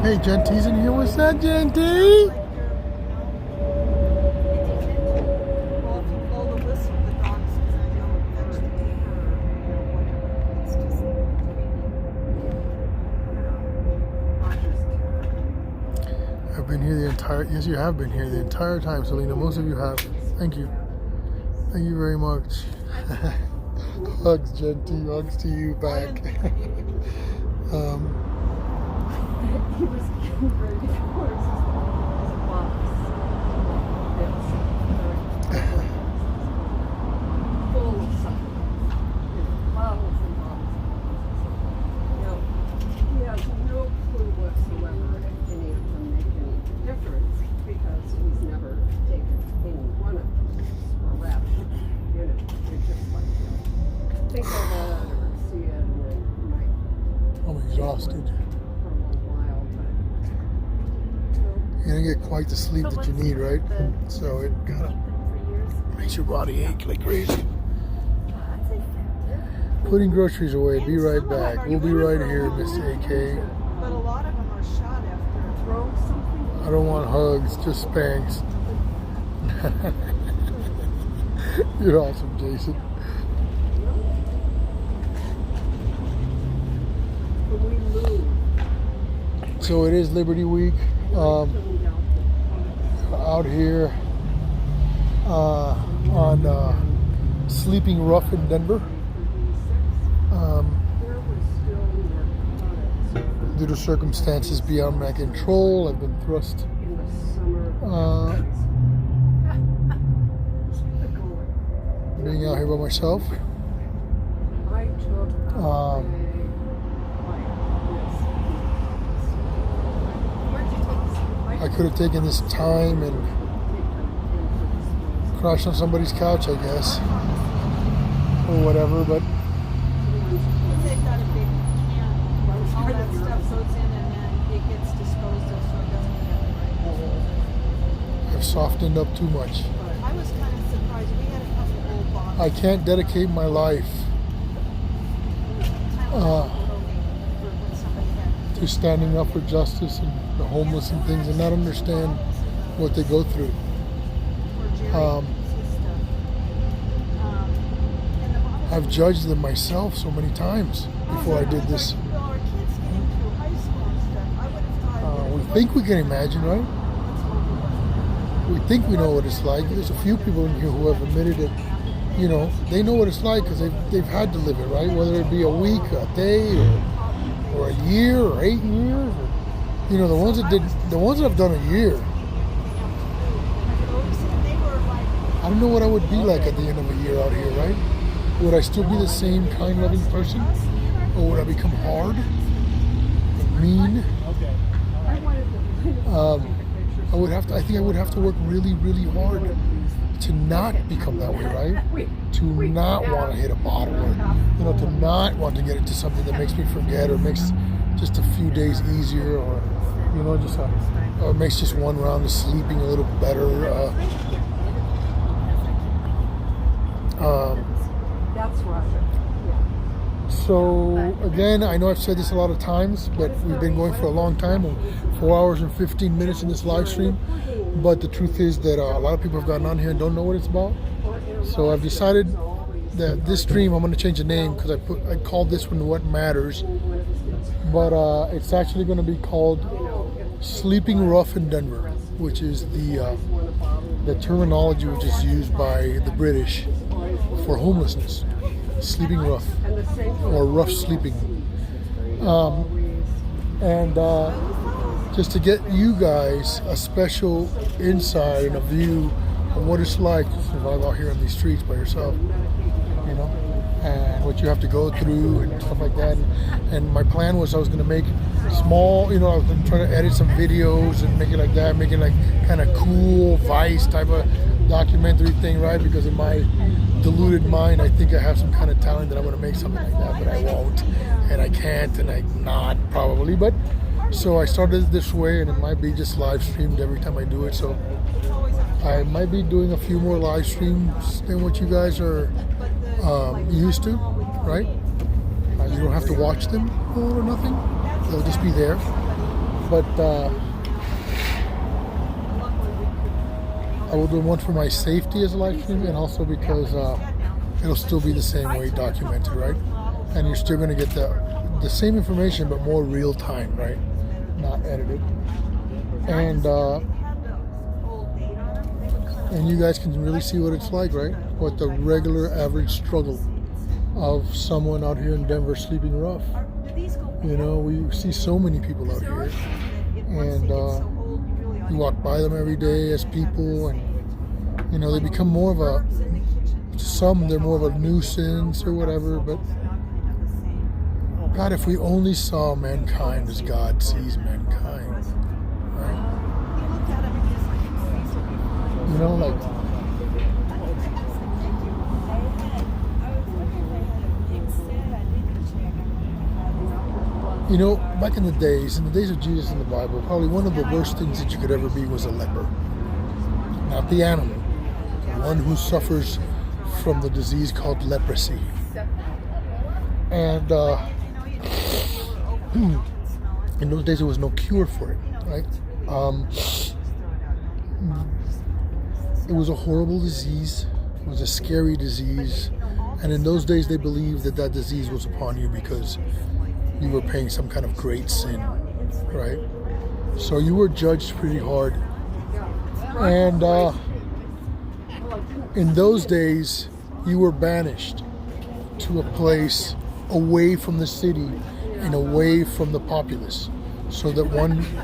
Hey, Gentee's in here. What's that, Gentee? I've been here the entire... Yes, you have been here the entire time, Selena. Most of you have. Thank you. Thank you very much. Hugs, Gentee. Hugs to you back. He was getting ready to close his box. Full of something. Bottles and bottles. He has no clue whatsoever if any of them make any difference because he's never taken any one of them or wrapped it. You're just like, think of it or see it and then you might. I'm exhausted. You don't get quite the sleep that you need, right? So it kind of makes your body ache like crazy. Putting groceries away. Be right back. We'll be right here, Mr. AK. But a lot of them are shot after throw something. I don't want hugs, just spanks. You're awesome, Jason. So it is Liberty Week. Out here on Sleeping Rough in Denver. Due to circumstances beyond my control, I've been thrust being out here by myself. I could have taken this time and crashed on somebody's couch, I guess, or whatever, but They've got a big can. All that stuff goes in and then it gets disposed of so it doesn't get right. I've softened up too much. I was kind of surprised. We had a couple old bottles. I can't dedicate my life to standing up for justice and the homeless and things and not understand what they go through. I've judged them myself so many times before I did this. We think we can imagine, right? We think we know what it's like. There's a few people in here who have admitted that, they know what it's like because they've had to live it, right? Whether it be a week, a day, or a year, or 8 years, or, the ones that have done a year. I don't know what I would be like at the end of a year out here, right? Would I still be the same kind, loving person, or would I become hard, and mean? I think I would have to work really, really hard to not become that way, right? To not want to hit a bottle, or to not want to get into something that makes me forget, or makes just a few days easier, or or makes just one round of sleeping a little better. That's right. So again, I know I've said this a lot of times, but we've been going for a long time, 4 hours and 15 minutes in this live stream. But the truth is that a lot of people have gotten on here and don't know what it's about. So I've decided that this stream, I'm going to change the name, because I called this one What Matters. But it's actually going to be called Sleeping Rough in Denver, which is the terminology which is used by the British for homelessness. Sleeping rough, or rough sleeping. Just to get you guys a special insight and a view of what it's like to survive out here on these streets by yourself, and what you have to go through and stuff like that. And my plan was I was going to make small, I was going to try to edit some videos and make it like that, make it like kind of cool Vice type of documentary thing, right? Because in my deluded mind, I think I have some kind of talent that I'm going to make something like that, but I won't, and I can't, and I'm not probably. But so I started it this way, and it might be just live streamed every time I do it. So I might be doing a few more live streams than what you guys are used to, right? You don't have to watch them or nothing; they'll just be there. But I will do one for my safety as a live stream, and also because it'll still be the same way documented, right? And you're still going to get the same information, but more real time, right? Not edited. And you guys can really see what it's like, right? What the regular average struggle of someone out here in Denver sleeping rough. We see so many people out here, and you walk by them every day as people, and they become more of they're more of a nuisance or whatever. But God, if we only saw mankind as God sees mankind, right? Back in the days of Jesus in the Bible, probably one of the worst things that you could ever be was a leper. Not the animal, the one who suffers from the disease called leprosy. And in those days there was no cure for it, right? It was a horrible disease. It was a scary disease. And in those days they believed that disease was upon you because you were paying some kind of great sin, right? So you were judged pretty hard. And in those days, you were banished to a place away from the city and away from the populace, so that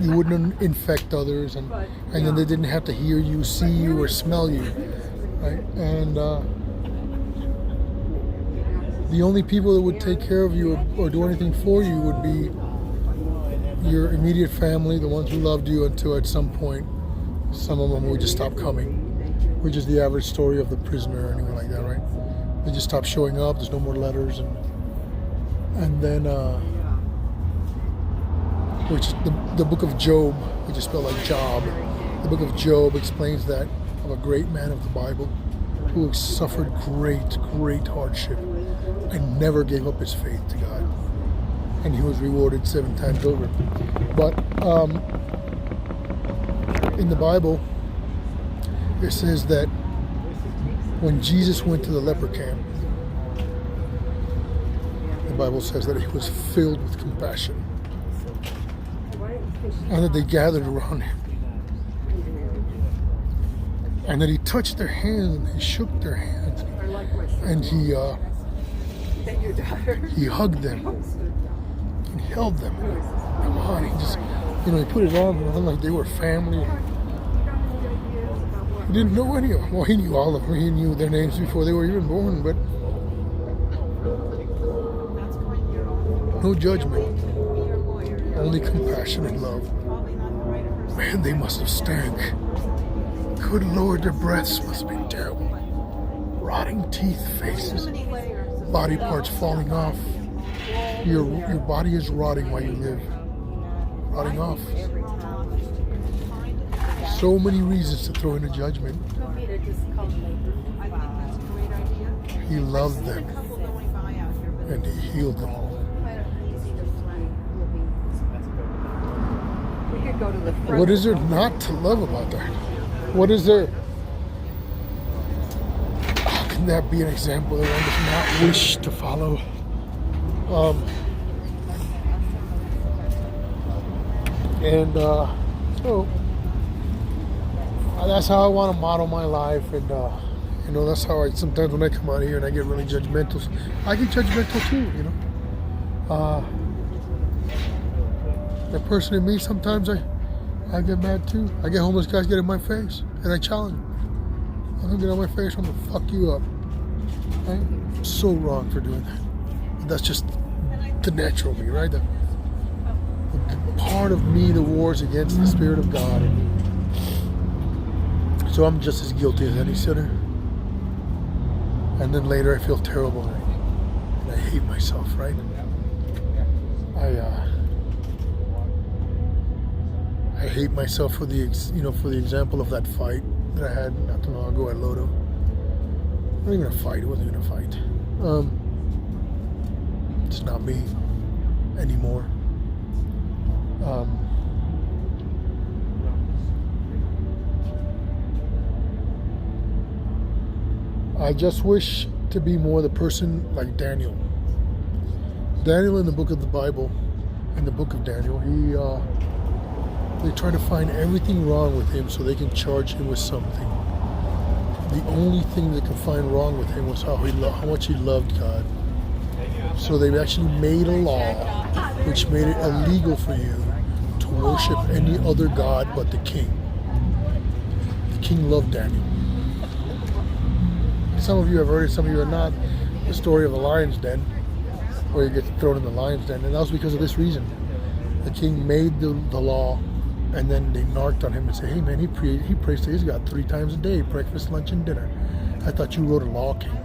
you wouldn't infect others, and then they didn't have to hear you, see you, or smell you, right? And the only people that would take care of you or do anything for you would be your immediate family, the ones who loved you, until at some point, some of them would just stop coming, which is the average story of the prisoner or anything like that, right? They just stop showing up, there's no more letters, and then, which the book of Job, which is spelled like Job, the book of Job explains that of a great man of the Bible who suffered great hardship and never gave up his faith to God. And he was rewarded 7 times over. But in the Bible, it says that when Jesus went to the leper camp, the Bible says that he was filled with compassion, and that they gathered around him, and that he touched their hands and he shook their hands, and he hugged them and held them. Come on, he just, he put his arms around them like they were family. He didn't know any of them. Well, he knew all of them. He knew their names before they were even born, but no judgment, only compassion and love. Man, they must have stank. Good Lord, their breaths must be terrible. Rotting teeth, faces, body parts falling off. Your body is rotting while you live. Rotting off. So many reasons to throw in a judgment. He loved them and he healed them. What is there not to love about that? What is there? How can that be an example that one does not wish to follow? So that's how I want to model my life, and that's how I sometimes when I come out here and I get really judgmental. I get judgmental too, That person in me, sometimes I get mad too. I get homeless guys get in my face, and I challenge them. I'm gonna get on my face, I'm gonna fuck you up. I'm so wrong for doing that. But that's just the natural me, right? The part of me that wars against the Spirit of God in me. So I'm just as guilty as any sinner. And then later I feel terrible, right? And I hate myself, right? I hate myself for the example of that fight that I had not too long ago at Lodo. Not even a fight. It wasn't even a fight. It's not me anymore. I just wish to be more the person like Daniel. Daniel in the book of the Bible, in the book of Daniel, they try to find everything wrong with him so they can charge him with something. The only thing they could find wrong with him was how much he loved God. So they actually made a law which made it illegal for you to worship any other god but the king. The king loved Daniel. Some of you have heard it, some of you have not, the story of the lion's den, where he gets thrown in the lion's den, and that was because of this reason. The king made the law, and then they narked on him and said, hey man, he prays to his God 3 times a day, breakfast, lunch, and dinner. I thought you wrote a law, king,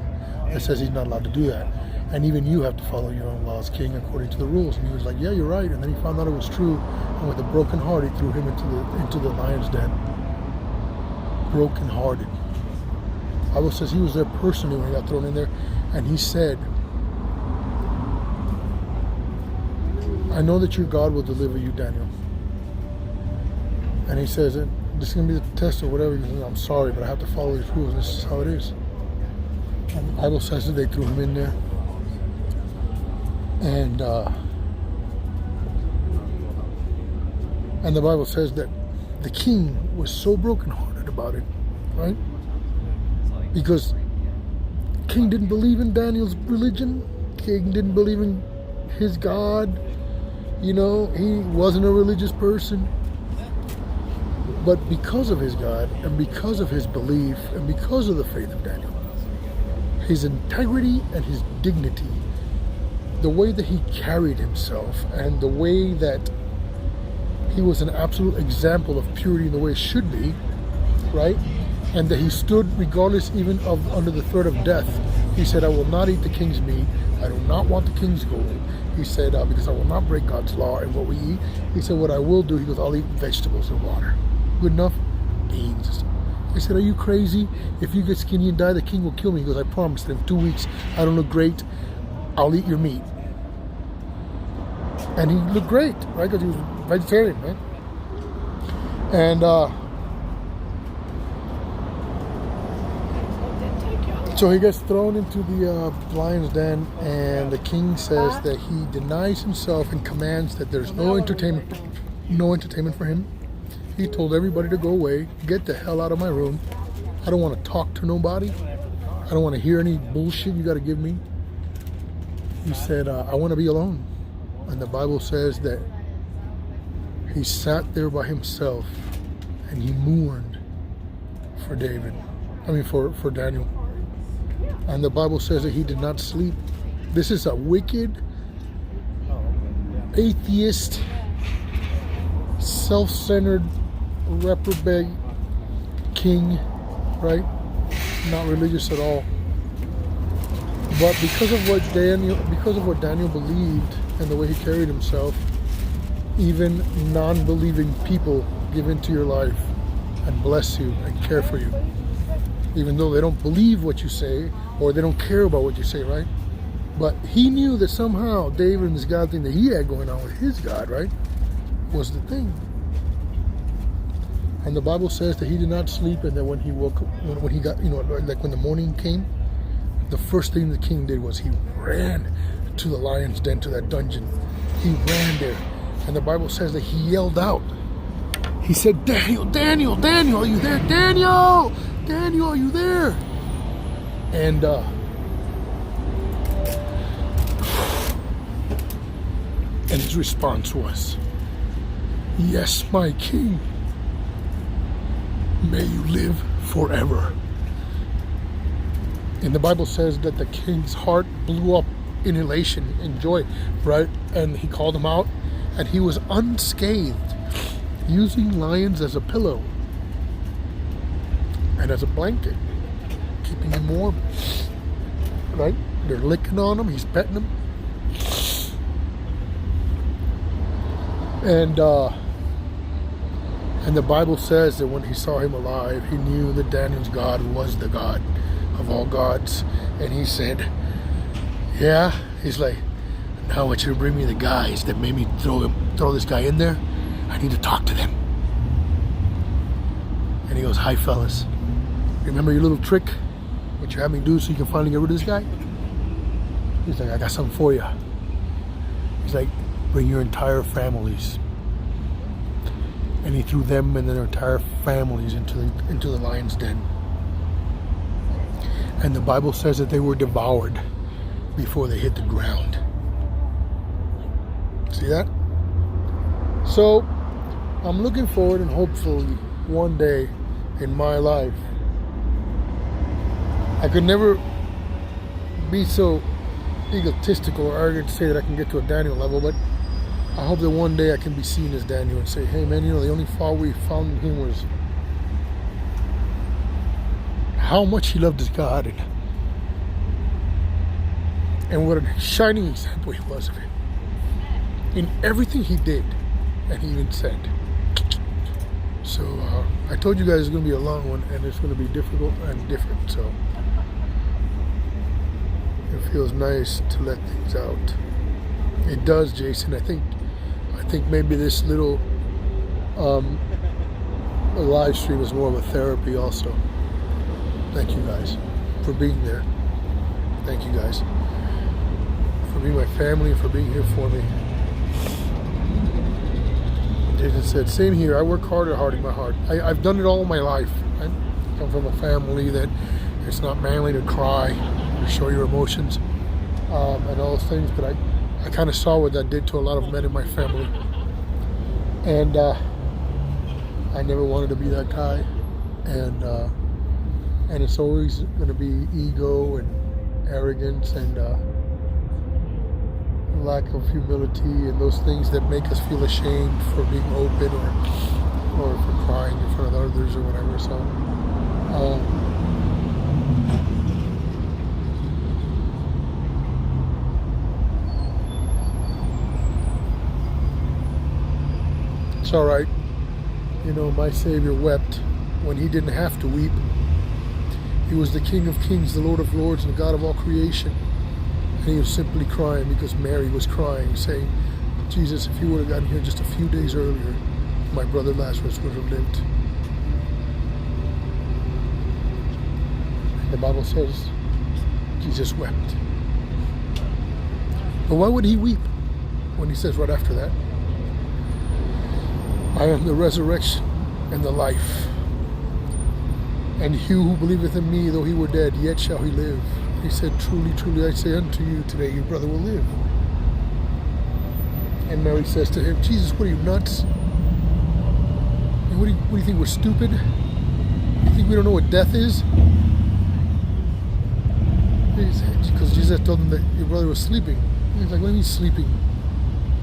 that says he's not allowed to do that. And even you have to follow your own laws, king, according to the rules. And he was like, yeah, you're right. And then he found out it was true, and with a broken heart, he threw him into the lion's den. Broken hearted. The Bible says he was there personally when he got thrown in there, and he said, I know that your God will deliver you, Daniel. And he says, this is going to be the test or whatever. He says, I'm sorry, but I have to follow these rules. This is how it is. And the Bible says that they threw him in there. And the Bible says that the king was so brokenhearted about it, right? Because king didn't believe in Daniel's religion. King didn't believe in his God. He wasn't a religious person. But because of his God, and because of his belief, and because of the faith of Daniel, his integrity and his dignity, the way that he carried himself, and the way that he was an absolute example of purity in the way it should be, right? And that he stood regardless even of under the threat of death. He said, I will not eat the king's meat. I do not want the king's gold. He said, because I will not break God's law and what we eat. He said, what I will do, he goes, I'll eat vegetables and water. Good enough? Beans. He said, are you crazy? If you get skinny and die, the king will kill me. He goes, I promise that in 2 weeks, I don't look great. I'll eat your meat. And he looked great, right? Because he was vegetarian, right? And so he gets thrown into the lion's den, and the king says that he denies himself and commands that there's no entertainment for him. He told everybody to go away, get the hell out of my room. I don't want to talk to nobody. I don't want to hear any bullshit you got to give me. He said, I want to be alone. And the Bible says that he sat there by himself and he mourned for for Daniel. And the Bible says that he did not sleep. This is a wicked, atheist, self-centered, reprobate king, right? Not religious at all. But because of what Daniel believed and the way he carried himself, even non-believing people give into your life and bless you and care for you. Even though they don't believe what you say or they don't care about what you say, right? But he knew that somehow David and this God thing that he had going on with his God, right, was the thing. And the Bible says that he did not sleep, and that when he woke up, when he got, like when the morning came, the first thing the king did was he ran to the lion's den, to that dungeon. He ran there. And the Bible says that he yelled out. He said, Daniel, Daniel, Daniel, are you there? Daniel, Daniel, are you there? And his response was, yes, my king. May you live forever. And the Bible says that the king's heart blew up in elation, in joy, right? And he called him out, and he was unscathed, using lions as a pillow and as a blanket, keeping him warm, right? They're licking on him, he's petting them. And the Bible says that when he saw him alive, he knew that Daniel's God was the God of all gods. And he said, yeah, he's like, now I want you to bring me the guys that made me throw this guy in there. I need to talk to them. And he goes, hi fellas, remember your little trick, what you had me do so you can finally get rid of this guy? He's like, I got something for you. He's like, bring your entire families. And he threw them and their entire families into the lion's den. And the Bible says that they were devoured before they hit the ground. See that? So I'm looking forward, and hopefully one day in my life, I could never be so egotistical or arrogant to say that I can get to a Daniel level, but I hope that one day I can be seen as Daniel and say, hey man, the only fault we found in him was how much he loved his God, and what a shining example he was of it in everything he did and he even said. So I told you guys it's going to be a long one, and it's going to be difficult and different, so it feels nice to let things out. It does, Jason. I think maybe this little live stream is more of a therapy also. Thank you guys for being there. Thank you guys for being my family and for being here for me. Jason said, same here. I work hard at heart in my heart. I've done it all my life. I come from a family that it's not manly to cry, to show your emotions, and all those things, but I kind of saw what that did to a lot of men in my family. And I never wanted to be that guy. And it's always going to be ego and arrogance and lack of humility and those things that make us feel ashamed for being open or for crying in front of others or whatever. So it's all right. My Savior wept when he didn't have to weep. He was the King of Kings, the Lord of Lords, and the God of all creation. And he was simply crying because Mary was crying, saying, Jesus, if you would have gotten here just a few days earlier, my brother Lazarus would have lived. And the Bible says Jesus wept. But why would he weep when he says right after that, I am the resurrection and the life. And he who believeth in me, though he were dead, yet shall he live. He said, truly, truly, I say unto you, today your brother will live. And Mary says to him, Jesus, what are you, nuts? What do you think, we're stupid? You think we don't know what death is? Because Jesus told him that your brother was sleeping. He's like, what do you mean sleeping?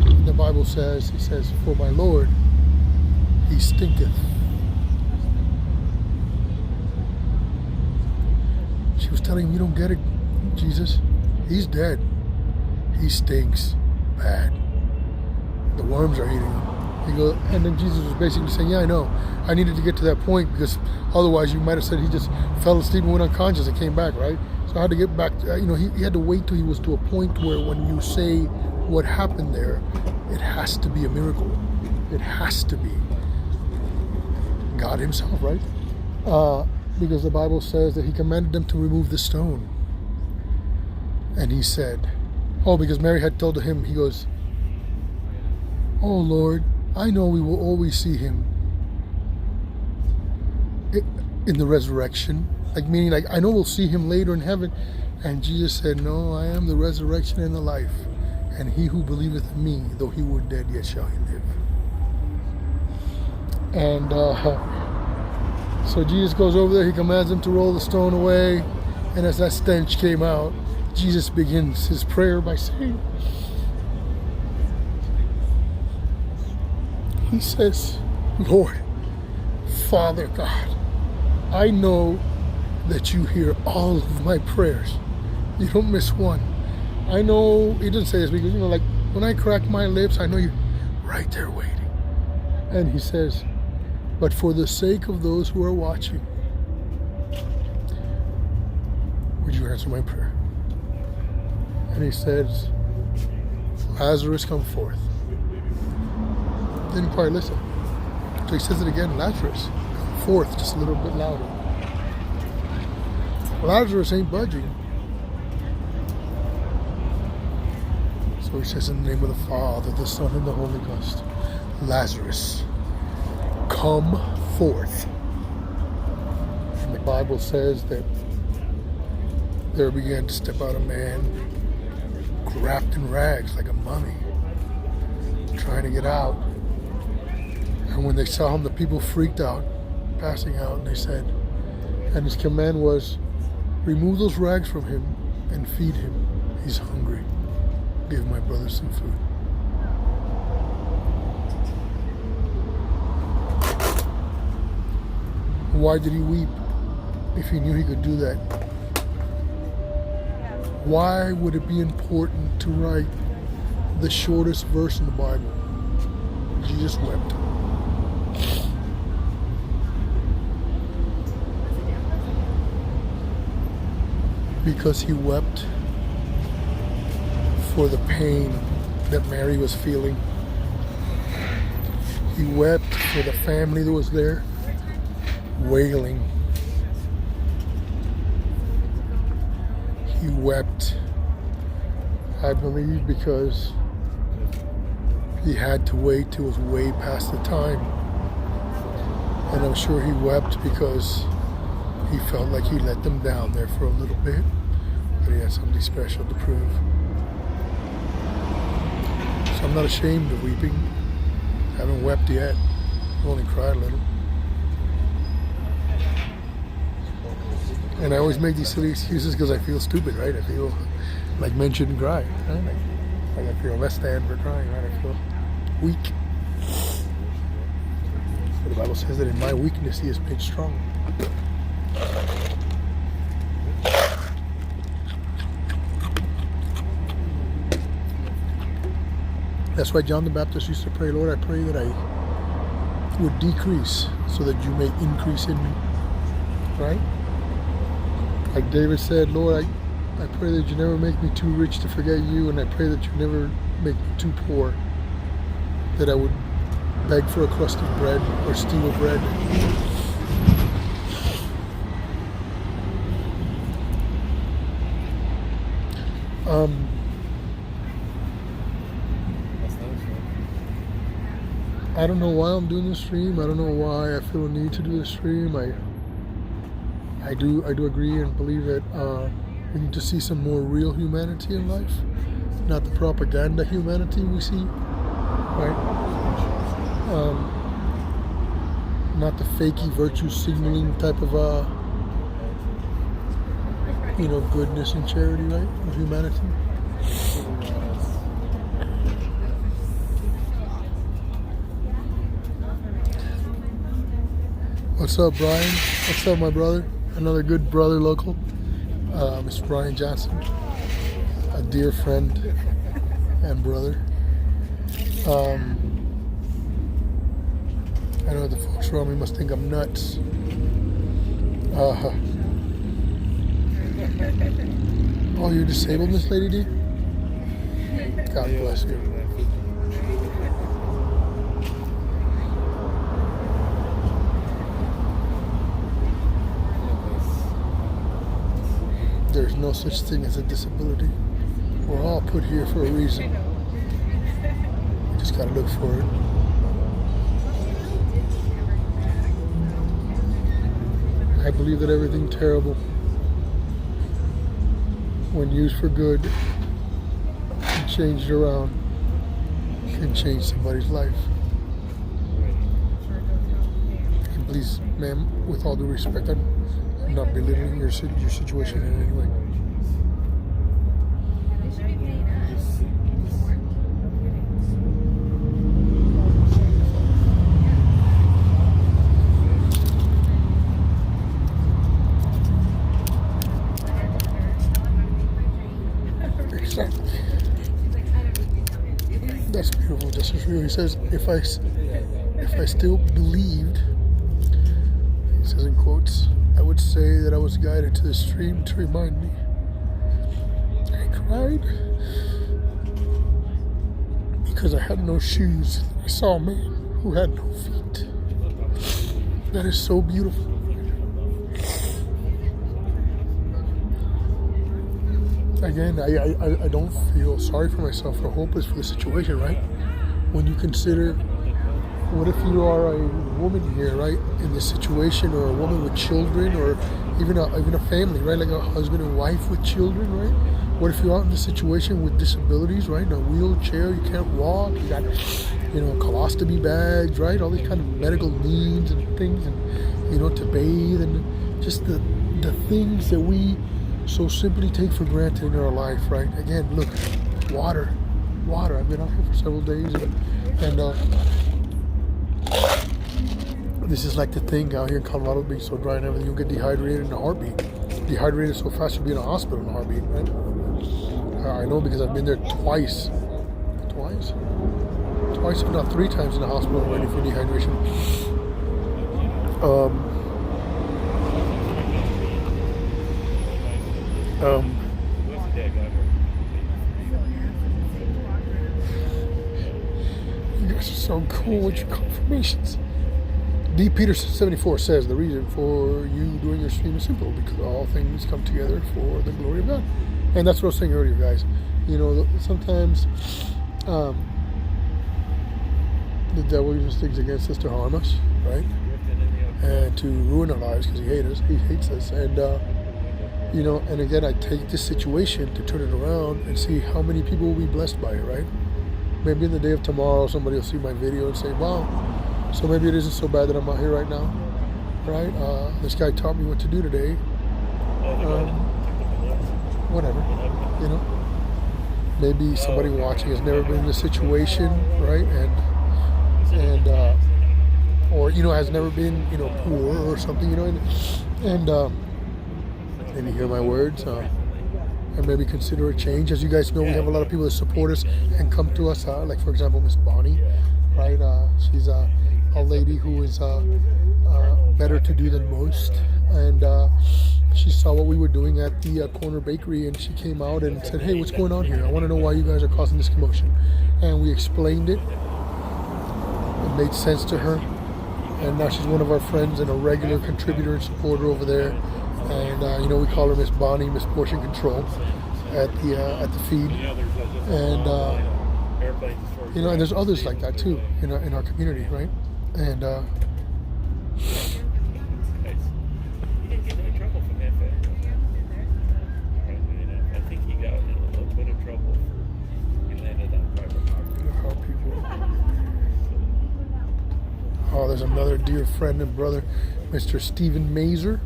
And the Bible says, he says, for my Lord, he stinketh. She was telling him, you don't get it, Jesus. He's dead. He stinks bad. The worms are eating him. He goes, and then Jesus was basically saying, yeah, I know. I needed to get to that point because otherwise you might have said he just fell asleep and went unconscious and came back, right? So I had to get back. He had to wait till he was to a point where when you say what happened there, it has to be a miracle. It has to be God himself, right? Because the Bible says that he commanded them to remove the stone. And he said, because Mary had told him, he goes, oh Lord, I know we will always see him in the resurrection. Meaning I know we'll see him later in heaven. And Jesus said, no, I am the resurrection and the life. And he who believeth in me, though he were dead, yet shall he live. And so Jesus goes over there, he commands them to roll the stone away. And as that stench came out, Jesus begins his prayer by saying, he says, Lord, Father God, I know that you hear all of my prayers. You don't miss one. I know, he doesn't say this because, when I crack my lips, I know you're right there waiting. And he says, but for the sake of those who are watching, would you answer my prayer? And he says, Lazarus, come forth. Didn't quite listen. So he says it again, Lazarus, come forth, just a little bit louder. Lazarus ain't budging. So he says, in the name of the Father, the Son, and the Holy Ghost, Lazarus, come forth. And the Bible says that there began to step out a man wrapped in rags like a mummy, trying to get out. And when they saw him, the people freaked out, passing out, and they said, and his command was, remove those rags from him and feed him. He's hungry. Give my brother some food. Why did he weep if he knew he could do that? Why would it be important to write the shortest verse in the Bible? Jesus wept. Because he wept for the pain that Mary was feeling. He wept for the family that was there, wailing. He wept, I believe, because he had to wait till it was way past the time. And I'm sure he wept because he felt like he let them down there for a little bit, but he had something special to prove. So I'm not ashamed of weeping. I haven't wept yet. I've only cried a little. And I always make these silly excuses because I feel stupid, right? I feel like men shouldn't cry, right? Like I feel less than for crying, right? I feel weak. But the Bible says that in my weakness he is made strong. That's why John the Baptist used to pray, Lord, I pray that I would decrease so that you may increase in me. Right? Like David said, Lord, I pray that you never make me too rich to forget you, and I pray that you never make me too poor, that I would beg for a crust of bread or steal bread. I don't know why I'm doing this stream. I don't know why I feel a need to do this stream. I do agree and believe that we need to see some more real humanity in life, not the propaganda humanity we see, right? Not the fakey virtue signaling type of goodness and charity, right, of humanity. What's up, Brian? What's up, my brother? Another good brother local. Mr. Brian Johnson, a dear friend and brother. I know the folks around me must think I'm nuts. Oh, you're disabled, Miss Lady D? God bless you. There's no such thing as a disability. We're all put here for a reason. We just gotta look for it. I believe that everything terrible, when used for good and changed around, can change somebody's life. And please, ma'am, with all due respect, I'm not belittling your situation in any way. That's beautiful, Justice Rio. He says, if I still believed, he says in quotes, I would say that I was guided to the stream to remind me. I cried because I had no shoes. I saw a man who had no feet. That is so beautiful. Again, I don't feel sorry for myself or hopeless for the situation, right? When you consider, what if you are a woman here, right, in this situation, or a woman with children, or even a family, right, like a husband and wife with children, right? What if you're out in this situation with disabilities, right, in a wheelchair, you can't walk, you got, colostomy bags, right, all these kind of medical needs and things, and, to bathe, and just the things that we so simply take for granted in our life, right? Again, look, water. I've been out here for several days, and this is like the thing out here in Colorado being so dry and everything. You'll get dehydrated in a heartbeat. Dehydrated so fast you'll be in a hospital in a heartbeat, right? I know because I've been there twice, if not 3 times in the hospital already for dehydration. You guys are so cool with your confirmations. D. Peterson 74 says the reason for you doing your stream is simple, because all things come together for the glory of God. And that's what I was saying earlier, guys. Sometimes the devil uses things against us to harm us, right? And to ruin our lives because he hates us. And and again, I take this situation to turn it around and see how many people will be blessed by it, right? Maybe in the day of tomorrow, somebody will see my video and say, wow, so maybe it isn't so bad that I'm out here right now, right? This guy taught me what to do today. Whatever, Maybe somebody watching has never been in this situation, right? Or has never been, poor or something, and maybe hear my words, and maybe consider a change. As you guys know, we have a lot of people that support us and come to us, like for example, Miss Bonnie, right? She's a lady who is better to do than most, and she saw what we were doing at the corner bakery, and she came out and said, hey, what's going on here? I want to know why you guys are causing this commotion. And we explained it. It made sense to her, and now she's one of our friends and a regular contributor and supporter over there. And we call her Miss Bonnie, Miss Portion Control, at the feed. And and there's others like that too in our community, right? And He didn't get in trouble from that fact. I think he got in a little bit of trouble for he landed on private property. how people. Oh, there's another dear friend and brother, Mr. Stephen Mazer.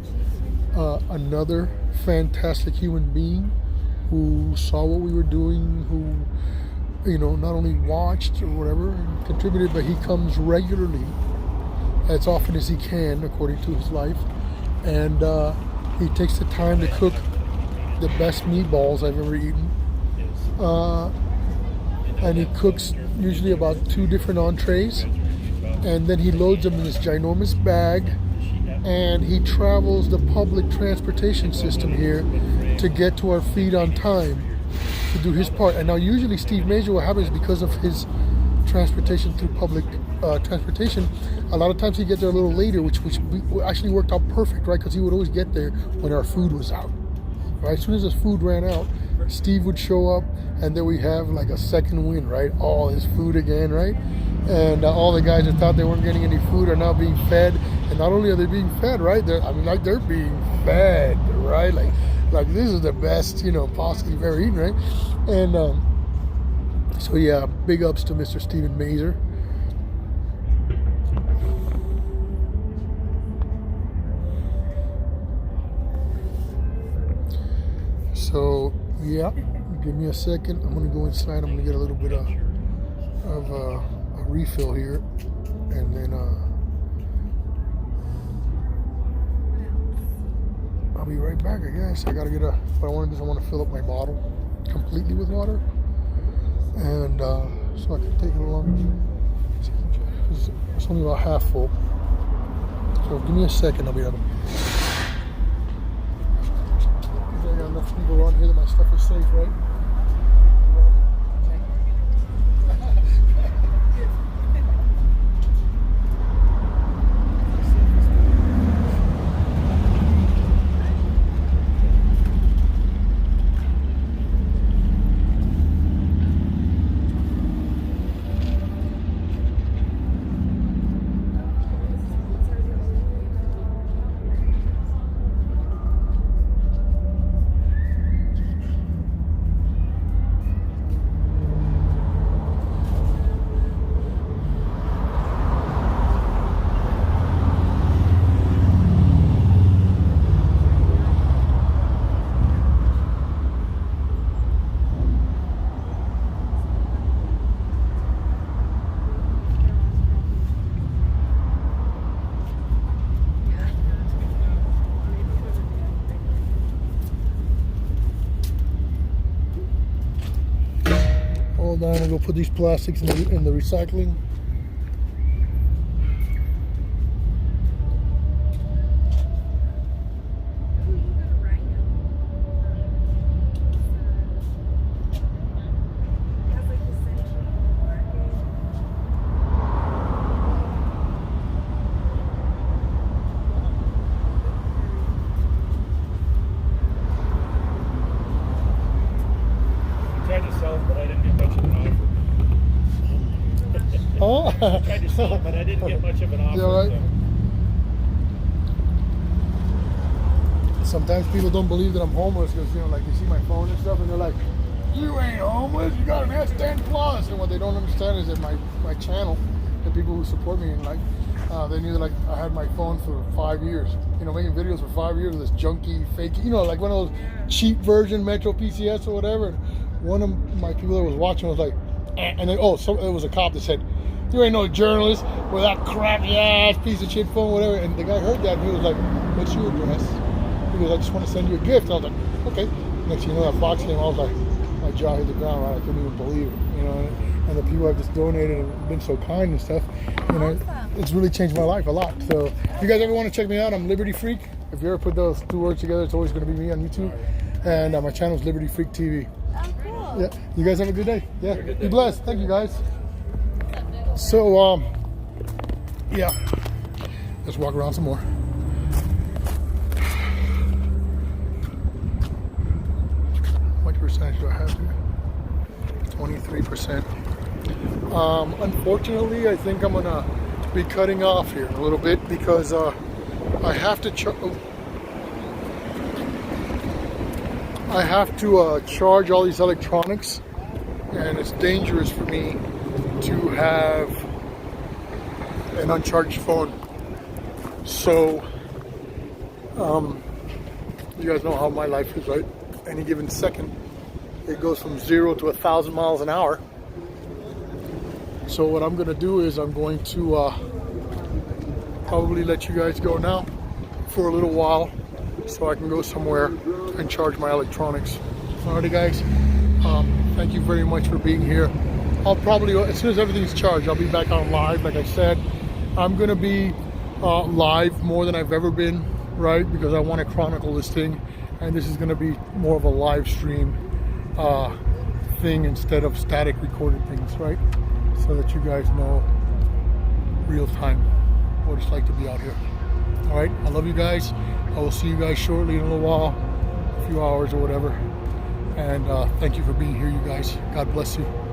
Another fantastic human being who saw what we were doing, who, not only watched or whatever and contributed, but he comes regularly, as often as he can, according to his life, and he takes the time to cook the best meatballs I've ever eaten. And he cooks usually about 2 different entrees, and then he loads them in this ginormous bag, and he travels the public transportation system here to get to our feet on time to do his part. And now usually Steve Major, what happens because of his transportation through public transportation, a lot of times he'd get there a little later, which actually worked out perfect, right? Because he would always get there when our food was out. Right? As soon as his food ran out, Steve would show up, and then we have like a second win, right? All his food again, right? And all the guys that thought they weren't getting any food are now being fed. And not only are they being fed, right? They're being fed, right? Like this is the best, pasta you've ever eaten, right? And so yeah, big ups to Mr. Stephen Mazer. So yeah, give me a second. I'm gonna go inside. I'm gonna get a little bit of a refill here, and then I'll be right back. I guess I gotta get what I want to do is I want to fill up my bottle completely with water, and so I can take it along. It's only about half full. So give me a second. I'll be right back. I got enough people around here that my stuff is safe, right? Hold on, I'll go put these plastics in the recycling. I tried to sell it, but I didn't get much of an offer. Yeah, right. So. Sometimes people don't believe that I'm homeless because, like they see my phone and stuff and they're like, you ain't homeless, you got an S10 Plus. And what they don't understand is that my channel, the people who support me, and they knew that I had my phone for 5 years. Making videos for 5 years with this junky, fake, like one of those cheap version Metro PCS or whatever. And one of my people that was watching was like, and then, it was a cop that said, you ain't no journalist with that crappy ass piece of shit phone, whatever. And the guy heard that and he was like, what's your address? He goes, I just want to send you a gift. And I was like, okay. Next thing you know, that Fox came, I was like, my jaw hit the ground, right? I couldn't even believe it, And the people have just donated and been so kind and stuff, it's really changed my life a lot. So if you guys ever want to check me out, I'm Liberty Freak. If you ever put those 2 words together, it's always going to be me on YouTube. And my channel is Liberty Freak TV. Oh, cool. Yeah. You guys have a good day. Yeah. Be blessed. Thank you, guys. So, yeah, let's walk around some more. What percentage do I have here? 23%. Unfortunately, I think I'm gonna be cutting off here a little bit because I have to charge all these electronics, and it's dangerous for me to have an uncharged phone. So you guys know how my life is, right? Any given second it goes from 0 to 1,000 miles an hour. So what I'm gonna do is I'm going to probably let you guys go now for a little while so I can go somewhere and charge my electronics. Alrighty guys, thank you very much for being here. I'll probably, as soon as everything's charged, I'll be back on live. Like I said, I'm gonna be live more than I've ever been, right? Because I want to chronicle this thing, and this is gonna be more of a live stream thing instead of static recorded things, right? So that you guys know real time what it's like to be out here. All right, I love you guys. I will see you guys shortly in a little while, a few hours or whatever. And thank you for being here, you guys. God bless you.